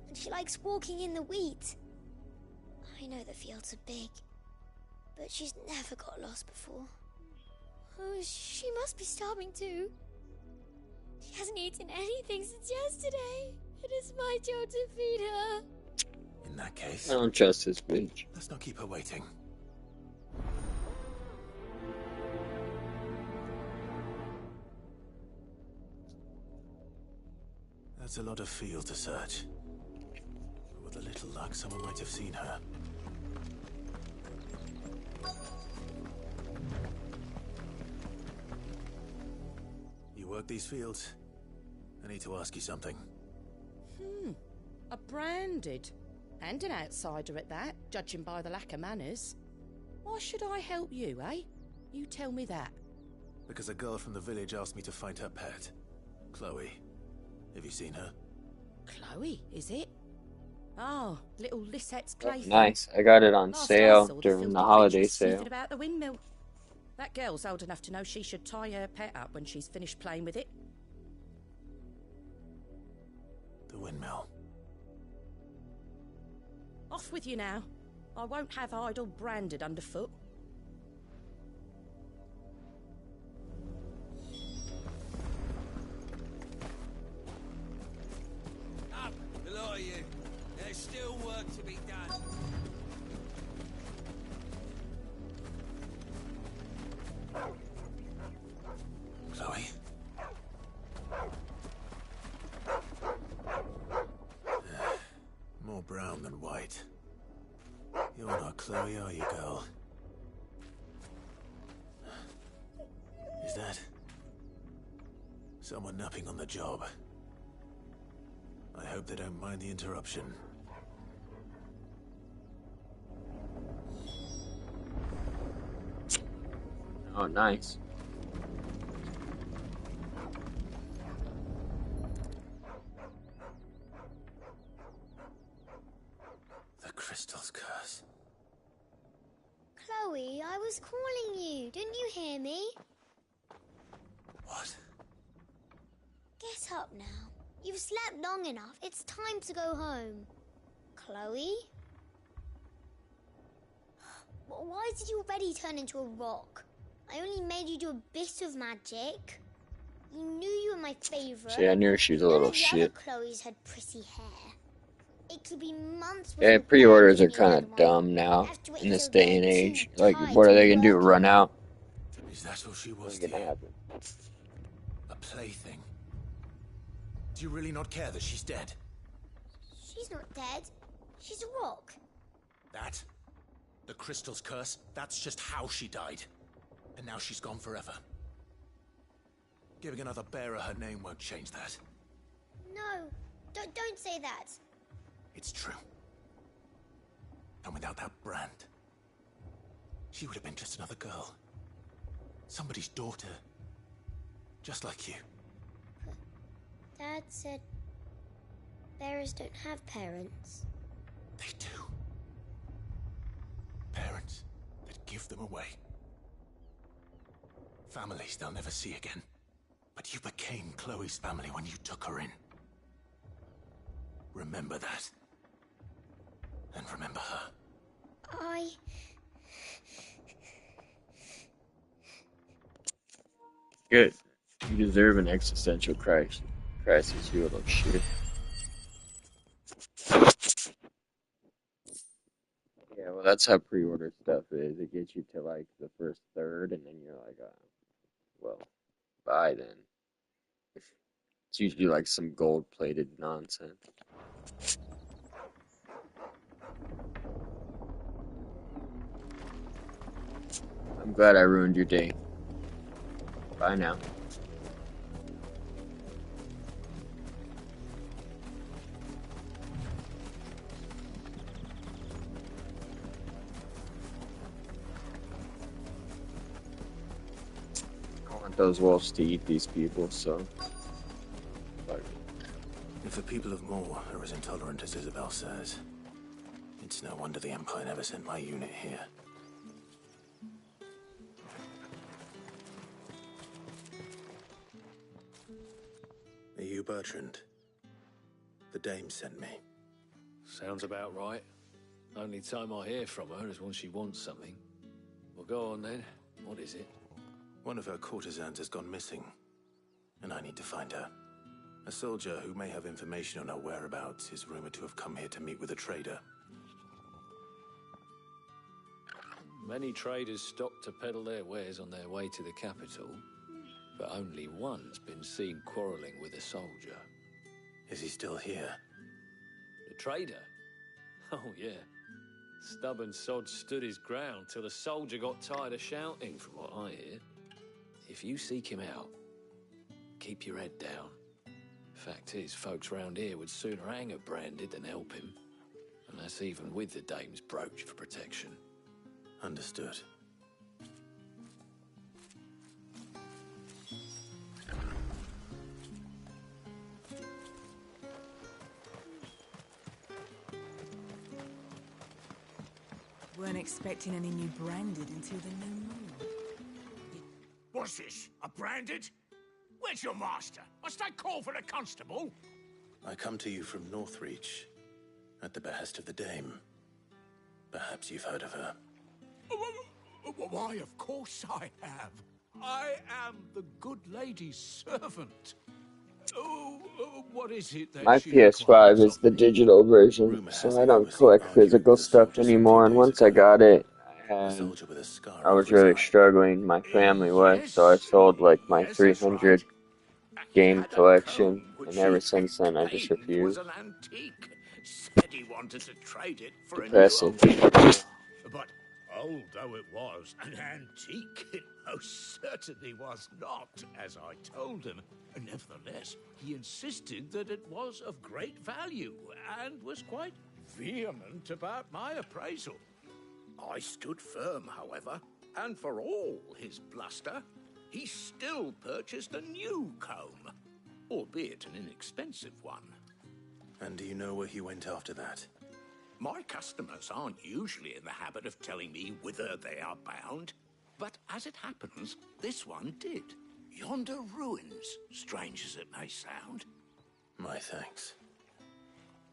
And she likes walking in the wheat. I know the fields are big, but she's never got lost before. Oh, she must be starving too. She hasn't eaten anything since yesterday. It is my job to feed her. In that case, I don't trust this bitch. let's not keep her waiting. That's a lot of field to search. But with a little luck, someone might have seen her. You work these fields? I need to ask you something. A branded. And an outsider at that, judging by the lack of manners. Why should I help you, eh? You tell me that. Because a girl from the village asked me to find her pet, Chloe. Have you seen her? Chloe, is it? Oh, little Lisette's plaything. Nice. I got it on Last I sale saw, during filthy the holiday creature's sale. sniffing about the windmill. That girl's old enough to know she should tie her pet up when she's finished playing with it. The windmill. Off with you now. I won't have idle branded underfoot. Up, the lot of you. There's still work to be done. Chloe? More brown than white. You're not Chloe, are you, girl? Is that someone napping on the job? I hope they don't mind the interruption. Oh, nice. The crystal's curse. Chloe, I was calling you. Didn't you hear me? What? Get up now. You've slept long enough. It's time to go home. Chloe? Why did you already turn into a rock? I only made you do a bit of magic. You knew you were my favorite. See, I knew she was a little shit. The other Chloes had pretty hair. It could be months. Yeah, pre-orders are kind of dumb now in this day and age. Like, what are they gonna do? Run out? Is that all she was? What's gonna happen? A plaything. Do you really not care that she's dead? She's not dead. She's a rock. That? The crystal's curse? That's just how she died. And now she's gone forever. Giving another bearer her name won't change that. No, don't say that. It's true. And without that brand, she would have been just another girl. Somebody's daughter. Just like you. Dad said bearers don't have parents. They do. Parents that give them away. Families they'll never see again. But you became Chloe's family when you took her in. Remember that. And remember her. Good. You deserve an existential crisis, you little shit. Yeah, well, that's how pre-order stuff is. It gets you to, like, the first third, and then you're like, well, bye then. It's usually, like, some gold-plated nonsense. I'm glad I ruined your day. Bye now. those wolves to eat these people, so... If the people of Moor are as intolerant as Isabel says, it's no wonder the Empire never sent my unit here. Are you Bertrand? The dame sent me. Sounds about right. Only time I hear from her is when she wants something. Well, go on then. What is it? One of her courtesans has gone missing, and I need to find her. A soldier who may have information on her whereabouts is rumored to have come here to meet with a trader. Many traders stop to peddle their wares on their way to the capital, but only one's been seen quarrelling with a soldier. Is he still here? The trader? Oh, yeah. Stubborn sod stood his ground till the soldier got tired of shouting, from what I hear. If you seek him out, keep your head down. Fact is, folks round here would sooner hang a branded than help him. And that's even with the dame's brooch for protection. Understood. Weren't expecting any new branded until the new moon. What's this? A branded? Where's your master? Must I call for the constable? I come to you from Northreach, at the behest of the dame. Perhaps you've heard of her. Why, of course I have. I am the good lady's servant. What is it that My she PS5 is the digital version, so I don't collect physical stuff anymore, and once I got it, I was really struggling, my family was, so I sold like my 300 game collection, and ever since then I just refused. was an antique. Said he wanted to trade it for Depressing. a new one. But old though it was, an antique it most certainly was not, as I told him. Nevertheless, he insisted that it was of great value, and was quite vehement about my appraisal. I stood firm, however, and for all his bluster, he still purchased a new comb, albeit an inexpensive one. And do you know where he went after that? My customers aren't usually in the habit of telling me whither they are bound, but as it happens, this one did. Yonder ruins, strange as it may sound. My thanks.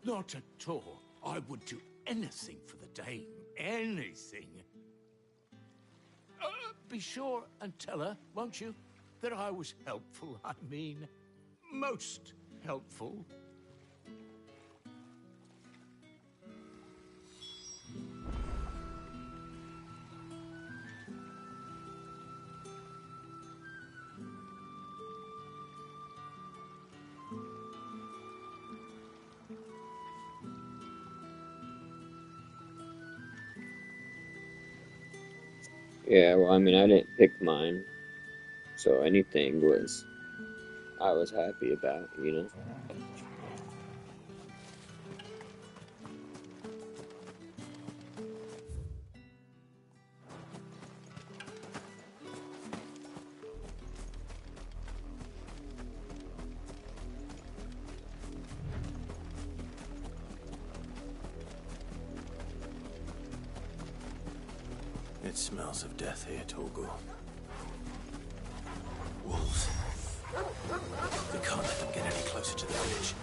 Not at all. I would do anything for the dame. Anything. Be sure and tell her, won't you, that I was helpful. I mean, most helpful. Yeah, well, I mean, I didn't pick mine, so anything I was happy about, you know? It smells of death here, Torgal. Wolves. We can't let them get any closer to the village.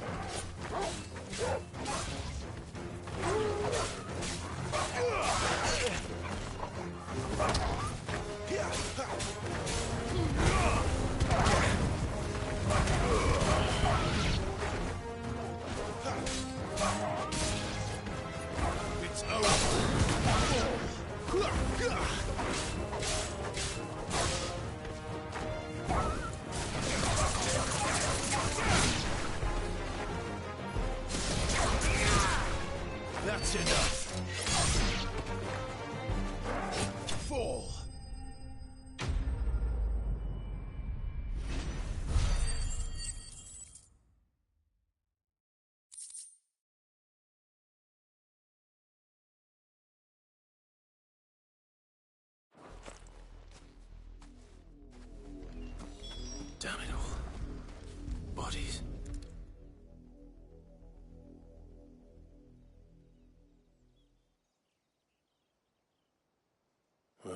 It's over.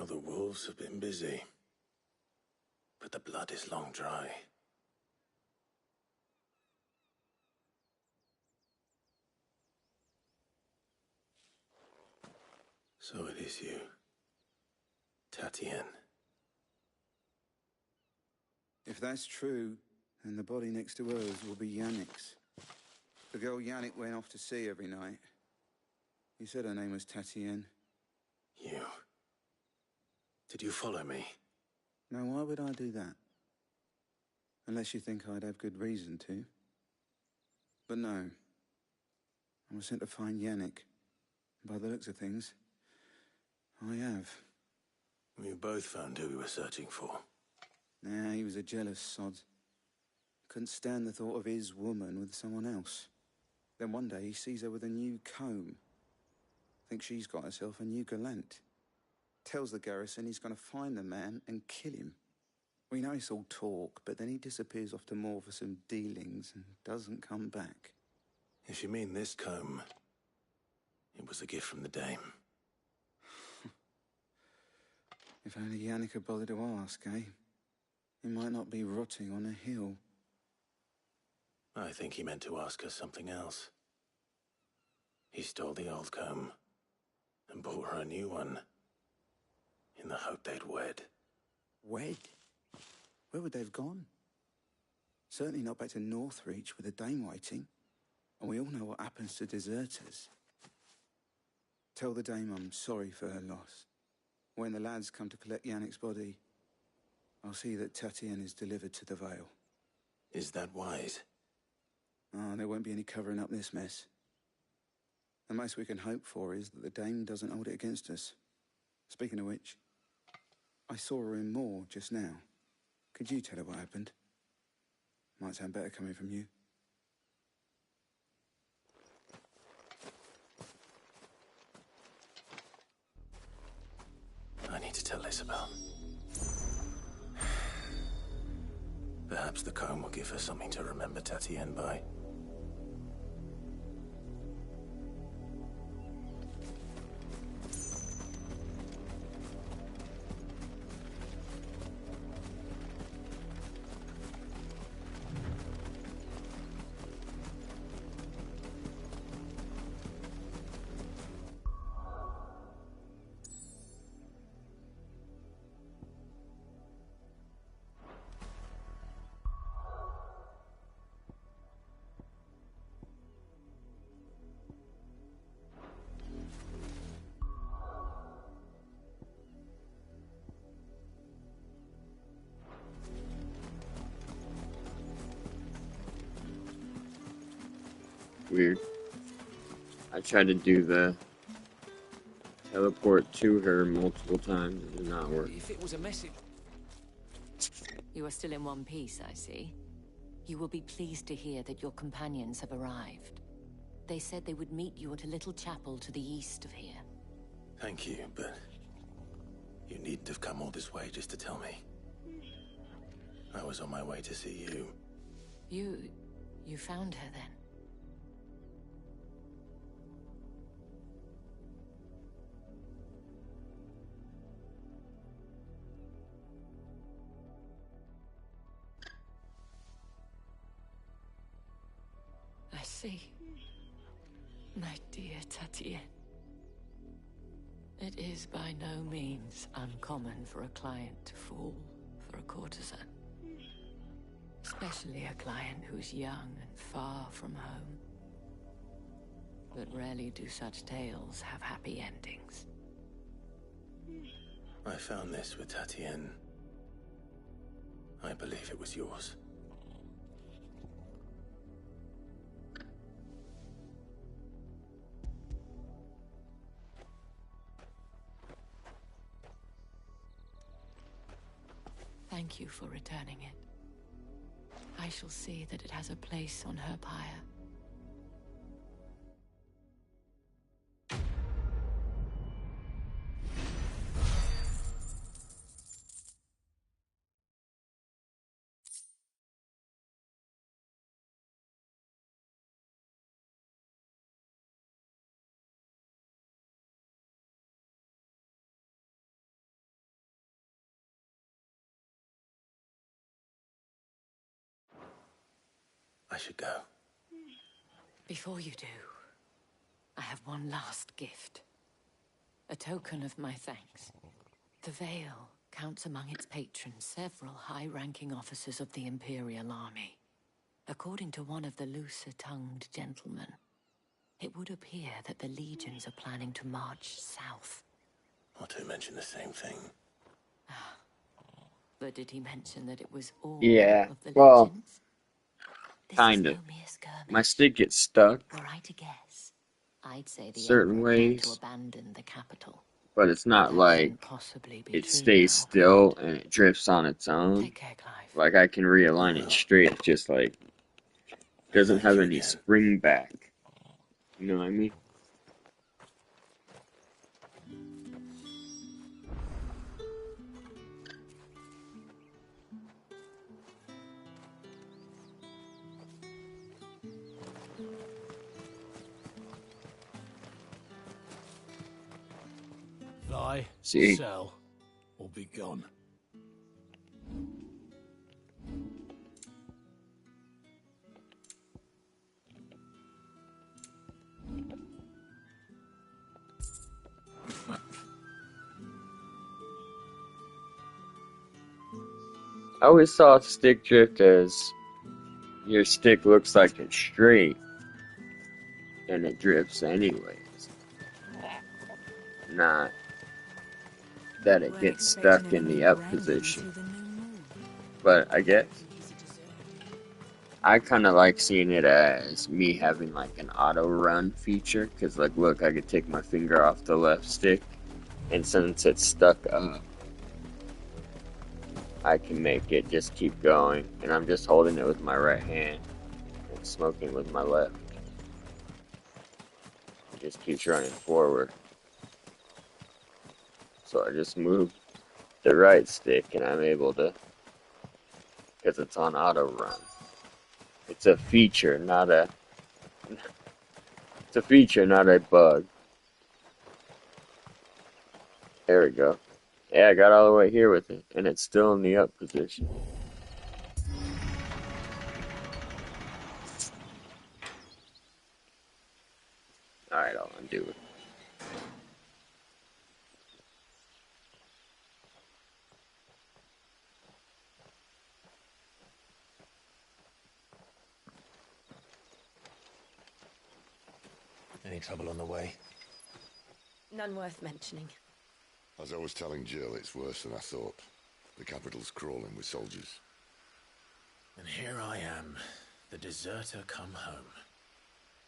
Well, the wolves have been busy. But the blood is long dry. So it is you, Tatienne. If that's true, then the body next to hers will be Yannick's. The girl Yannick went off to sea every night. He said her name was Tatienne. You... Did you follow me? Now, why would I do that? Unless you think I'd have good reason to. But no. I was sent to find Yannick. By the looks of things, I have. We both found who we were searching for. Nah, he was a jealous sod. Couldn't stand the thought of his woman with someone else. Then one day he sees her with a new comb. Thinks she's got herself a new gallant. Tells the garrison he's going to find the man and kill him. We know it's all talk, but then he disappears off to Moor for some dealings and doesn't come back. If you mean this comb, it was a gift from the dame. If only Yannick had bothered to ask, eh? He might not be rotting on a hill. I think he meant to ask her something else. He stole the old comb and bought her a new one in the hope they'd wed. Wed? Where would they have gone? Certainly not back to Northreach with a dame waiting. And we all know what happens to deserters. Tell the dame I'm sorry for her loss. When the lads come to collect Yannick's body, I'll see that Tatienne is delivered to the Vale. Is that wise? Oh, there won't be any covering up this mess. The most we can hope for is that the dame doesn't hold it against us. Speaking of which, I saw her in Moor just now. Could you tell her what happened? Might sound better coming from you. I need to tell Isabel. Perhaps the comb will give her something to remember Tatienne by. Weird. I tried to do the teleport to her multiple times. It did not work. If it was a message... You are still in one piece, I see. You will be pleased to hear that your companions have arrived. They said they would meet you at a little chapel to the east of here. Thank you, but you needn't have come all this way just to tell me. I was on my way to see you. You found her then? I see. My dear Tatienne. It is by no means uncommon for a client to fall for a courtesan. Especially a client who's young and far from home. But rarely do such tales have happy endings. I found this with Tatienne. I believe it was yours. Thank you for returning it. I shall see that it has a place on her pyre. I should go. Before you do, I have one last gift. A token of my thanks. The Vale counts among its patrons several high-ranking officers of the Imperial Army. According to one of the looser-tongued gentlemen, it would appear that the legions are planning to march south. Not to mention the same thing. But did he mention that it was all Yeah, of the well, legions? kind of. My stick gets stuck Were I to guess, I'd say the certain Emperor planned to ways, abandon the capital. but it's not That like couldn't possibly be it true stays now, still and it drifts on its own. Take care, Clive. Like I can realign it straight. It just like doesn't have any spring back. You know what I mean? Buy, See? sell, or be gone. I always saw stick drift as your stick looks like it's straight and it drifts anyways. Not that it gets stuck in the up position. But I guess I kind of like seeing it as me having like an auto run feature, because like look, I could take my finger off the left stick and since it's stuck up, I can make it just keep going, and I'm just holding it with my right hand and smoking with my left. It just keeps running forward. So I just move the right stick and I'm able to, because it's on auto run. It's a feature, not a bug. There we go. Yeah, I got all the way here with it, and it's still in the up position. Alright, I'll undo it. Any trouble on the way? None worth mentioning. As I was telling Jill, it's worse than I thought. The capital's crawling with soldiers. And here I am, the deserter come home.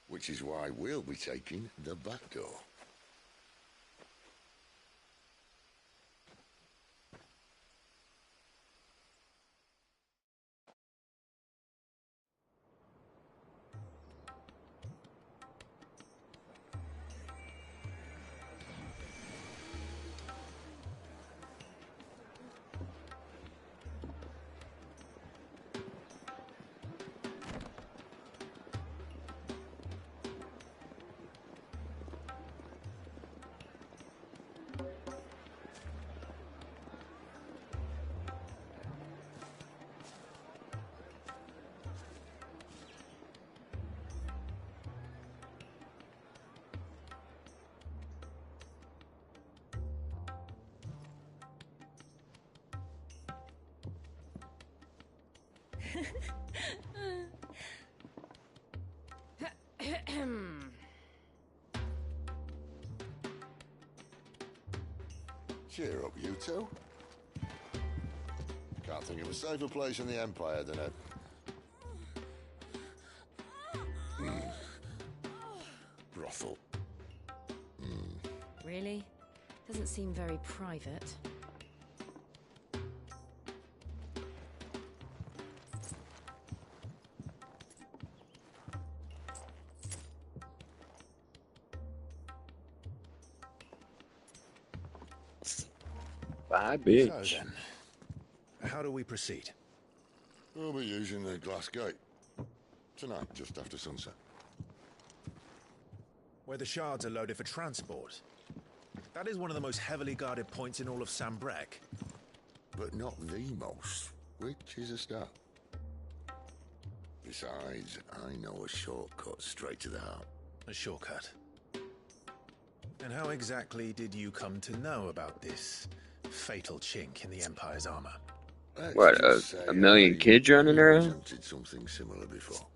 Which is why we'll be taking the back door. Cheer up, you two. Can't think of a safer place in the Empire than a... brothel. Really? Doesn't seem very private. Bye, bitch. So then, how do we proceed? We'll be using the glass gate. Tonight, just after sunset. Where the shards are loaded for transport. That is one of the most heavily guarded points in all of Sambrek. But not the most, which is a start. The Besides, I know a shortcut straight to the heart. A shortcut. And how exactly did you come to know about this fatal chink in the Empire's armor? What, a million kids running around? Attempted something similar before.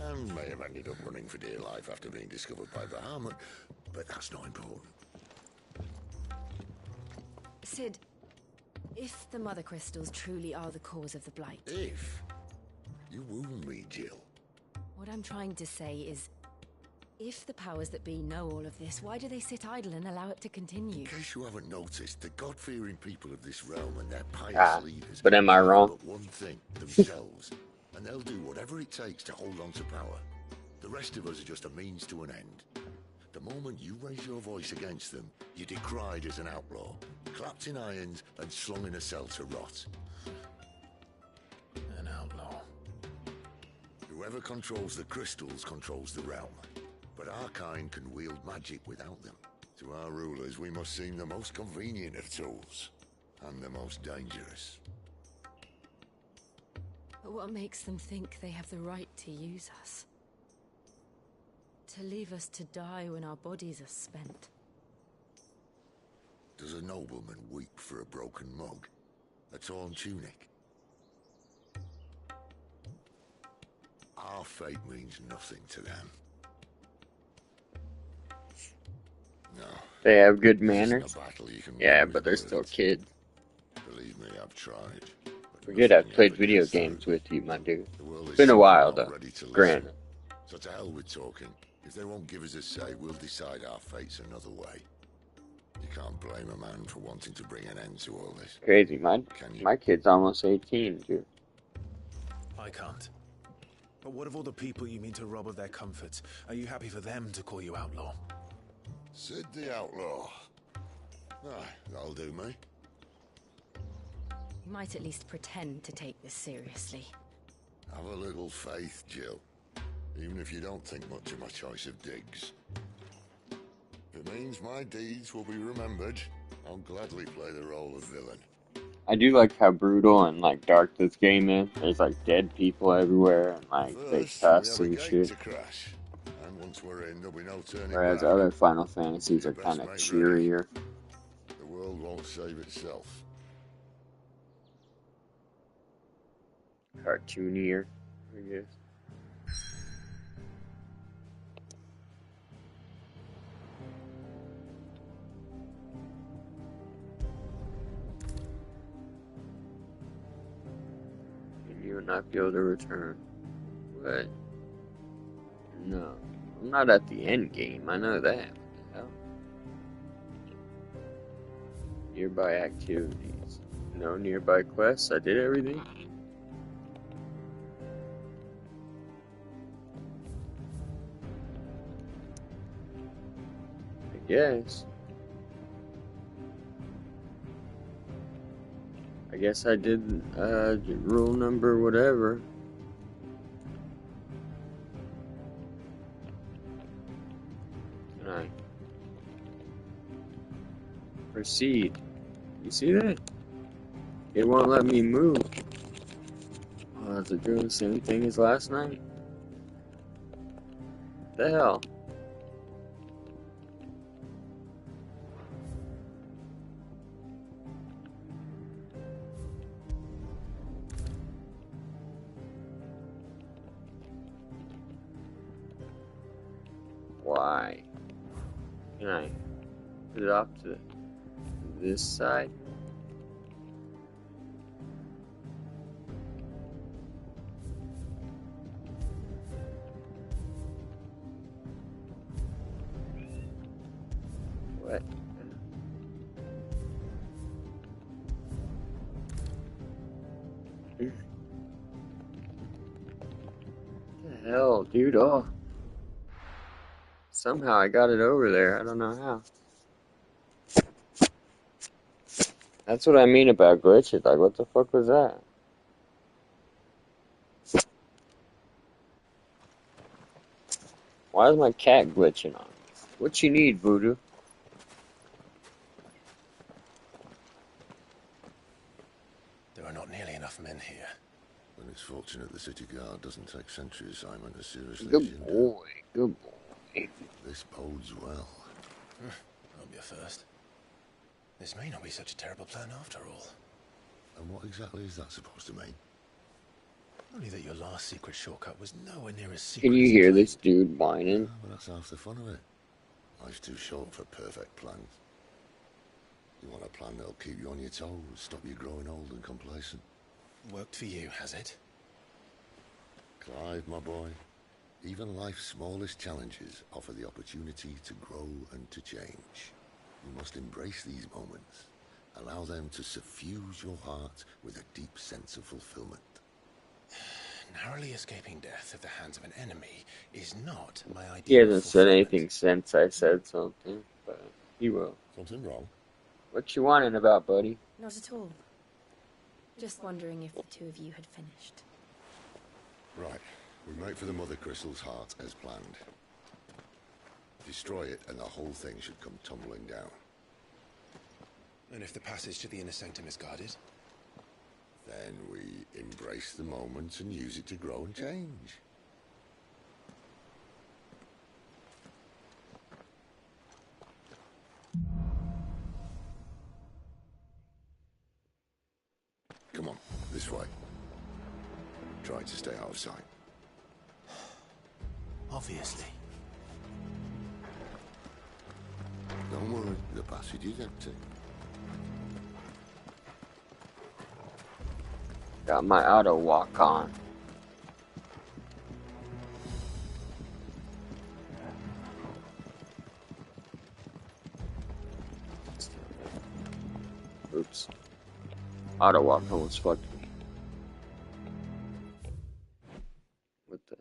And may have ended up running for dear life after being discovered by Bahamut, but that's not important. Sid, if the Mother Crystals truly are the cause of the Blight... If? You wound me, Jill. What I'm trying to say is, if the powers that be know all of this, why do they sit idle and allow it to continue? In case you haven't noticed, the God-fearing people of this realm and their pious leaders... But am I wrong? ...but one thing, themselves. And they'll do whatever it takes to hold on to power. The rest of us are just a means to an end. The moment you raise your voice against them, you're decried as an outlaw, clapped in irons and slung in a cell to rot. An outlaw. Whoever controls the crystals controls the realm. But our kind can wield magic without them. To our rulers, we must seem the most convenient of tools, and the most dangerous. But what makes them think they have the right to use us? To leave us to die when our bodies are spent? Does a nobleman weep for a broken mug? A torn tunic? Our fate means nothing to them. No. They have good manners. Battle you can Yeah, win but they're with still words. kids. Believe me, I've tried. Forget I've played video games with you, my dude. It's been a while, though. Granted. So to hell with talking. If they won't give us a say, we'll decide our fates another way. You can't blame a man for wanting to bring an end to all this. Crazy, my kid's almost 18, dude. I can't. But what of all the people you mean to rob of their comforts? Are you happy for them to call you outlaw? Sid the Outlaw. Aye, that'll do me. You might at least pretend to take this seriously. Have a little faith, Jill. Even if you don't think much of my choice of digs. If it means my deeds will be remembered, I'll gladly play the role of villain. I do like how brutal and like dark this game is. There's like dead people everywhere and like they cuss and shit. And once we're in, there'll be no turning Whereas back. other Final Fantasies are kind of cheerier. The world won't save itself. Cartoonier, I guess. You will not be able to return. What? No. I'm not at the end game, I know that. What the hell? Nearby activities. No nearby quests, I did everything. I guess. I guess I did rule number whatever. Can I proceed? You see that? It won't let me move. Oh, is it doing the same thing as last night? The hell? Why? Can I put it off to this side? What? What the hell, dude? Oh. Somehow I got it over there. I don't know how. That's what I mean about glitches. Like, what the fuck was that? Why is my cat glitching on me? What you need, Voodoo? There are not nearly enough men here. When it's full fortunate the city guard doesn't take sentry assignment as seriously as Good you do. boy. Good boy. This bodes well. That'll be a first. This may not be such a terrible plan after all. And what exactly is that supposed to mean? Only that your last secret shortcut was nowhere near as secret Can you as hear it this dude whining? Yeah, but that's half the fun of it. Life's too short for perfect plans. You want a plan that'll keep you on your toes, stop you growing old and complacent. worked for you, has it? Clive, my boy, even life's smallest challenges offer the opportunity to grow and to change. You must embrace these moments. Allow them to suffuse your heart with a deep sense of fulfillment. Narrowly escaping death at the hands of an enemy is not my idea. He hasn't said anything since I said something, but he will. Something wrong? What you whining about, buddy? Not at all. Just wondering if the two of you had finished. Right. We make for the Mother Crystal's heart as planned. Destroy it and the whole thing should come tumbling down. And if the passage to the inner sanctum is guarded? Then we embrace the moment and use it to grow and change. Come on, this way. Try to stay out of sight. Obviously. Don't worry, the passage is empty. Got my auto walk on. Oops. Auto walk almost fucked me. What the?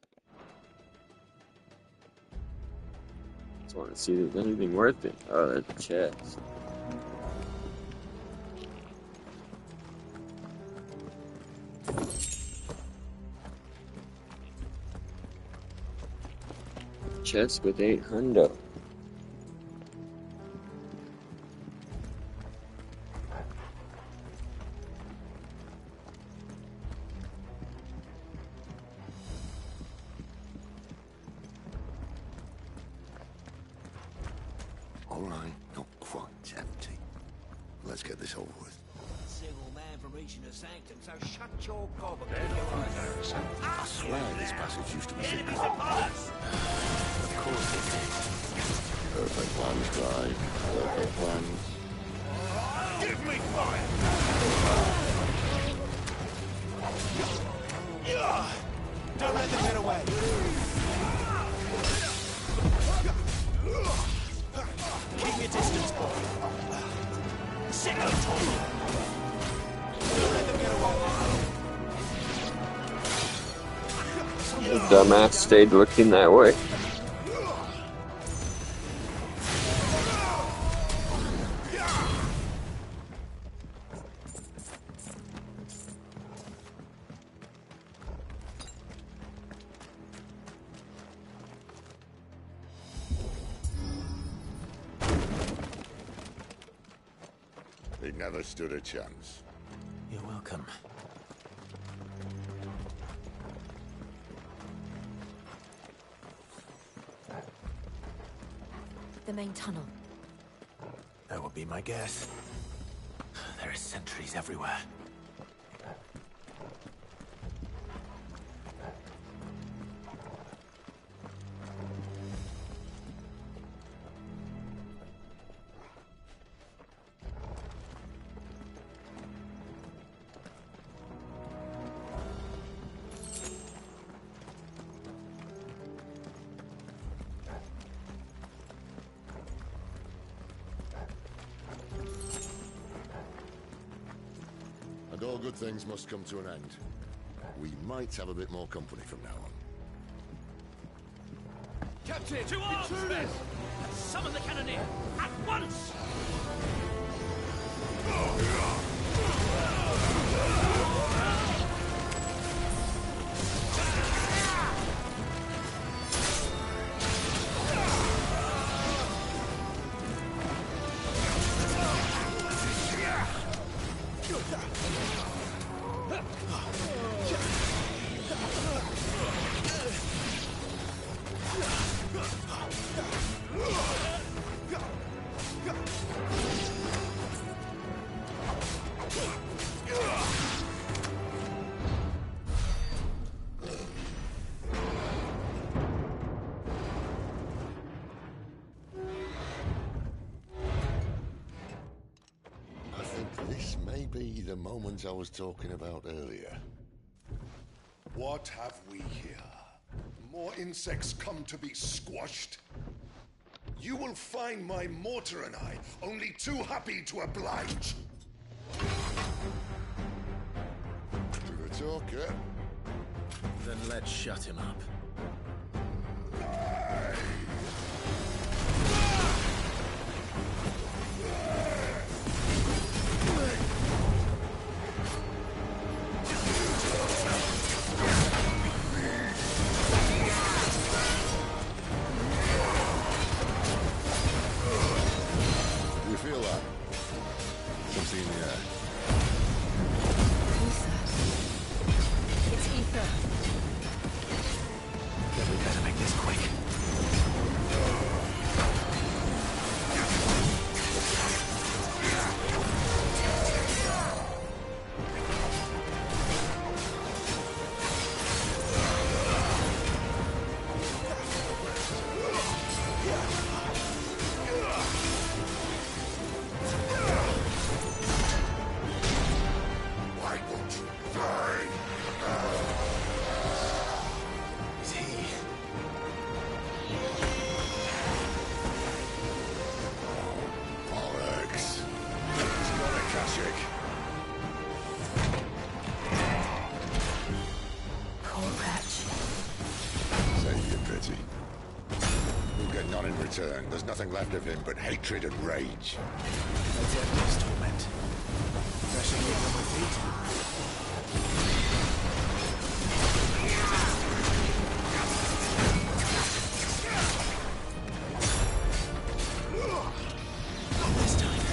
Just want to see if there's anything worth it. Oh, there's a chest. Chest with 800. All right, not quite empty. Let's get this over with. Single man from reaching the sanctum, so shut your gob and keep your eyes open. I swear this passage used to be secret. Enemies upon us! Of course it did. Perfect plans, Clive. Perfect plans. Give me fire! Don't let them get away! Keep your distance, boy. Sit on top! Don't let them get away! The dumbass stayed looking that way. They never stood a chance. You're welcome. The main tunnel. That would be my guess. There are sentries everywhere. And all good things must come to an end. We might have a bit more company from now on. Captain! To arms, men! Summon the cannoneer! At once! me the moments I was talking about earlier. What have we here? More insects come to be squashed? You will find my mortar and I only too happy to oblige. You're a talker. Then let's shut him up. You feel that? Something in the air. It's ether. We better make this quick. Why won't you die? Is he? Bollocks. He's got a Cashapp. Poor wretch. Save your pity. You'll get none in return. There's nothing left of him but hatred and rage. Let's end this torment. Rushing in on my feet. Not this time.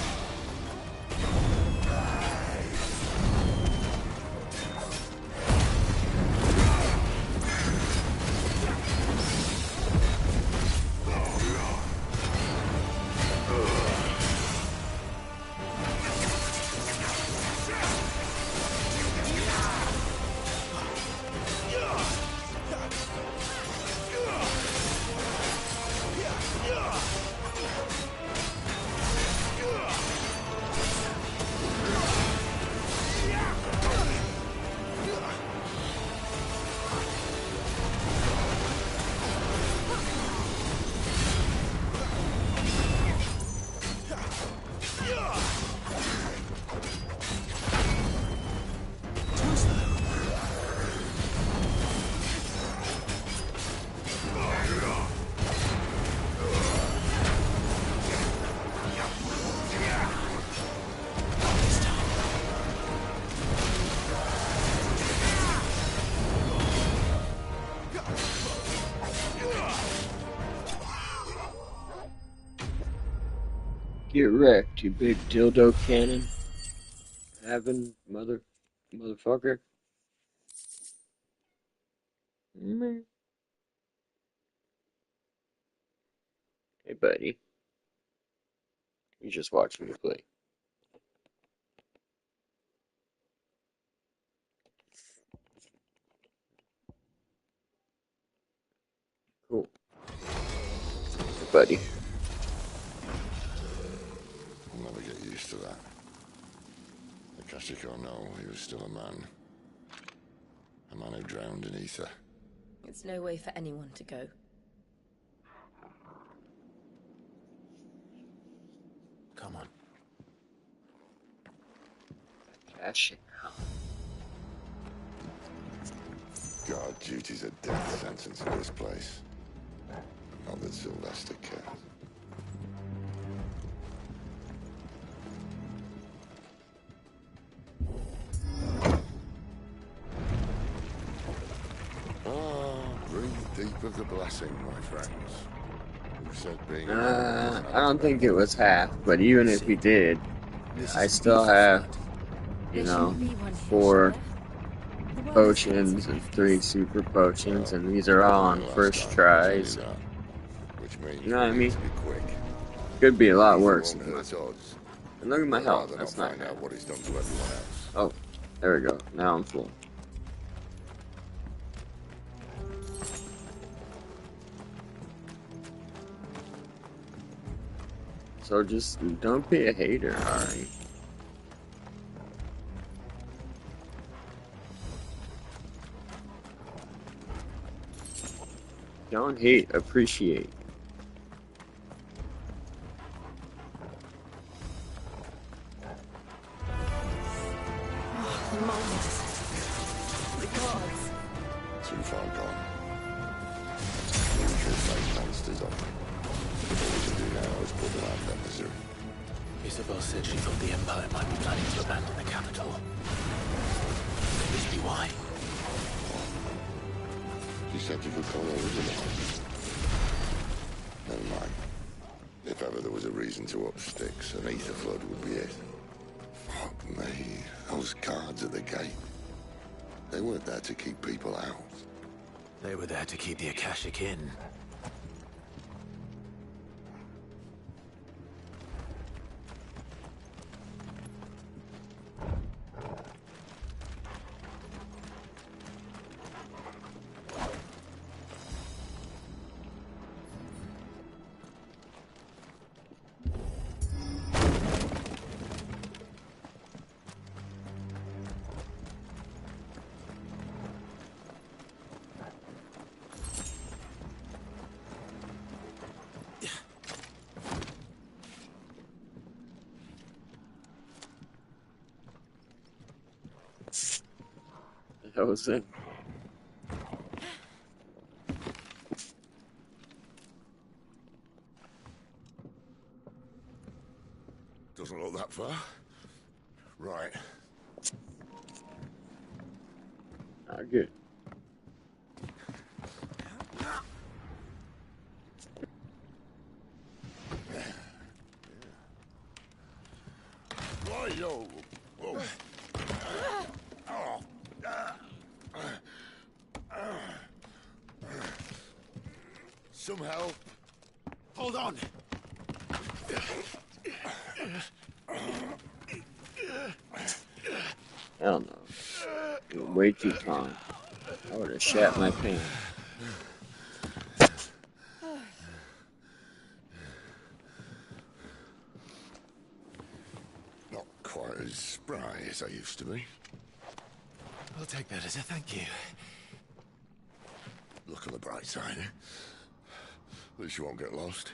Get wrecked, you big dildo cannon. Having motherfucker. Hey, buddy. You just watching me play. Cool. Hey, buddy. I'll never get used to that. The Cashapp or no, he was still a man. A man who drowned in ether. It's no way for anyone to go. Come on. Cashapp. God, duty's a death sentence in this place. Not that Sylvester cares. Breathe deep of the blessing, my friends. Who said being I don't think it was half, but even if he did, I still have, 4 potions and 3 super potions, and these are all on first tries. You know what I mean? Could be a lot worse. And look at my health. That's not bad. Oh, there we go. Now I'm full. So just don't be a hater, alright? Don't hate, appreciate. The moment. The gods. Too far gone. Usual fate monsters on. All we can do now is put them out of their misery. Isabel said she thought the Empire might be planning to abandon the capital. Could this be why? She said you could call her original. Never mind. If ever there was a reason to up sticks, an ether flood would be it. Fuck me. Those guards at the gate. They weren't there to keep people out. They were there to keep the Akashic in. That was it. Doesn't look that far. Right. Good. Why, yo? Whoa. Some help. Hold on. Hell no. It was way too long. I would have shat my pants. Not quite as spry as I used to be. I'll take that as a thank you. Look on the bright side, eh? At least you won't get lost.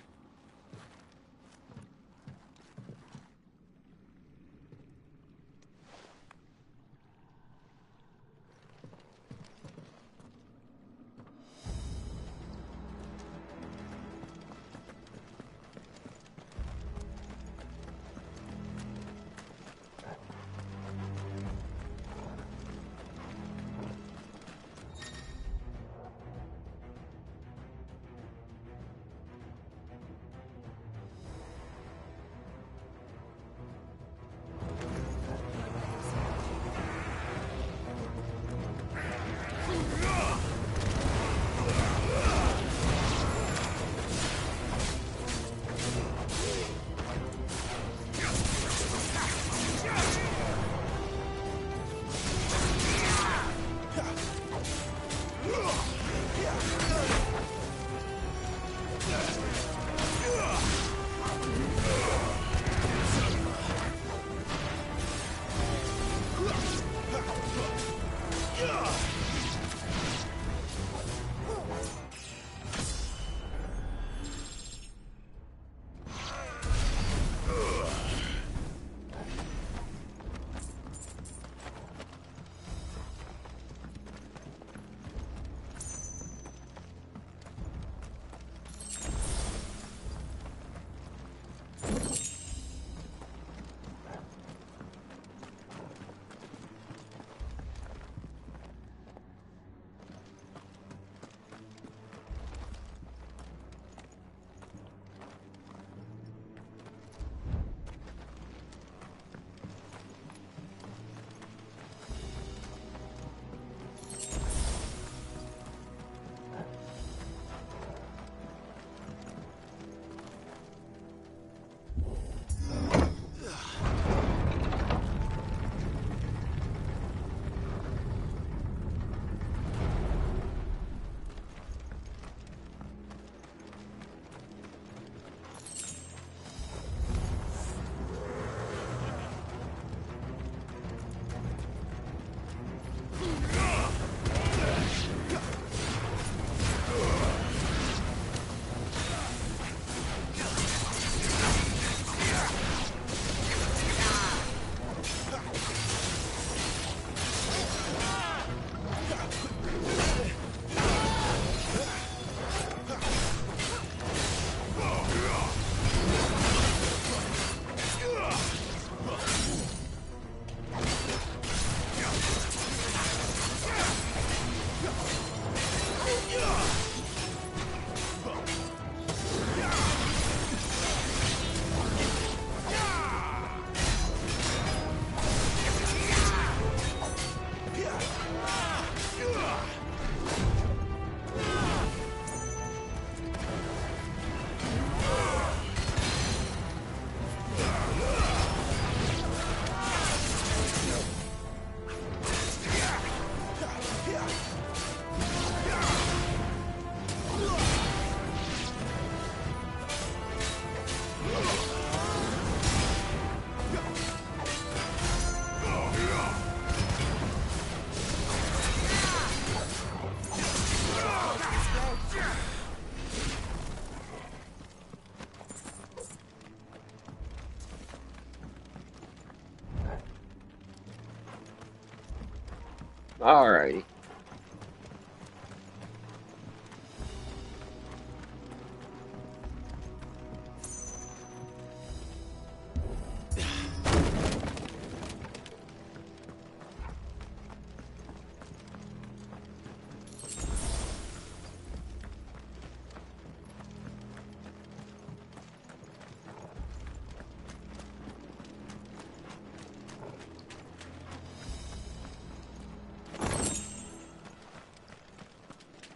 Alrighty.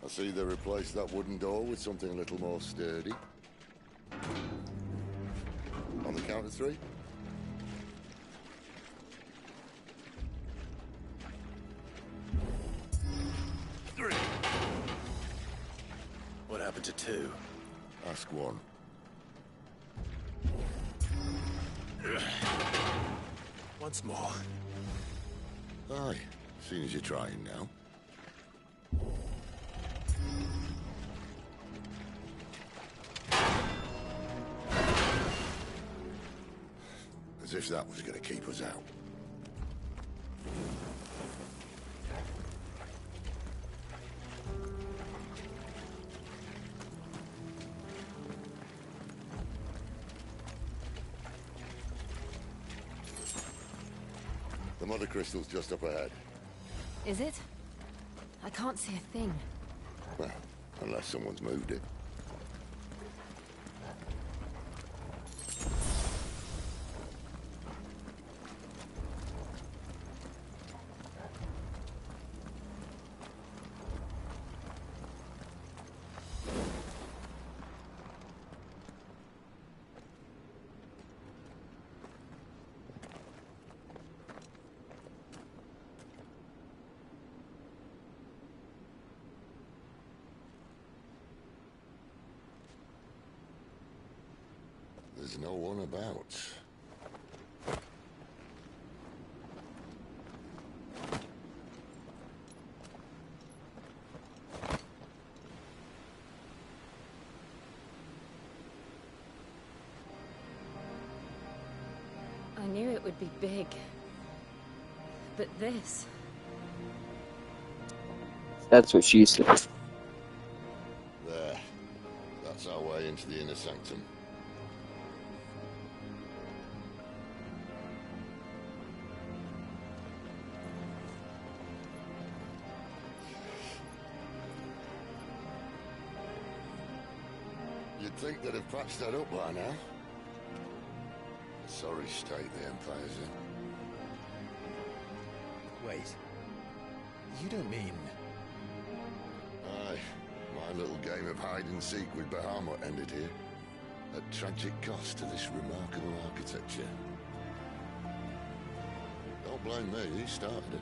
I see they replaced that wooden door with something a little more sturdy. On the count of 3? What happened to 2? Ask 1. Once more. Aye, seeing as you're trying now. As if that was going to keep us out. The mother crystal's just up ahead. Is it? I can't see a thing. Well, unless someone's moved it. There's no one about. I knew it would be big. But this... That's what she said. There. That's our way into the inner sanctum. You'd think they'd have patched that up by now. A sorry state the Empire's in. Wait. You don't mean... Aye. My little game of hide-and-seek with Bahamut ended here. At tragic cost to this remarkable architecture. Don't blame me, he started it.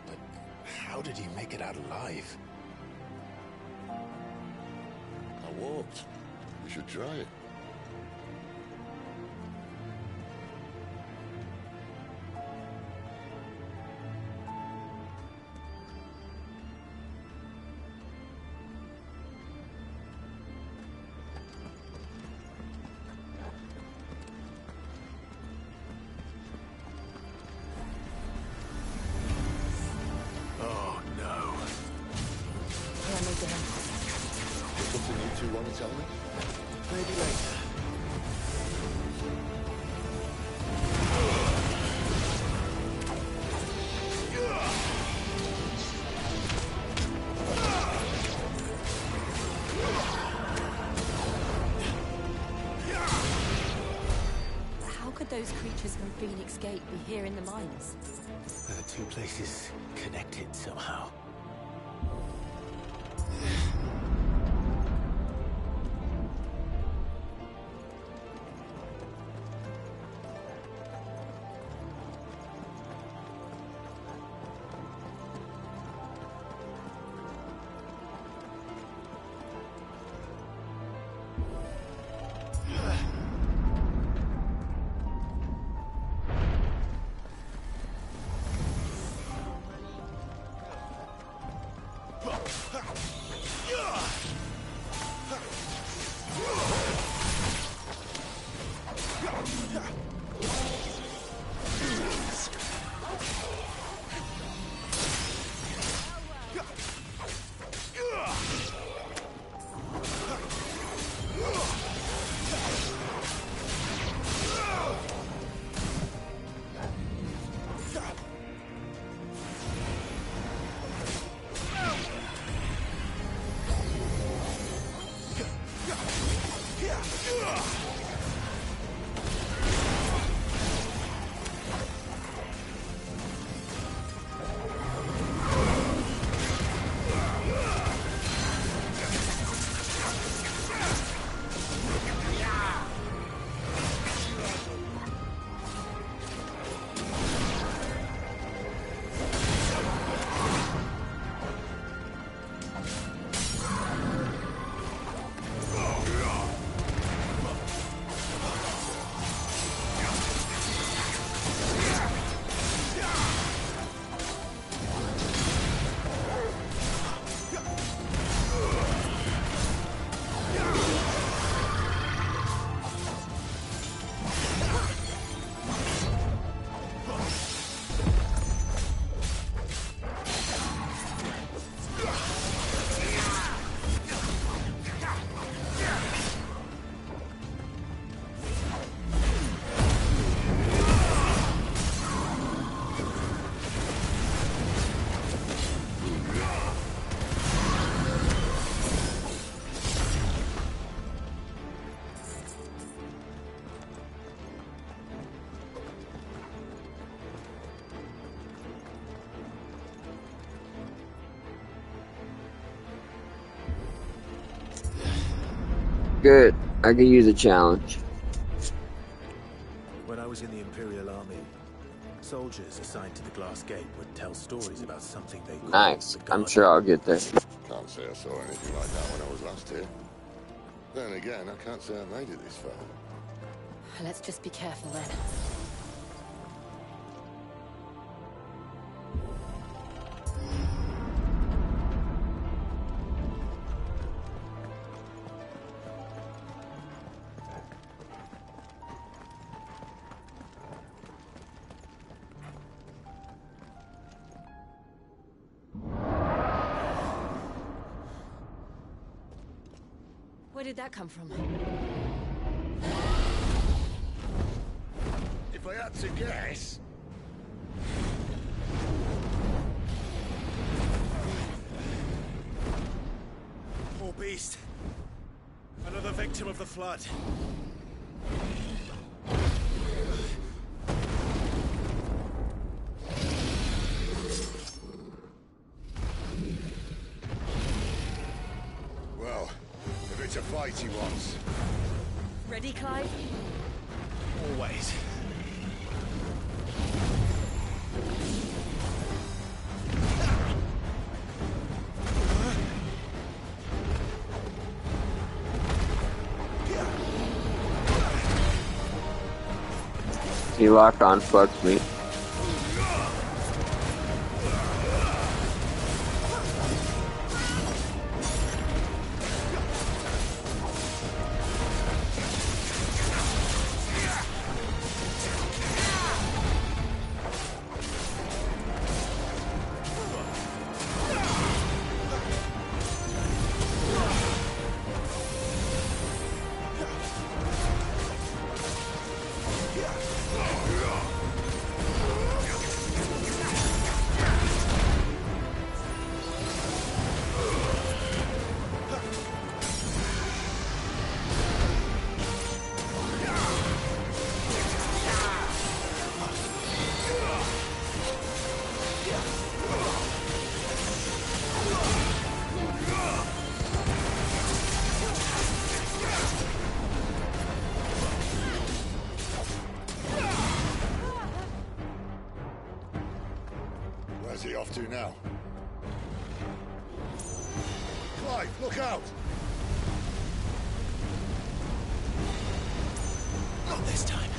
But how did he make it out alive? I walked. We should try it. Oh, no. Something you two want to tell me? Maybe later. How could those creatures from Phoenix Gate be here in the mines? Are the two places connected somehow? Good. I could use a challenge. When I was in the Imperial Army, soldiers assigned to the Glass Gate would tell stories about something they called Nice. the I'm Guardian. sure I'll get there. Can't say I saw anything like that when I was last here. Then again, I can't say I made it this far. Let's just be careful then. Where did that come from? If I had to guess... Poor beast. Another victim of the flood. Well, if it's a fight he wants. Ready, Clive? Always. He locked on fucked me. Where's he off to now? Clive, look out! Not this time.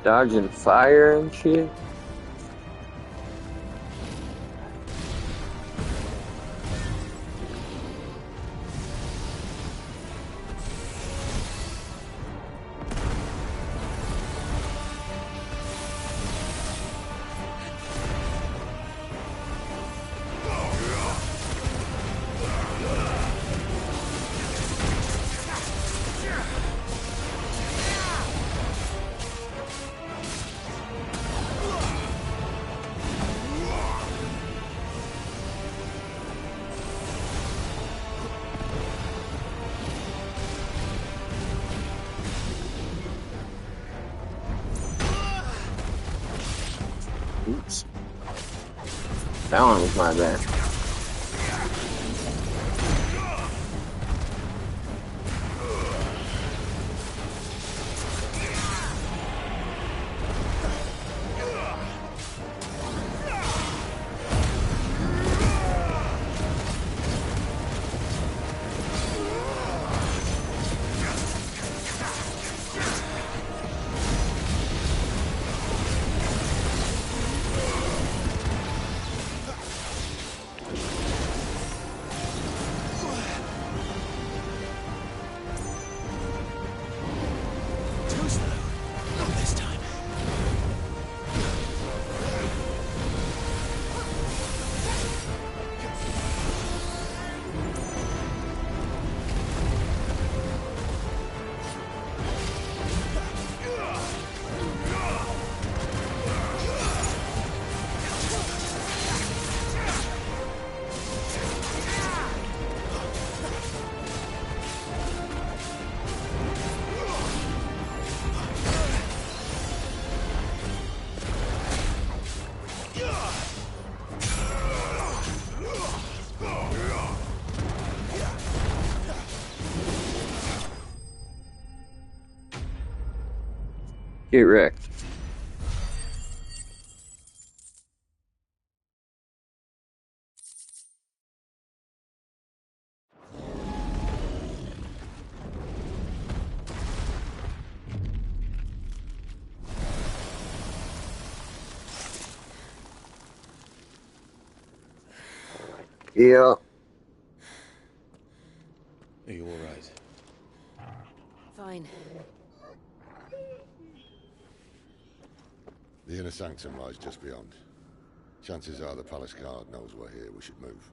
Dodging fire and shit. Oops. That one was my bad. Get wrecked. Yeah. Are you all right? Fine. The inner sanctum lies just beyond. Chances are the palace guard knows we're here. We should move.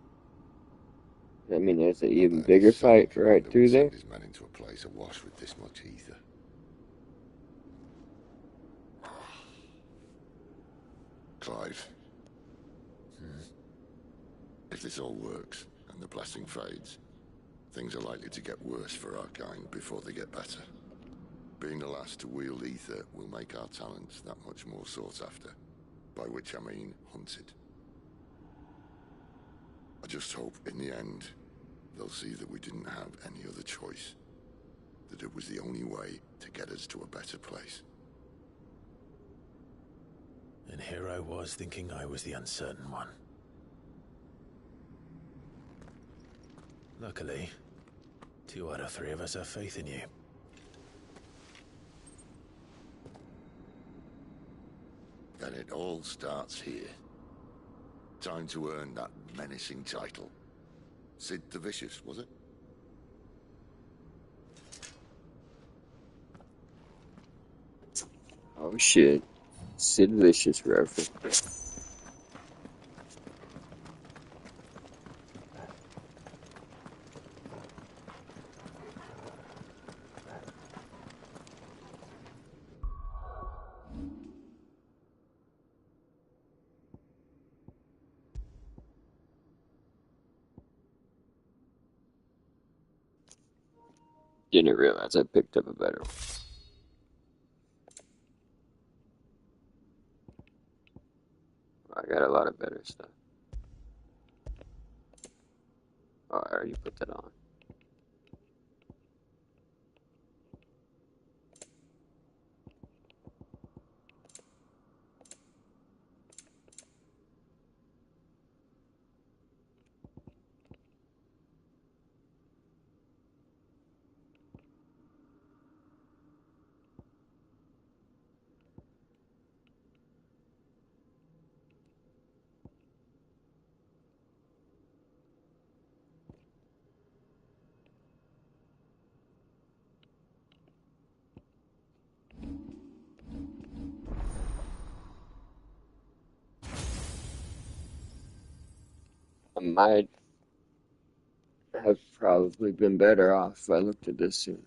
I mean, there's an even bigger fight right through there. Send his men into a place awash with this much ether. Clive. If this all works, and the blessing fades, things are likely to get worse for our kind before they get better. Being the last to wield ether will make our talents that much more sought after, by which I mean hunted. I just hope, in the end, they'll see that we didn't have any other choice, that it was the only way to get us to a better place. And here I was thinking I was the uncertain one. Luckily, 2 out of 3 of us have faith in you. And it all starts here. Time to earn that menacing title. Sid the Vicious, was it? Oh shit. Sid Vicious reference. Didn't realize I picked up a better one. I got a lot of better stuff. Oh, I already put that on. I might have probably been better off if I looked at this sooner.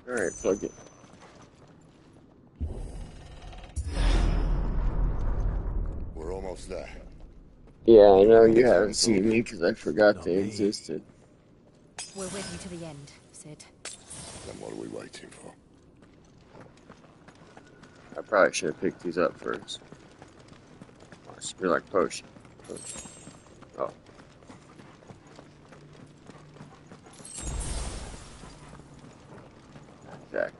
Alright, fuck it. We're almost there. Yeah, I know you haven't seen me because I forgot they existed. We're with you to the end, Sid. Then what are we waiting for? I probably should have picked these up first. Oh, you're like potion. Oh. Exactly.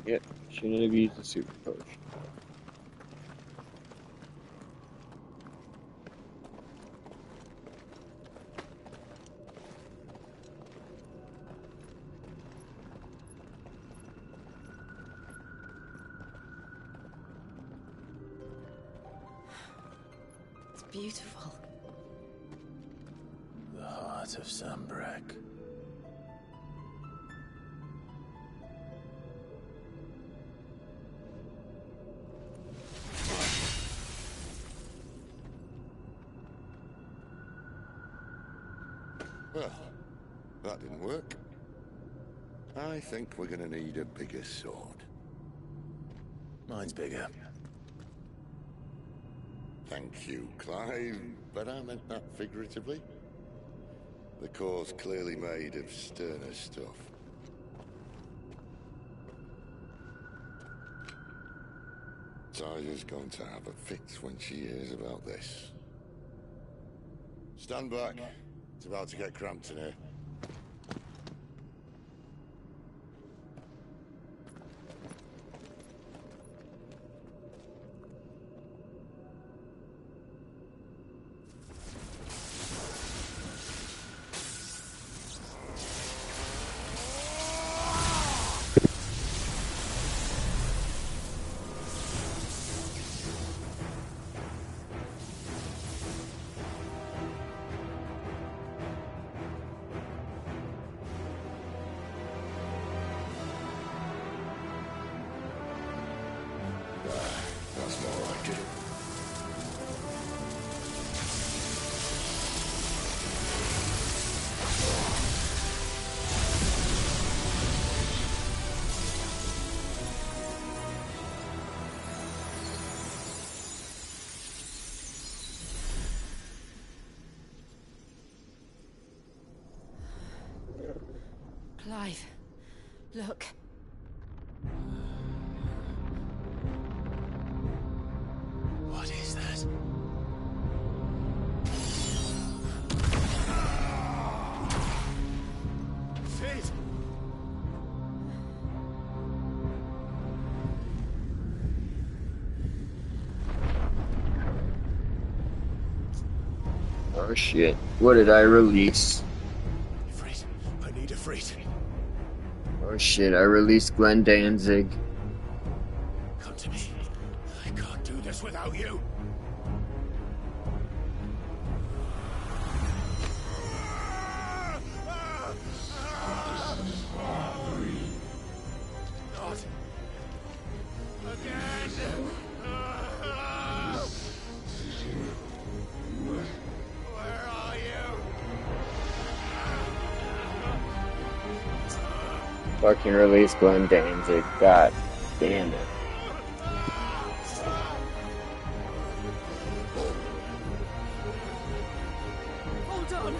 Yep, shouldn't have used the super potion. It's beautiful. The heart of Sambrek. Well, that didn't work. I think we're gonna need a bigger sword. Mine's bigger. Thank you, Clive, but I meant that figuratively. The core's clearly made of sterner stuff. Tiger's going to have a fit when she hears about this. Stand back. It's about to get cramped in here. That's more like it. Clive, look. What is that? Sid! Oh shit. What did I release? Ifrit, I need Ifrit. Oh shit, I released Glenn Danzig. Come to me. I can't do this without you. Not again! Where are you? Fucking release Glenn Danzig. God damn it. Hold on.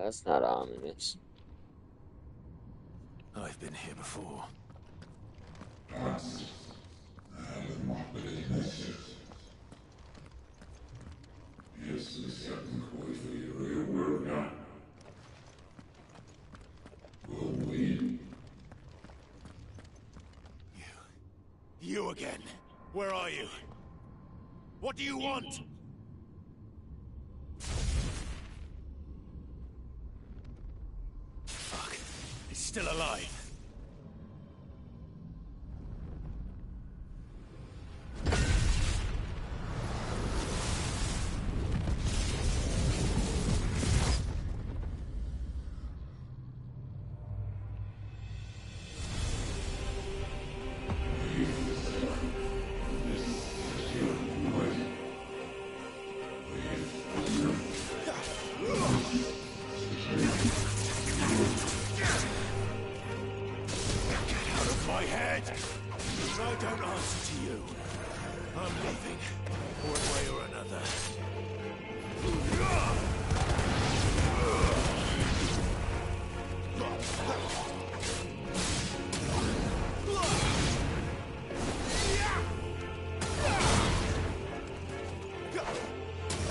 That's not ominous. I've been here before. You again. Where are you? What do you want? Fuck. He's still alive.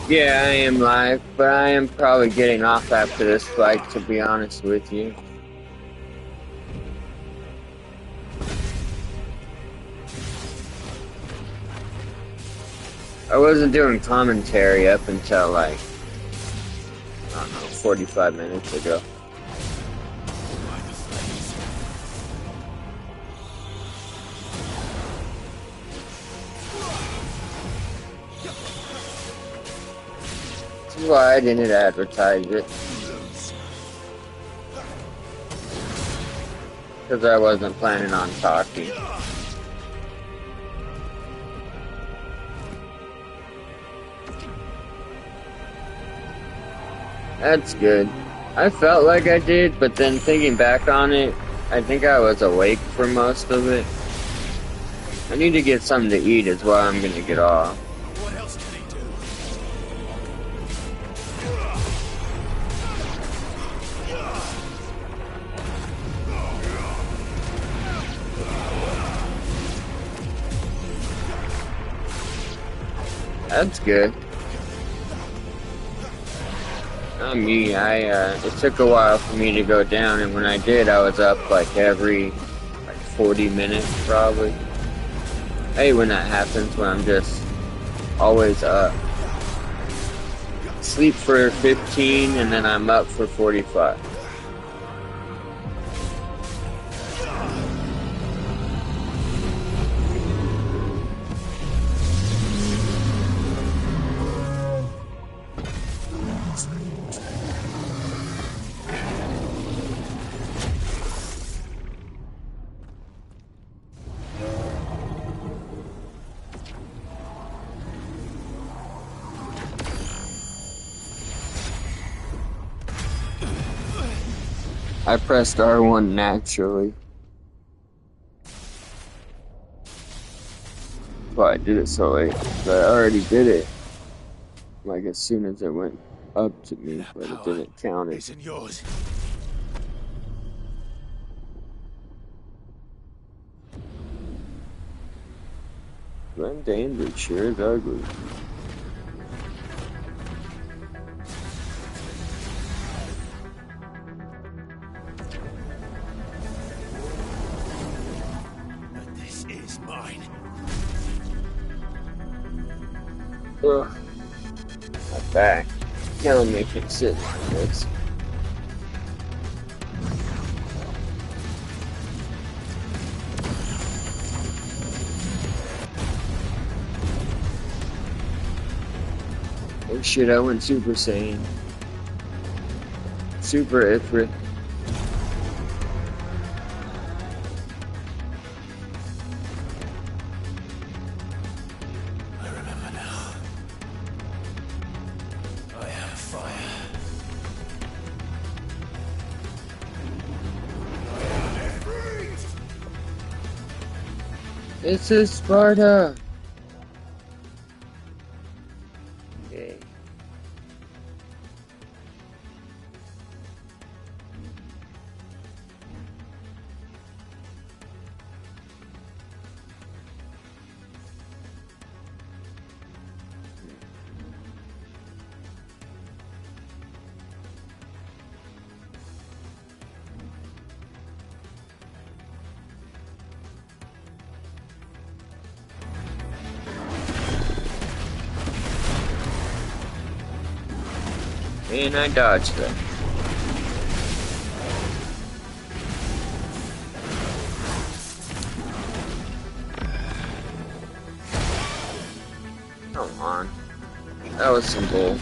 Yeah, I am live, but I am probably getting off after this fight, to be honest with you. I wasn't doing commentary up until like, I don't know, 45 minutes ago. That's why I didn't advertise it. Because I wasn't planning on talking. That's good. I felt like I did, but then thinking back on it, I think I was awake for most of it. I need to get something to eat is why I'm gonna get off. What else can he do? That's good. Not me, it took a while for me to go down, and when I did, I was up like every 40 minutes probably. I hate when that happens, when I'm just always up. Sleep for 15 and then I'm up for 45. I pressed R1 naturally. But I did it so late. But I already did it. Like as soon as it went up to me, but it didn't count it. Isn't yours. Glenn Dandridge sure is ugly. This is mine. Ugh. My back. Killing me from sitting like this. Oh shit, I went Super Saiyan. Super Ifrit. I remember now. I have fire. This is Sparta! Okay. And I dodged that. Come on. That was some bull.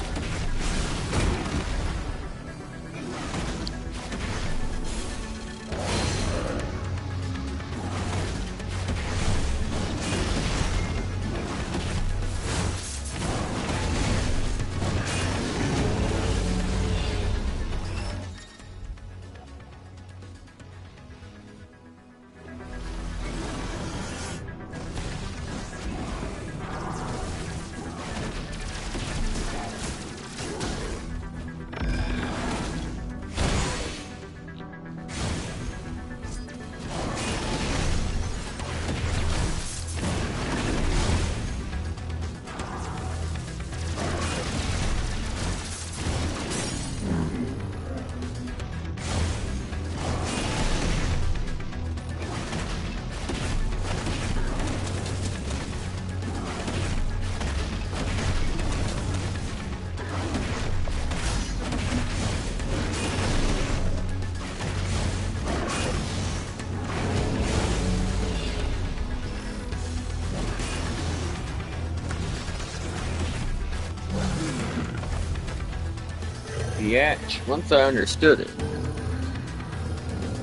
Yeah, once I understood it.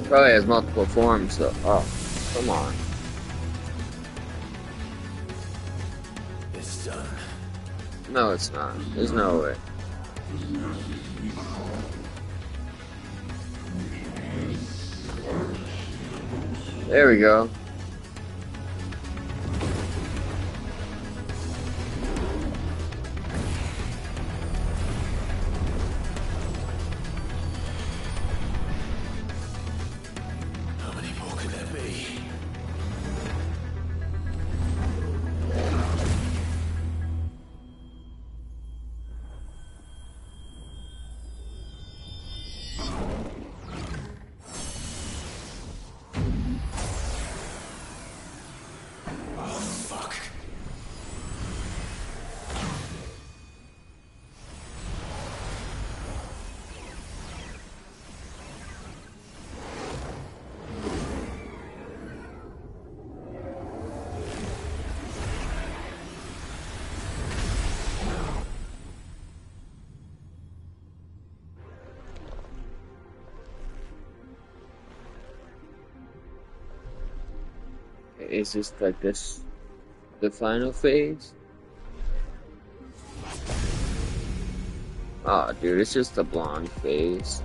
Probably has multiple forms though. Oh, come on. It's done. No, it's not. There's no way. There we go. Is this like this the final phase? Oh, dude, it's just the blonde phase.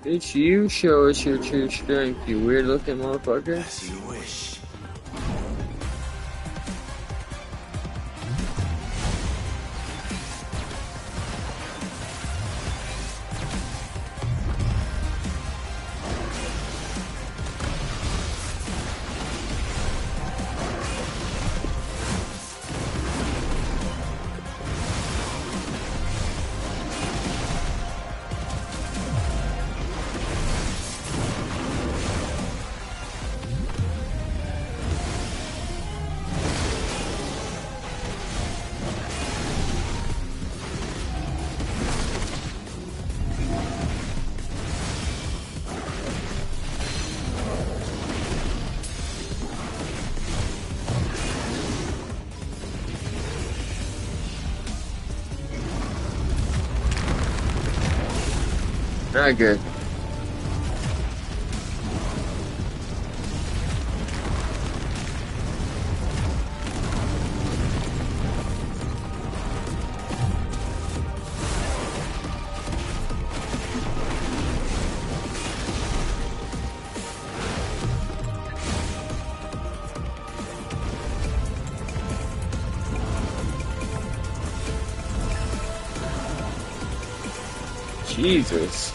Bitch, you show us your true strength, you weird looking motherfucker. As you wish. Not good. Jesus.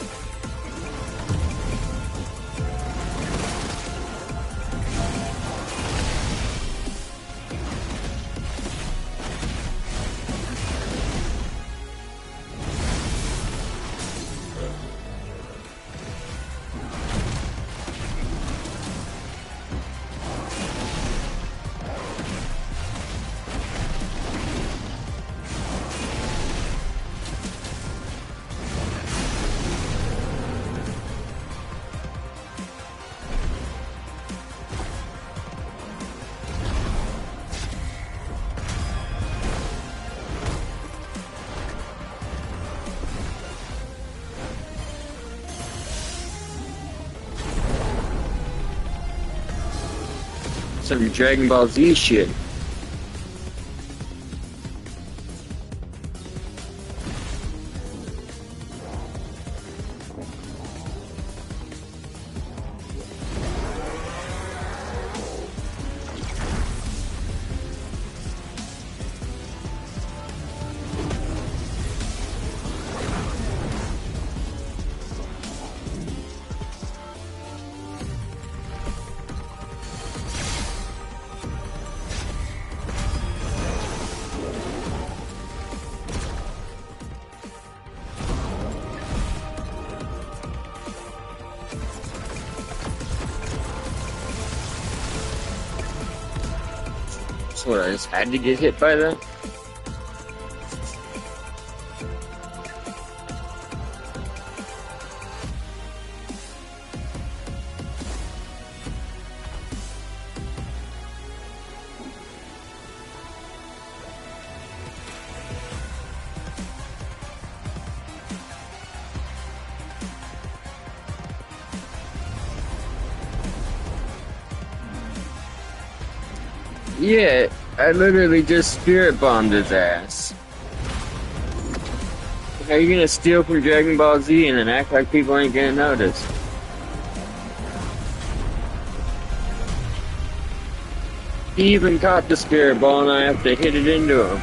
Some Dragon Ball Z shit. So what, I just had to get hit by that? Yeah, I literally just spirit bombed his ass. How you gonna steal from Dragon Ball Z and then act like people ain't gonna notice? He even caught the spirit ball and I have to hit it into him.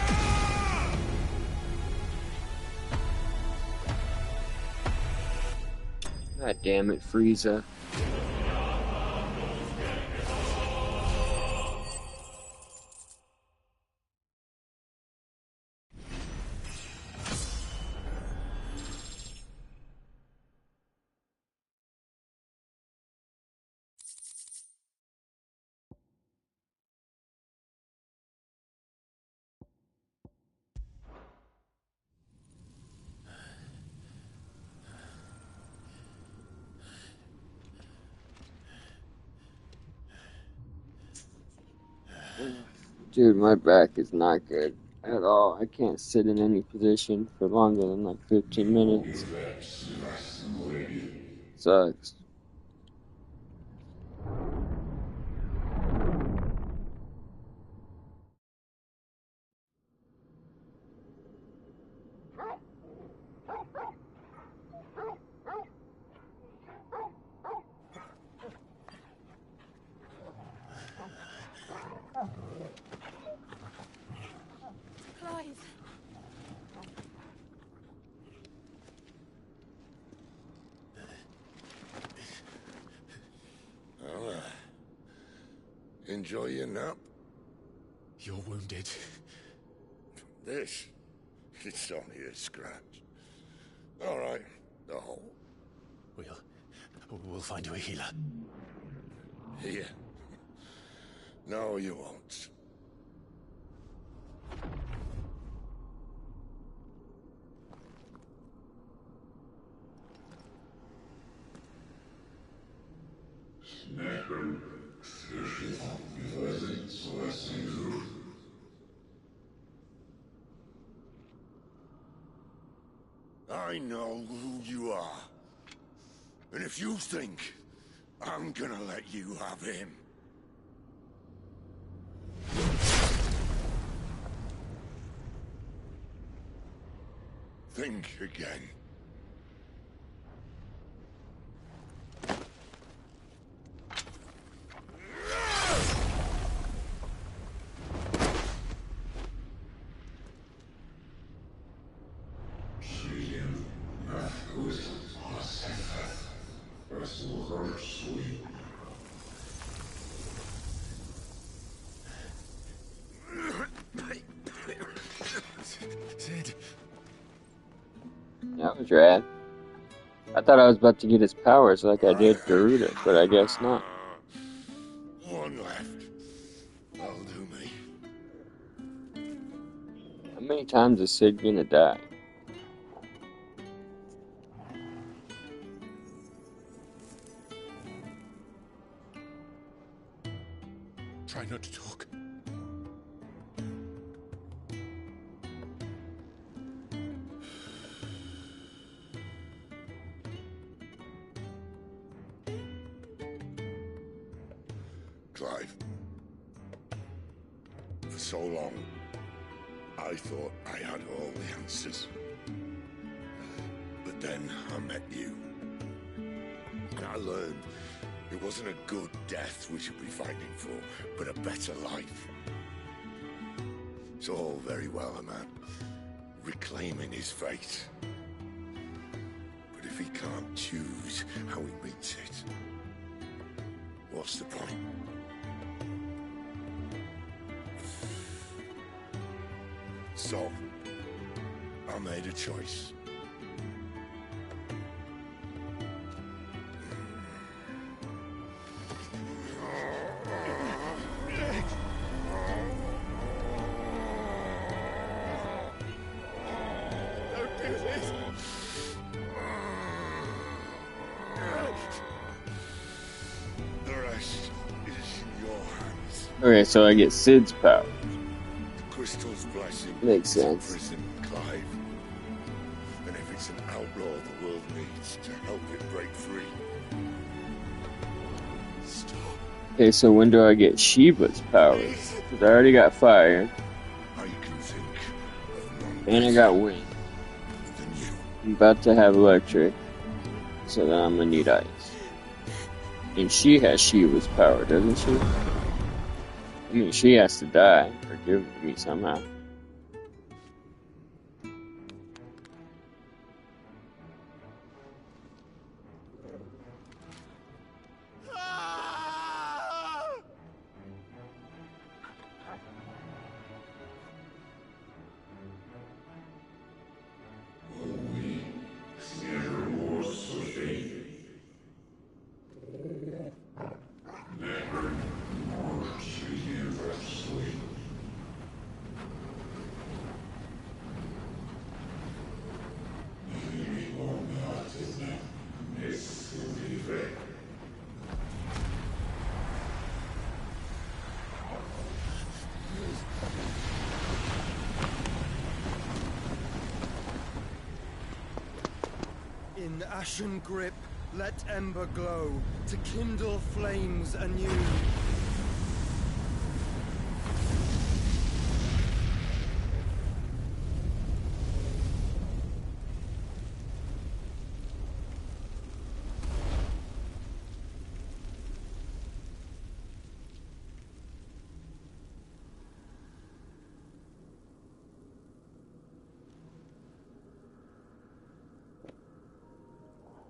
God damn it, Frieza. Dude, my back is not good at all. I can't sit in any position for longer than like 15 minutes. Sucks. Clive. Well, enjoy your nap. You're wounded. This? It's only a scratch. All right, the hole. We'll find you a healer. Here. No, you won't. I know who you are. And if you think I'm gonna let you have him... think again. Sid. That was rad. I thought I was about to get his powers like I did Garuda, but I guess not. One left. That'll do me. How many times is Sid gonna die? Try not to talk. Clive, so long, I thought I had all the answers. But then I met you. And I learned it wasn't a good death we should be fighting for, but a better life. It's all very well, a man reclaiming his fate. But if he can't choose how he meets it, what's the point? So, I made a choice. Don't do this! The rest is in your hands. Okay, so I get Sid's power. Crystal's blessing Makes is a sense. prison, Clive. And if it's an outlaw the world needs to help it break free. Stop. Okay, so when do I get Sheba's powers? Because I already got fire. I can think of And I got wind. I'm about to have electric. So then I'm gonna need ice. And she has Sheba's power, doesn't she? I mean, she has to die or give it to me somehow. In ashen grip, let ember glow, to kindle flames anew.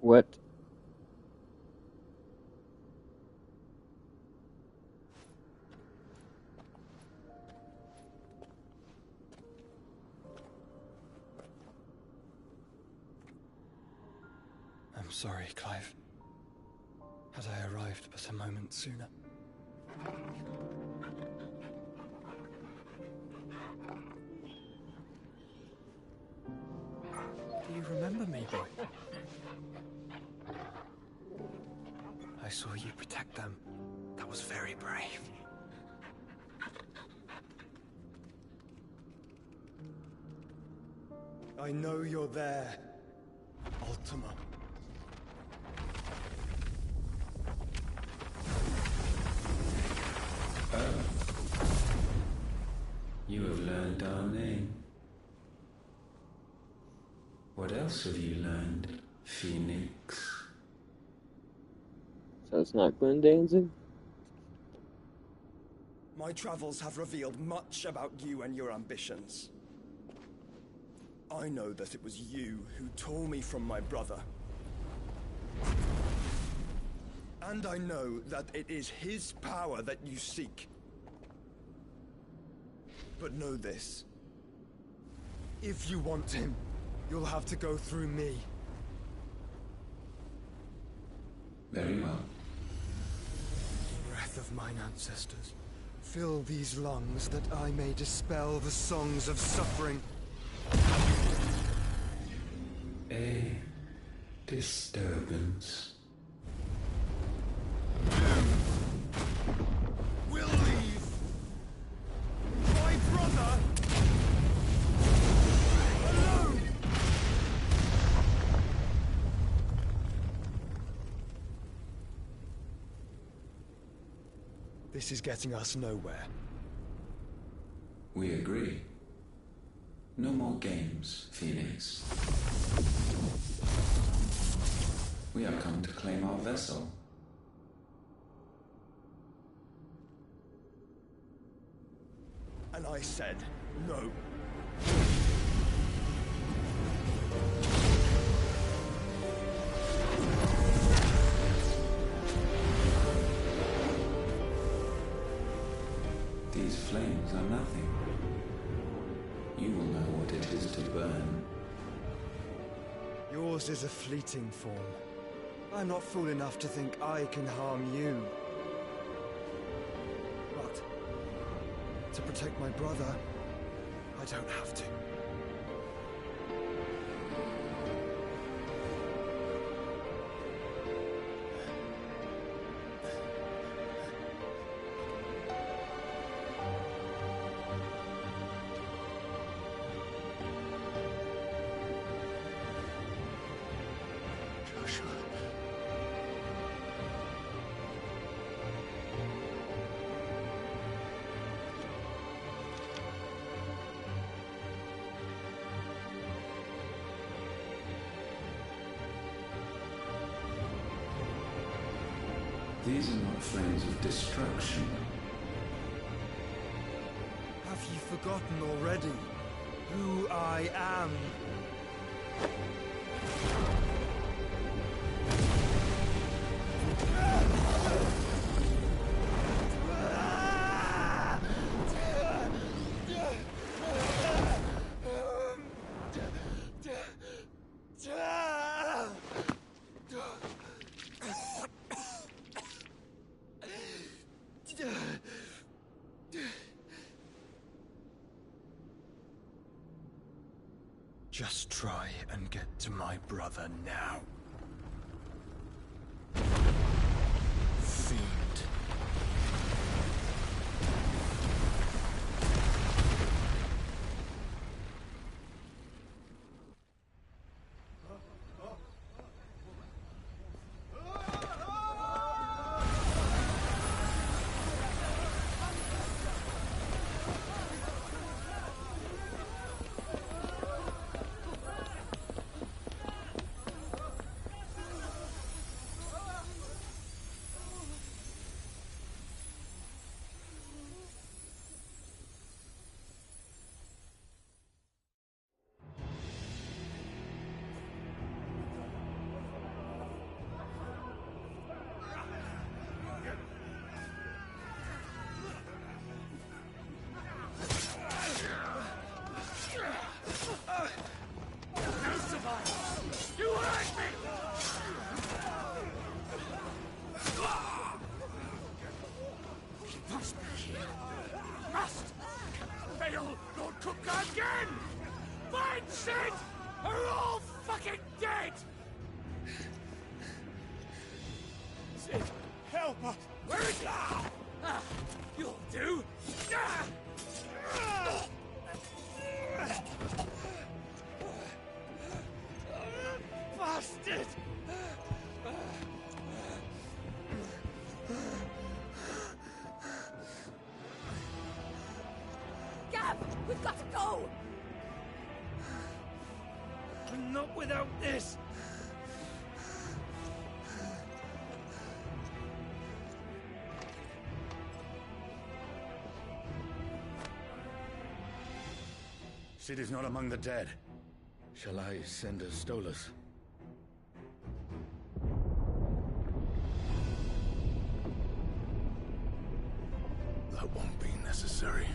What? I'm sorry, Clive. Had I arrived but a moment sooner. Do you remember me, boy? I saw you protect them. That was very brave. I know you're there, Ultima. You have learned our name. What else have you learned, Phoenix? So it's not Glenn Danzig? My travels have revealed much about you and your ambitions. I know that it was you who tore me from my brother. And I know that it is his power that you seek. But know this. If you want him, you'll have to go through me. Very well. Breath of mine ancestors, fill these lungs that I may dispel the songs of suffering. A disturbance. We'll leave. My brother alone. This is getting us nowhere. We agree. No more games, Phoenix. We have come to claim our vessel. And I said no. These flames are nothing. You will know what it is to burn. Yours is a fleeting form. I'm not fool enough to think I can harm you. But to protect my brother, I don't have to. These are not flames of destruction. Have you forgotten already who I am? Just try and get to my brother now. Fiend. We've got to go! And not without this! Sid is not among the dead. Shall I send a Stolas? That won't be necessary.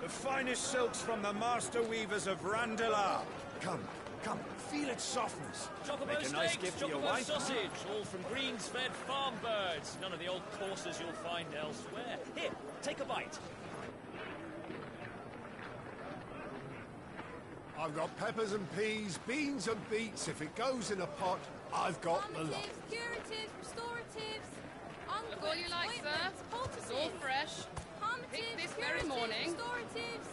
The finest silks from the master weavers of Randalar. Come, come, feel its softness. Chocobo Make a nice steaks, gift for your chocobo wife. sausage, all from greens-fed farm birds. None of the old courses you'll find elsewhere. Here, take a bite. I've got peppers and peas, beans and beets. If it goes in a pot, I've got the lot. Curatives, restoratives, Look all you like, sir. It's all fresh. Picked this very morning. Restoratives,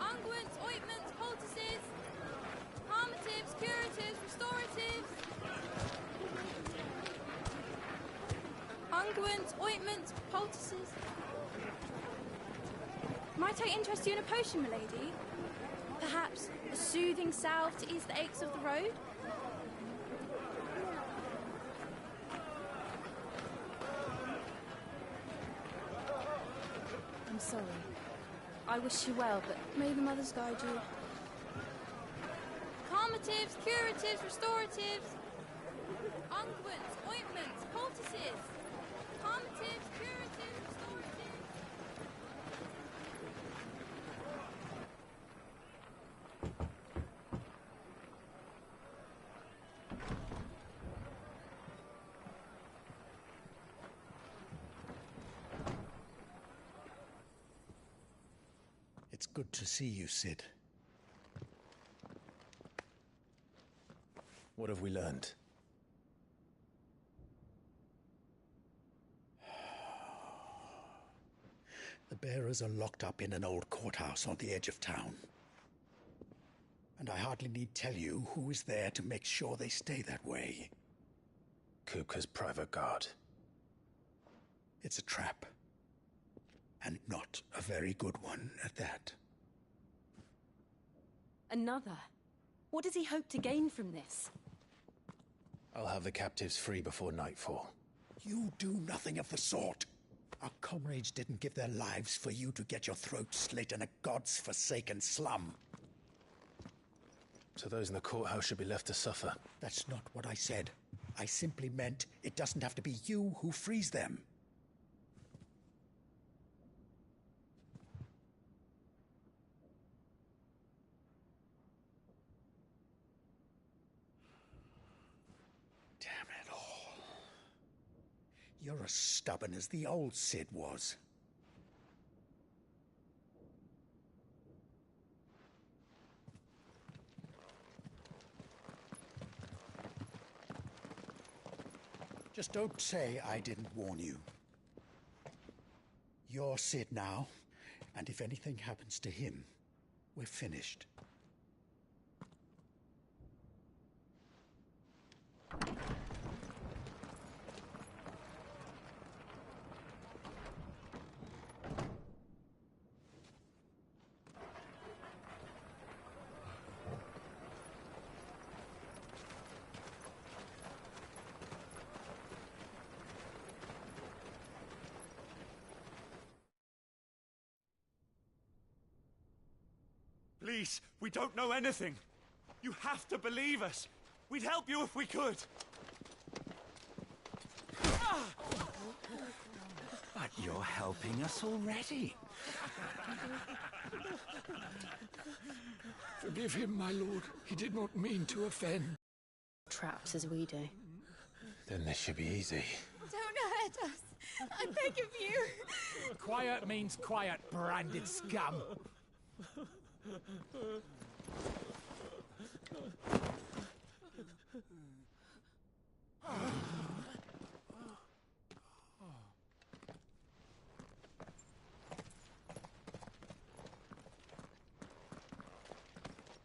unguents, ointments, poultices, palmatives, curatives, restoratives, unguents, ointments, poultices. Might I interest you in a potion, milady? Perhaps a soothing salve to ease the aches of the road? I'm sorry. I wish you well, but may the mothers guide you. Calmatives, curatives, restoratives, unguents, ointments, poultices, calmatives, curatives, restoratives. It's good to see you, Sid. What have we learned? The bearers are locked up in an old courthouse on the edge of town. And I hardly need tell you who is there to make sure they stay that way. Kupka's private guard. It's a trap. And not a very good one at that. Another? What does he hope to gain from this? I'll have the captives free before nightfall. You do nothing of the sort. Our comrades didn't give their lives for you to get your throat slit in a god's forsaken slum. So those in the courthouse should be left to suffer. That's not what I said. I simply meant it doesn't have to be you who frees them. You're as stubborn as the old Sid was. Just don't say I didn't warn you. You're Sid now, and if anything happens to him, we're finished. Please, we don't know anything. You have to believe us. We'd help you if we could. But you're helping us already. Forgive him, my lord. He did not mean to offend. Traps as we do. Then this should be easy. Don't hurt us. I beg of you. Quiet means quiet, branded scum.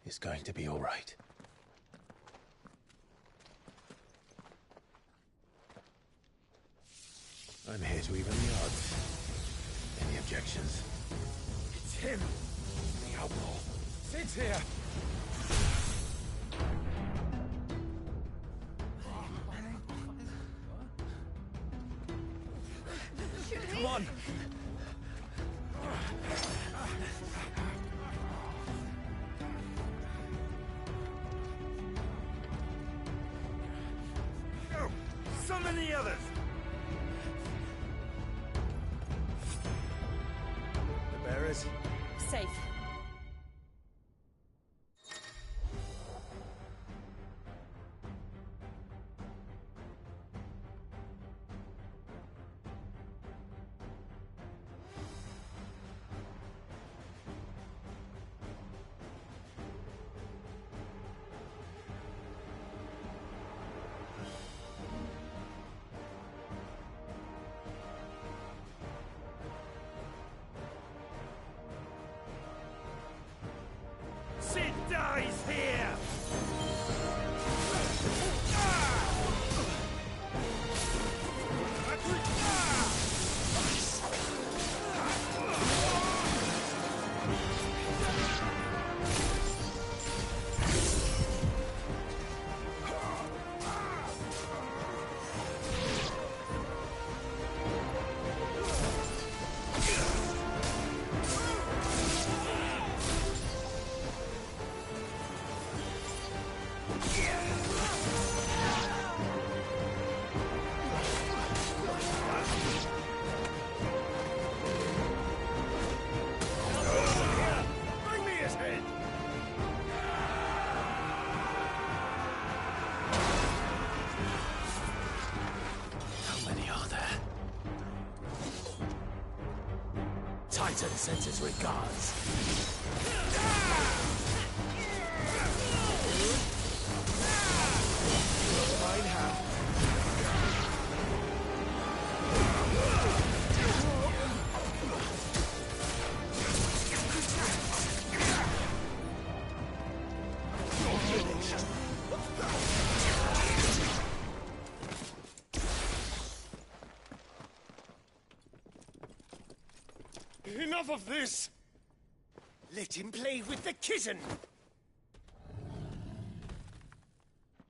It's going to be all right. I'm here to even the odds. Any objections? It's him, the outlaw. Sid's here. Come on. Go! Summon the others! The bearers? safe. Sid dies here! Bring me his head! How many are there? Titan sends his regards. Mine hand. Enough of this! Let him play with the kitten!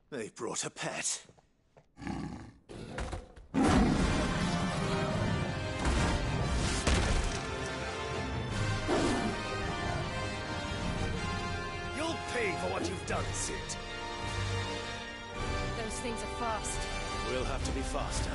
They brought a pet. You'll pay for what you've done, Sid. Those things are fast. We'll have to be faster.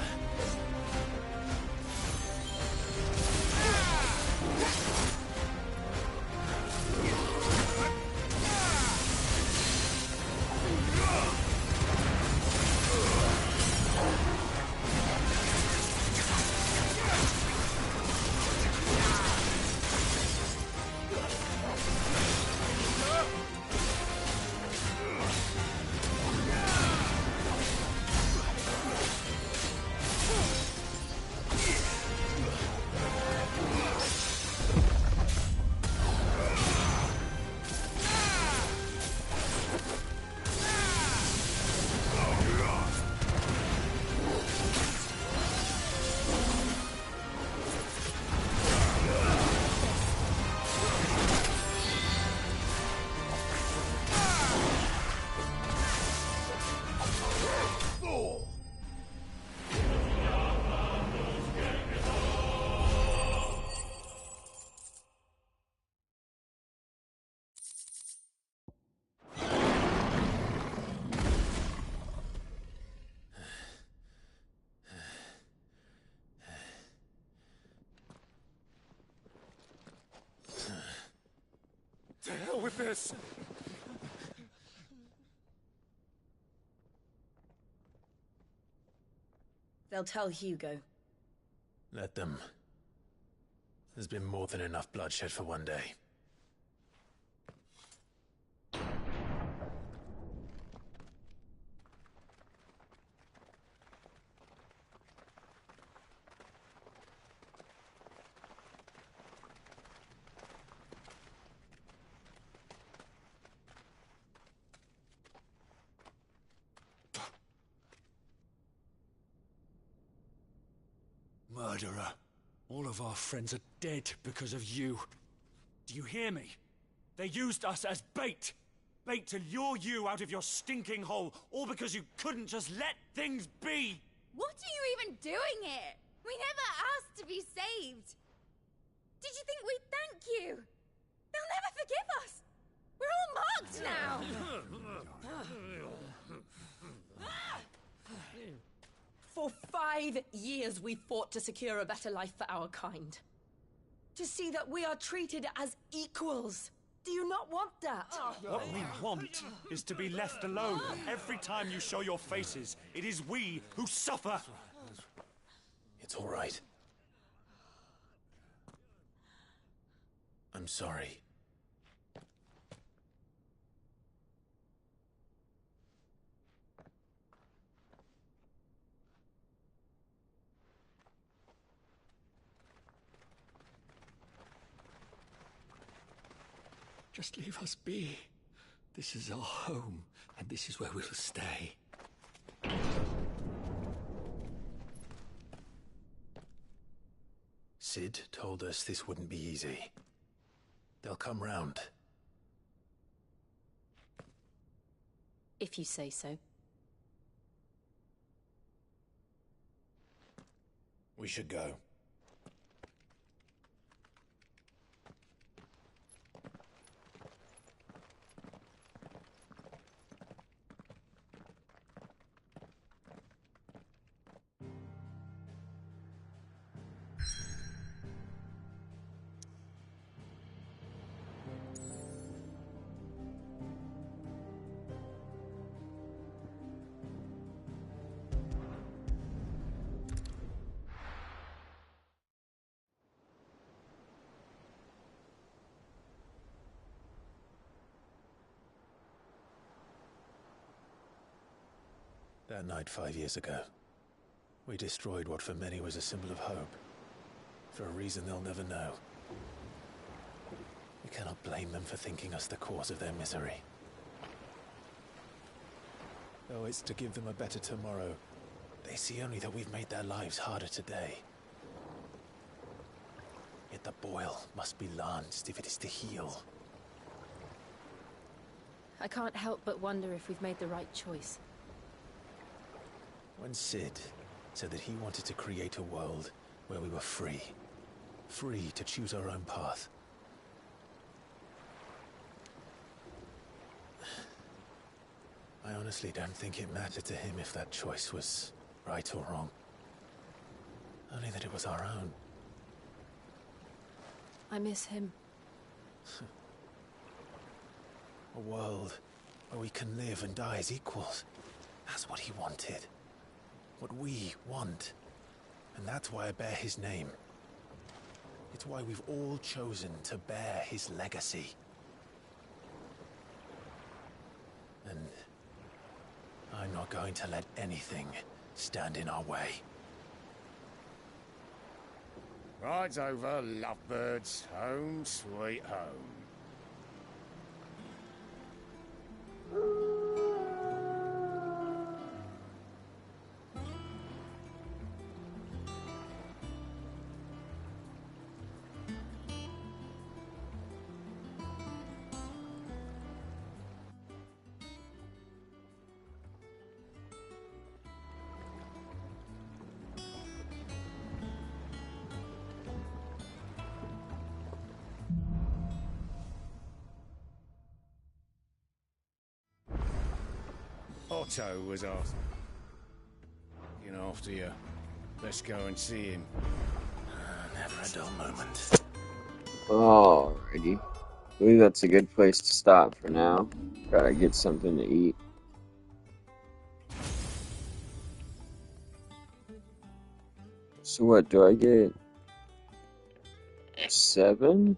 To hell with this! They'll tell Hugo. Let them. There's been more than enough bloodshed for one day. Murderer. All of our friends are dead because of you. Do you hear me? They used us as bait. Bait to lure you out of your stinking hole, all because you couldn't just let things be. What are you even doing here? We never asked to be saved. Did you think we'd thank you? They'll never forgive us. We're all marked now. For 5 years we fought to secure a better life for our kind. To see that we are treated as equals. Do you not want that? What we want is to be left alone. Every time you show your faces, it is we who suffer. It's all right. I'm sorry. Just leave us be. This is our home, and this is where we'll stay. Sid told us this wouldn't be easy. They'll come round. If you say so. We should go. That night 5 years ago, we destroyed what for many was a symbol of hope. For a reason they'll never know. We cannot blame them for thinking us the cause of their misery. Though it's to give them a better tomorrow, they see only that we've made their lives harder today. Yet the boil must be lanced if it is to heal. I can't help but wonder if we've made the right choice. When Sid said that he wanted to create a world where we were free. Free to choose our own path. I honestly don't think it mattered to him if that choice was right or wrong. Only that it was our own. I miss him. A world where we can live and die as equals. That's what he wanted. What we want. And that's why I bear his name. It's why we've all chosen to bear his legacy. And I'm not going to let anything stand in our way. Rides over, lovebirds. Home, sweet home. Otto was asking after you. Let's go and see him. Never a dull moment. Alrighty. I believe that's a good place to stop for now. Gotta get something to eat. So what, do I get 7?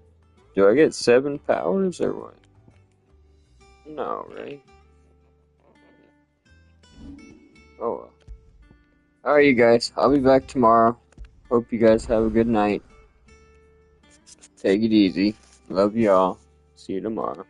Do I get 7 powers or what? No, right? Oh well. Alright, you guys. I'll be back tomorrow. Hope you guys have a good night. Take it easy. Love y'all. See you tomorrow.